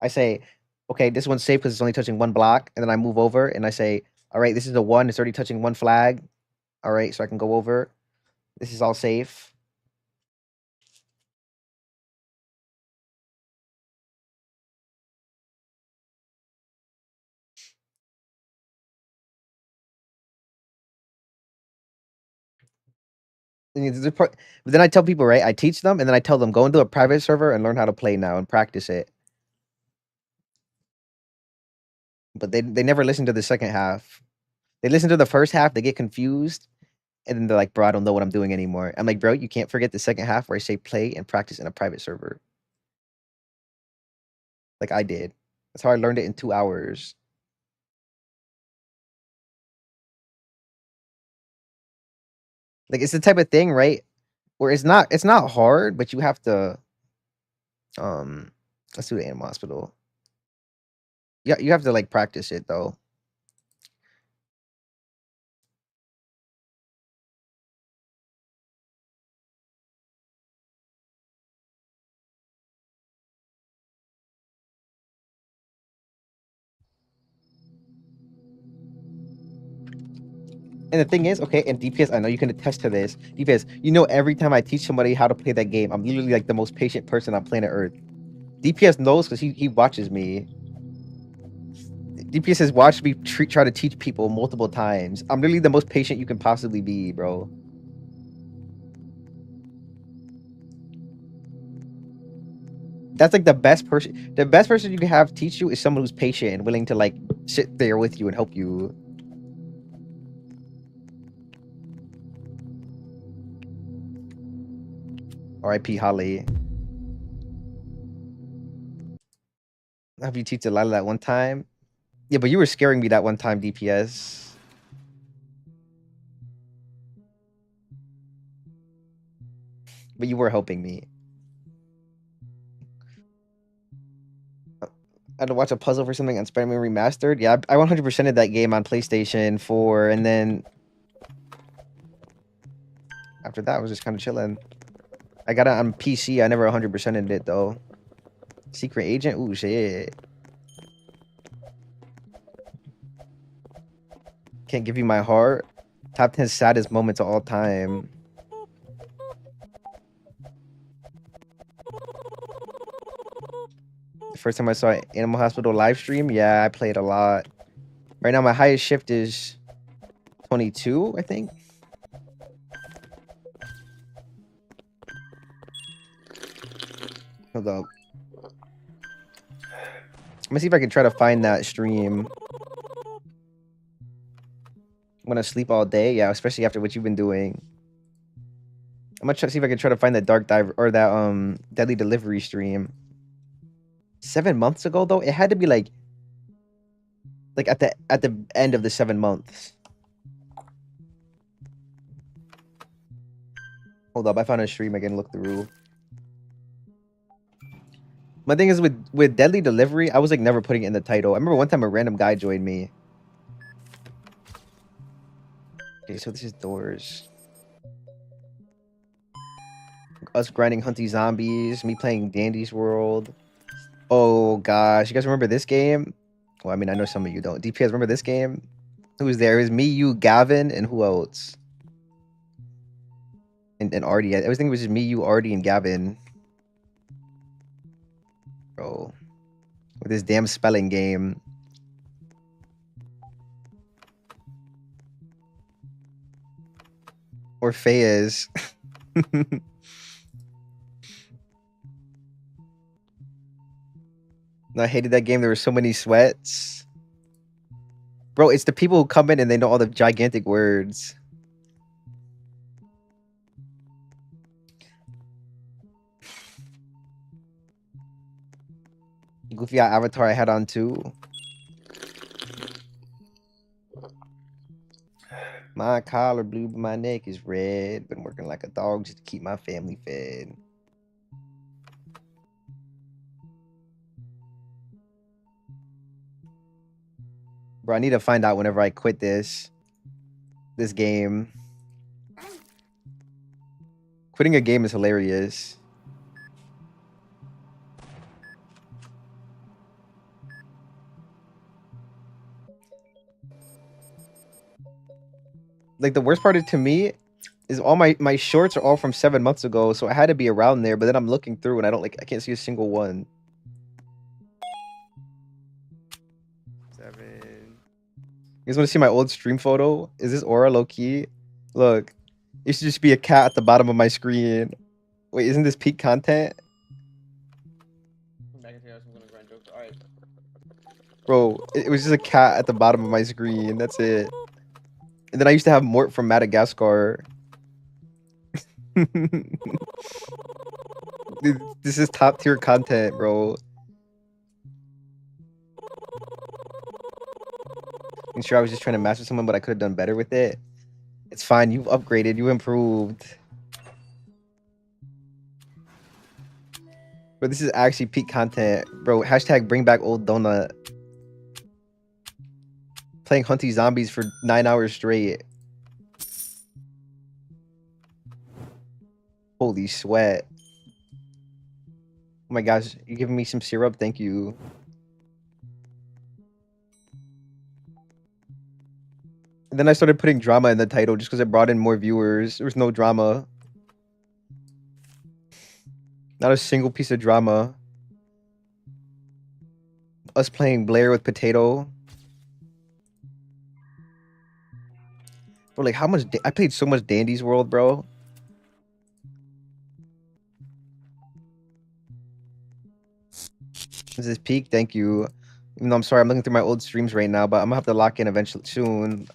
I say, okay, this one's safe because it's only touching one block, and then I move over and I say, all right, this is a one. It's already touching one flag. All right, so I can go over. This is all safe. And but then I tell people, right? I teach them, and then I tell them go into a private server and learn how to play now and practice it. But they never listen to the second half. They listen to the first half, they get confused, and then they're like, "Bro, I don't know what I'm doing anymore." I'm like, "Bro, you can't forget the second half where I say play and practice in a private server, like I did. That's how I learned it in 2 hours." Like it's the type of thing, right? Where it's not hard, but you have to let's do the animal hospital. Yeah, you have to like practice it though. And the thing is, okay, and DPS, I know you can attest to this. DPS, every time I teach somebody how to play that game, I'm literally like the most patient person on planet Earth. DPS knows because he watches me. DPS has watched me try to teach people multiple times. I'm literally the most patient you can possibly be, bro. That's like the best person. The best person you can have teach you is someone who's patient and willing to like sit there with you and help you. R.I.P. Holly. Have you teach Delilah that one time? Yeah, but you were scaring me that one time, DPS. But you were helping me. I had to watch a puzzle for something on Spider-Man Remastered. Yeah, I 100%ed that game on PlayStation 4, and then after that, I was just kind of chilling. I got it on PC. I never 100%ed it though. Secret Agent? Ooh, shit. Can't give you my heart. Top 10 saddest moments of all time. The first time I saw Animal Hospital live stream, yeah, I played a lot. Right now, my highest shift is 22, I think. Hold up. I'm gonna see if I can try to find that stream. I'm gonna sleep all day, yeah, especially after what you've been doing. I'm gonna try to see if I can try to find that Dark Dive or that Deadly Delivery stream. 7 months ago though, it had to be like at the end of the 7 months. Hold up, I found a stream I can look through. My thing is with Deadly Delivery, I was like never putting it in the title. I remember one time a random guy joined me. Okay, so this is doors. Us grinding hunting zombies, me playing Dandy's World. Oh gosh, you guys remember this game? Well, I mean, I know some of you don't. DPS, remember this game? Who was there? It was me, you, Gavin, and who else? And Artie. I was thinking it was just me, you, Artie, and Gavin. Bro. With this damn spelling game. Orpheus. I hated that game. There were so many sweats. Bro, it's the people who come in and they know all the gigantic words. Goofy eye avatar I had on too. My collar blue, but my neck is red. Been working like a dog just to keep my family fed. Bro, I need to find out whenever I quit this game. Quitting a game is hilarious. Like the worst part to me is all my shorts are all from 7 months ago, so I had to be around there, but then I'm looking through and I can't see a single one. 7. You guys want to see my old stream photo? Is this Aura low key? Look, it should just be a cat at the bottom of my screen. Wait, isn't this peak content? Bro, it was just a cat at the bottom of my screen. That's it. And then I used to have Mort from Madagascar. Dude, this is top tier content, bro. I'm sure I was just trying to master someone, but I could have done better with it. It's fine. You've upgraded. You improved. But this is actually peak content, bro. Hashtag bring back old donut. Playing Hunty Zombies for 9 hours straight. Holy sweat. Oh my gosh, you giving me some syrup? Thank you. And then I started putting drama in the title just because it brought in more viewers. There was no drama. Not a single piece of drama. Us playing Blair with Potato. Bro, like how much... I played so much Dandy's World, bro. Is this peak? Thank you. Even though I'm sorry, I'm looking through my old streams right now, but I'm gonna have to lock in eventually soon.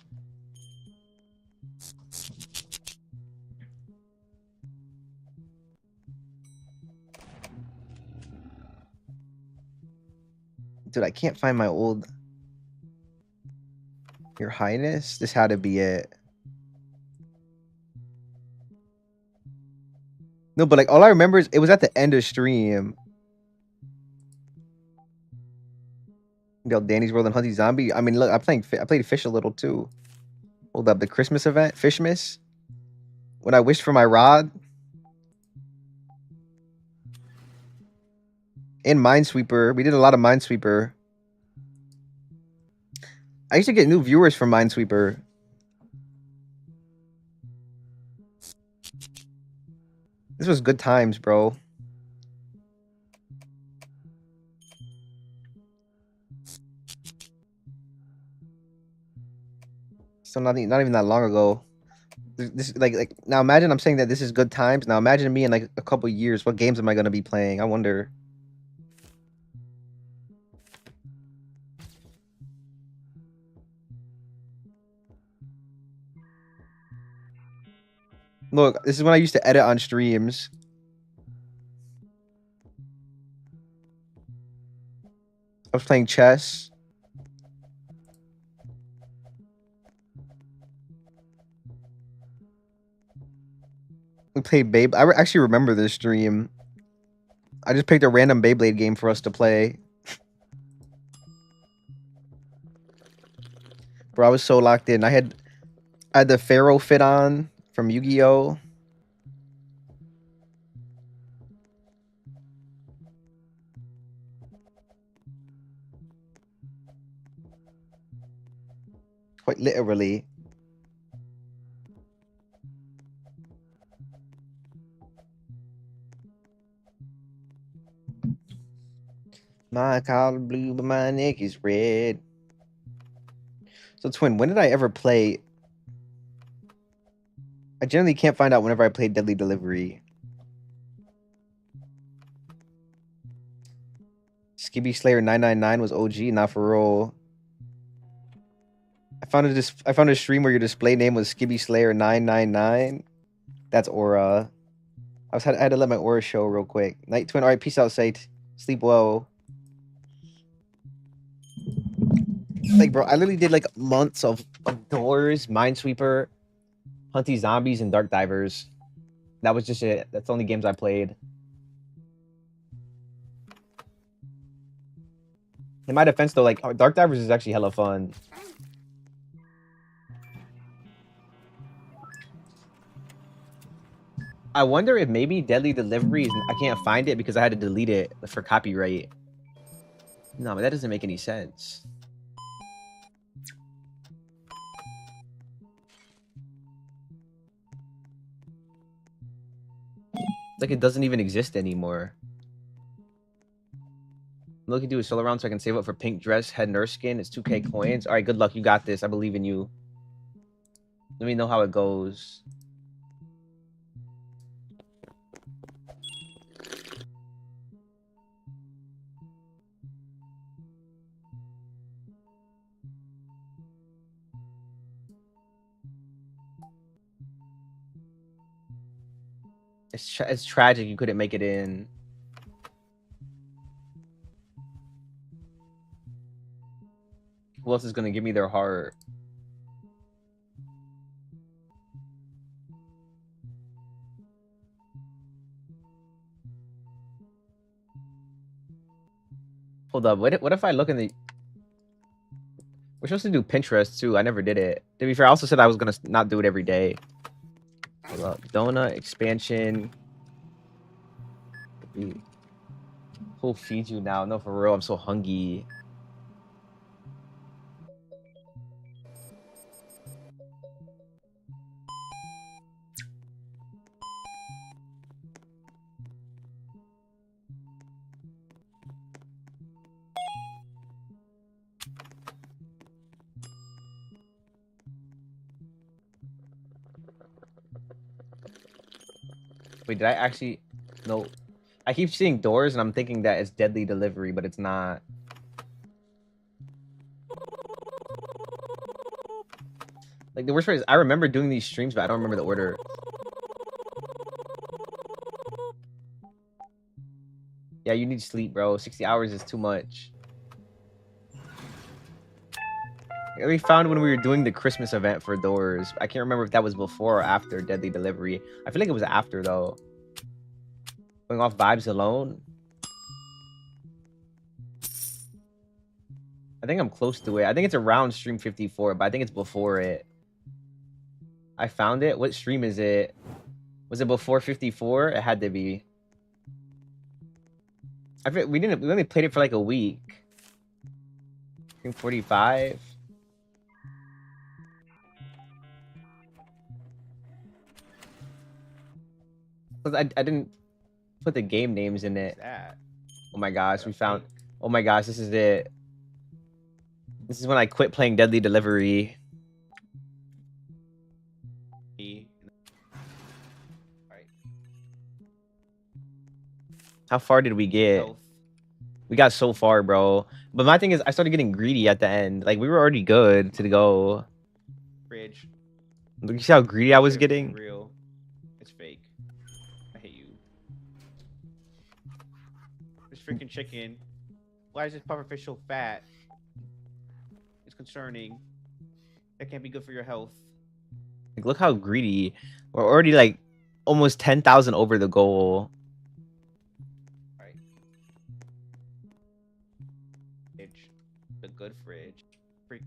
Dude, I can't find my old... Your Highness? This had to be it. No, but like all I remember is it was at the end of stream. Yo, Danny's World and Hunty Zombie. I mean, look, I played Fish a little too. Hold up, the Christmas event, Fishmas. When I wished for my rod. And Minesweeper. We did a lot of Minesweeper. I used to get new viewers from Minesweeper. This was good times, bro. So not even that long ago. This like now imagine I'm saying that this is good times. Now imagine me in like a couple years. What games am I gonna be playing? I wonder. Look, this is when I used to edit on streams. I was playing chess. We played Babe. I actually remember this stream. I just picked a random Beyblade game for us to play. Bro, I was so locked in. I had the Pharaoh fit on from Yu-Gi-Oh! Quite literally. My collar blue, but my neck is red. So, Twin, when did I ever play? I generally can't find out whenever I played Deadly Delivery. Skibby Slayer 999 was OG, not for real. I found a stream where your display name was Skibby Slayer 999. That's Aura. I had to let my Aura show real quick. Night Twin, alright, peace out, Sate. Sleep well. Like, bro, I literally did like months of Doors, Minesweeper, Hunty Zombies, and Dark Divers. That was just it. That's the only games I played. In my defense, though, like Dark Divers is actually hella fun. I wonder if maybe Deadly Delivery is... I can't find it because I had to delete it for copyright. No, but that doesn't make any sense. Like it doesn't even exist anymore. I'm looking to do a solo round so I can save up for pink dress, head nurse skin. It's 2K coins. All right, good luck. You got this. I believe in you. Let me know how it goes. It's tragic you couldn't make it in. Who else is gonna give me their heart? Hold up. What if I look in the... We're supposed to do Pinterest, too. I never did it. To be fair, I also said I was going to not do it every day. Hold up. DonutExpansion. Who feeds you now? No, for real. I'm so hungry. Wait, did I actually... No. I keep seeing doors, and I'm thinking that it's deadly delivery, but it's not. Like, the worst part is I remember doing these streams, but I don't remember the order. Yeah, you need sleep, bro. 60 hours is too much. We found when we were doing the Christmas event for doors. I can't remember if that was before or after deadly delivery. I feel like it was after, though. Going off vibes alone. I think I'm close to it. I think it's around stream 54, but I think it's before it. I found it. What stream is it? Was it before 54? It had to be. I feel we only played it for like a week. Stream 45. I didn't put the game names in it. Oh my gosh, we found. Oh my gosh, this is it. This is when I quit playing Deadly Delivery. How far did we get? We got so far, bro. But my thing is, I started getting greedy at the end. Like, we were already good to go. Bridge. Look, you see how greedy I was getting? Real. It's fake. I hate you. This freaking chicken. Why is this pufferfish so fat? It's concerning. That can't be good for your health. Like, look how greedy. We're already like almost 10,000 over the goal. Right. Fridge. The good fridge.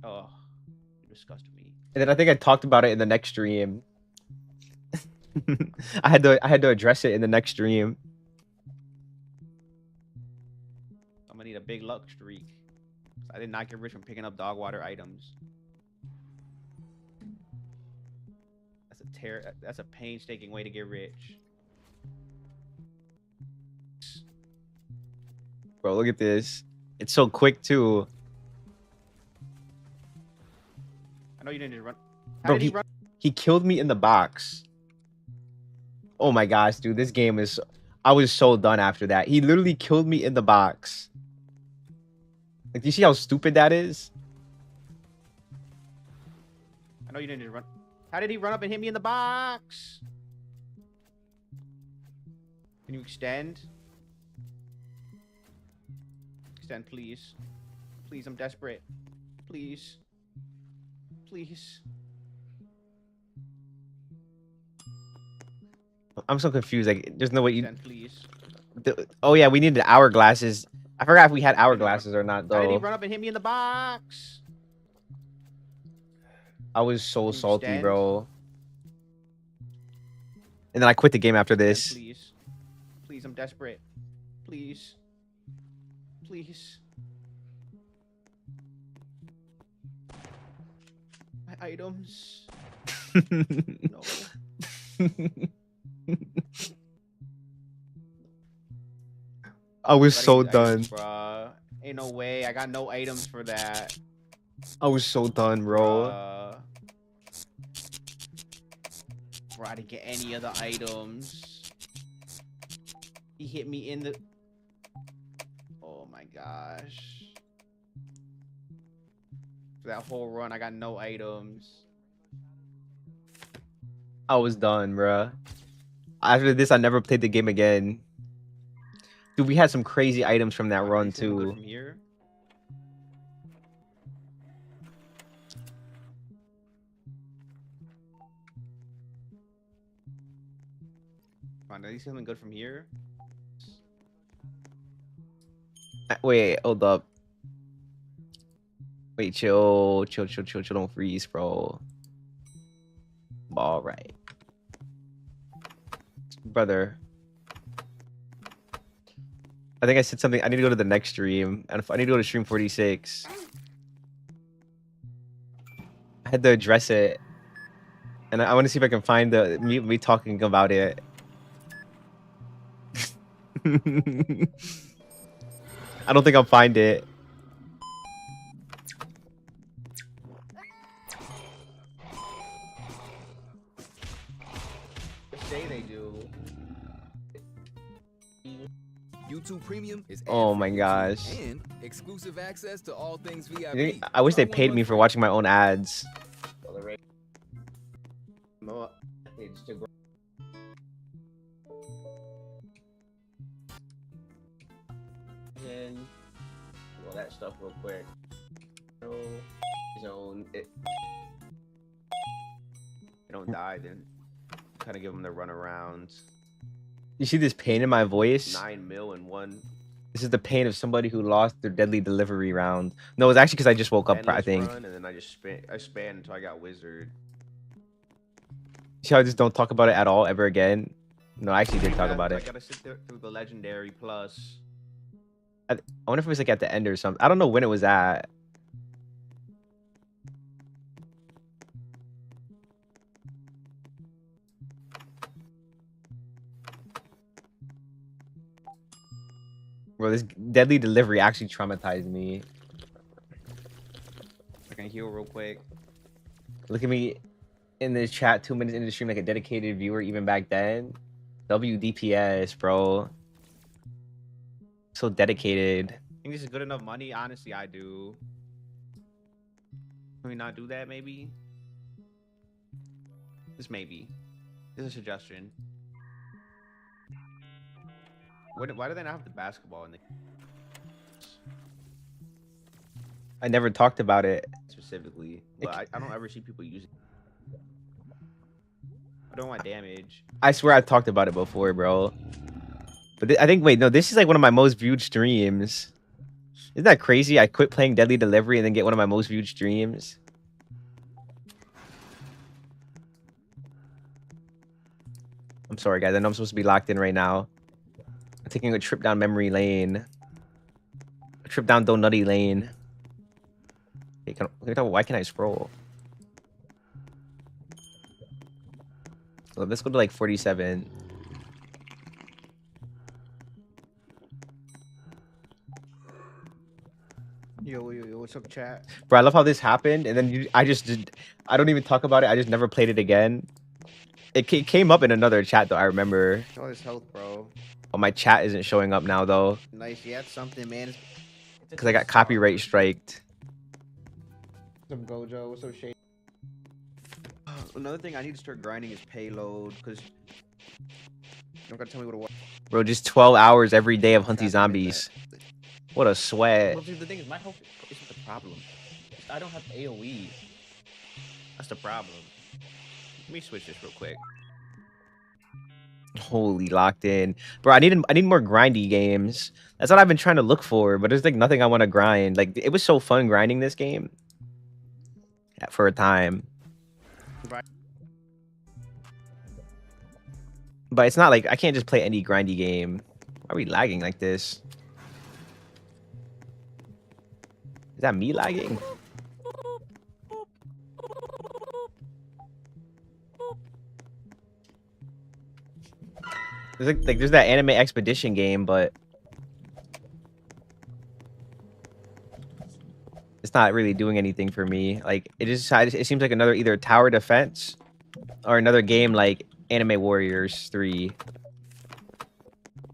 Oh, you disgust me. And then I think I talked about it in the next stream. I had to address it in the next stream. I'm gonna need a big luck streak. I did not get rich from picking up dog water items. That's a painstaking way to get rich. Bro, look at this. It's so quick too. I know you didn't run. Bro, he killed me in the box. Oh my gosh, dude, this game is... I was so done after that. He literally killed me in the box. Like, do you see how stupid that is? I know you didn't run. How did he run up and hit me in the box? Can you extend? Extend, please. Please, I'm desperate. Please. Please. I'm so confused. Like, there's no way you... Extend, please. Oh, yeah, we needed hourglasses. I forgot if we had hourglasses or not, though. How did he run up and hit me in the box? I was so salty, extend? bro. And then I quit the game after this. Please. Please, I'm desperate. Please. Please. My items. No. I was so done. Bruh. Ain't no way. I got no items for that. I was so done, bro. Bro, I didn't get any of the items. He hit me in the... Oh my gosh. For that whole run, I got no items. I was done, bro. After this, I never played the game again. Dude, we had some crazy items from that run, too. From here? Come on, at least something good from here. Wait, hold up. Wait, chill. Don't freeze, bro. All right. Brother. I think I said something. I need to go to the next stream. And I need to go to stream 46. I had to address it. And I want to see if I can find the me talking about it. I don't think I'll find it. Say they do. YouTube Premium is Oh my ad-free gosh. and exclusive access to all things VIP. I wish they all in paid one me for place. watching my own ads. And all that stuff real quick. Zone it. They don't die, then kind of give them the run around. You see this pain in my voice? 9 mil in one. This is the pain of somebody who lost their deadly delivery round. No, it's actually because I just woke up, I endless think. run, and then I just span until I got wizard. See how I just don't talk about it at all ever again? No, I actually did talk about I it. gotta sit there through the legendary plus. I wonder if it was like at the end or something. I don't know when it was at. Bro, this deadly delivery actually traumatized me. I can heal real quick. Look at me in the chat 2 minutes into the stream like a dedicated viewer even back then. WDPS, bro. So dedicated. Think this is good enough money? Honestly, I do. Can we not do that, maybe? This maybe. This is a suggestion. Why do they not have the basketball in the I never talked about it. specifically? But I don't ever see people use it. I don't want damage. I swear I talked about it before, bro. But I think, wait, no, this is like one of my most viewed streams. Isn't that crazy? I quit playing Deadly Delivery and then get one of my most viewed streams. I'm sorry, guys. I know I'm supposed to be locked in right now. I'm taking a trip down memory lane. A trip down Donutty lane. Hey, why can't I scroll? So let's go to like 47. Yo, what's up, chat? Bro, I love how this happened, and then I don't even talk about it. I just never played it again. It came up in another chat, though, I remember. All this health, bro. Oh, my chat isn't showing up now, though, Nice. You had something, man. because I got copyright striked. What's up, Gojo? What's up, Shane? Another thing I need to start grinding is payload, because you don't gotta tell me what to watch. Bro, just 12 hours every day of hunting zombies. What a sweat. Well, see, the thing is, my health isn't the problem. I don't have AoE. That's the problem. Let me switch this real quick. Holy, locked in. Bro, I need more grindy games. That's what I've been trying to look for, but there's like nothing I want to grind. Like, it was so fun grinding this game. For a time. Right. But it's not like I can't just play any grindy game. Why are we lagging like this? Is that me lagging? There's like there's that anime expedition game, but it's not really doing anything for me. Like it seems like another either tower defense or another game like Anime Warriors 3.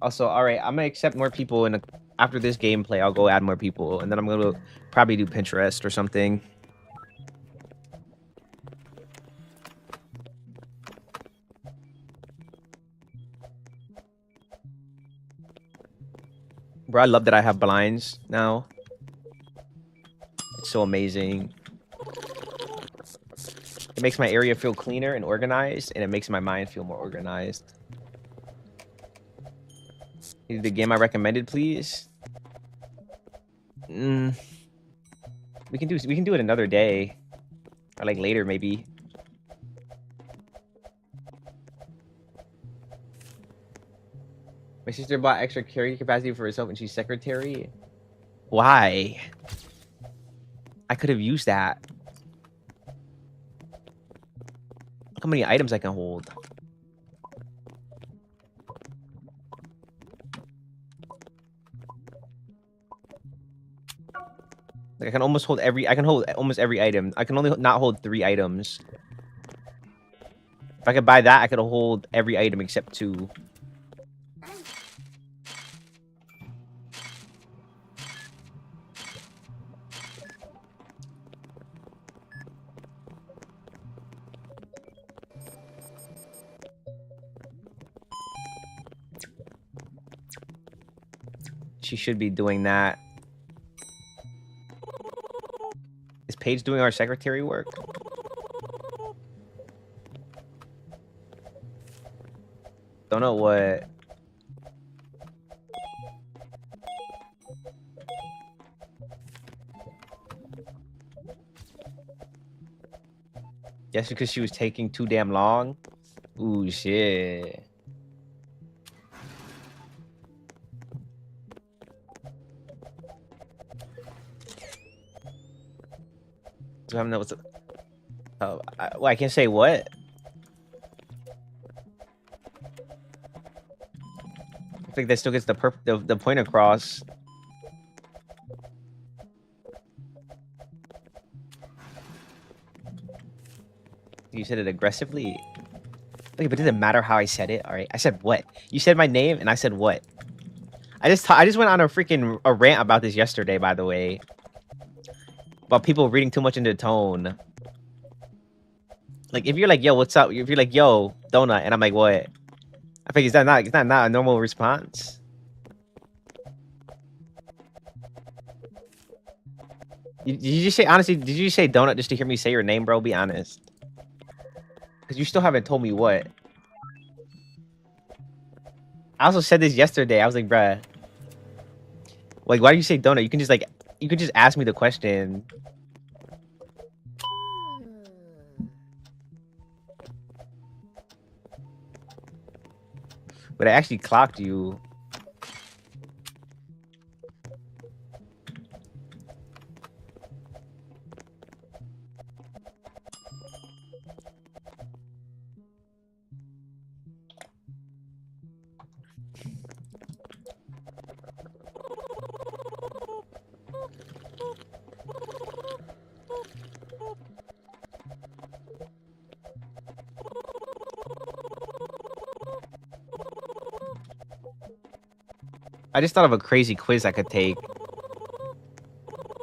Also, all right, I'm gonna accept more people after this gameplay. I'll go add more people, and then I'm gonna probably do Pinterest or something. Bro, I love that I have blinds now. It's so amazing. It makes my area feel cleaner and organized, and it makes my mind feel more organized. Is the game I recommended, please? Mm, we can do it another day, or like later maybe. My sister bought extra carrying capacity for herself and she's secretary. Why? I could have used that. Look how many items I can hold. Like I can almost hold every. I can hold almost every item. I can only not hold 3 items. If I could buy that, I could hold every item except 2. She should be doing that. Is Paige doing our secretary work? Don't know what. Yes, because she was taking too damn long. Ooh, shit. So I don't know what's. Oh, well, I can say what? I think that still gets the point across. You said it aggressively. Okay, but it doesn't matter how I said it. All right, I said what? You said my name, and I said what? I just went on a freaking rant about this yesterday, by the way, about people reading too much into tone. Like if you're like, yo, what's up? If you're like, yo, donut, and I'm like, what? I think it's not a normal response. Did you just say honestly? Did you say donut just to hear me say your name, bro? Be honest, because you still haven't told me what. I also said this yesterday. I was like, bruh, like, why do you say donut? You can just ask me the question. But I actually clocked you. I just thought of a crazy quiz I could take.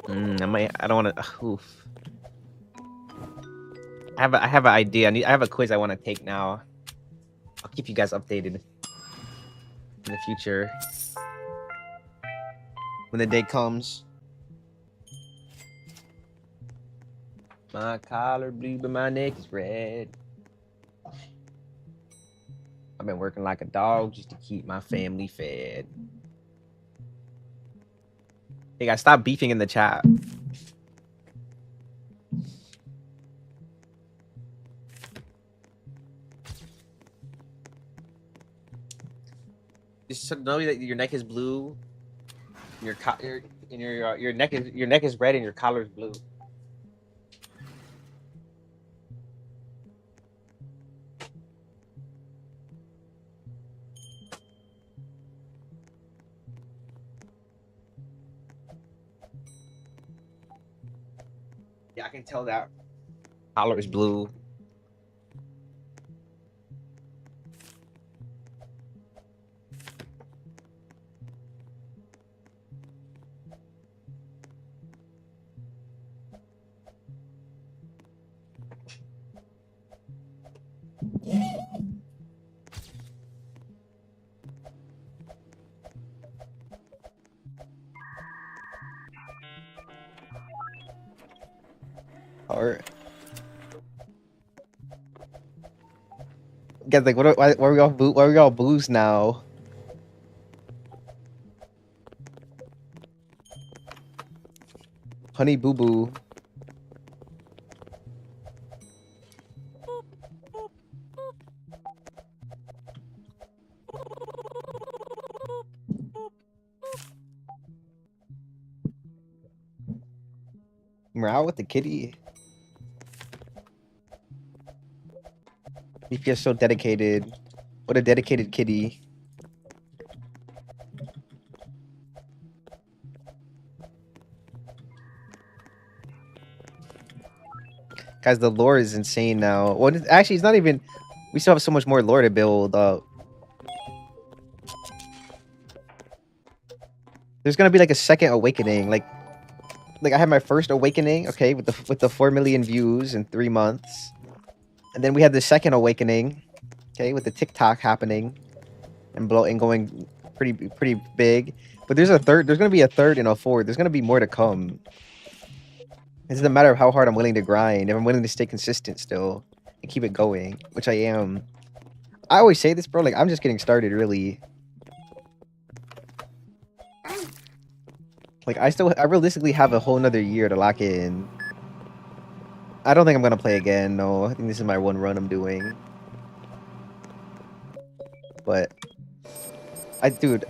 I don't want to. Oof. I have an idea. I have a quiz I want to take now. I'll keep you guys updated in the future when the day comes. My collar blue, but my neck is red. I've been working like a dog just to keep my family fed. Hey guys, stop beefing in the chat. Just to know that your neck is blue, your neck is red, and your collar is blue. Yeah, I can tell that collar is blue. Or guys, like, why are we all why are we all booze now? Honey Boo Boo. We're out with the kitty. He feels so dedicated. What a dedicated kitty. Guys, the lore is insane now. Well, actually, it's not even... We still have so much more lore to build up. There's gonna be like a second awakening. Like I had my first awakening, okay, with the 4 million views in 3 months. And then we had the second awakening, okay, with the TikTok happening and going pretty big. But there's gonna be a third and a fourth. There's gonna be more to come. It's a matter of how hard I'm willing to grind. If I'm willing to stay consistent still and keep it going, which I am. I always say this, bro. Like, I'm just getting started, really. Like, I realistically have a whole nother year to lock in. I don't think I'm gonna play again. No, I think this is my one run I'm doing. But, dude,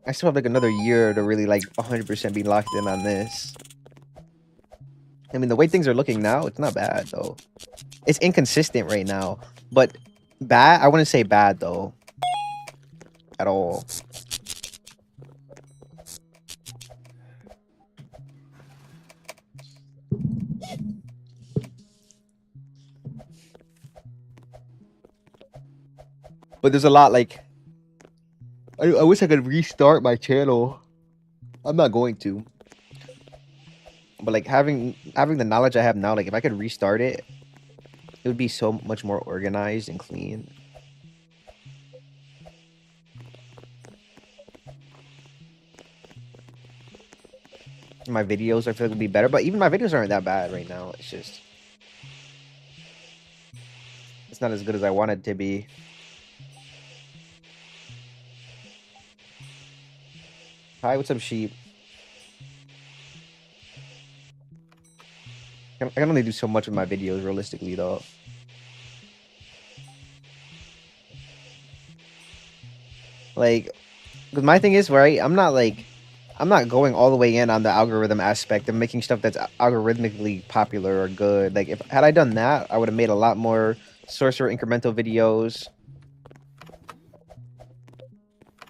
I still have like another year to really like 100% be locked in on this. I mean, the way things are looking now, it's not bad, though. It's inconsistent right now. But bad? I wouldn't say bad, though. At all. But there's a lot, like... I wish I could restart my channel. I'm not going to. But like having the knowledge I have now, like if I could restart it, it would be so much more organized and clean. My videos I feel like would be better, but even my videos aren't that bad right now. It's just it's not as good as I want it to be. Hi, what's up, sheep? I can only do so much with my videos, realistically, though. Like, because my thing is, right, I'm not going all the way in on the algorithm aspect of making stuff that's algorithmically popular or good. Like, had I done that, I would have made a lot more sorcerer incremental videos.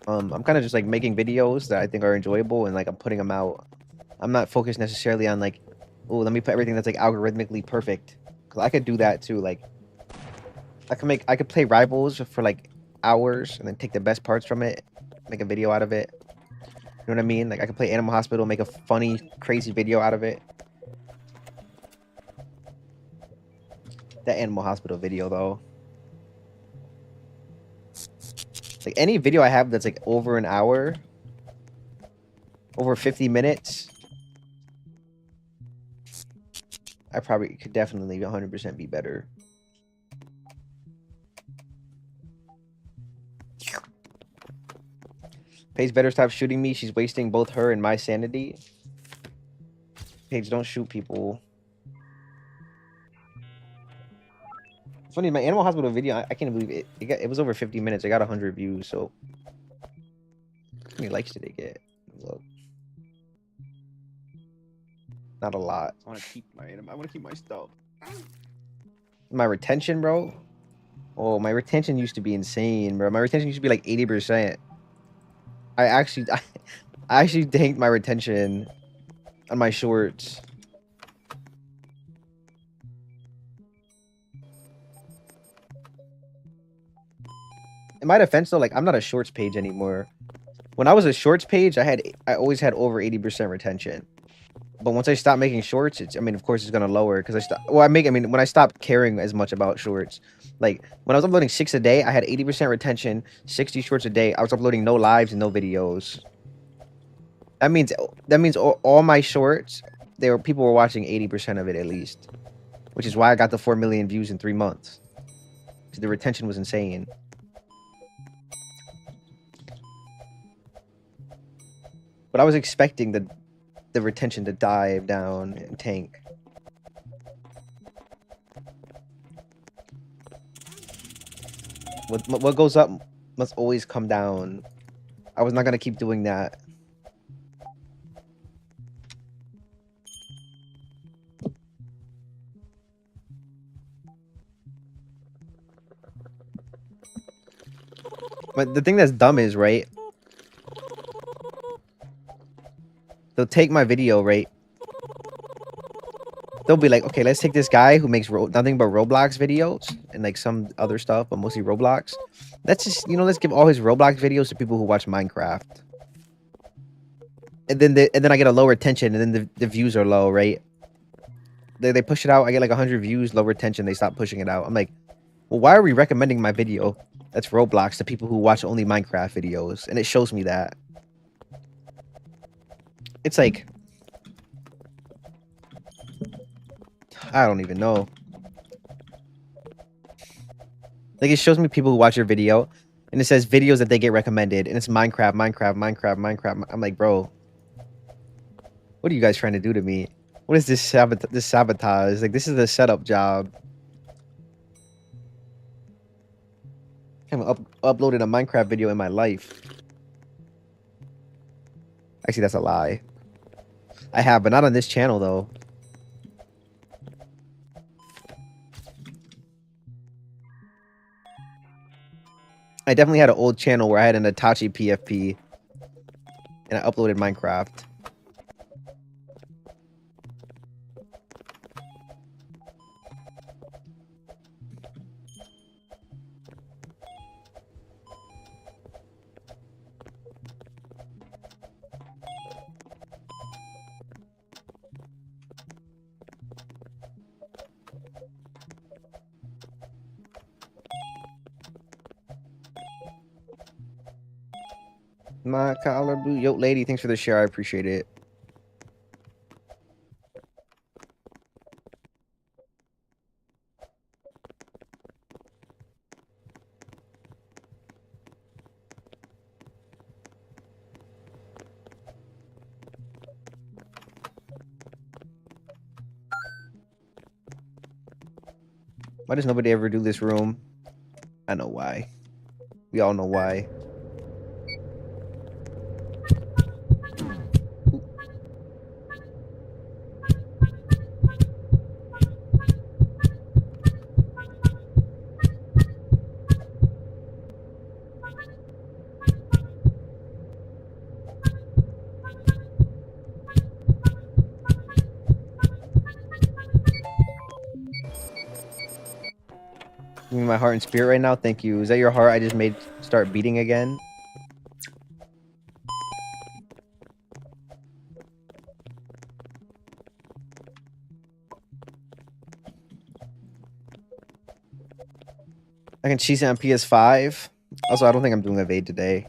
I'm kind of just, like, making videos that I think are enjoyable, and, like, I'm putting them out. I'm not focused necessarily on, like, oh, let me put everything that's like algorithmically perfect. Cause I could do that too. Like, I could play Rivals for like hours and then take the best parts from it, make a video out of it. You know what I mean? Like, I could play Animal Hospital, make a funny, crazy video out of it. That Animal Hospital video though. Like any video I have that's like over an hour, over 50 minutes. I probably could definitely 100% be better. Paige better stop shooting me. She's wasting both her and my sanity. Paige, don't shoot people. Funny, my Animal Hospital video, I can't believe it. It was over 50 minutes. I got 100 views, so... How many likes did it get? Look. Not a lot. I want to keep my stuff. My retention, bro? Oh, my retention used to be insane, bro. My retention used to be like 80%. I actually tanked my retention on my shorts. In my defense, though, like, I'm not a shorts page anymore. When I was a shorts page, I always had over 80% retention. But once I stopped making shorts, I mean, of course, it's gonna lower because when I stopped caring as much about shorts, like when I was uploading 6 a day, I had 80% retention, 60 shorts a day. I was uploading no lives and no videos. That means all my shorts, people were watching 80% of it at least, which is why I got the 4 million views in 3 months. The retention was insane. But I was expecting the retention to dive down and tank. What goes up must always come down. I was not gonna keep doing that. But the thing that's dumb is, right? They'll take my video, right? They'll be like, okay, let's take this guy who makes nothing but Roblox videos and like some other stuff, but mostly Roblox. Let's just, let's give all his Roblox videos to people who watch Minecraft. And then I get a low retention, and then the views are low, right? They push it out, I get like 100 views, low retention, they stop pushing it out. I'm like, well, why are we recommending my video that's Roblox to people who watch only Minecraft videos? And it shows me that. It's like, I don't even know. Like, it shows me people who watch your video, and it says videos that they get recommended, and it's Minecraft, Minecraft, Minecraft, Minecraft. I'm like, bro, what are you guys trying to do to me? What is this sabotage? Like, this is a setup job. I haven't uploaded a Minecraft video in my life. Actually, that's a lie. I have, but not on this channel, though. I definitely had an old channel where I had an Itachi PFP, and I uploaded Minecraft. My collar blue. Yo, lady, thanks for the share. I appreciate it. Why does nobody ever do this room? I know why. We all know why. Give me my heart and spirit right now. Thank you. Is that your heart I just made start beating again? I can cheese it on PS5. Also, I don't think I'm doing a Evade today.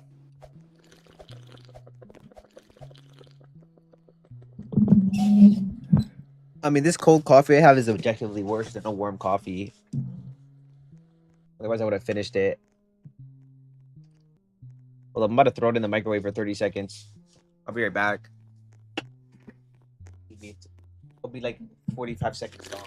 I mean, this cold coffee I have is objectively worse than a warm coffee. Otherwise, I would have finished it. Well, I'm about to throw it in the microwave for 30 seconds. I'll be right back. It'll be like 45 seconds long.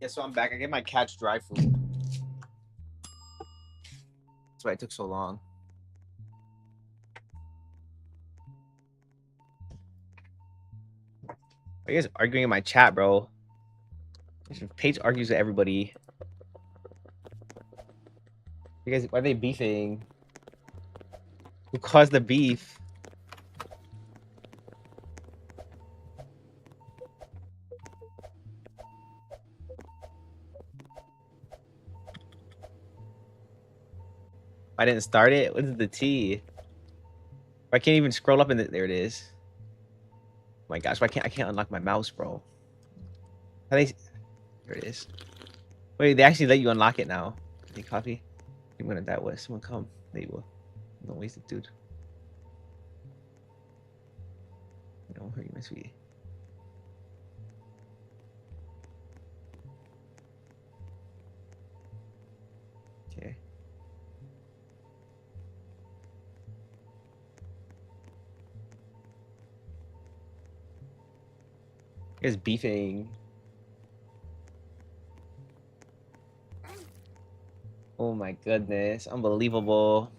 Yeah, so I'm back. I get my cat's dry food. That's why it took so long. Are you guys arguing in my chat, bro? Paige argues with everybody. You guys, why are they beefing? Who caused the beef? I didn't start it. What is the T? I can't even scroll up and there it is. Oh my gosh, why can't I can't unlock my mouse, bro? How they? There it is. Wait, they actually let you unlock it now. Hey, coffee. I'm gonna that way. Someone come. There you go. Don't waste it, dude. Don't hurt you, my sweetie. Okay. You guys beefing. Oh my goodness. Unbelievable.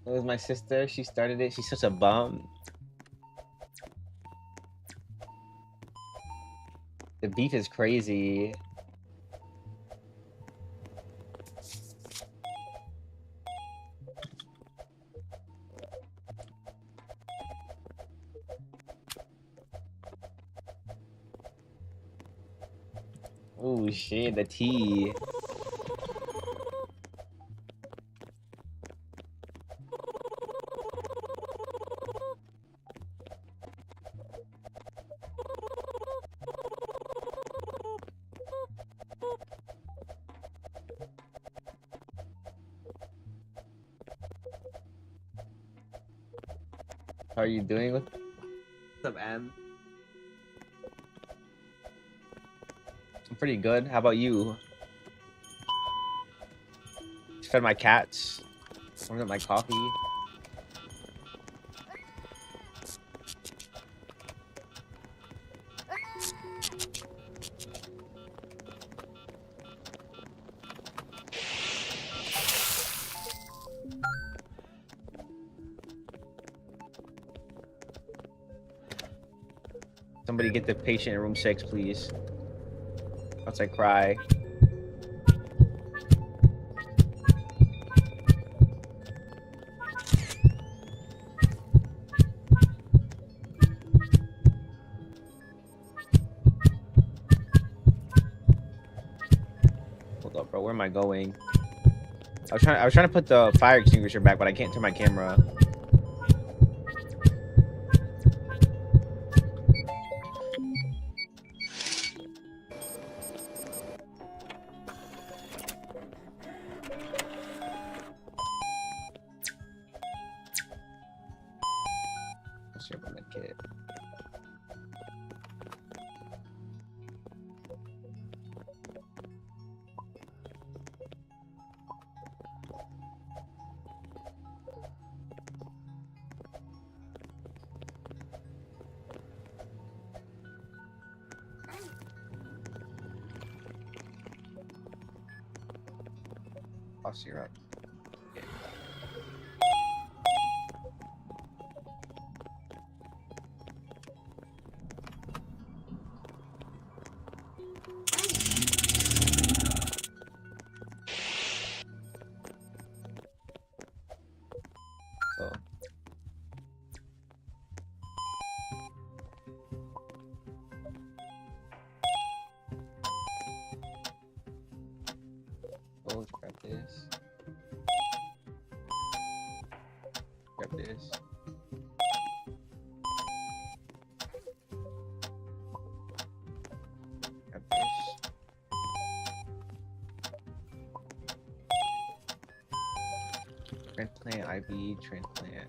It was my sister. She started it. She's such a bum. The beef is crazy. Oh shit, the tea. How are you doing? What's up, Em? I'm pretty good. How about you? Fed my cats. Warmed up my coffee. Somebody get the patient in room 6, please. Else I cry. Hold up, bro. Where am I going? I was trying to put the fire extinguisher back, but I can't turn my camera. Let's see if I'm a kid. I'll see you right. So. Oh, let's grab this. Grab this. Grab this. Transplant, IV, transplant.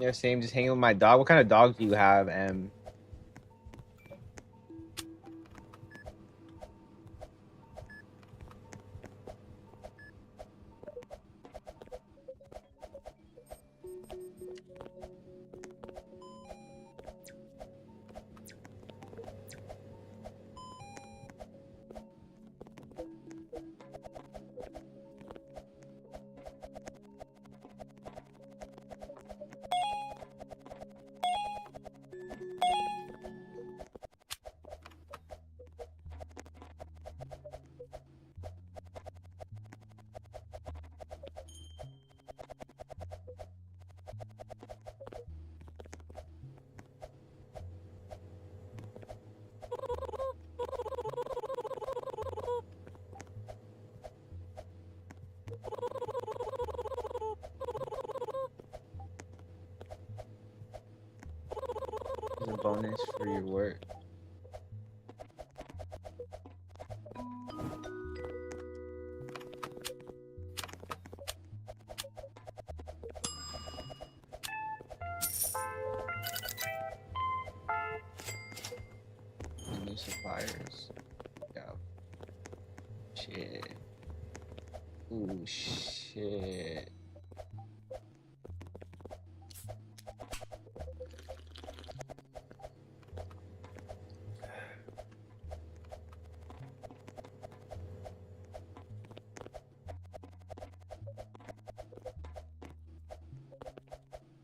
Yeah, same. Just hanging with my dog. What kind of dog do you have, Em? There's a bonus for your work. New suppliers. Yeah. Shit. Ooh, shit.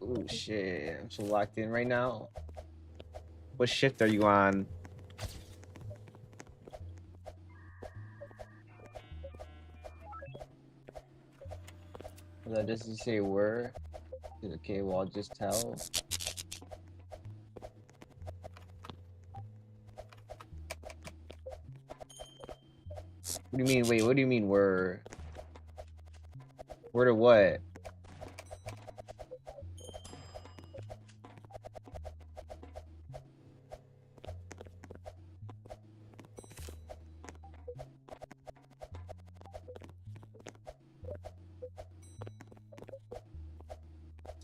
Ooh, shit. I'm so locked in right now. What shift are you on? Does it say where? Okay, well, I'll just tell. What do you mean? Wait, what do you mean where? Where to what?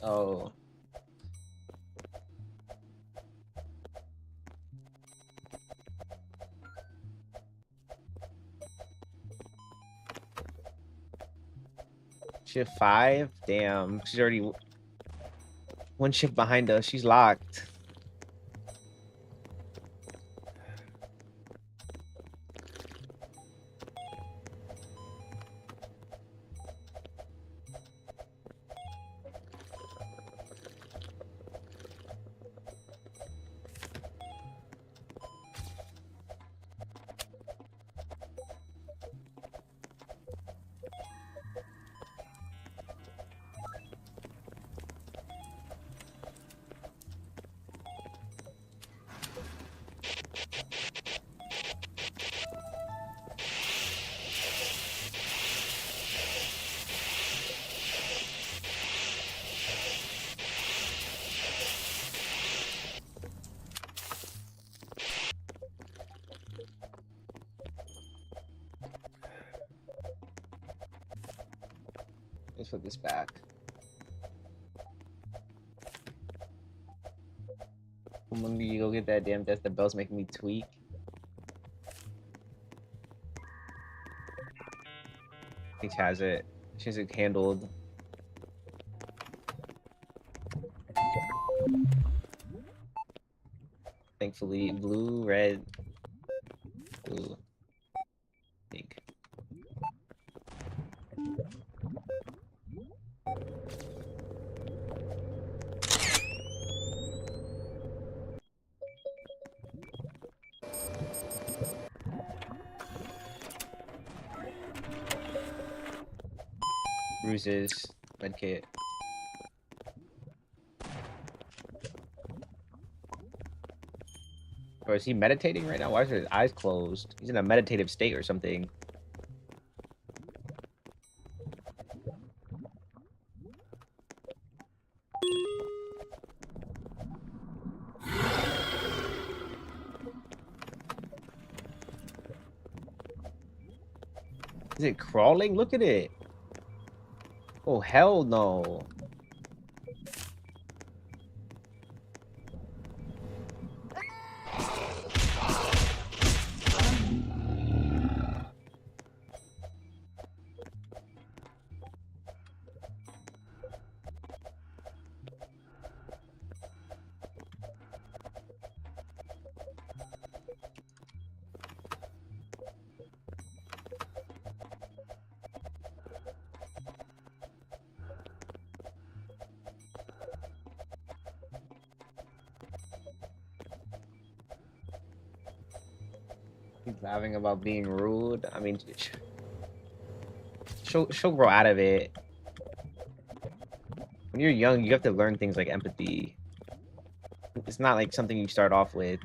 Oh. Shift 5? Damn, she's already one shift behind us. She's locked. Let's put this back. When you go get that damn desk, the bell's making me tweak. She has it. She has it handled. Thankfully, blue, red, blue, pink. Bruises, medkit. Or is he meditating right now? Why are his eyes closed? He's in a meditative state or something. Is it crawling? Look at it. Oh, hell no. He's laughing about being rude. I mean, she'll grow out of it. When you're young, you have to learn things like empathy. It's not like something you start off with.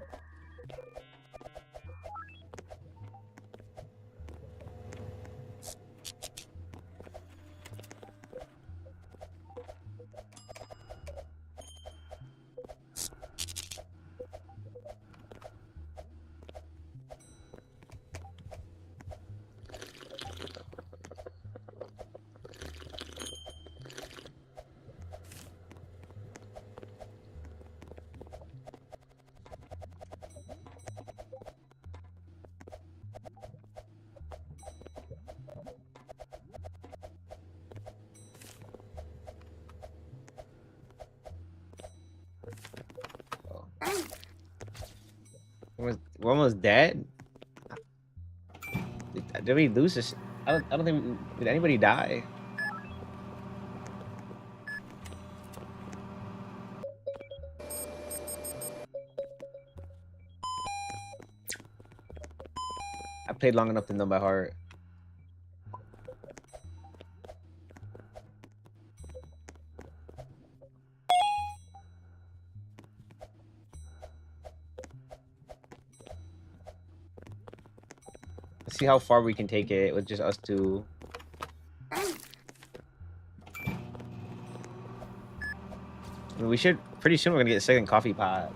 We're almost dead. Did we lose this? I don't think. Did anybody die? I played long enough to know by heart. Let's see how far we can take it with just us two. I mean, we should pretty soon. We're gonna get a second coffee pot.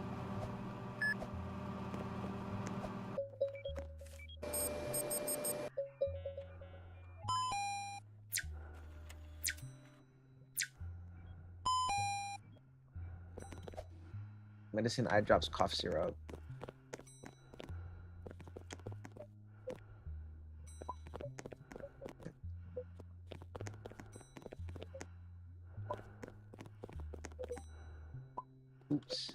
Medicine, eye drops, cough syrup. Oops.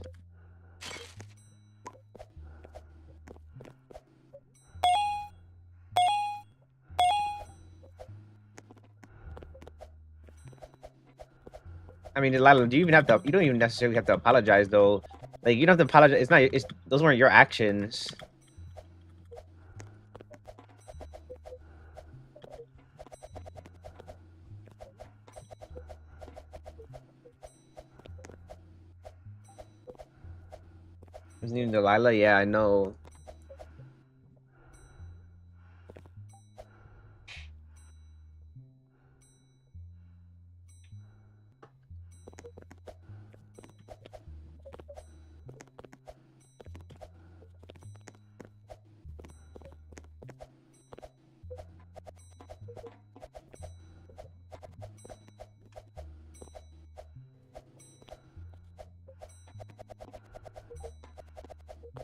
I mean, Lila, do you even have to? You don't even necessarily have to apologize, though. Like, you don't have to apologize. It's not. It's those weren't your actions. His name Delilah. Yeah, I know.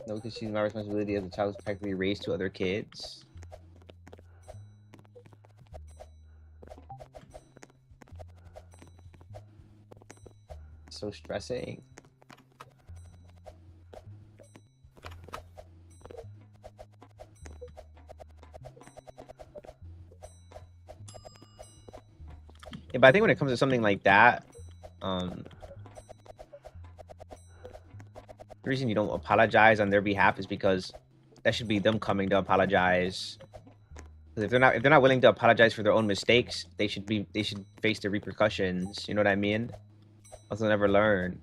No, because she's my responsibility as a child to practically raise two other kids. So stressing. Yeah, but I think when it comes to something like that, the reason you don't apologize on their behalf is because that should be them coming to apologize. Because if they're not willing to apologize for their own mistakes, they should face the repercussions. You know what I mean? Else they'll never learn.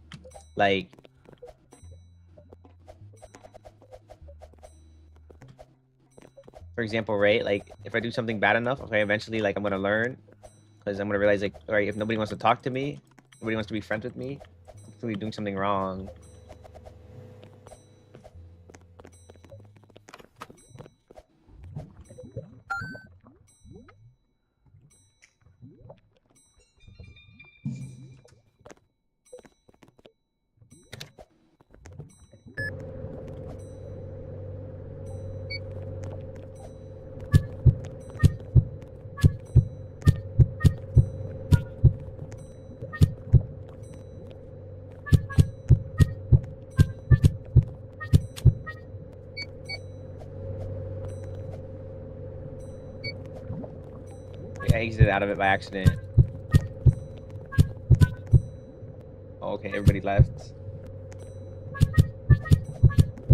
Like, for example, right? Like, if I do something bad enough, okay, eventually, like, I'm gonna learn, because I'm gonna realize, like, all right, if nobody wants to talk to me, nobody wants to be friends with me, I'm clearly doing something wrong. I exited out of it by accident. Oh, okay, everybody left.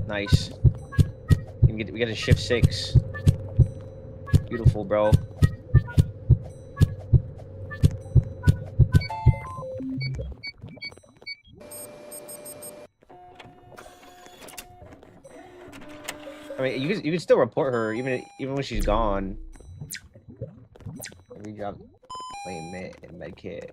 Nice. Give We get a shift 6. Beautiful, bro. I mean, you can still report her even when she's gone. Let me drop wait and med kit.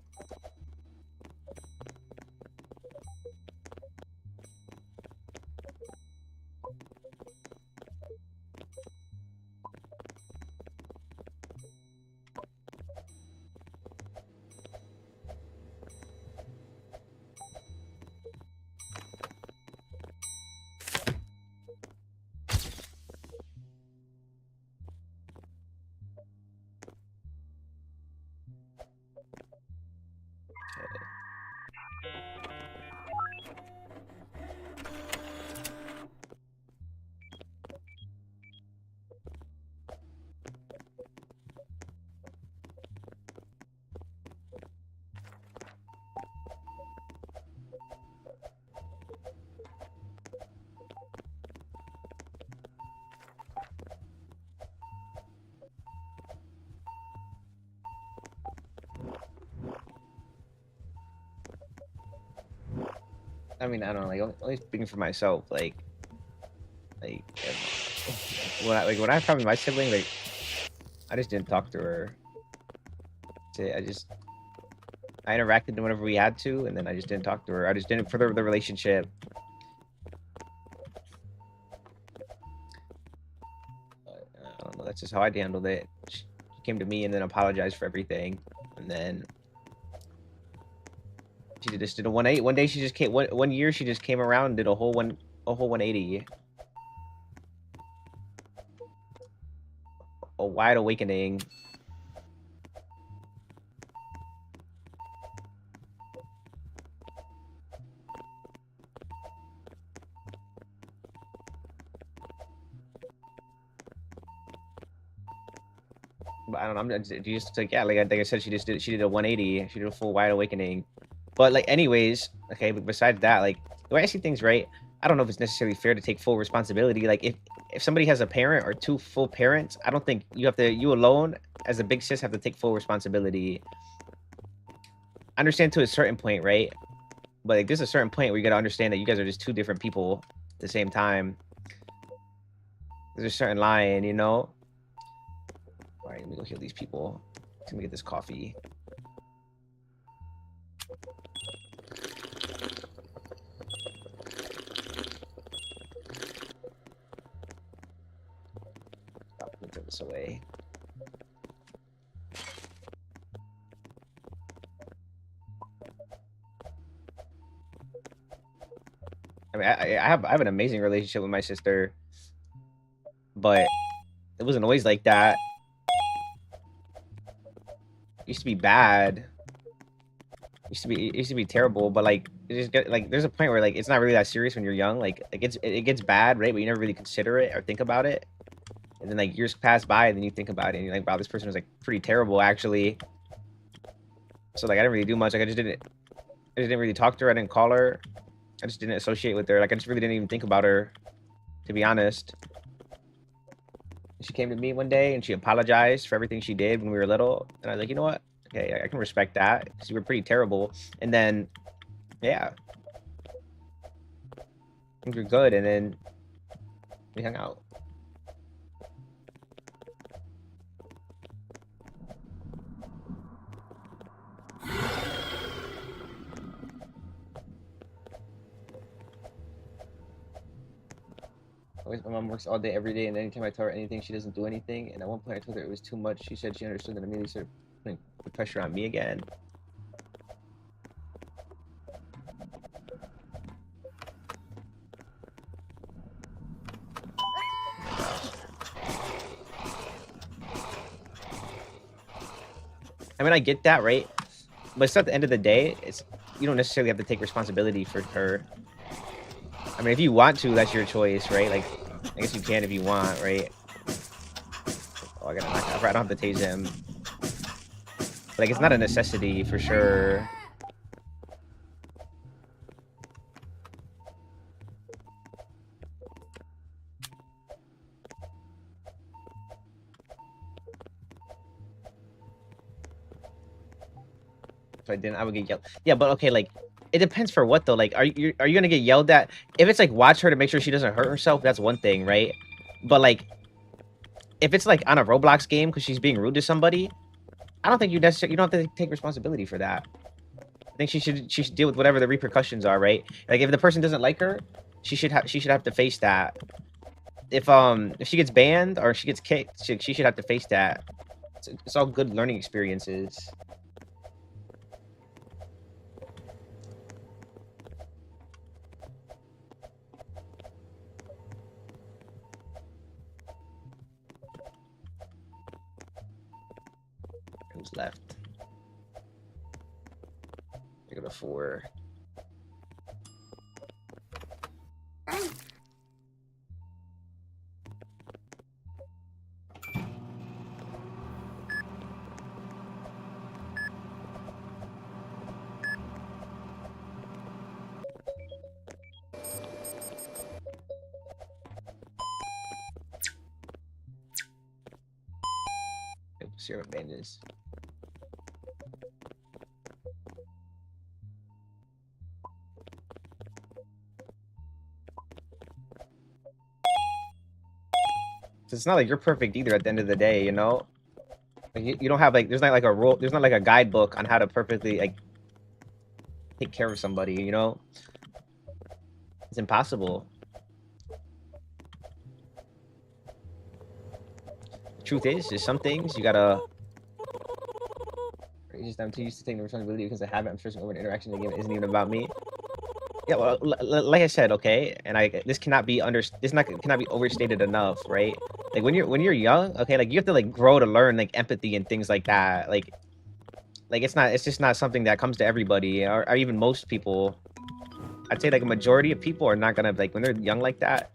I mean, I don't know, like only speaking for myself, like when I found my sibling, like I just didn't talk to her. I interacted whenever we had to, and then I just didn't talk to her. I just didn't further the relationship. I don't know. That's just how I handled it. She came to me and then apologized for everything, and then she just did a 180. One day she just came. One year she just came around and did a whole 180. A wide awakening. But I don't know. I'm just like, yeah, like I said, she did a 180. She did a full wide awakening. But like, anyways, okay. But besides that, like the way I see things, right? I don't know if it's necessarily fair to take full responsibility. Like if somebody has a parent or 2 full parents, I don't think you alone as a big sis have to take full responsibility. I understand to a certain point, right? But like there's a certain point where you gotta understand that you guys are just 2 different people at the same time. There's a certain line, you know? All right, let me go heal these people. Let me get this coffee. Stop, let me throw this away. I mean, I have an amazing relationship with my sister, but it wasn't always like that. It used to be bad. It used to be terrible, but like it just get like there's a point where like it's not really that serious when you're young. Like it gets bad, right? But you never really consider it or think about it. And then like years pass by and then you think about it and you're like, wow, this person was like pretty terrible actually. So like I didn't really do much. Like I just didn't really talk to her. I didn't call her. I just didn't associate with her. Like I just really didn't even think about her, to be honest. She came to me one day and she apologized for everything she did when we were little. And I was like, you know what? Okay, I can respect that because you were pretty terrible. And then, yeah, things were good. And then we hung out. My mom works all day, every day, and anytime I tell her anything, she doesn't do anything. And at one point, I told her it was too much. She said she understood, and immediately started putting the pressure on me again. I mean, I get that, right? But it's at the end of the day, you don't necessarily have to take responsibility for her. I mean, if you want to, that's your choice, right? Like, I guess you can if you want, right? Oh, I gotta knock out. I don't have to tase him. Like, it's not a necessity for sure. if I didn't, I would get yelled. Yeah, but okay, like it depends for what though. Like, are you gonna get yelled at if it's like watch her to make sure she doesn't hurt herself? That's one thing, right? But like, if it's like on a Roblox game because she's being rude to somebody, I don't think you don't have to take responsibility for that. I think she should deal with whatever the repercussions are, right? Like if the person doesn't like her, she should have to face that. If she gets banned or she gets kicked, she should have to face that. It's all good learning experiences. Who's left? I go to 4. Zero bandages. It's not like you're perfect either at the end of the day, you know? Like you don't have like there's not like a rule, there's not like a guidebook on how to perfectly like take care of somebody, you know? It's impossible. Truth is some things you gotta. I'm too used to taking the responsibility because I haven't. I'm stressing over an interaction in the game. It isn't even about me. Yeah, well, like I said, okay, and this cannot be cannot be overstated enough, right? Like when you're young, okay, like you have to like grow to learn like empathy and things like that. Like it's just not something that comes to everybody or even most people. I'd say like a majority of people are not gonna like when they're young like that.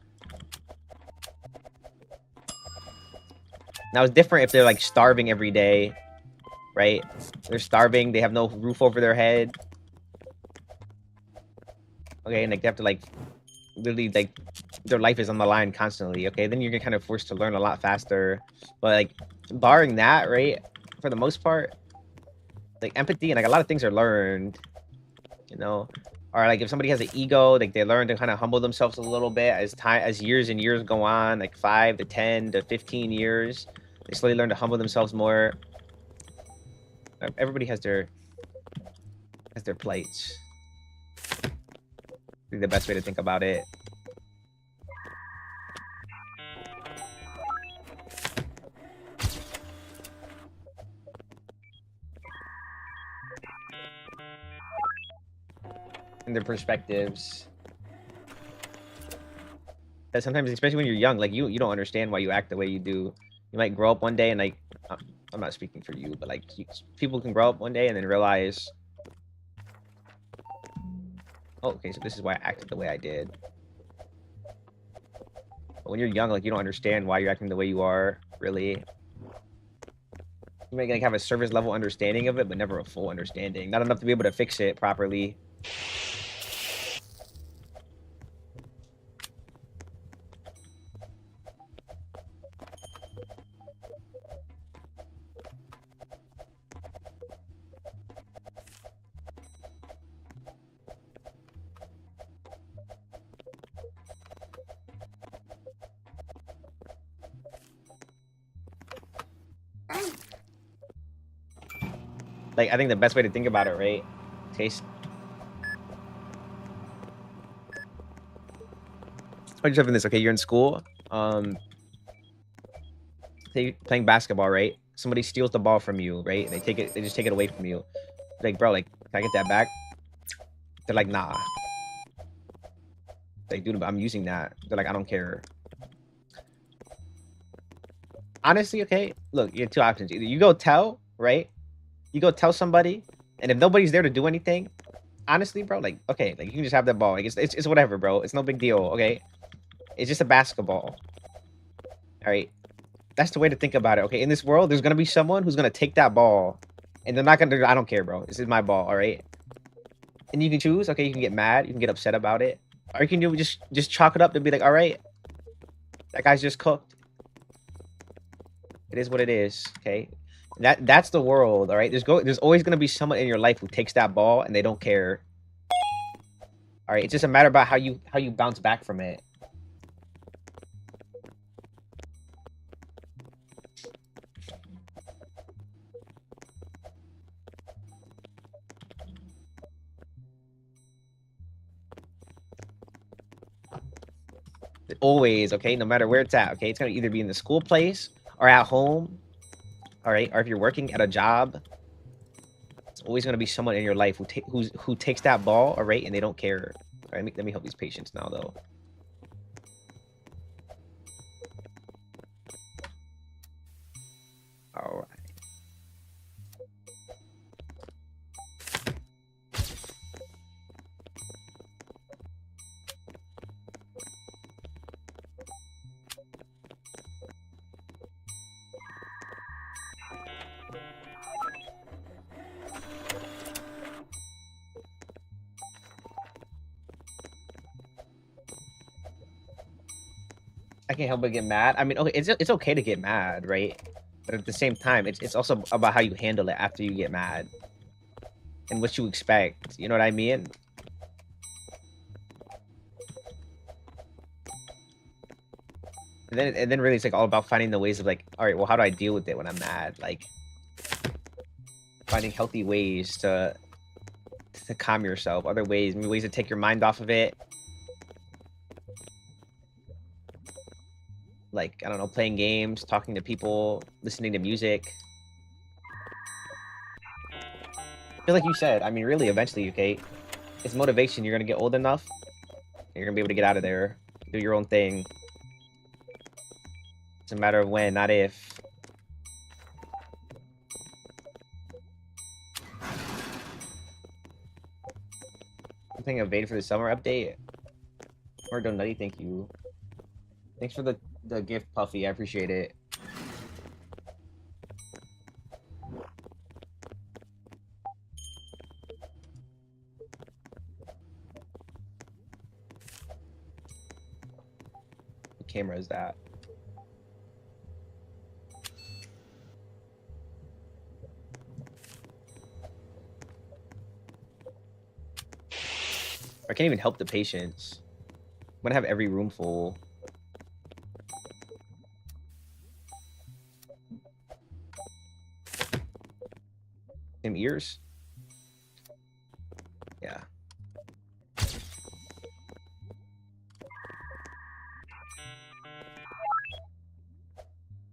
Now it's different if they're like starving every day, right? They're starving, they have no roof over their head. Okay, and like they have to like literally like their life is on the line constantly. Okay, then you're kind of forced to learn a lot faster. But like barring that, right? For the most part, like empathy and like a lot of things are learned, you know. Or like if somebody has an ego, like they learn to kind of humble themselves a little bit as years and years go on, like 5 to 10 to 15 years, they slowly learn to humble themselves more. Everybody has their plights. The best way to think about it. And their perspectives. That sometimes, especially when you're young, like you don't understand why you act the way you do. You might grow up one day and like, I'm not speaking for you, but like people can grow up one day and then realize, oh, okay, so this is why I acted the way I did. But when you're young, like you don't understand why you're acting the way you are, really. You might like have a surface level understanding of it, but never a full understanding. Not enough to be able to fix it properly. Like, I think the best way to think about it, right? Taste. I'm just having this. Okay, you're in school. Playing basketball, right? Somebody steals the ball from you, right? They just take it away from you. Like, bro, like, can I get that back? They're like, nah. Like, dude, I'm using that. They're like, I don't care. Honestly, okay, look, you have 2 options. Either you go tell, right? You go tell somebody, and if nobody's there to do anything, honestly, bro, like, okay, like you can just have that ball. Like, it's whatever, bro. It's no big deal, okay? It's just a basketball. All right, that's the way to think about it. Okay, in this world, there's gonna be someone who's gonna take that ball, and they're not gonna. I don't care, bro. This is my ball, all right? And you can choose. Okay, you can get mad, you can get upset about it, or you can just chalk it up to be like, all right, that guy's just cooked. It is what it is. Okay. That's the world, all right? There's always gonna be someone in your life who takes that ball and they don't care. All right, it's just a matter about how you bounce back from it. Always, okay? No matter where it's at, okay? It's gonna either be in the school place or at home, all right? Or if you're working at a job, it's always gonna be someone in your life who takes that ball, all right, and they don't care. All right, let me help these patients now, though. All right. I can't help but get mad. I mean, okay, it's okay to get mad, right? But at the same time, it's also about how you handle it after you get mad and what you expect. You know what I mean? And then really it's like all about finding the ways of like, all right, well, how do I deal with it when I'm mad? Like finding healthy ways to calm yourself, other ways, maybe ways to take your mind off of it. Like, I don't know, playing games, talking to people, listening to music. I feel like you said, I mean, really, eventually, okay, it's motivation. You're gonna get old enough, you're gonna be able to get out of there, do your own thing. It's a matter of when, not if. I'm thinking of waiting for the summer update. Or Donutty, thank you. Thanks for the gift, Puffy. I appreciate it. What camera is that? I can't even help the patients. I'm gonna have every room full. Same ears? Yeah.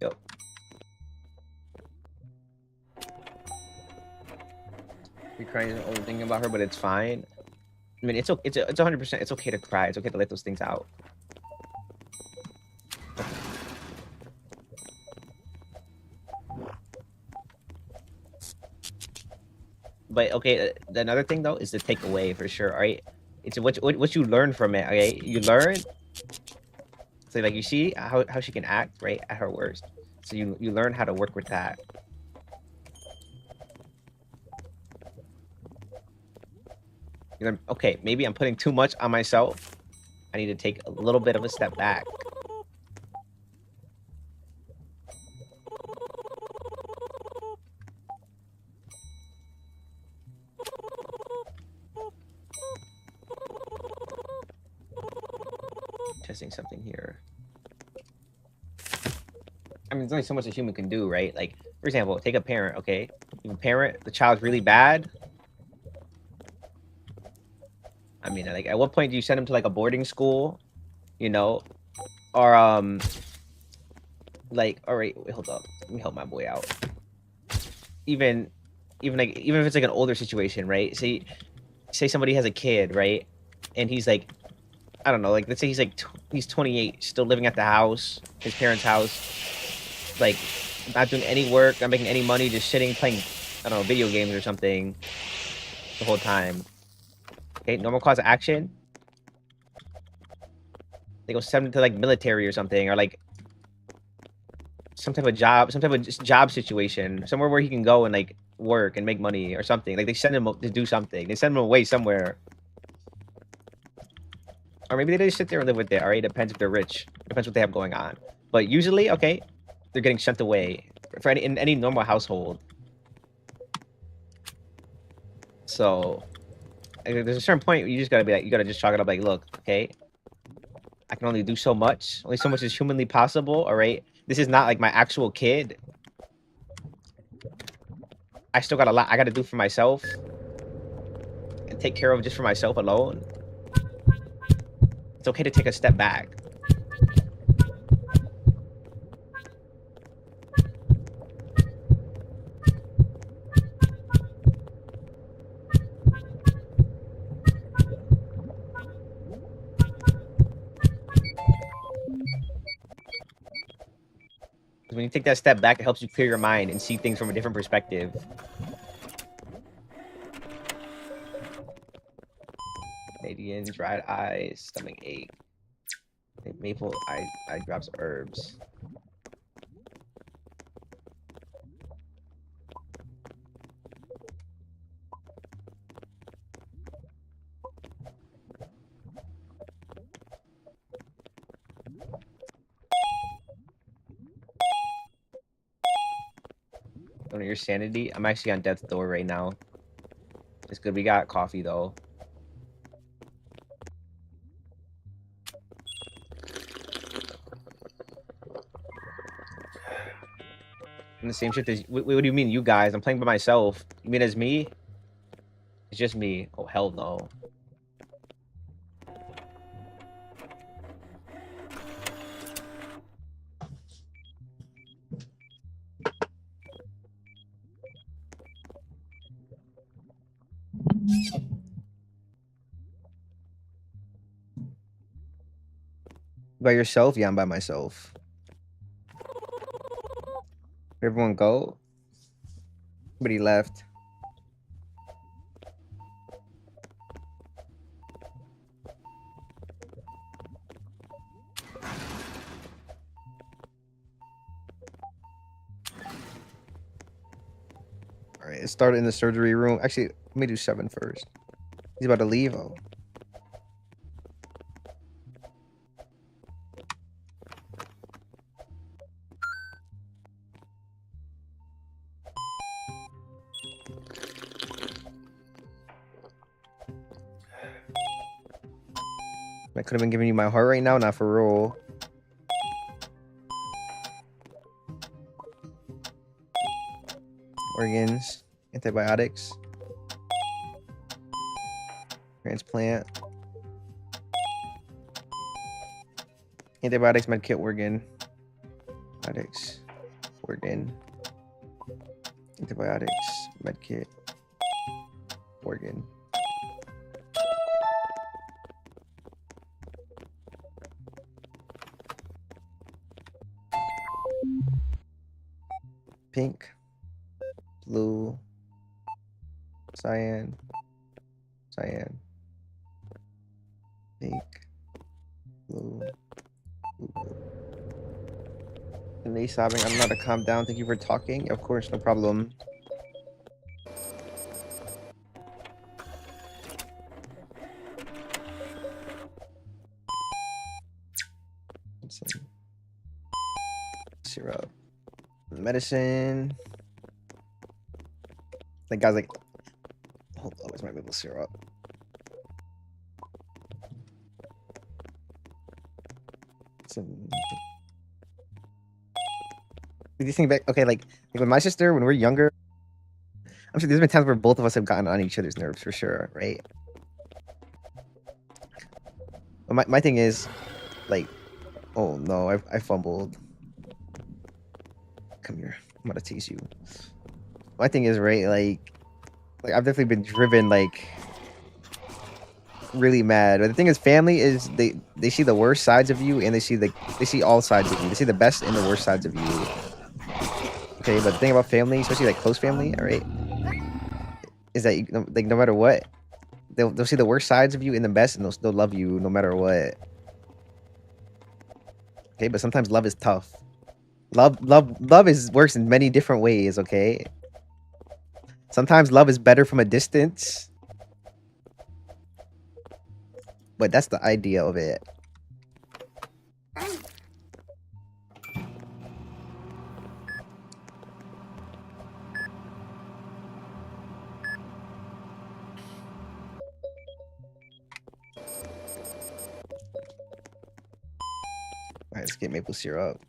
Yep. You're crying and overthinking about her, but it's fine. I mean, it's 100%. It's okay to cry. It's okay to let those things out. But okay, another thing though is the takeaway for sure. All right, it's what you learn from it. Okay, you learn. So like you see how she can act right at her worst. So you learn how to work with that. You learn, okay, maybe I'm putting too much on myself. I need to take a little bit of a step back. Testing something here. I mean, there's only so much a human can do, right? Like, for example, take a parent, okay? You have a parent, the child's really bad. I mean, like, at what point do you send them to, like, a boarding school? You know? Or, like, all right, wait, hold up. Let me help my boy out. Even if it's, like, an older situation, right? Say somebody has a kid, right? And he's, like, I don't know, like, let's say he's, like, he's 28, still living at the house, his parents' house, like, not doing any work, not making any money, just sitting, playing, I don't know, video games or something the whole time. Okay, normal cause of action. They go send him to, like, military or something, or, like, some type of job situation, somewhere where he can go and, like, work and make money or something. Like, they send him to do something. They send him away somewhere. Or maybe they just sit there and live with it. Alright, depends if they're rich. Depends what they have going on. But usually, okay, they're getting sent away, for any in any normal household. So there's a certain point where you just gotta be like, you gotta just chalk it up like, look, okay, I can only do so much. Only so much is humanly possible. All right, this is not like my actual kid. I still got a lot I gotta do for myself and take care of just for myself alone. It's okay to take a step back. When you take that step back, it helps you clear your mind and see things from a different perspective. Canadian, dried eyes, stomach ache. Maple eye drops, herbs. On your sanity, I'm actually on death's door right now. It's good. We got coffee though. And the same shit as what do you mean, you guys? I'm playing by myself. You mean as me? It's just me. Oh hell no. By yourself? Yeah, I'm by myself. Everyone go. Somebody left. All right, it started in the surgery room. Actually, let me do 7 first. He's about to leave. Oh. I could have been giving you my heart right now, not for real. Organs, antibiotics, transplant, antibiotics, medkit, organ, antibiotics, organ, antibiotics, medkit, organ. Pink, blue, cyan, cyan, pink, blue, blue, blue. And they sobbing, I'm not to calm down. Thank you for talking. Of course, no problem. Syrup. Medicine. The guy's like, hold on, where's my maple syrup? These things back, okay, like with my sister, when we're younger, I'm sure there's been times where both of us have gotten on each other's nerves for sure, right? But my thing is, like, oh no, I fumbled. Come here, I'm gonna tease you. My thing is, right, like I've definitely been driven, like, really mad. But the thing is, family is they see the worst sides of you, and they see all sides of you. They see the best and the worst sides of you. Okay, but the thing about family, especially like close family, all right, is that like no matter what, they'll see the worst sides of you and the best, and they'll still love you no matter what. Okay, but sometimes love is tough. Love is works in many different ways. Okay, sometimes love is better from a distance, but that's the idea of it. Alright, let's get maple syrup.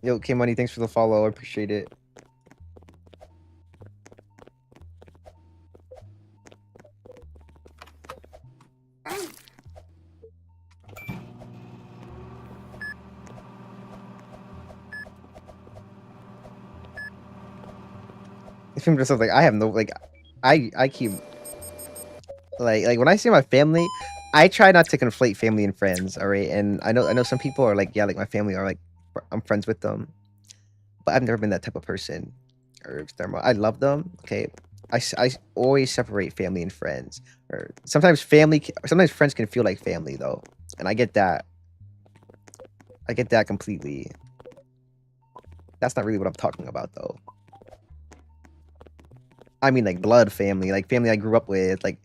Yo, K Money, thanks for the follow. I appreciate it. It's just like I have no like I keep like when I see my family, I try not to conflate family and friends, all right? And I know some people are like, yeah, like my family are like I'm friends with them, but I've never been that type of person. Or I love them, okay? I always separate family and friends. Or sometimes sometimes friends can feel like family though, and I get that. I get that completely. That's not really what I'm talking about though. I mean like blood family, like family I grew up with, like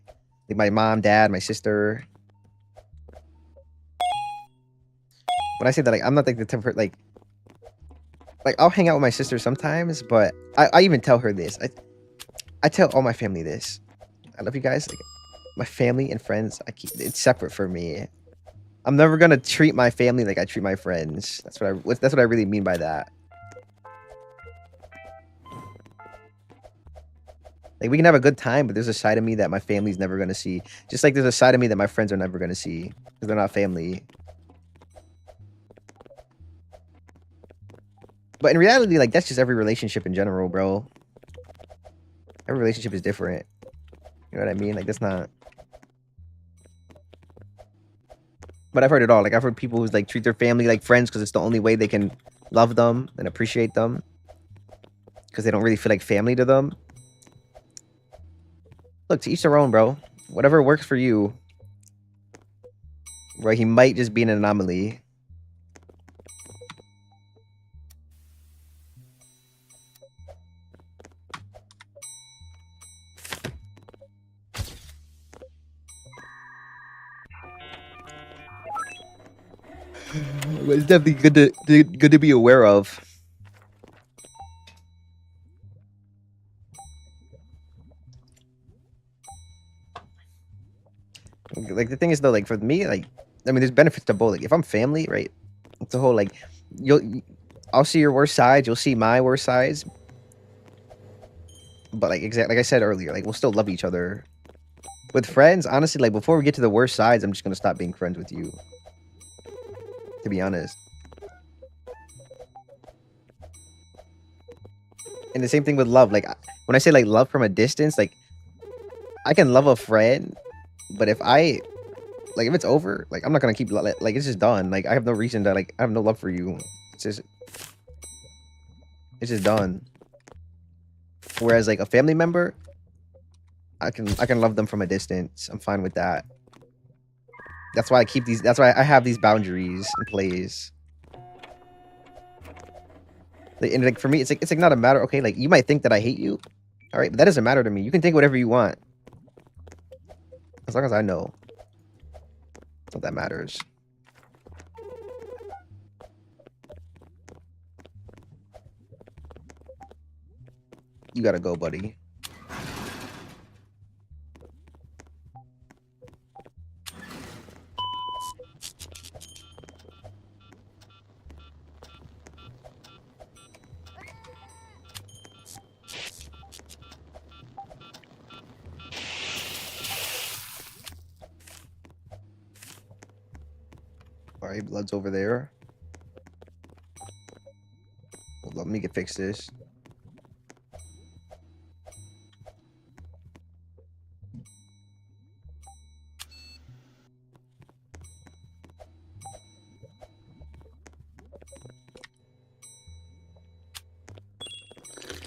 my mom, dad, my sister. When I say that, like I'm not like the type of like I'll hang out with my sister sometimes, but I even tell her this. I tell all my family this. I love you guys. Like my family and friends, it's separate for me. I'm never gonna treat my family like I treat my friends. That's what I really mean by that. Like we can have a good time, but there's a side of me that my family's never gonna see. Just like there's a side of me that my friends are never gonna see because they're not family. But in reality, like that's just every relationship in general, bro. Every relationship is different. You know what I mean? Like that's not. But I've heard it all. Like I've heard people who's like treat their family like friends because it's the only way they can love them and appreciate them. Because they don't really feel like family to them. Look, to each their own, bro. Whatever works for you. Right? He might just be an anomaly. But it's definitely good to be aware of. Like the thing is though, like for me, like I mean, there's benefits to both. Like if I'm family, right? It's a whole like I'll see your worst sides, you'll see my worst sides. But like like I said earlier, like we'll still love each other. With friends, honestly, like before we get to the worst sides, I'm just gonna stop being friends with you. To be honest. And the same thing with love. Like when I say like love from a distance, like I can love a friend, but if it's over, like I'm not gonna keep like it's just done. Like I have no reason to like I have no love for you. It's just done. Whereas like a family member, I can love them from a distance. I'm fine with that. That's why that's why I have these boundaries in place. Like, and like for me, it's like not a matter. Okay, like you might think that I hate you, all right, but that doesn't matter to me. You can think whatever you want, as long as I know. That's what that matters. You gotta go, buddy. All right, blood's over there. Well, let me fix this.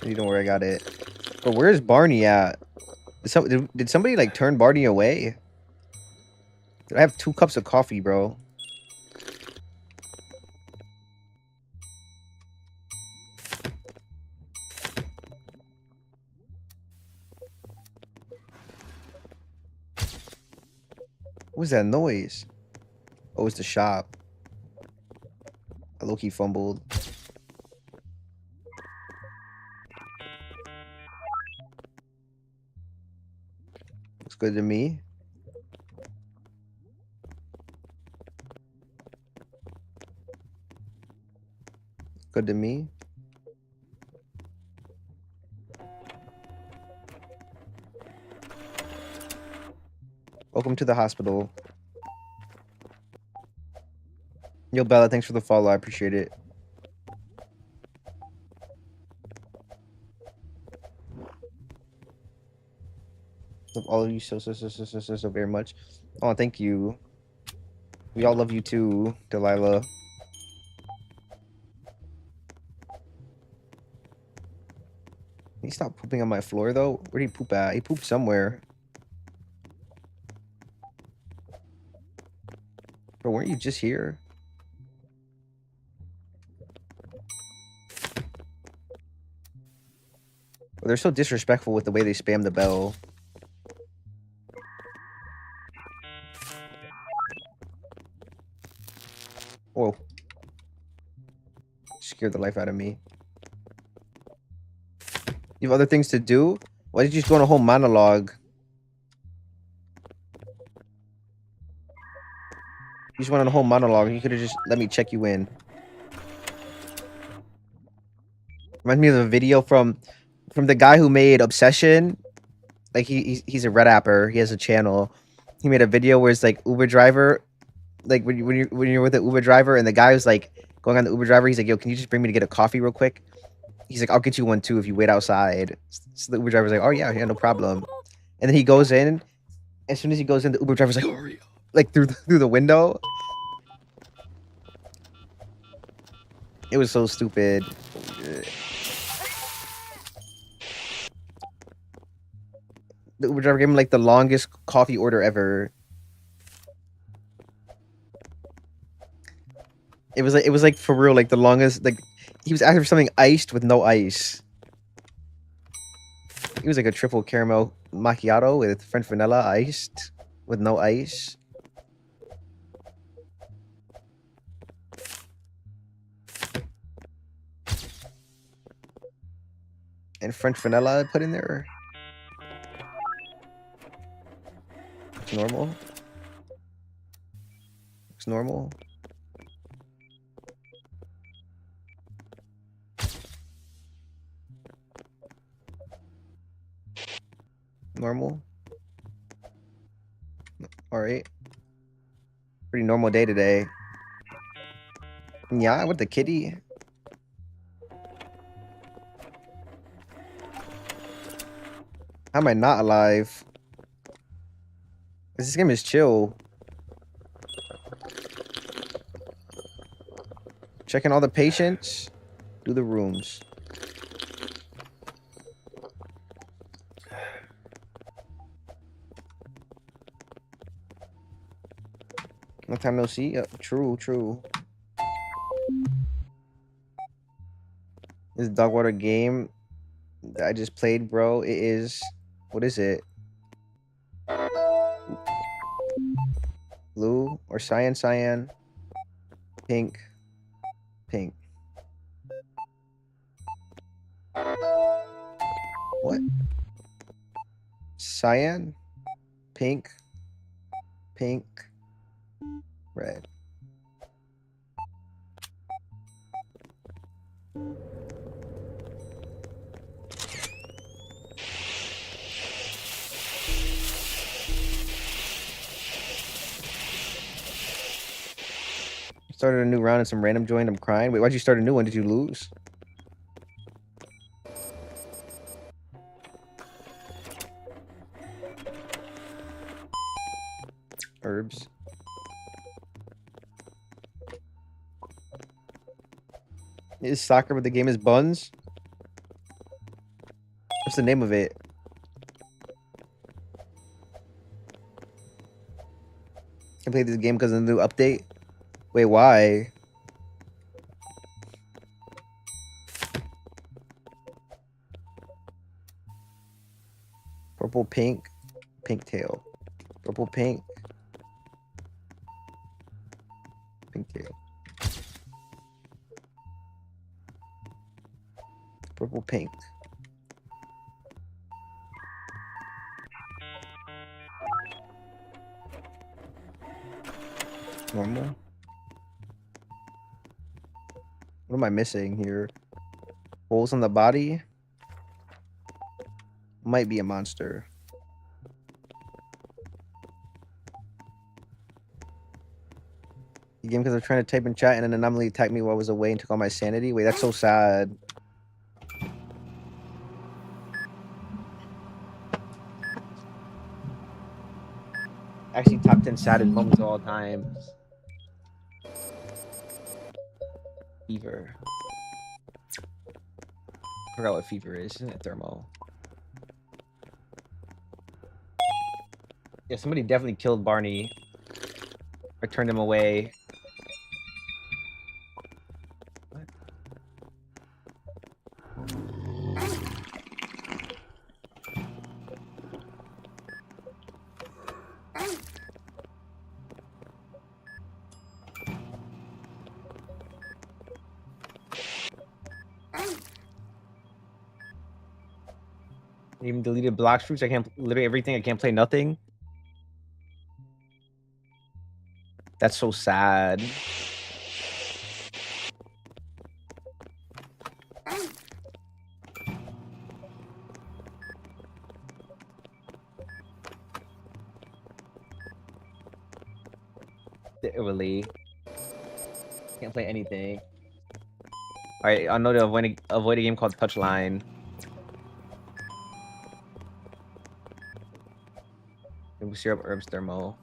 You don't worry, I got it. But where's Barney at? Did somebody like turn Barney away? I have 2 cups of coffee, bro. What was that noise? Oh, it's the shop. I low-key fumbled. Looks good to me. Good to me. Welcome to the hospital. Yo, Bella, thanks for the follow. I appreciate it. Love all of you so very much. Oh, thank you. We all love you too, Delilah. Can he stop pooping on my floor though? Where did he poop at? He pooped somewhere. Bro, weren't you just here? They're so disrespectful with the way they spam the bell. Whoa. Scared the life out of me. You have other things to do? Why did you just go on a whole monologue? You just went on a whole monologue. You could have just let me check you in. Reminds me of a video from the guy who made Obsession. Like he's a Red Apper. He has a channel. He made a video where it's like Uber driver, like when you're with an Uber driver and the guy was like going on the Uber driver. He's like, "Yo, can you just bring me to get a coffee real quick?" He's like, "I'll get you one too if you wait outside." So the Uber driver's like, "Oh yeah, no problem." And then he goes in. As soon as he goes in, the Uber driver's like, "Hurry!" Like through the window. It was so stupid. The Uber driver gave him like the longest coffee order ever. It was like for real, like the longest. Like he was asking for something iced with no ice. It was like a triple caramel macchiato with French vanilla iced with no ice. And French vanilla put in there. It's normal. It's normal. Normal. All right. Pretty normal day today. Yeah, with the kitty. How am I not alive? This game is chill. Checking all the patients. Do the rooms. Long time no see. True. This dog water game that I just played, bro. It is. What is it? Blue or cyan, pink. What? Cyan, pink, red. Started a new round and some random joined. I'm crying. Wait, why'd you start a new one? Did you lose? Herbs. It is soccer, but the game is buns. What's the name of it? I played this game because of the new update. Wait, why? Purple, pink tail. Purple, pink. purple, pink. Normal. What am I missing here? Holes on the body? Might be a monster. The game because I'm trying to type in chat and an anomaly attacked me while I was away and took all my sanity. Wait, that's so sad. Actually, top 10 saddest moments of all time. Fever. I forgot what fever is. Isn't it thermo? Yeah, somebody definitely killed Barney. Or turned him away. What? Even deleted block fruits. I can't literally everything. I can't play nothing. That's so sad. Literally. Can't play anything. Alright, I know to avoid a game called Touchline. Maple syrup, herbs, thermo.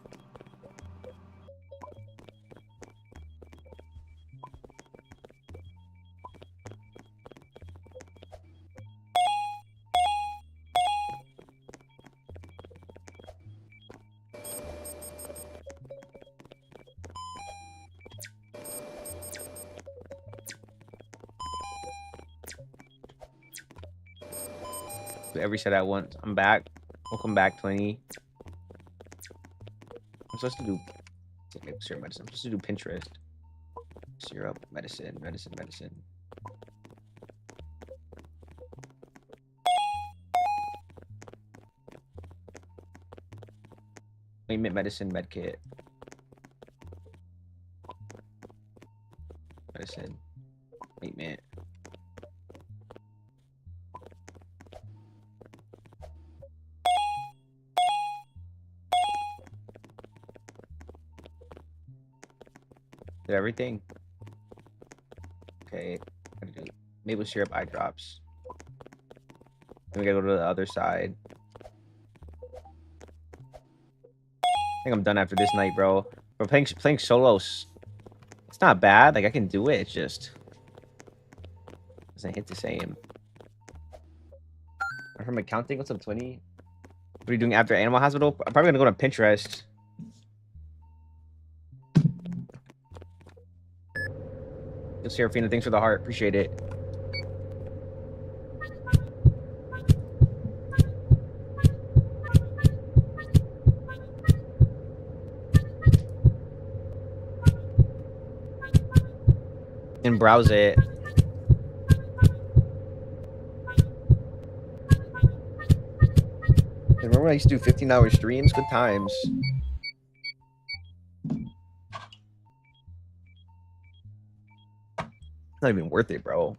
Every set at once. I'm back. Welcome back, 20. I'm supposed to do syrup medicine. I'm supposed to do Pinterest. Syrup, medicine. Ointment, medicine, medkit. Medicine. Ointment. Did everything? Okay. Maple syrup eye drops. Then we gotta go to the other side. I think I'm done after this night, bro. We're playing solos. It's not bad. Like I can do it. It's just doesn't hit the same. I'm from accounting. What's up, 20? What are you doing after Animal Hospital? I'm probably gonna go to Pinterest. Serafina, thanks for the heart. Appreciate it. And browse it. Remember when I used to do 15-hour streams? Good times. Not even worth it, bro.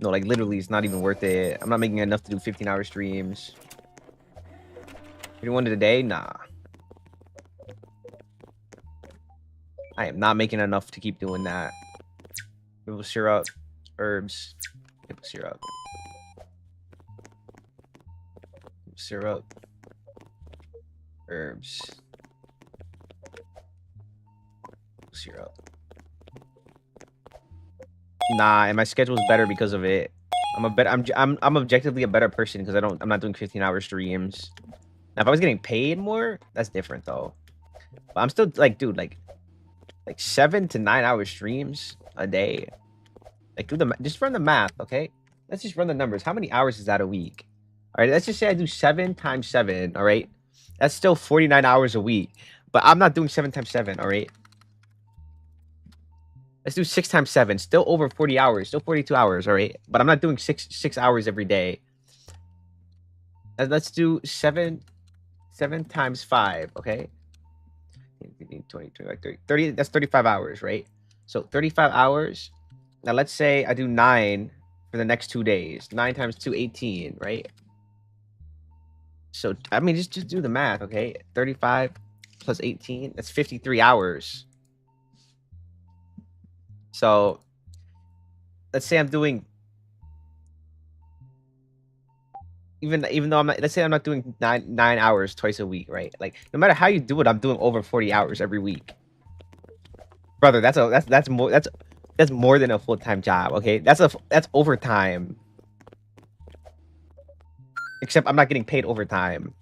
No, like literally it's not even worth it. I'm not making enough to do 15-hour streams. 31 today? Nah. I am not making enough to keep doing that. Maple syrup, herbs, maple syrup. Syrup, herbs, syrup. Nah, and my schedule is better because of it. I'm objectively a better person because I'm not doing 15-hour streams. Now, if I was getting paid more, that's different though. But I'm still like, dude, like 7 to 9 hour streams a day. Like, just run the math, okay? Let's just run the numbers. How many hours is that a week? All right, let's just say I do 7 times 7. All right, that's still 49 hours a week. But I'm not doing 7 times 7. All right. Let's do 6 times 7. Still over 40 hours. Still 42 hours, all right? But I'm not doing 6 hours every day. Let's do 7 times 5, okay? 20, 20, like 30, 30, that's 35 hours, right? So 35 hours. Now let's say I do 9 for the next 2 days. 9 times 2, 18, right? So I mean just do the math, okay? 35 plus 18, that's 53 hours. So let's say I'm doing even though I'm not, let's say I'm not doing 9 hours twice a week, right? Like no matter how you do it, I'm doing over 40 hours every week. Brother, that's more than a full-time job, okay? That's overtime. Except I'm not getting paid overtime.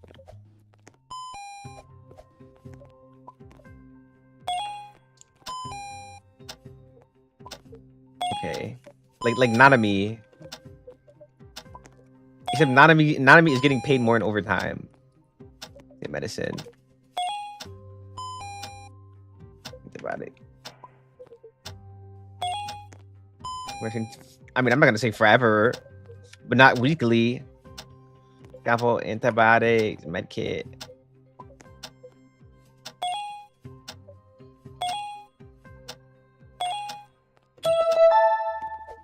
Okay. Like Nanami. Except Nanami is getting paid more in overtime. In medicine. Think about it. I mean, I'm not gonna say forever, but not weekly. Scaffold, antibiotics, medkit.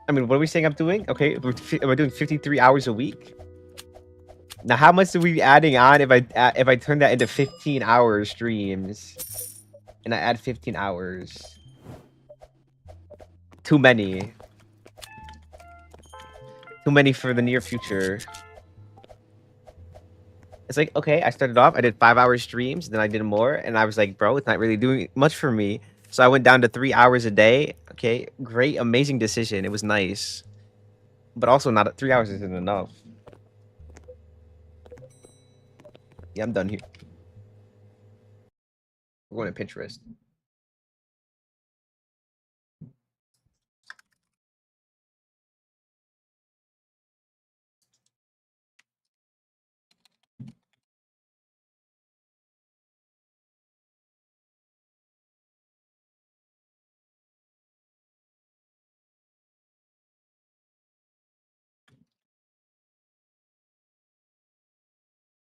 I mean, what are we saying I'm doing? Okay, we're doing 53 hours a week. Now, how much are we adding on if I turn that into 15-hour streams? And I add 15 hours. Too many. Too many for the near future. It's like, okay, I started off, I did 5-hour streams, then I did more, and I was like, bro, it's not really doing much for me. So I went down to 3 hours a day. Okay, great, amazing decision. It was nice. But also not 3 hours isn't enough. Yeah, I'm done here. We're going to Pinterest.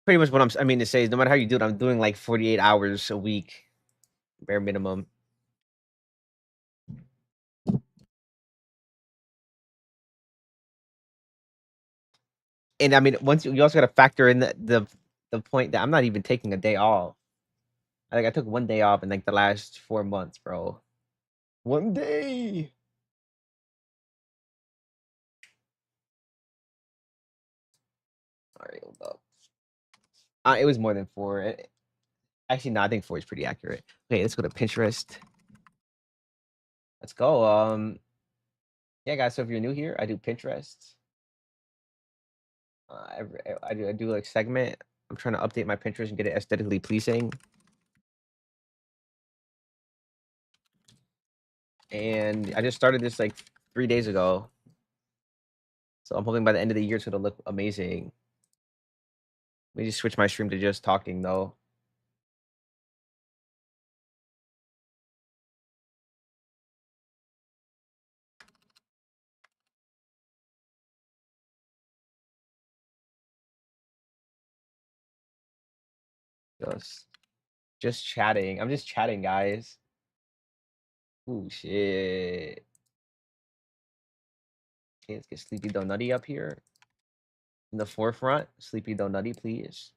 Pretty much what I mean to say is no matter how you do it, I'm doing like 48 hours a week, bare minimum. And I mean, once you also got to factor in the point that I'm not even taking a day off. I took 1 day off in like the last 4 months, bro. 1 day. All right, hold up. It was more than 4. Actually, no, I think 4 is pretty accurate. Okay, let's go to Pinterest. Let's go. Yeah, guys. So if you're new here, I do Pinterest. I do like segment. I'm trying to update my Pinterest and get it aesthetically pleasing. And I just started this like 3 days ago. So I'm hoping by the end of the year it's gonna look amazing. Let me just switch my stream to just talking though. Just chatting. I'm just chatting, guys. Ooh, shit. Okay, let's get Sleepy Donutty up here. In the forefront. Sleepy Donutty, please.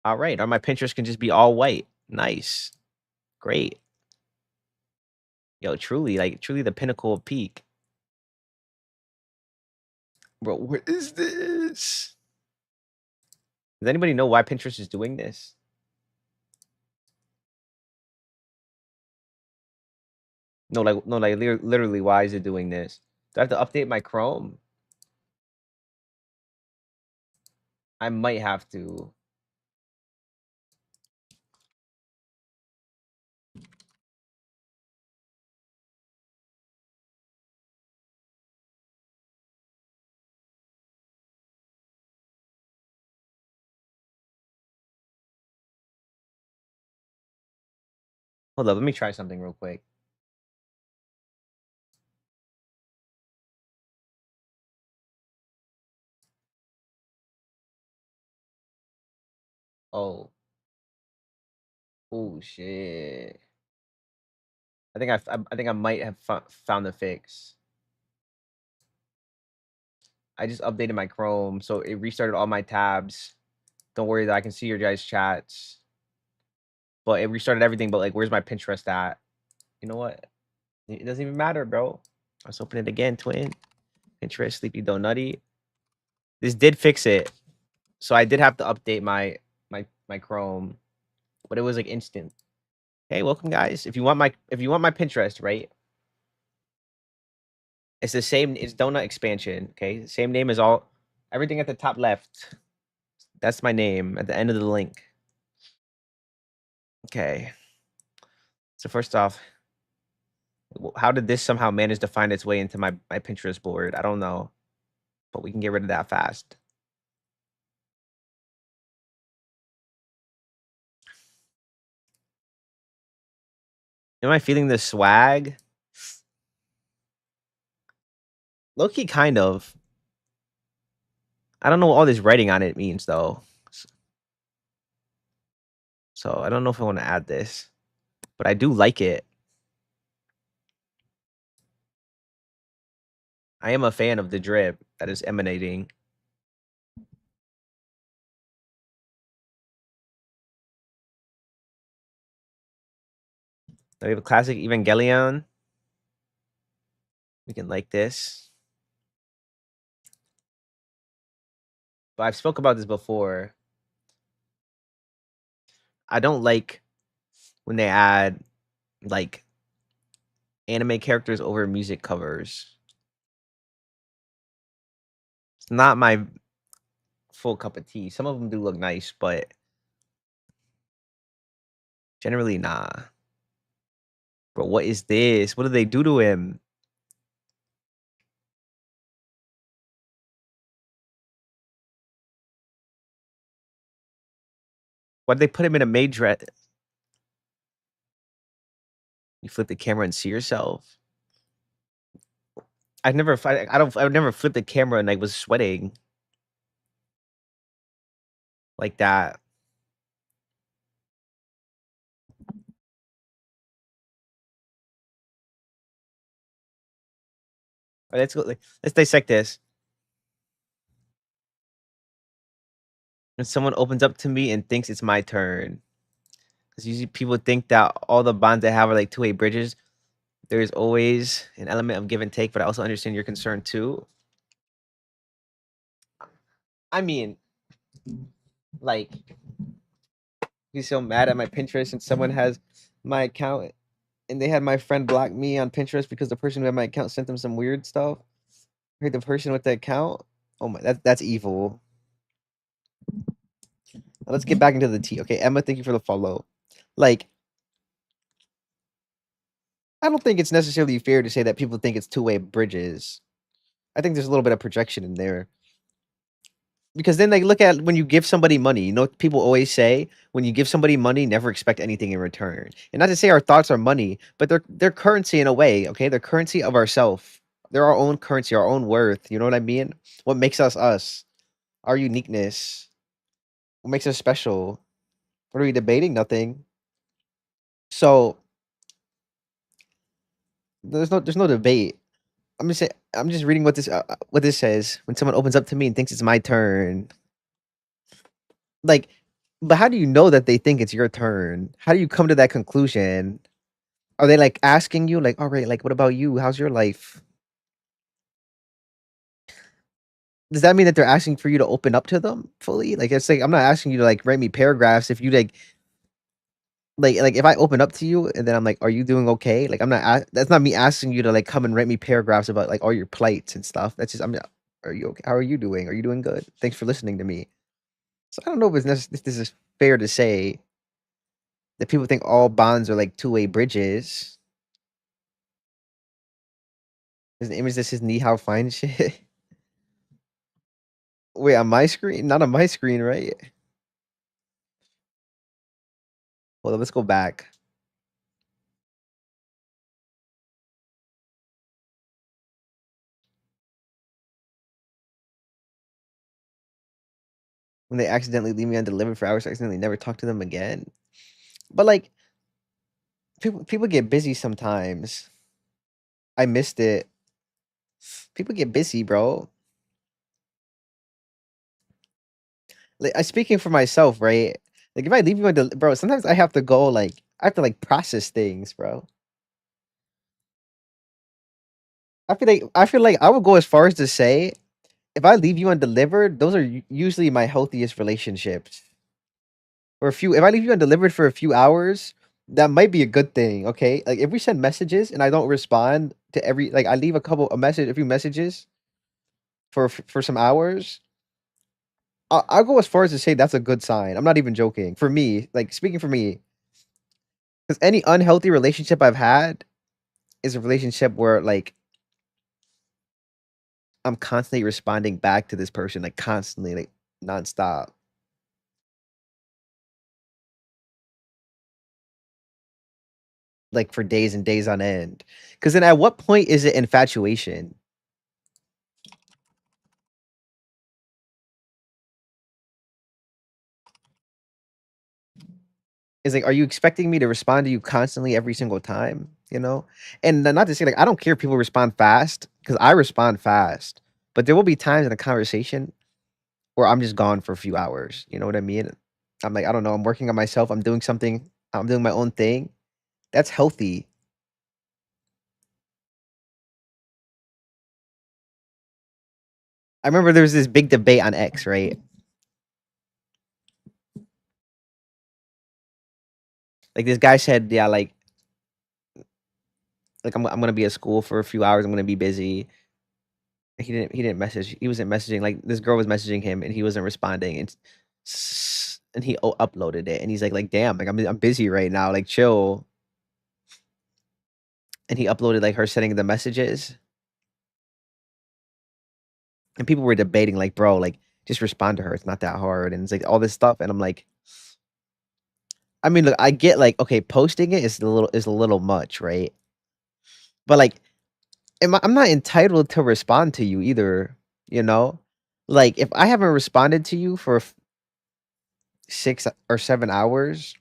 All right. Or my Pinterest can just be all white. Nice. Great. Yo, truly, like, truly the pinnacle of peak. Bro, what is this? Does anybody know why Pinterest is doing this? No, like literally, why is it doing this? Do I have to update my Chrome? I might have to. Hold up, let me try something real quick. Oh. Oh shit. I think I might have found the fix. I just updated my Chrome, so it restarted all my tabs. Don't worry, that I can see your guys' chats. But it restarted everything. But like, where's my Pinterest at? You know what? It doesn't even matter, bro. Let's open it again, twin. Pinterest, Sleepy Donutty. This did fix it, so I did have to update my Chrome, but it was like instant. Hey, welcome guys. If you want my Pinterest, right? It's the same. It's DonutExpansion. Okay, same name as all everything at the top left. That's my name at the end of the link. Okay. So first off, how did this somehow manage to find its way into my Pinterest board? I don't know, but we can get rid of that fast. Am I feeling the swag? Low-key, kind of. I don't know what all this writing on it means, though. So I don't know if I want to add this, but I do like it. I am a fan of the drip that is emanating. We have a classic Evangelion. We can like this. But I've spoke about this before. I don't like when they add like anime characters over music covers. It's not my full cup of tea. Some of them do look nice, but generally nah. Bro, what is this? What did they do to him? Why'd they put him in a maid dress? You flip the camera and see yourself. I've never flipped the camera and I was sweating like that. All right, let's go. Let's dissect this. When someone opens up to me and thinks it's my turn, because usually people think that all the bonds I have are like two-way bridges. There's always an element of give and take, but I also understand your concern too. I mean, like, he's so mad at my Pinterest and someone has my account and they had my friend block me on Pinterest because the person who had my account sent them some weird stuff. Heard the person with the account. Oh my, that's evil. Now let's get back into the tea. Okay, Emma, thank you for the follow. Like, I don't think it's necessarily fair to say that people think it's two-way bridges. I think there's a little bit of projection in there. Because then they look at when you give somebody money, you know what people always say? When you give somebody money, never expect anything in return. And not to say our thoughts are money, but they're currency in a way, okay? They're currency of ourself. They're our own currency, our own worth. You know what I mean? What makes us us? Our uniqueness. What makes us special? What are we debating? Nothing. So there's no debate. I'm just reading what this says. When someone opens up to me and thinks it's my turn, like, but how do you know that they think it's your turn? How do you come to that conclusion? Are they like asking you, like, all right, like, what about you? How's your life? Does that mean that they're asking for you to open up to them fully? Like, it's like I'm not asking you to like write me paragraphs. If you like if I open up to you and then I'm like, are you doing okay? Like, I'm not. That's not me asking you to like come and write me paragraphs about like all your plights and stuff. That's just I'm not. Are you okay? How are you doing? Are you doing good? Thanks for listening to me. So I don't know if if this is fair to say that people think all bonds are like two-way bridges. Is the image that says "Ni hao fine" shit? Wait, on my screen? Not on my screen, right? Well, let's go back. When they accidentally leave me undelivered for hours, I accidentally never talk to them again. But like people get busy sometimes. I missed it. People get busy, bro. Like I speaking for myself, right? Like if I leave you bro, sometimes I have to go like I have to like process things, bro. I feel like I would go as far as to say if I leave you undelivered, those are usually my healthiest relationships. For a few, if I leave you undelivered for a few hours, that might be a good thing. Okay, like if we send messages and I don't respond to like I leave a few messages for some hours. I'll go as far as to say that's a good sign. I'm not even joking. For me, like speaking for me, because any unhealthy relationship I've had is a relationship where like I'm constantly responding back to this person, like constantly, like nonstop. Like for days and days on end. Because then at what point is it infatuation? Is like, are you expecting me to respond to you constantly every single time? You know? And not to say like I don't care if people respond fast, because I respond fast. But there will be times in a conversation where I'm just gone for a few hours. You know what I mean? I'm like, I don't know, I'm working on myself, I'm doing something, I'm doing my own thing. That's healthy. I remember there was this big debate on X, right? Like this guy said, yeah, like I'm gonna be at school for a few hours. I'm gonna be busy. He didn't message. He wasn't messaging. Like this girl was messaging him and he wasn't responding. And he uploaded it and he's like damn, like I'm busy right now. Like chill. And he uploaded like her sending the messages and people were debating like, bro, like just respond to her. It's not that hard. And it's like all this stuff. And I'm like, I mean, look, I get like okay, posting it is a little much, right? But like I'm not entitled to respond to you either, you know? Like, if I haven't responded to you for 6 or 7 hours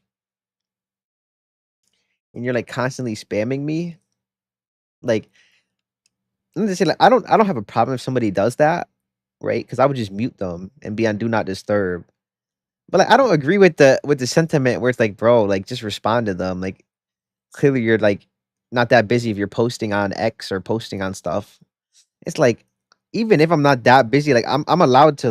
and you're, like, constantly spamming me, like, I'm just saying, like, I don't have a problem if somebody does that, right? Because I would just mute them and be on do not disturb. But, like, I don't agree with the sentiment where it's like, "Bro, like, just respond to them." Like, clearly you're, like, not that busy if you're posting on X or posting on stuff. It's like, even if I'm not that busy, like, I'm allowed to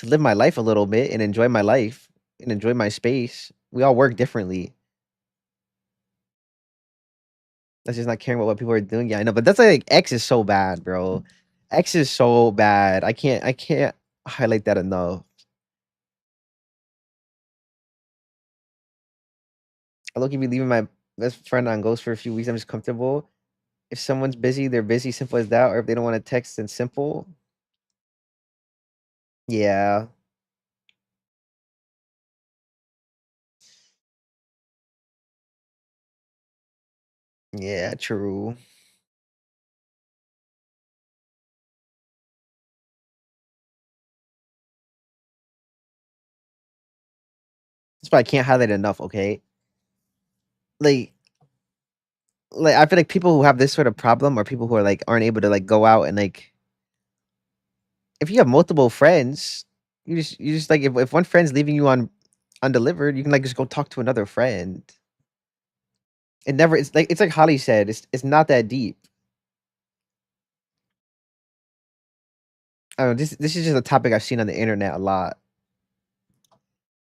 live my life a little bit and enjoy my life and enjoy my space. We all work differently. That's just not caring about what people are doing. Yeah, I know, but that's like X is so bad, bro. X is so bad. I can't highlight that enough. I look at me leaving my best friend on ghost for a few weeks. I'm just comfortable. If someone's busy, they're busy. Simple as that. Or if they don't want to text, then simple. Yeah. Yeah, true. That's why I can't highlight enough, okay? Like I feel like people who have this sort of problem are people who are like aren't able to like go out and like if you have multiple friends, you just like if one friend's leaving you on undelivered, you can like just go talk to another friend. It's like Holly said, it's not that deep. I don't know, this is just a topic I've seen on the internet a lot.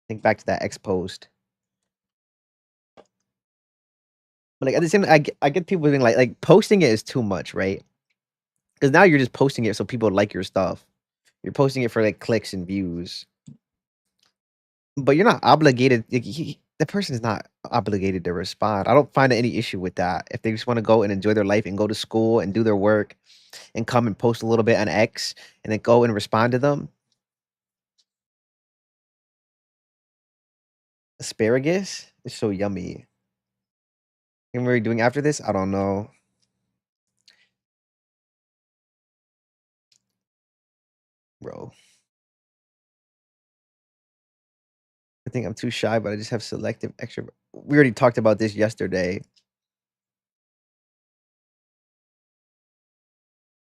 Think back to that X post. But like at the same I get people being like posting it is too much, right? Because now you're just posting it so people like your stuff. You're posting it for like clicks and views. But you're not obligated. Like, the person is not obligated to respond. I don't find any issue with that. If they just want to go and enjoy their life and go to school and do their work and come and post a little bit on X and then go and respond to them. Asparagus is so yummy. And what are we doing after this? I don't know. bro. I think I'm too shy, but I just have selective extra. We already talked about this yesterday.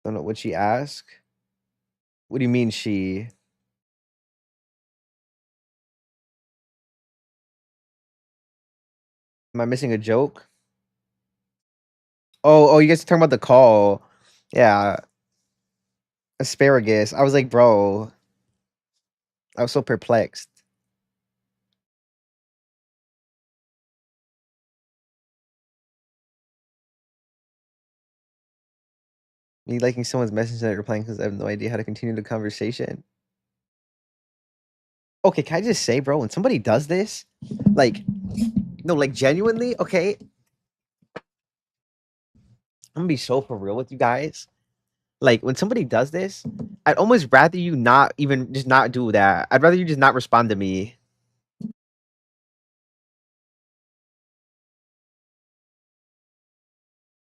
Don't know what she asked. What do you mean she? Am I missing a joke? Oh, you guys are talking about the call. Yeah, asparagus. I was like, bro, I was so perplexed. Me liking someone's message and replying because I have no idea how to continue the conversation. Okay, can I just say, bro, when somebody does this, like, no, like genuinely, okay, I'm gonna be so for real with you guys. Like when somebody does this, I'd almost rather you not even just not do that. I'd rather you just not respond to me.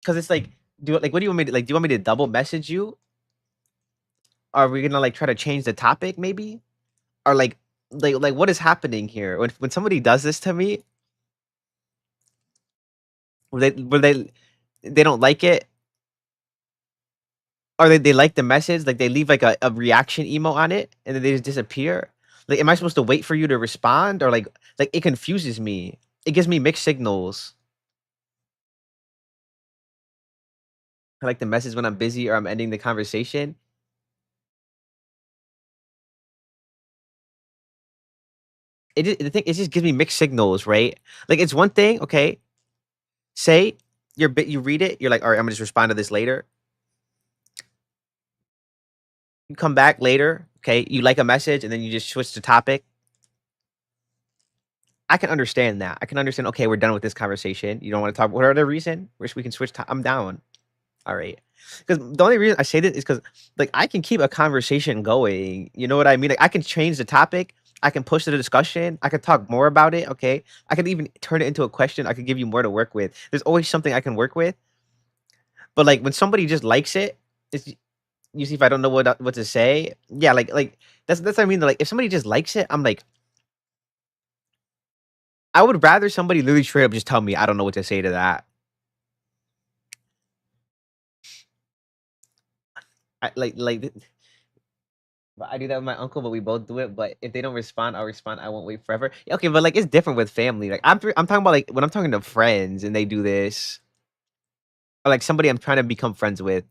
Cause it's like, what do you want me to like? Do you want me to double message you? Are we gonna like try to change the topic maybe? Or like what is happening here? When somebody does this to me, where they don't like it, or they like the message, like they leave like a reaction emo on it and then they just disappear. Like, am I supposed to wait for you to respond? Or like it confuses me. It gives me mixed signals. I like the message when I'm busy or I'm ending the conversation. It just gives me mixed signals, right? Like it's one thing, okay. Say you read it, you're like, all right, I'm gonna just respond to this later. You come back later, okay, you like a message and then you just switch the topic. I can understand that. I can understand, okay, we're done with this conversation. You don't want to talk whatever the reason, which we can switch I'm down. All right. Because the only reason I say this is because like I can keep a conversation going. You know what I mean? Like I can change the topic. I can push the discussion. I can talk more about it. Okay. I can even turn it into a question. I could give you more to work with. There's always something I can work with. But like when somebody just likes it, it's you see if I don't know what to say. Yeah, like that's what I mean. Like if somebody just likes it, I'm like, I would rather somebody literally straight up just tell me I don't know what to say to that. But I do that with my uncle, but we both do it. But if they don't respond, I'll respond. I won't wait forever. Yeah, okay, but like it's different with family. Like I'm talking about like when I'm talking to friends and they do this, or like somebody I'm trying to become friends with.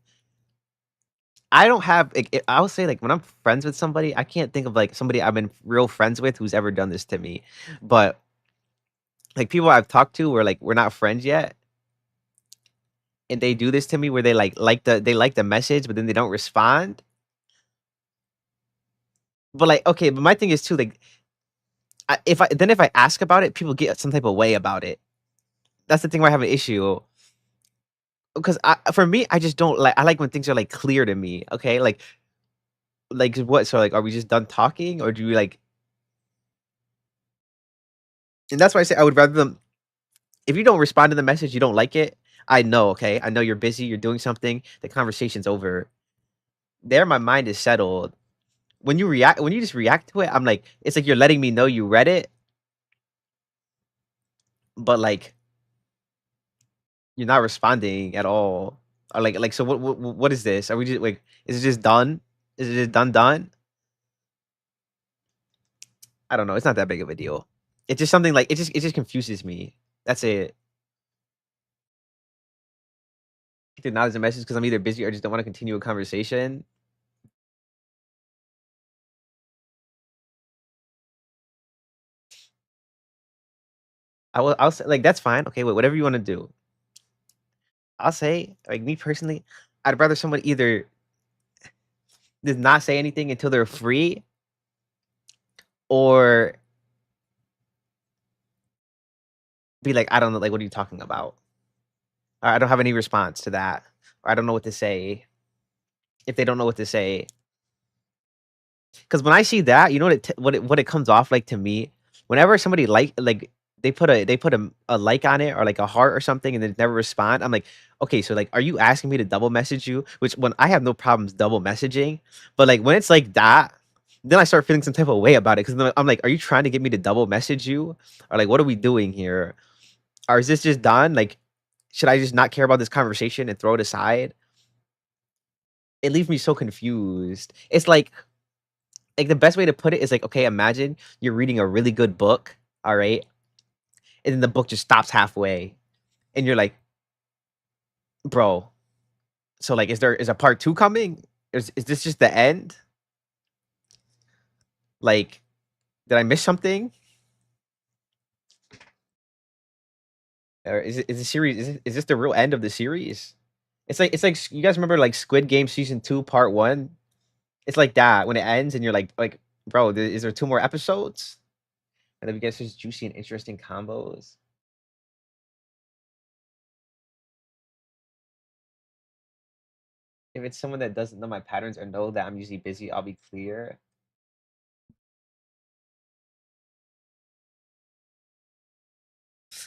I don't have. Like, I would say like when I'm friends with somebody, I can't think of like somebody I've been real friends with who's ever done this to me. But like people I've talked to where like we're not friends yet, and they do this to me where they like the message, but then they don't respond. But like okay, but my thing is too like if I ask about it, people get some type of way about it. That's the thing where I have an issue. Because for me, I just don't like. I like when things are like clear to me. Okay, like what? So like, are we just done talking, or do you like? And that's why I say I would rather them. If you don't respond to the message, you don't like it. I know. Okay, I know you're busy. You're doing something. The conversation's over. There, my mind is settled. When you just react to it, I'm like, it's like you're letting me know you read it, but like you're not responding at all. Or like so what is this? Are we just like is it just done? Is it just done? I don't know. It's not that big of a deal. It's just something like it just confuses me. That's it. Did not as a message because I'm either busy or just don't want to continue a conversation. I'll say like that's fine. Okay, whatever you want to do. I'll say like me personally, I'd rather someone either does not say anything until they're free, or be like, I don't know, like what are you talking about? Or I don't have any response to that. Or I don't know what to say. If they don't know what to say, because when I see that, you know what it comes off like to me. Whenever somebody like they put a like on it or like a heart or something and then never respond, I'm like, okay, so like, are you asking me to double message you? Which when I have no problems double messaging, but like when it's like that, then I start feeling some type of way about it because I'm like, are you trying to get me to double message you? Or like, what are we doing here? Or is this just done? Like, should I just not care about this conversation and throw it aside? It leaves me so confused. It's like the best way to put it is like, okay, imagine you're reading a really good book, all right, and then the book just stops halfway, and you're like, bro, so like, is a part two coming? Is this just the end? Like, did I miss something? Or is the series is this the real end of the series? It's like you guys remember like Squid Game season 2 part 1? It's like that when it ends and you're like bro, is there 2 more episodes? And then we get such juicy and interesting combos. If it's someone that doesn't know my patterns or know that I'm usually busy, I'll be clear.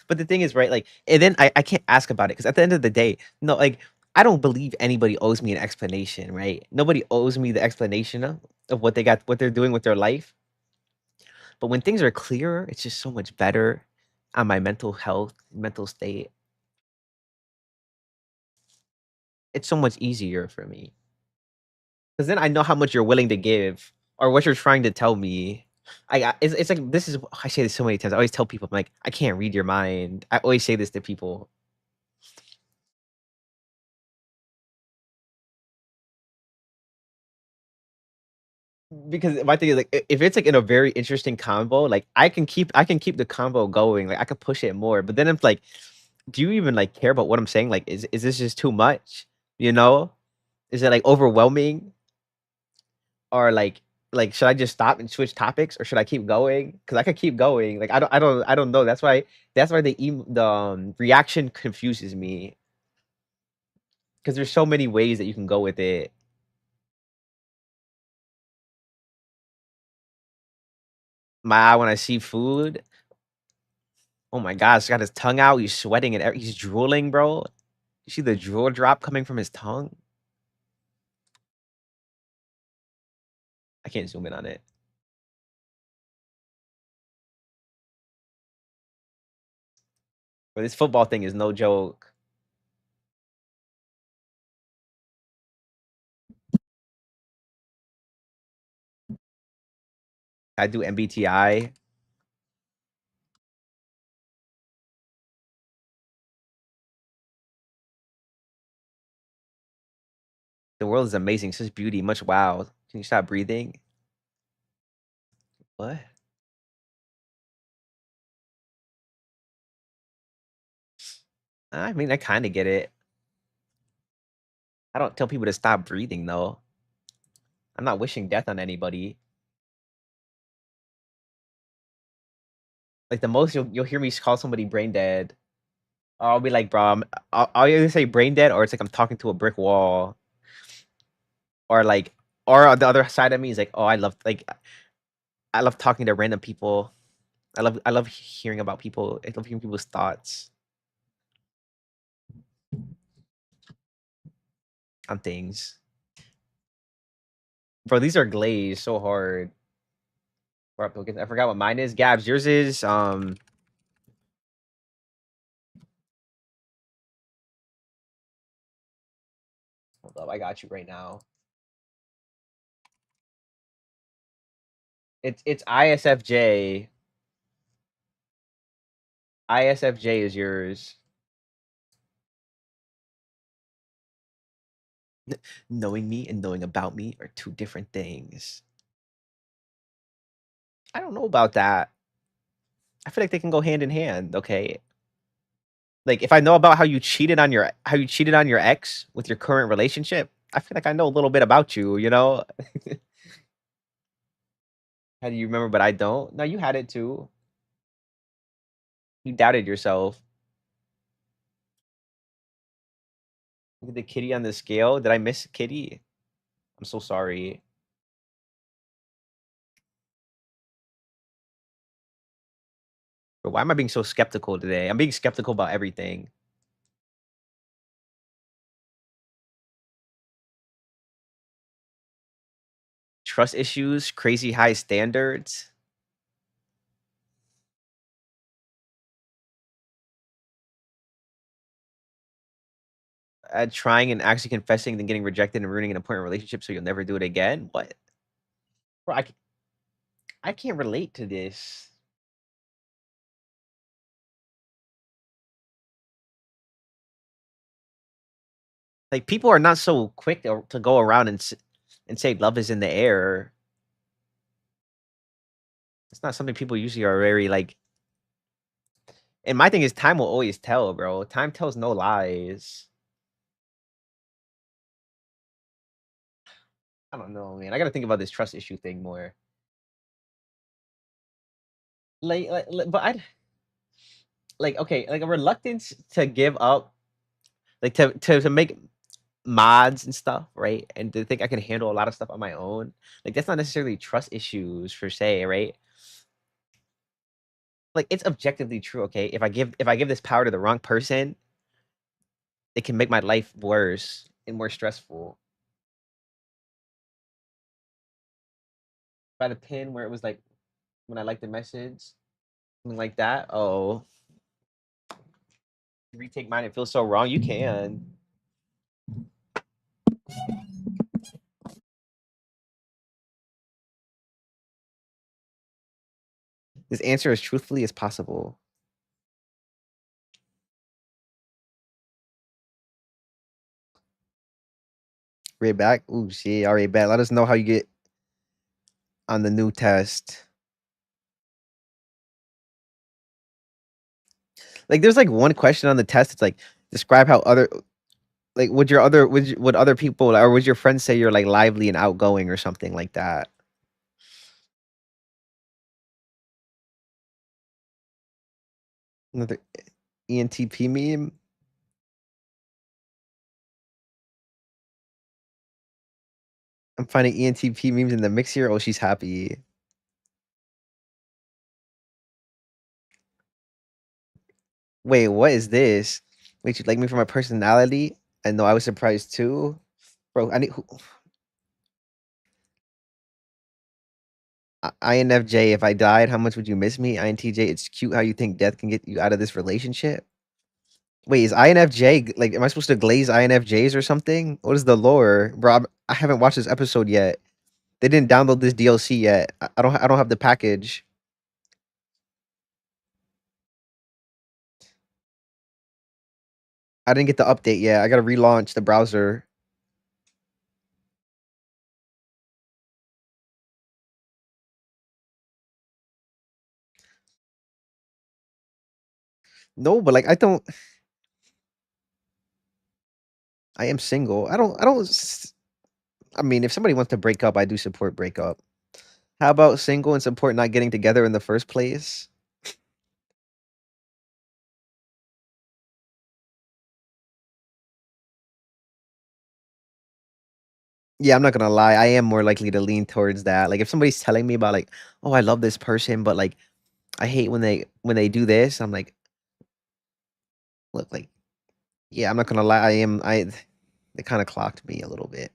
But the thing is, right, like, and then I can't ask about it because at the end of the day, no, like, I don't believe anybody owes me an explanation, right? Nobody owes me the explanation of what they're doing with their life. But when things are clearer, it's just so much better on my mental health, mental state. It's so much easier for me because then I know how much you're willing to give or what you're trying to tell me. It's like this is I say this so many times. I always tell people, I'm like, I can't read your mind. I always say this to people. Because my thing is like if it's like in a very interesting combo, like I can keep the combo going. Like I could push it more. But then it's like, do you even like care about what I'm saying? Like, is this just too much? You know? Is it like overwhelming? Or like should I just stop and switch topics or should I keep going? Because I could keep going. Like I don't know. That's why the reaction confuses me. Because there's so many ways that you can go with it. My eye when I see food. Oh my gosh, he's got his tongue out. He's sweating and he's drooling, bro. You see the drool drop coming from his tongue? I can't zoom in on it. But this football thing is no joke. I do MBTI. The world is amazing, such beauty, much wow. Can you stop breathing? What? I mean, I kind of get it. I don't tell people to stop breathing though. I'm not wishing death on anybody. Like the most you'll hear me call somebody brain dead. Or I'll be like, bro, I'll either say brain dead or it's like I'm talking to a brick wall. Or like, or on the other side of me is like, oh, I love talking to random people. I love hearing about people. I love hearing people's thoughts on things. Bro, these are glazed so hard. I forgot what mine is. Gabs, yours is hold up, I got you right now. It's ISFJ. ISFJ is yours. Knowing me and knowing about me are two different things. I don't know about that. I feel like they can go hand in hand, okay? Like if I know about how you cheated on your ex with your current relationship, I feel like I know a little bit about you, you know? How do you remember but I don't? No, you had it too. You doubted yourself. Look at the kitty on the scale. Did I miss kitty? I'm so sorry. But why am I being so skeptical today? I'm being skeptical about everything. trust issues, crazy high standards. Trying and actually confessing, then getting rejected and ruining an important relationship, so you'll never do it again. What? Bro, I can't relate to this. Like, people are not so quick to go around and say love is in the air. It's not something people usually are very like. And my thing is, time will always tell, bro. Time tells no lies. I don't know, man. I gotta think about this trust issue thing more. But like, okay, like a reluctance to give up, like to make mods and stuff, right? And to think I can handle a lot of stuff on my own. Like, that's not necessarily trust issues per se, right? Like, it's objectively true, okay? If I give this power to the wrong person, it can make my life worse and more stressful. By the pin where it was like when I liked the message, something like that. Oh, retake mine. It feels so wrong. You can. This answer as truthfully as possible. Right back. Ooh, shit. All right, bet. Let us know how you get on the new test. Like, there's like one question on the test. It's like, describe how other like would other people or would your friends say you're like lively and outgoing or something like that? Another ENTP meme. I'm finding ENTP memes in the mix here. Oh, she's happy. Wait, what is this? Wait, you like me for my personality? I know I was surprised too. Bro, I need INFJ, if I died, how much would you miss me? INTJ, it's cute how you think death can get you out of this relationship. Wait, is INFJ like am I supposed to glaze INFJs or something? What is the lore? Bro, I haven't watched this episode yet. They didn't download this DLC yet. I don't have the package. I didn't get the update yet. I gotta relaunch the browser. No, but like I am single. I mean, if somebody wants to break up, I do support breakup. How about single and support not getting together in the first place? Yeah, I'm not gonna lie. I am more likely to lean towards that. Like if somebody's telling me about like, oh, I love this person, but like I hate when they do this. I'm like, look, like, yeah, I'm not gonna lie. It kind of clocked me a little bit.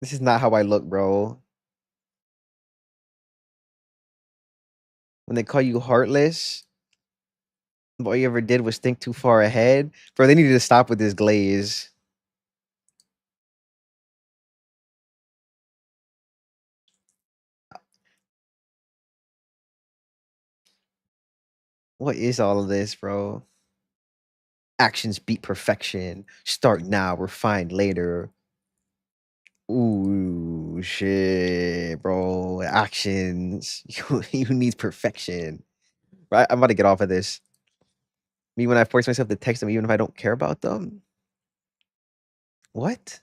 This is not how I look, bro. When they call you heartless, all you ever did was think too far ahead. Bro, they needed to stop with this glaze. What is all of this, bro? Actions beat perfection. Start now, refine later. Ooh, shit, bro. Actions. You need perfection. Right? I'm about to get off of this. Me when I force myself to text them, even if I don't care about them. What?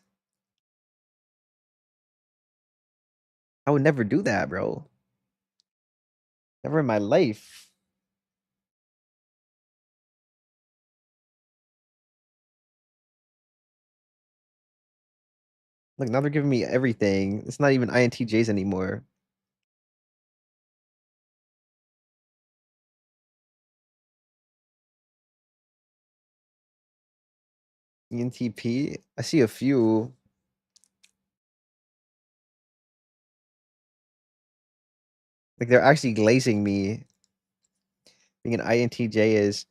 I would never do that, bro. Never in my life. Look, now they're giving me everything. It's not even INTJs anymore. ENTP. I see a few. Like they're actually glazing me. Being an INTJ is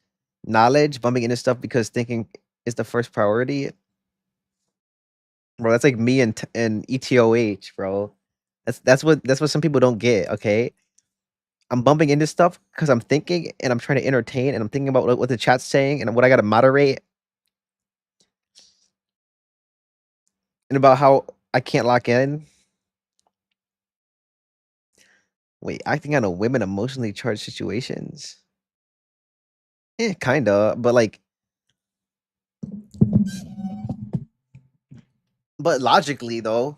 knowledge, bumping into stuff because thinking is the first priority. Bro, that's like me and ETOH, bro. That's what some people don't get, okay? I'm bumping into stuff because I'm thinking and I'm trying to entertain and I'm thinking about what the chat's saying and what I gotta moderate and about how I can't lock in. Wait, acting on a women emotionally charged situations. Kinda, but like, but logically though.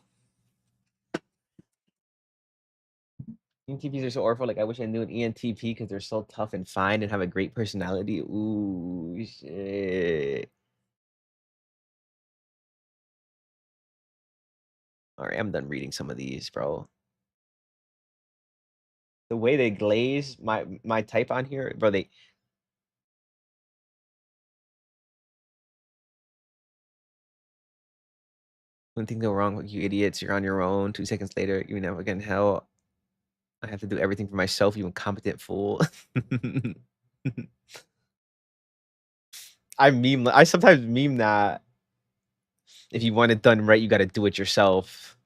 ENTPs are so awful. Like, I wish I knew an ENTP because they're so tough and fine and have a great personality. Ooh, shit. All right, I'm done reading some of these, bro. The way they glaze my type on here, bro. They when things go wrong, you idiots, you're on your own. 2 seconds later, you never again hell. I have to do everything for myself, you incompetent fool. I sometimes meme that if you want it done right, you gotta do it yourself.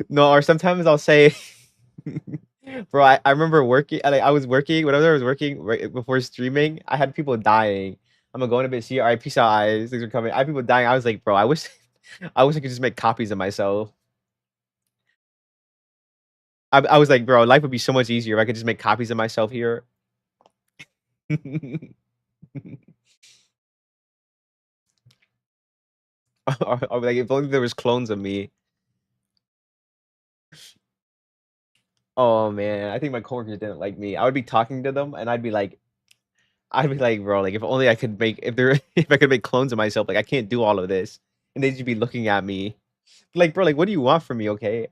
No, or sometimes I'll say, bro, I remember working, like I was working, whenever I was working right before streaming, I had people dying. I'm gonna go in a bit, see, all right, peace out, eyes, things are coming. I had people dying. I was like, bro, I wish, I wish I could just make copies of myself. I was like, bro, life would be so much easier if I could just make copies of myself here. Or like, if only there was clones of me. Oh man, I think my coworkers didn't like me. I would be talking to them, and I'd be like, bro, like if only I could make if there if I could make clones of myself. Like I can't do all of this, and they'd just be looking at me, like, bro, like what do you want from me? Okay,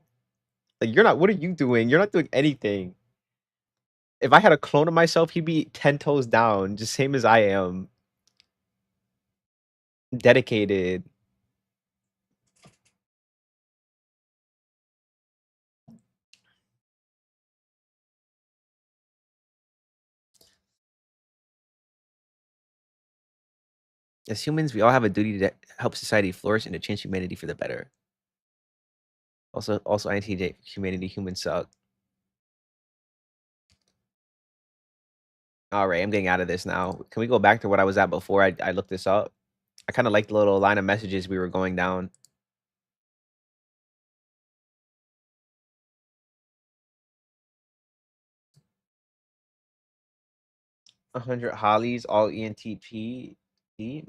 like you're not. What are you doing? You're not doing anything. If I had a clone of myself, he'd be 10 toes down, just same as I am. Dedicated. As humans, we all have a duty to help society flourish and to change humanity for the better. Also, INTJ, humanity, humans suck. All right, I'm getting out of this now. Can we go back to what I was at before I looked this up? I kind of like the little line of messages we were going down. 100 Hollies, all ENTP. Me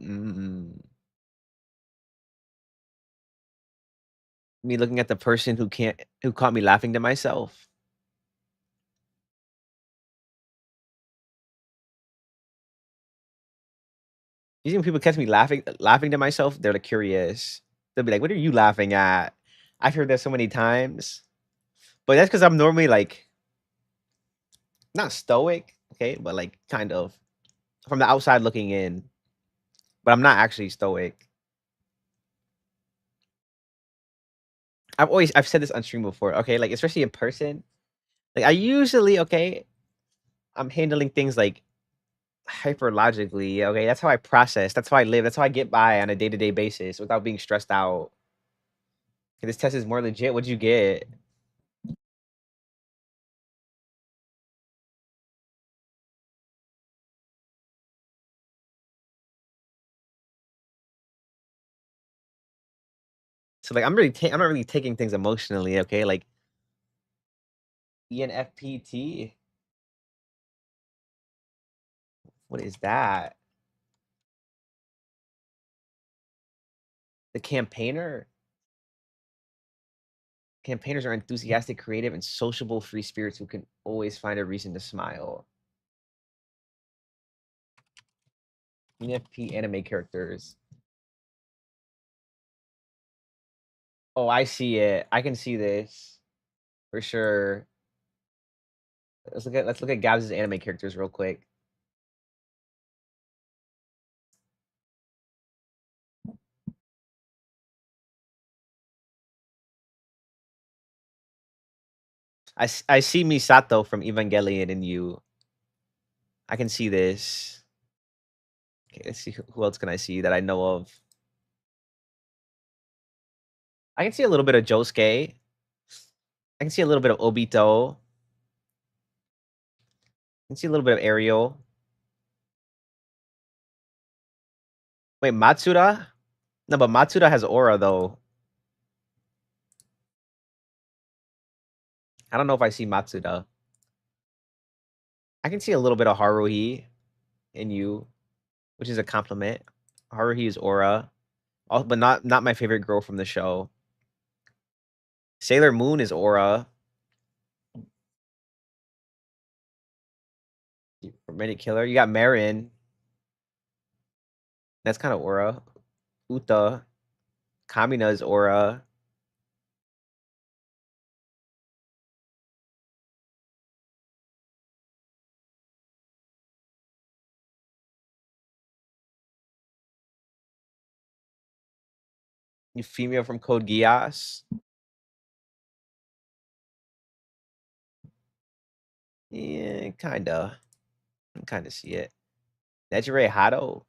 looking at the person who caught me laughing to myself. Usually when people catch me laughing to myself, they're like curious. They'll be like, "What are you laughing at?" I've heard that so many times, but that's because I'm normally like not stoic, okay, but like kind of from the outside looking in. But I'm not actually stoic. I've said this on stream before, okay, like especially in person. Like I usually I'm handling things like hyper logically. Okay, that's how I process. That's how I live. That's how I get by on a day to day basis without being stressed out. Okay, this test is more legit. What'd you get? So like I'm not really taking things emotionally. Okay, like ENFPT. What is that? The campaigner. Campaigners are enthusiastic, creative, and sociable free spirits who can always find a reason to smile. ENFP anime characters. Oh, I see it. I can see this for sure. Let's look at Gabs' anime characters real quick. I see Misato from Evangelion in you. I can see this. Okay, let's see who else can I see that I know of. I can see a little bit of Josuke. I can see a little bit of Obito. I can see a little bit of Ariel. Wait, Matsuda? No, but Matsuda has aura though. I don't know if I see Matsuda. I can see a little bit of Haruhi in you, which is a compliment. Haruhi is aura, but not my favorite girl from the show. Sailor Moon is aura. Romantic killer. You got Marin. That's kind of aura. Uta. Kamina is aura. Euphemia from Code Geass. Yeah, kinda. I can kinda see it. Nejire Hado.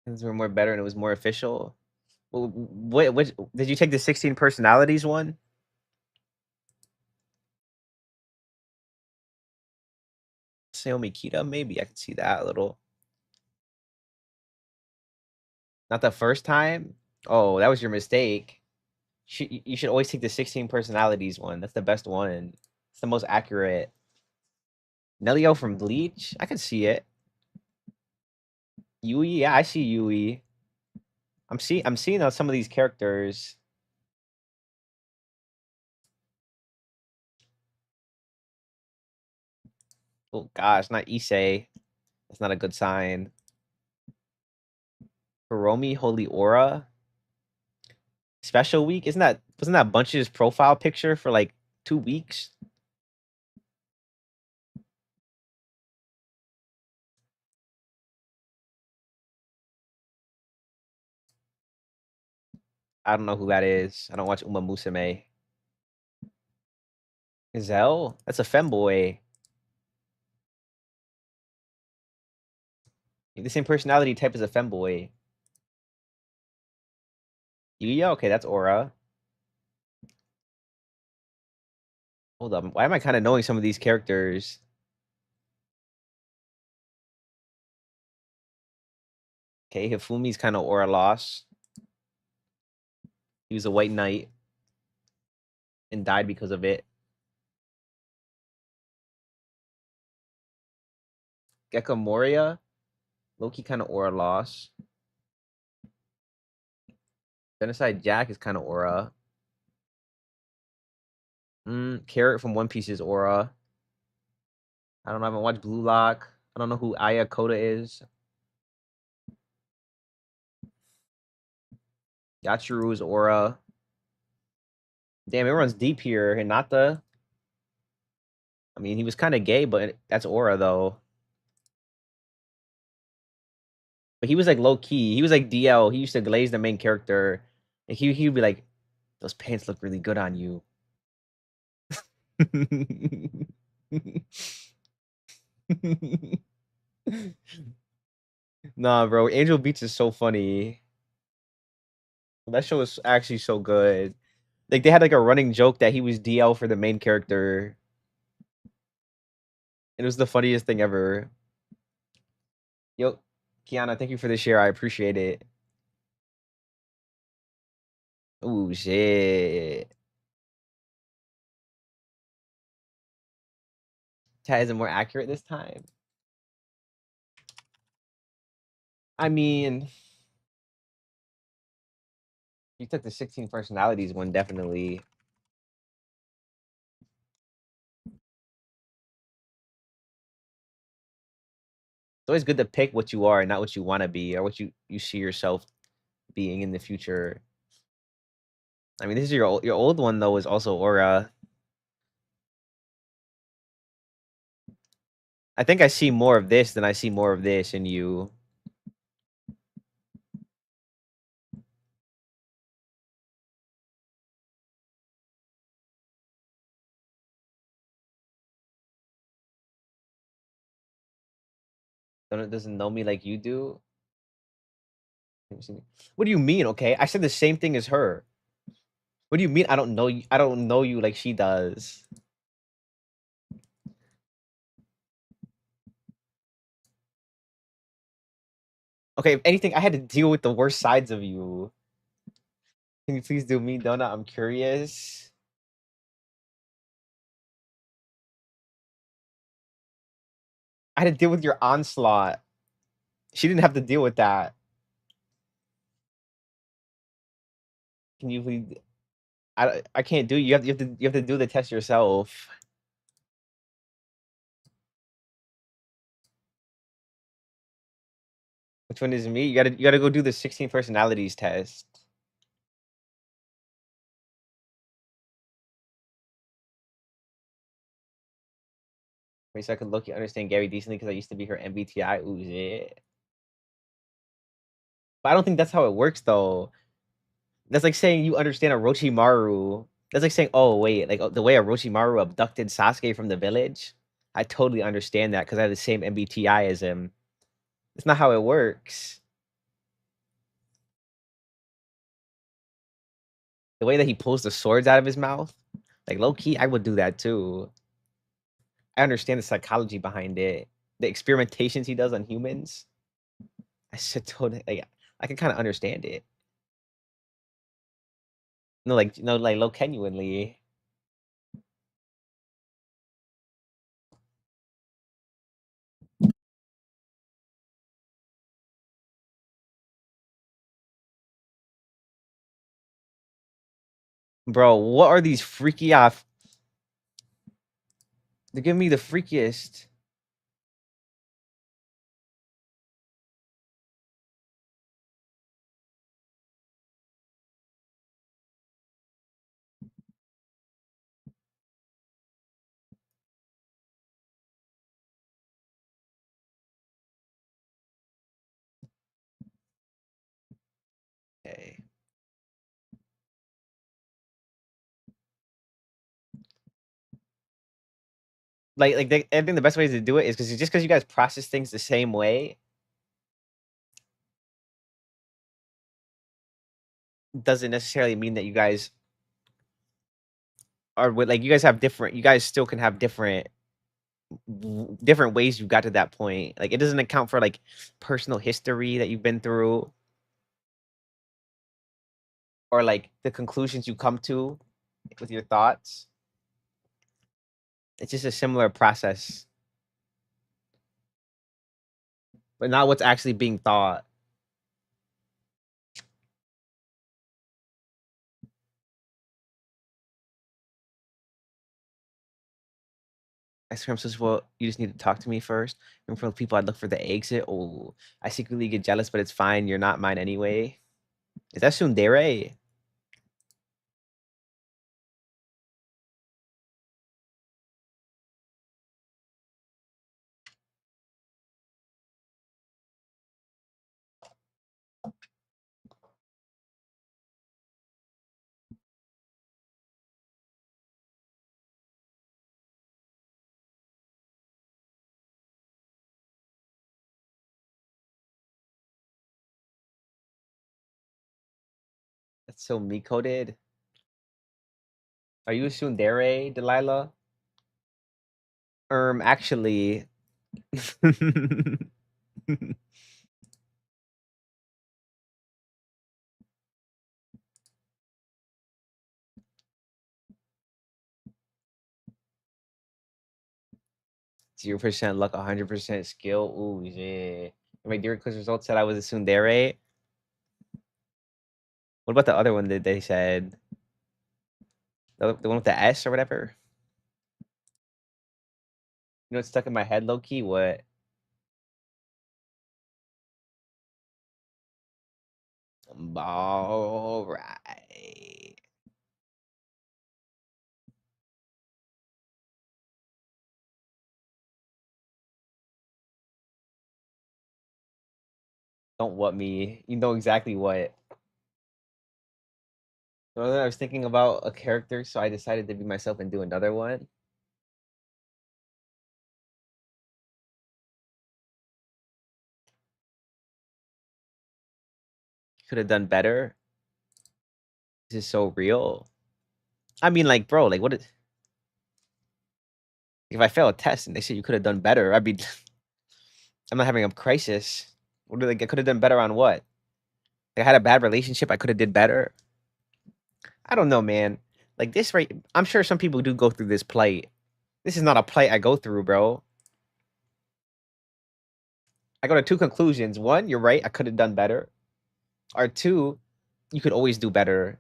Things were more better and it was more official. What did you take the 16 personalities one? Saomi Kita, maybe I can see that a little. Not the first time? Oh, that was your mistake. You should always take the 16 personalities one. That's the best one. It's the most accurate. Nelio from Bleach? I can see it. Yui? Yeah, I see Yui. I'm seeing some of these characters. Oh gosh, not Issei. That's not a good sign. Hiromi Holy Aura. Special week? Wasn't that Bunch's profile picture for like 2 weeks? I don't know who that is. I don't watch Uma Musume. Gazelle? That's a femboy. The same personality type as a femboy. Yuya? Okay, that's Aura. Hold up. Why am I kind of knowing some of these characters? Okay, Hifumi's kind of Aura loss. He was a white knight and died because of it. Gekko Moria? Loki kind of Aura loss. Genocide Jack is kind of Aura. Carrot from One Piece is Aura. I don't know. I haven't watched Blue Lock. I don't know who Aya Koda is. Yachiru is Aura. Damn, everyone's deep here. Hinata. I mean, he was kind of gay, but that's Aura though. But he was like low key. He was like DL. He used to glaze the main character. And he'd be like, "Those pants look really good on you." Nah, bro. Angel Beats is so funny. That show is actually so good. Like they had like a running joke that he was DL for the main character. It was the funniest thing ever. Yo, Kiana, thank you for the share. I appreciate it. Oh shit. Tad isn't more accurate this time. I mean, you took the 16 personalities one, definitely. It's always good to pick what you are and not what you want to be or what you see yourself being in the future. I mean, this is your old one though is also Aura. I think I see more of this than I see more of this in you. Donut doesn't know me like you do. What do you mean? Okay, I said the same thing as her. What do you mean? I don't know you. I don't know you like she does. Okay, if anything, I had to deal with the worst sides of you. Can you please do me, Donut? I'm curious. I had to deal with your onslaught. She didn't have to deal with that. Can you please? I can't do it. You have to do the test yourself. Which one is me? You gotta go do the 16 personalities test. Wait, so I could look you understand Gary decently because I used to be her MBTI. Ooh, shit. But I don't think that's how it works though. That's like saying you understand Orochimaru. That's like saying, oh wait, like the way Orochimaru abducted Sasuke from the village. I totally understand that because I have the same MBTI as him. It's not how it works. The way that he pulls the swords out of his mouth, like low key, I would do that too. I understand the psychology behind it. The experimentations he does on humans. I should totally like I can kind of understand it. No, like low genuinely. Bro, what are these freaky off? They're giving me the freakiest. Okay. I think the best way to do it is because you guys process things the same way doesn't necessarily mean that you guys are with like you guys have different. You guys still can have different ways you got to that point. Like it doesn't account for like personal history that you've been through or like the conclusions you come to with your thoughts. It's just a similar process, but not what's actually being thought. Ice cream says, "Well, you just need to talk to me first. And from the people, I'd look for the exit. Oh, I secretly get jealous, but it's fine. You're not mine anyway." Is that Sundere? That's so me coded. Are you a Sundere, Delilah? Actually, 0% luck, 100% skill. Ooh, yeah. My dear quiz results said I was a Sundere. What about the other one that they said? The one with the S or whatever? You know what's stuck in my head, low key? What? All right. Don't what me. You know exactly what. Well, I was thinking about a character, so I decided to be myself and do another one. could have done better. This is so real. I mean, like, bro, like, what? If I fail a test and they say you could have done better, I'd be. I'm not having a crisis. What do they? I could have done better on what? Like, I had a bad relationship. I could have did better. I don't know, man. Like this, right? I'm sure some people do go through this plight. This is not a plight I go through, bro. I go to two conclusions. One, you're right. I could have done better. Or two, you could always do better.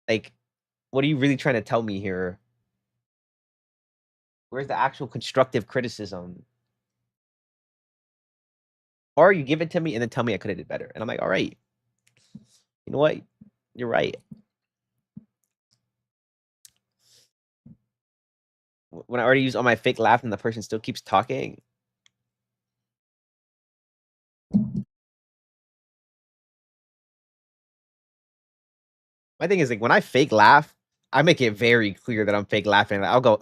Like, what are you really trying to tell me here? Where's the actual constructive criticism? Or you give it to me and then tell me I could have did better. And I'm like, all right. You know what? You're right. When I already used all my fake laugh and the person still keeps talking. My thing is, like, when I fake laugh, I make it very clear that I'm fake laughing. I'll go,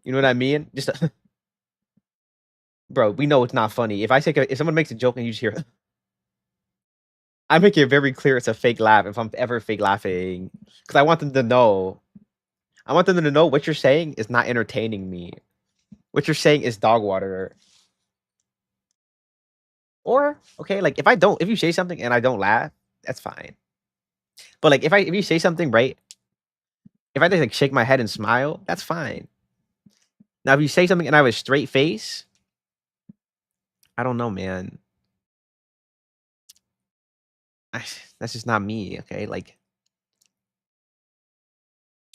you know what I mean? Just, bro, we know it's not funny. If someone makes a joke and you just hear, I make it very clear it's a fake laugh if I'm ever fake laughing. Because I want them to know. I want them to know what you're saying is not entertaining me. What you're saying is dog water. Or, okay, like, if you say something and I don't laugh, that's fine. But, like, if you say something, right? If I just, like, shake my head and smile, that's fine. Now, if you say something and I have a straight face, I don't know, man. That's just not me, okay? Like,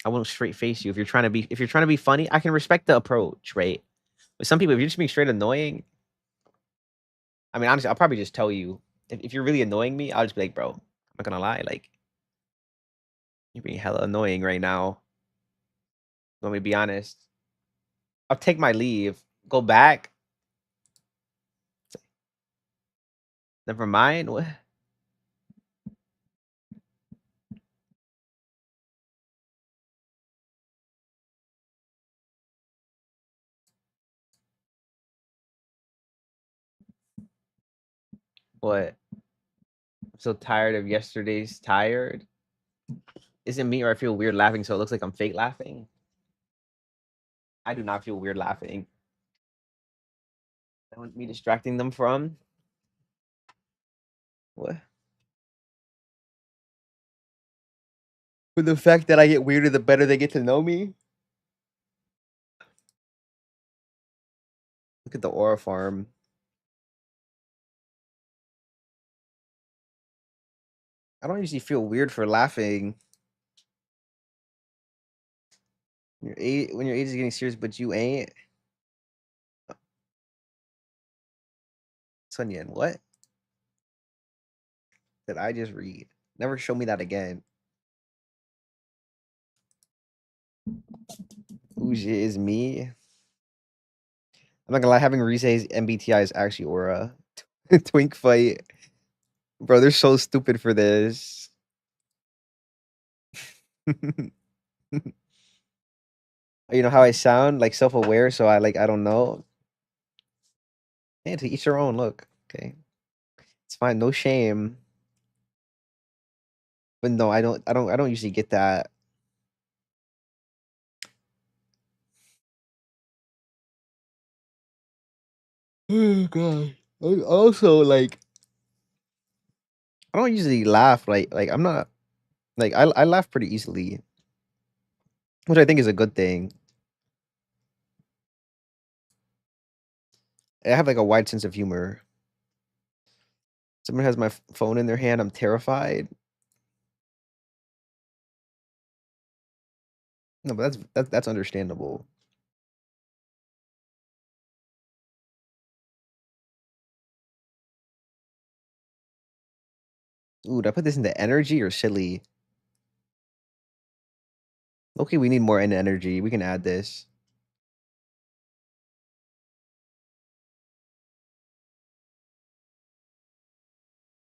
I won't straight face you. If you're trying to be funny, I can respect the approach, right? But some people, if you're just being straight annoying, I mean, honestly, I'll probably just tell you. If you're really annoying me, I'll just be like, bro, I'm not gonna lie, like, you're being hella annoying right now. Let me be honest. I'll take my leave, go back. Never mind. What? What? I'm so tired of yesterday's tired. Is it me or I feel weird laughing so it looks like I'm fake laughing? I do not feel weird laughing. That was me distracting them from what? For the fact that I get weirder the better they get to know me. Look at the aura farm. I don't usually feel weird for laughing. When your age is getting serious, but you ain't. Sunyan, what did I just read? Never show me that again. Uji is me. I'm not gonna lie, having Rise's MBTI is actually aura. Twink fight. Bro, they're so stupid for this. You know how I sound? Like self-aware, so I don't know. And to each their own, look. Okay. It's fine, no shame. But no, I don't usually get that. Oh god. Also, like, I don't usually laugh like I'm not like I laugh pretty easily, which I think is a good thing. I have like a wide sense of humor. Someone has my phone in their hand, I'm terrified. No, but that's understandable. Ooh, did I put this into energy or silly? Okay, we need more in energy. We can add this.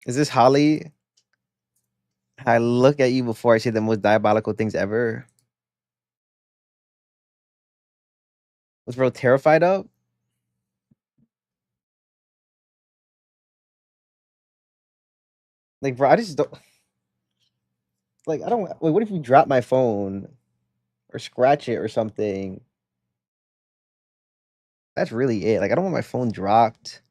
Is this Holly? I look at you before I say the most diabolical things ever. Was bro terrified of? Like, bro, I just don't like. I don't. Like, what if you drop my phone or scratch it or something? That's really it. Like, I don't want my phone dropped.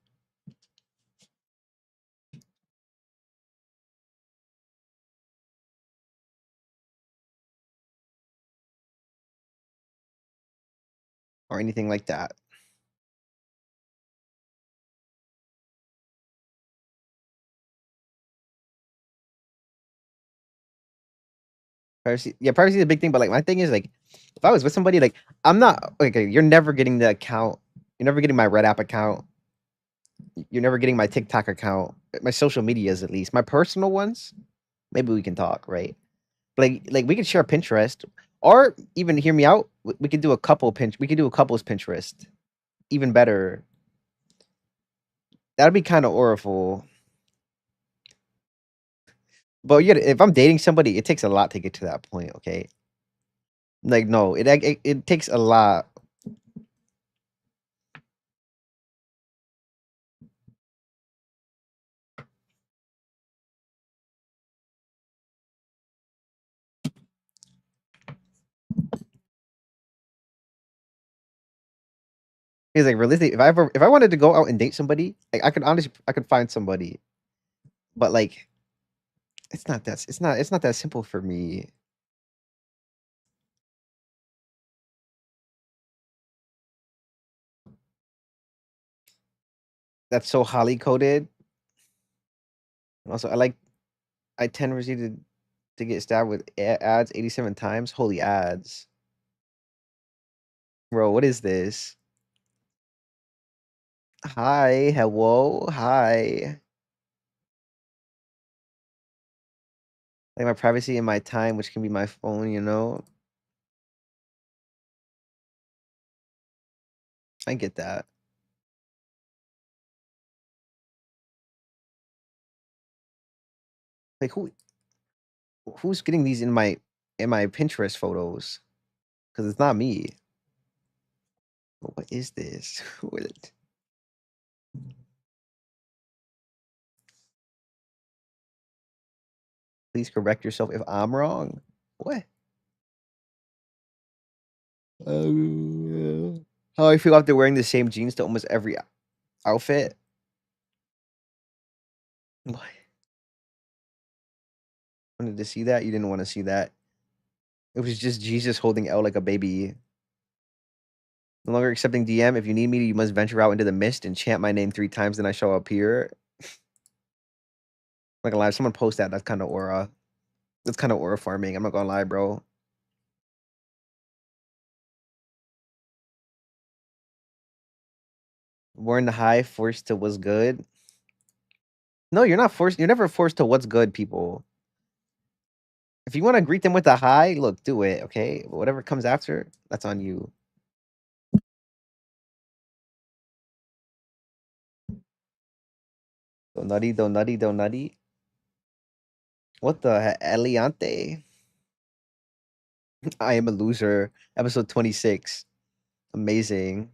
Or anything like that. Privacy, yeah, privacy is a big thing. But like, my thing is like, if I was with somebody, like, I'm not like, you're never getting the account. You're never getting my Red App account. You're never getting my TikTok account. My social medias, at least, my personal ones. Maybe we can talk, right? Like we could share Pinterest, or even hear me out. We could do a couple pinch. We could do a couple's Pinterest. Even better. That'd be kind of awful. But yeah, if I'm dating somebody, it takes a lot to get to that point. Okay, like no, it takes a lot. Because like realistic, if I wanted to go out and date somebody, like I could find somebody, but like it's not that simple for me. That's so holly coded. Also, I tend to get stabbed with ads 87 times. Holy ads, bro! What is this? Hi, hello, hi. Like my privacy and my time, which can be my phone, you know. I get that. Like who's getting these in my Pinterest photos? Because it's not me. But what is this? Who is it? Please correct yourself if I'm wrong. What? How I feel after wearing the same jeans to almost every outfit. What? Wanted to see that? You didn't want to see that. It was just Jesus holding L like a baby. No longer accepting DM. If you need me, you must venture out into the mist and chant my name 3 times, then I shall appear. I'm not gonna lie, if someone post that, that's kind of aura. That's kind of aura farming. I'm not gonna lie, bro. Wearing the high forced to what's good. No, you're not forced. You're never forced to what's good, people. If you want to greet them with a hi, look, do it, okay? Whatever comes after, that's on you. Do nutty, do nutty, do nutty. What the Eliante? I am a loser. Episode 26. Amazing.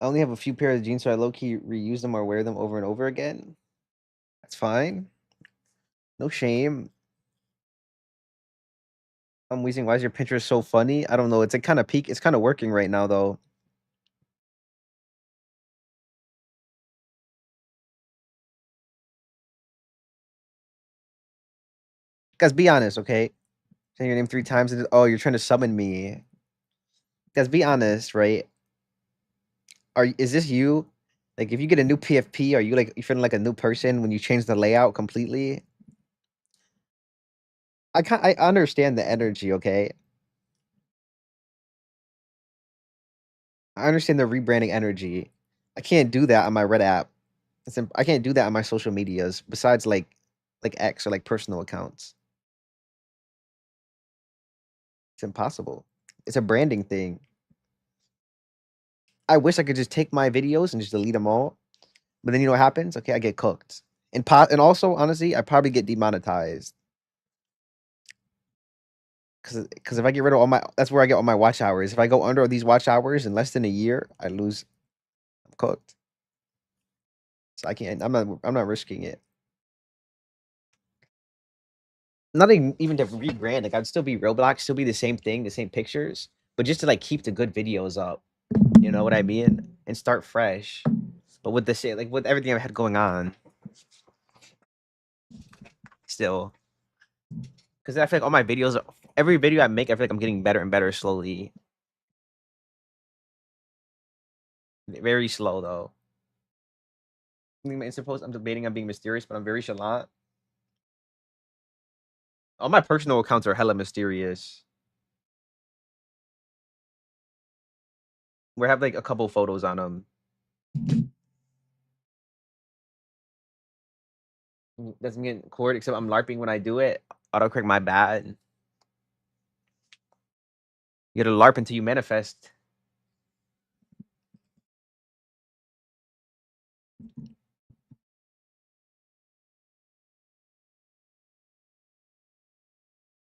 I only have a few pairs of jeans, so I low key reuse them or wear them over and over again. That's fine. No shame. I'm wheezing. Why is your Pinterest so funny? I don't know. It's a kind of peak. It's kind of working right now, though. Guys, be honest, okay? Saying your name 3 times. And, oh, you're trying to summon me. Guys, be honest, right? Is this you? Like, if you get a new PFP, are you like you feeling like a new person when you change the layout completely? I understand the energy, okay? I understand the rebranding energy. I can't do that on my Red app. I can't do that on my social medias besides like X or like personal accounts. It's impossible. It's a branding thing. I wish I could just take my videos and just delete them all. But then you know what happens? Okay, I get cooked. And also honestly, I probably get demonetized. Because if I get rid of all my, that's where I get all my watch hours. If I go under these watch hours in less than a year, I lose. I'm cooked. So I can't. I'm not risking it. Not even to rebrand. Like I'd still be Roblox, still be the same thing, the same pictures, but just to like keep the good videos up. You know what I mean? And start fresh. But with the shit, like with everything I had going on, still. Because I feel like all my videos, every video I make, I feel like I'm getting better and better slowly. Very slow though. I mean, my Insta post, I'm debating on being mysterious, but I'm very chalant. All my personal accounts are hella mysterious. We have like a couple photos on them. Doesn't get cord, except I'm LARPing when I do it. Autocorrect my bad. You gotta LARP until you manifest.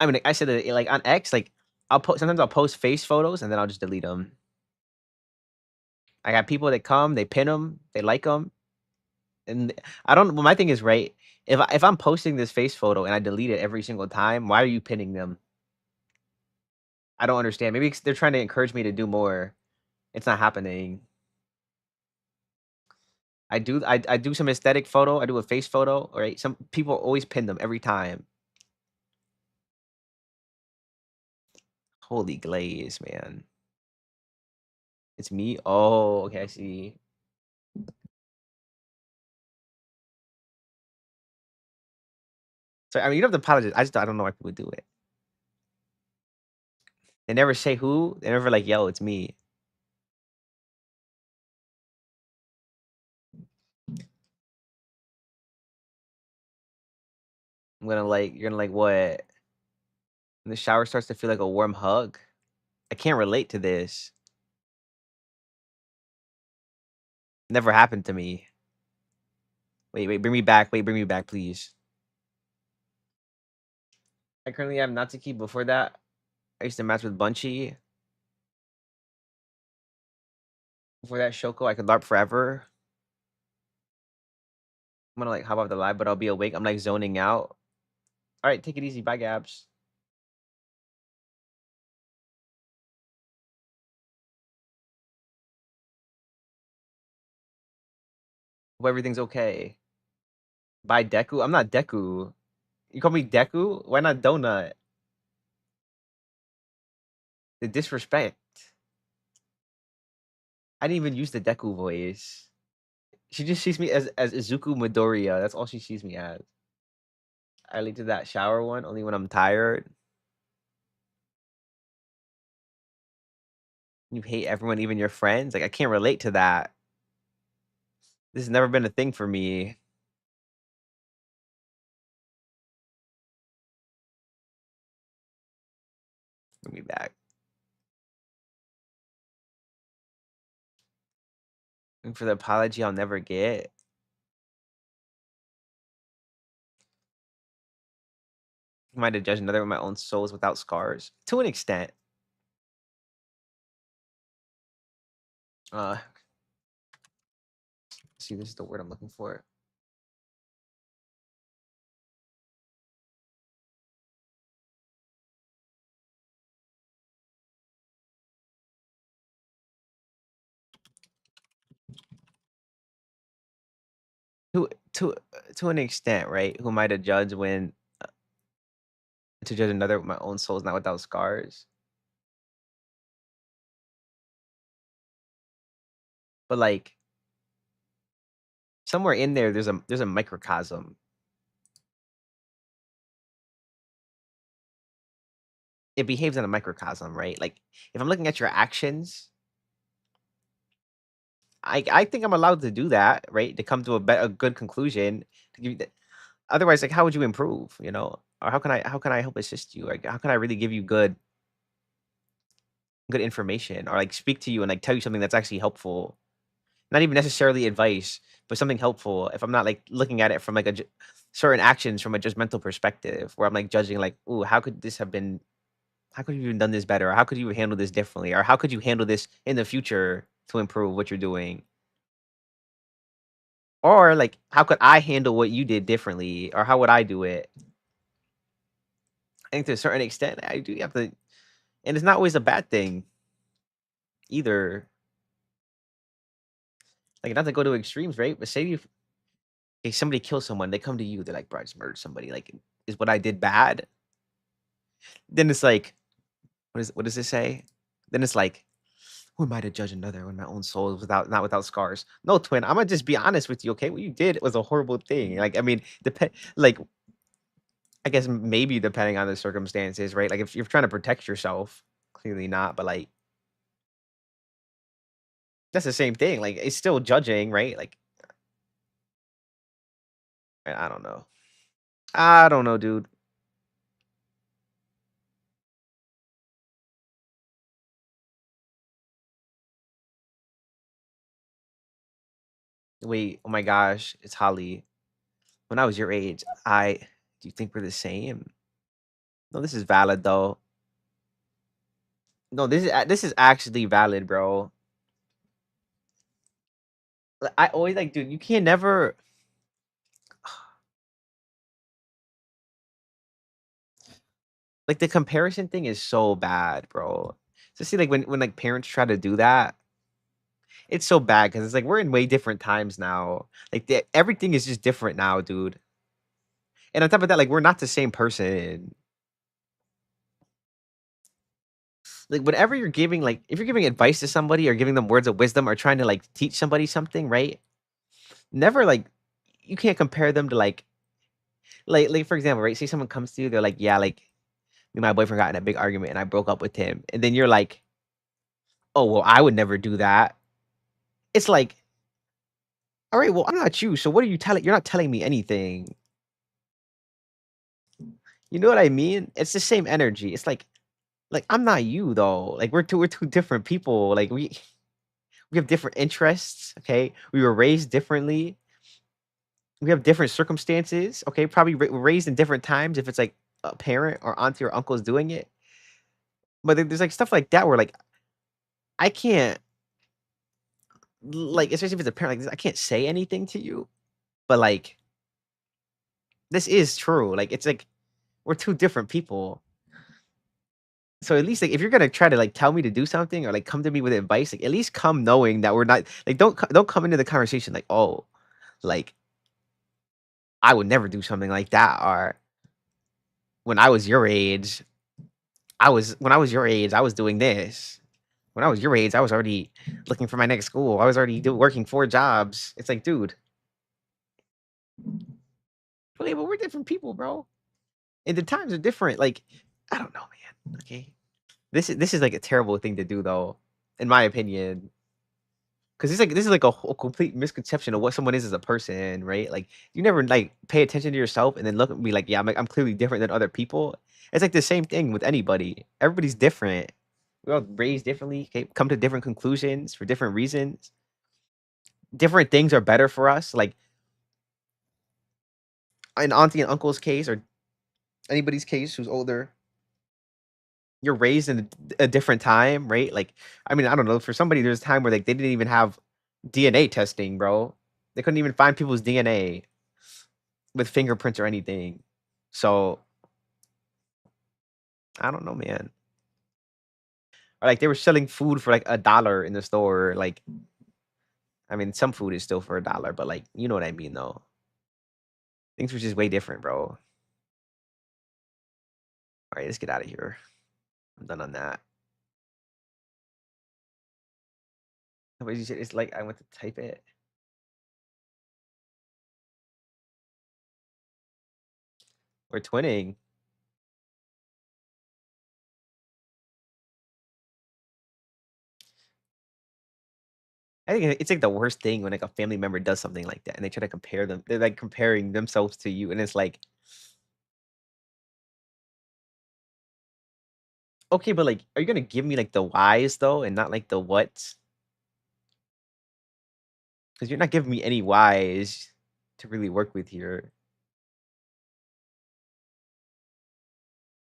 I mean, I said that like on X, like sometimes I'll post face photos and then I'll just delete them. I got people that come, they pin them, they like them, and I don't. Well, my thing is right. If I'm posting this face photo and I delete it every single time, why are you pinning them? I don't understand. Maybe they're trying to encourage me to do more. It's not happening. I do some aesthetic photo. I do a face photo. Right? Some people always pin them every time. Holy glaze, man. It's me. Oh, okay. I see. So I mean, you don't have to apologize. I don't know why people do it. They never say who. They never like, yo, it's me. You're gonna like what? And the shower starts to feel like a warm hug. I can't relate to this. Never happened to me. Wait, bring me back. Wait, bring me back, please. I currently have Natsuki. Before that, I used to match with Bunchy. Before that, Shoko, I could LARP forever. I'm gonna like hop off the live, but I'll be awake. I'm like zoning out. All right, take it easy. Bye, Gabs. Hope everything's okay. Bye, Deku. I'm not Deku. You call me Deku? Why not Donut? The disrespect. I didn't even use the Deku voice. She just sees me as Izuku Midoriya. That's all she sees me as. I lead to that shower one only when I'm tired. You hate everyone, even your friends. Like I can't relate to that. This has never been a thing for me. Bring me back. And for the apology I'll never get. I might have judged another with my own souls without scars. To an extent. See, this is the word I'm looking for. To to an extent, right? Who might have judged when to judge another with my own souls, not without scars. But like somewhere in there, there's a microcosm. It behaves in a microcosm, right? Like if I'm looking at your actions, I think I'm allowed to do that, right? To come to a good conclusion. To give you that. Otherwise, like how would you improve? You know, or how can I help assist you? Like how can I really give you good information or like speak to you and like tell you something that's actually helpful? Not even necessarily advice, but something helpful. If I'm not like looking at it from like certain actions from a judgmental perspective, where I'm like judging, like, ooh, how could this have been How could you even done this better? Or how could you handle this differently? Or how could you handle this in the future to improve what you're doing? Or like, how could I handle what you did differently? Or how would I do it? I think to a certain extent, I do have to, and it's not always a bad thing either. Like, not to go to extremes, right? But say you, if somebody kills someone, they come to you, they're like, bro, I just murdered somebody. Like, is what I did bad? Then it's like, what does it say? Then it's like, who am I to judge another when my own soul is not without scars? No, twin, I'm gonna just be honest with you, okay? What you did was a horrible thing. Like, I mean, like, I guess maybe depending on the circumstances, right? Like, if you're trying to protect yourself, clearly not, but like, that's the same thing. Like, it's still judging, right? Like, I don't know. I don't know, dude. Wait, oh my gosh, it's Holly. When I was your age, do you think we're the same? No, this is valid though. No, this is actually valid, bro. I always like, dude, you can't never. Like the comparison thing is so bad, bro. So see, like when like parents try to do that, it's so bad because it's like we're in way different times now. Like everything is just different now, dude. And on top of that, like we're not the same person. Like whenever you're giving, like if you're giving advice to somebody or giving them words of wisdom or trying to like teach somebody something, right? Never like you can't compare them to like for example, right? Say someone comes to you, they're like, yeah, like me and my boyfriend got in a big argument and I broke up with him, and then you're like, oh well, I would never do that. It's like, all right, well, I'm not you. So what are you telling? You're not telling me anything. You know what I mean? It's the same energy. It's like I'm not you though. Like we're two different people. Like we have different interests. Okay, we were raised differently. We have different circumstances. Okay, probably we're raised in different times. If it's like a parent or auntie or uncle is doing it, but there's like stuff like that where like I can't like especially if it's a parent like this, I can't say anything to you. But like this is true. Like it's like we're two different people. So at least like if you're gonna try to like tell me to do something or like come to me with advice, like at least come knowing that we're not like don't come into the conversation like, oh, like I would never do something like that. Or when I was your age, when I was your age, I was doing this. When I was your age, I was already looking for my next school. I was already working 4 jobs. It's like, dude, okay, but we're different people, bro. And the times are different. Like, I don't know, man. Okay. This is like a terrible thing to do though, in my opinion. Because it's like this is like a whole complete misconception of what someone is as a person, right? Like you never like pay attention to yourself and then look at me like, yeah, I'm clearly different than other people. It's like the same thing with anybody. Everybody's different. We're all raised differently, okay, come to different conclusions for different reasons. Different things are better for us. Like in auntie and uncle's case, or anybody's case who's older, you're raised in a different time, right? Like, I mean, I don't know. For somebody, there's a time where like they didn't even have DNA testing, bro. They couldn't even find people's DNA with fingerprints or anything. So I don't know, man. Or like they were selling food for like $1 in the store. Like, I mean, some food is still for $1, but like, you know what I mean, though. Things were just way different, bro. All right, let's get out of here. I'm done on that. What you said? It's like I went to type it. We're twinning. I think it's like the worst thing when like a family member does something like that and they try to compare them. They're like comparing themselves to you, and it's like, okay, but like, are you gonna give me like the whys though, and not like the whats? Because you're not giving me any whys to really work with here.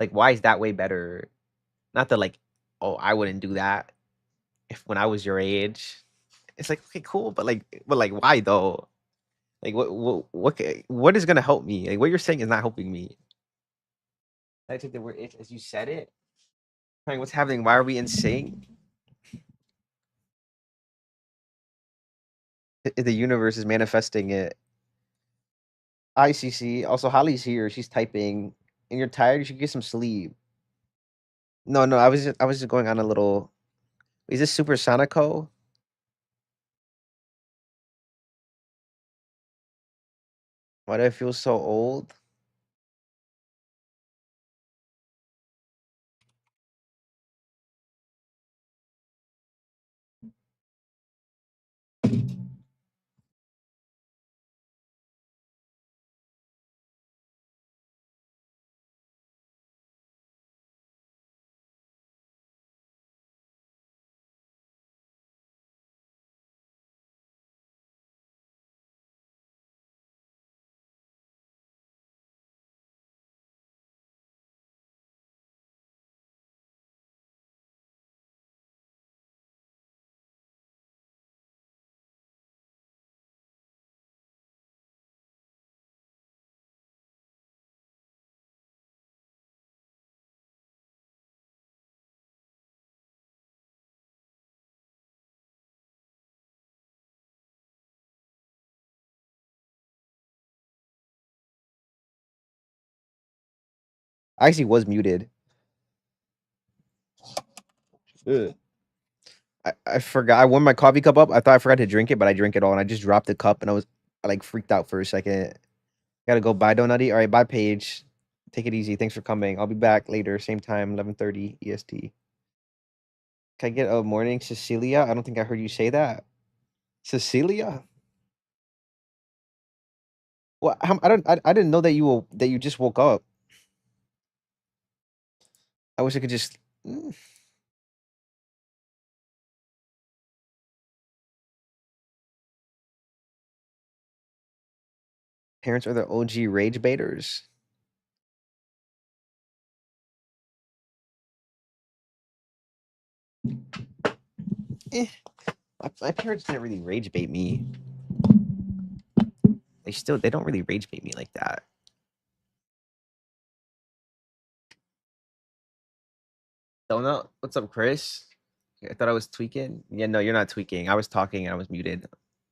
Like, why is that way better? Not that like, oh, I wouldn't do that if when I was your age. It's like, okay, cool, but like, why though? Like, what is gonna help me? Like, what you're saying is not helping me. I took the word "it" as you said it. Like, what's happening? Why are we in sync? The universe is manifesting it. ICC. Also, Holly's here. She's typing. And you're tired. You should get some sleep. No, no. I was just going on a little. Is this Super Sonico? Why do I feel so old? I actually was muted. Ugh. I forgot. I warmed my coffee cup up. I thought I forgot to drink it, but I drank it all, and I just dropped the cup, and I like freaked out for a second. Gotta go. Bye, Donutty. All right, bye, Paige. Take it easy. Thanks for coming. I'll be back later, same time, 11:30 EST. Can I get a morning, Cecilia? I don't think I heard you say that. Cecilia? Well, I didn't know that you just woke up. I wish I could just. Parents are the OG rage baiters. Eh, my parents didn't really rage bait me. They don't really rage bait me like that. Donut, what's up, Chris? I thought I was tweaking. Yeah, no, you're not tweaking. I was talking and I was muted.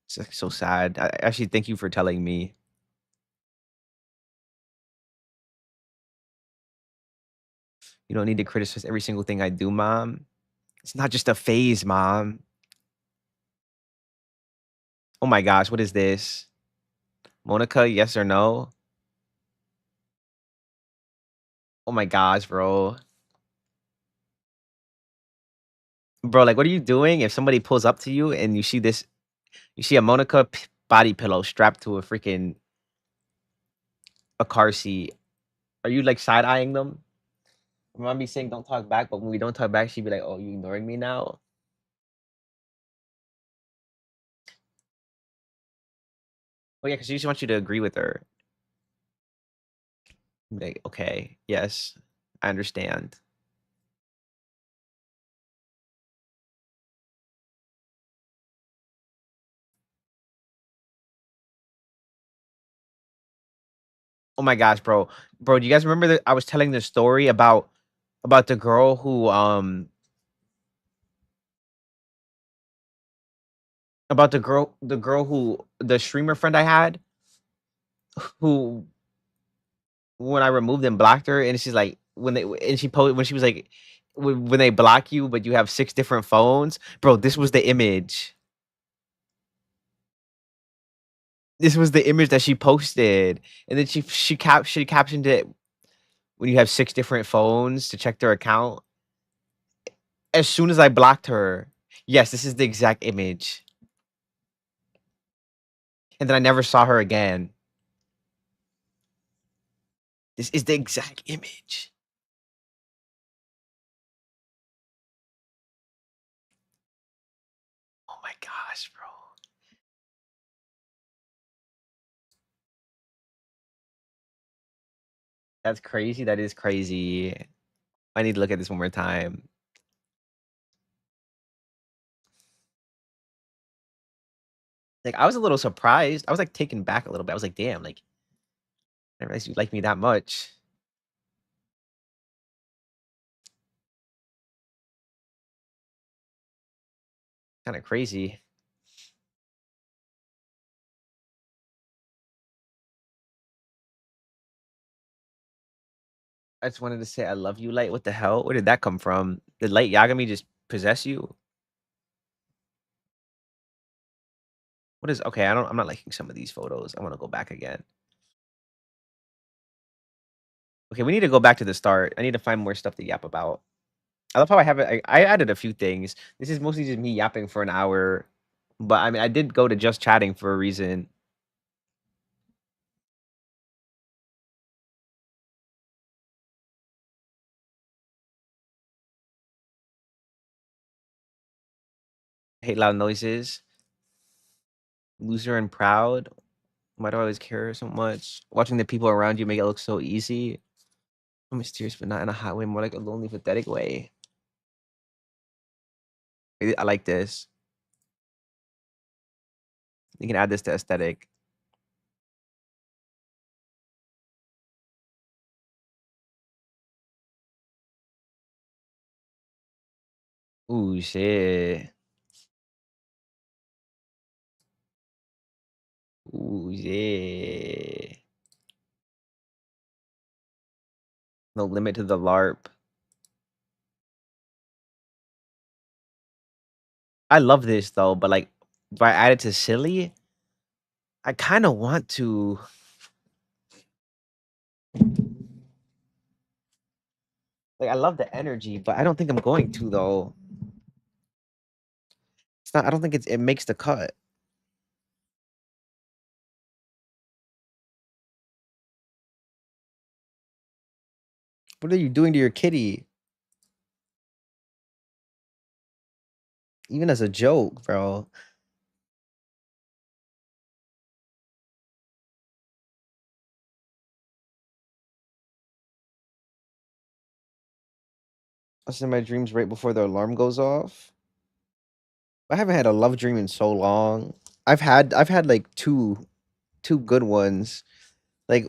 It's like so sad. I actually thank you for telling me. You don't need to criticize every single thing I do, mom. It's not just a phase, mom. Oh my gosh, what is this? Monica, yes or no? Oh my gosh, bro. Bro, like, what are you doing if somebody pulls up to you and you see this, you see a Monica body pillow strapped to a car seat? Are you like side eyeing them? Remember me saying don't talk back, but when we don't talk back, she'd be like, "Oh, you ignoring me now?" Oh yeah, because she just wants you to agree with her. Like, okay, yes, I understand. Oh my gosh, bro, do you guys remember that I was telling the story about the girl who about the girl who the streamer friend I had who when I removed and blocked her, and she's like when she was like when they block you, but you have 6 different phones, bro. This was the image. This was the image that she posted, and then she captioned it when you have 6 different phones to check their account. As soon as I blocked her, yes, this is the exact image, and then I never saw her again. This is the exact image. Oh my gosh, bro. That's crazy. That is crazy. I need to look at this one more time. Like, I was a little surprised. I was, like, taken back a little bit. I was like, "Damn, like, I didn't realize you like me that much." Kinda crazy. I just wanted to say I love you, Light. What the hell? Where did that come from? Did Light Yagami just possess you? What is okay, I'm not liking some of these photos. I wanna go back again. Okay, we need to go back to the start. I need to find more stuff to yap about. I love how I have it. I added a few things. This is mostly just me yapping for an hour. But I mean, I did go to just chatting for a reason. I hate loud noises. Loser and proud. Why do I always care so much? Watching the people around you make it look so easy. So mysterious, but not in a hot way, more like a lonely, pathetic way. I like this. You can add this to aesthetic. Ooh, shit. Ooh, yeah. No limit to the LARP. I love this though, but like if I add it to silly, I kind of want to. Like I love the energy, but I don't think I'm going to though. It's not. I don't think it makes the cut. What are you doing to your kitty? Even as a joke, bro. I was in my dreams right before the alarm goes off. I haven't had a love dream in so long. I've had like two good ones. Like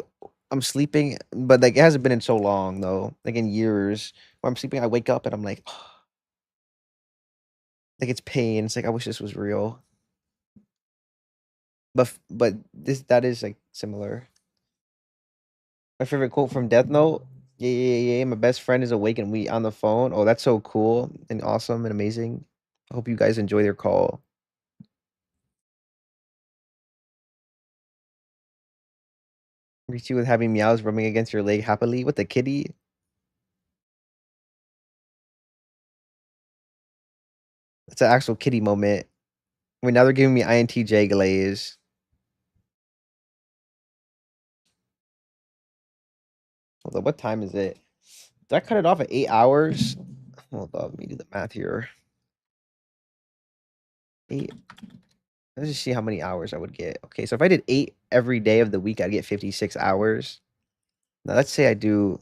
I'm sleeping, but like it hasn't been in so long though. Like in years. Where I'm sleeping, I wake up and I'm like, like it's pain. It's like I wish this was real. But this that is like similar. My favorite quote from Death Note. Yeah, yeah, yeah, yeah. My best friend is awake and we on the phone. Oh, that's so cool and awesome and amazing. I hope you guys enjoy their call. Reach you with having meows rubbing against your leg happily with the kitty. It's an actual kitty moment. I mean, now they're giving me INTJ glaze. Hold on, what time is it? Did I cut it off at 8 hours? Hold on, let me do the math here. 8. Let's just see how many hours I would get. Okay, so if I did 8 every day of the week, I'd get 56 hours. Now let's say I do,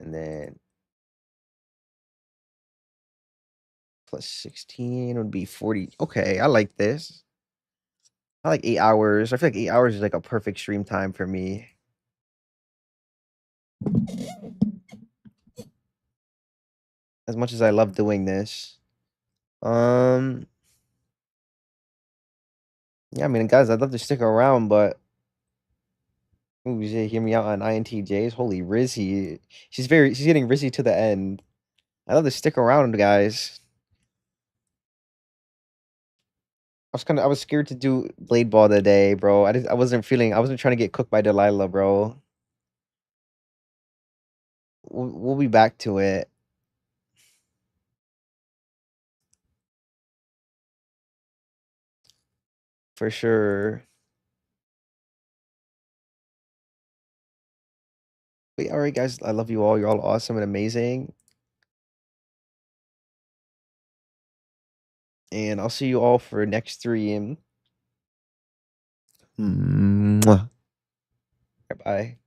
and then plus 16 would be 40. Okay, I like this. I like 8 hours. I feel like 8 hours is like a perfect stream time for me. As much as I love doing this. Yeah, I mean, guys, I'd love to stick around, but ooh, you hear me out on INTJs. Holy Rizzy. She's getting Rizzy to the end. I love to stick around, guys. I was scared to do Blade Ball today, bro. I wasn't trying to get cooked by Delilah, bro. We'll be back to it. For sure. But all right, guys, I love you all. You're all awesome and amazing. And I'll see you all for next stream. Mwah. Bye-bye.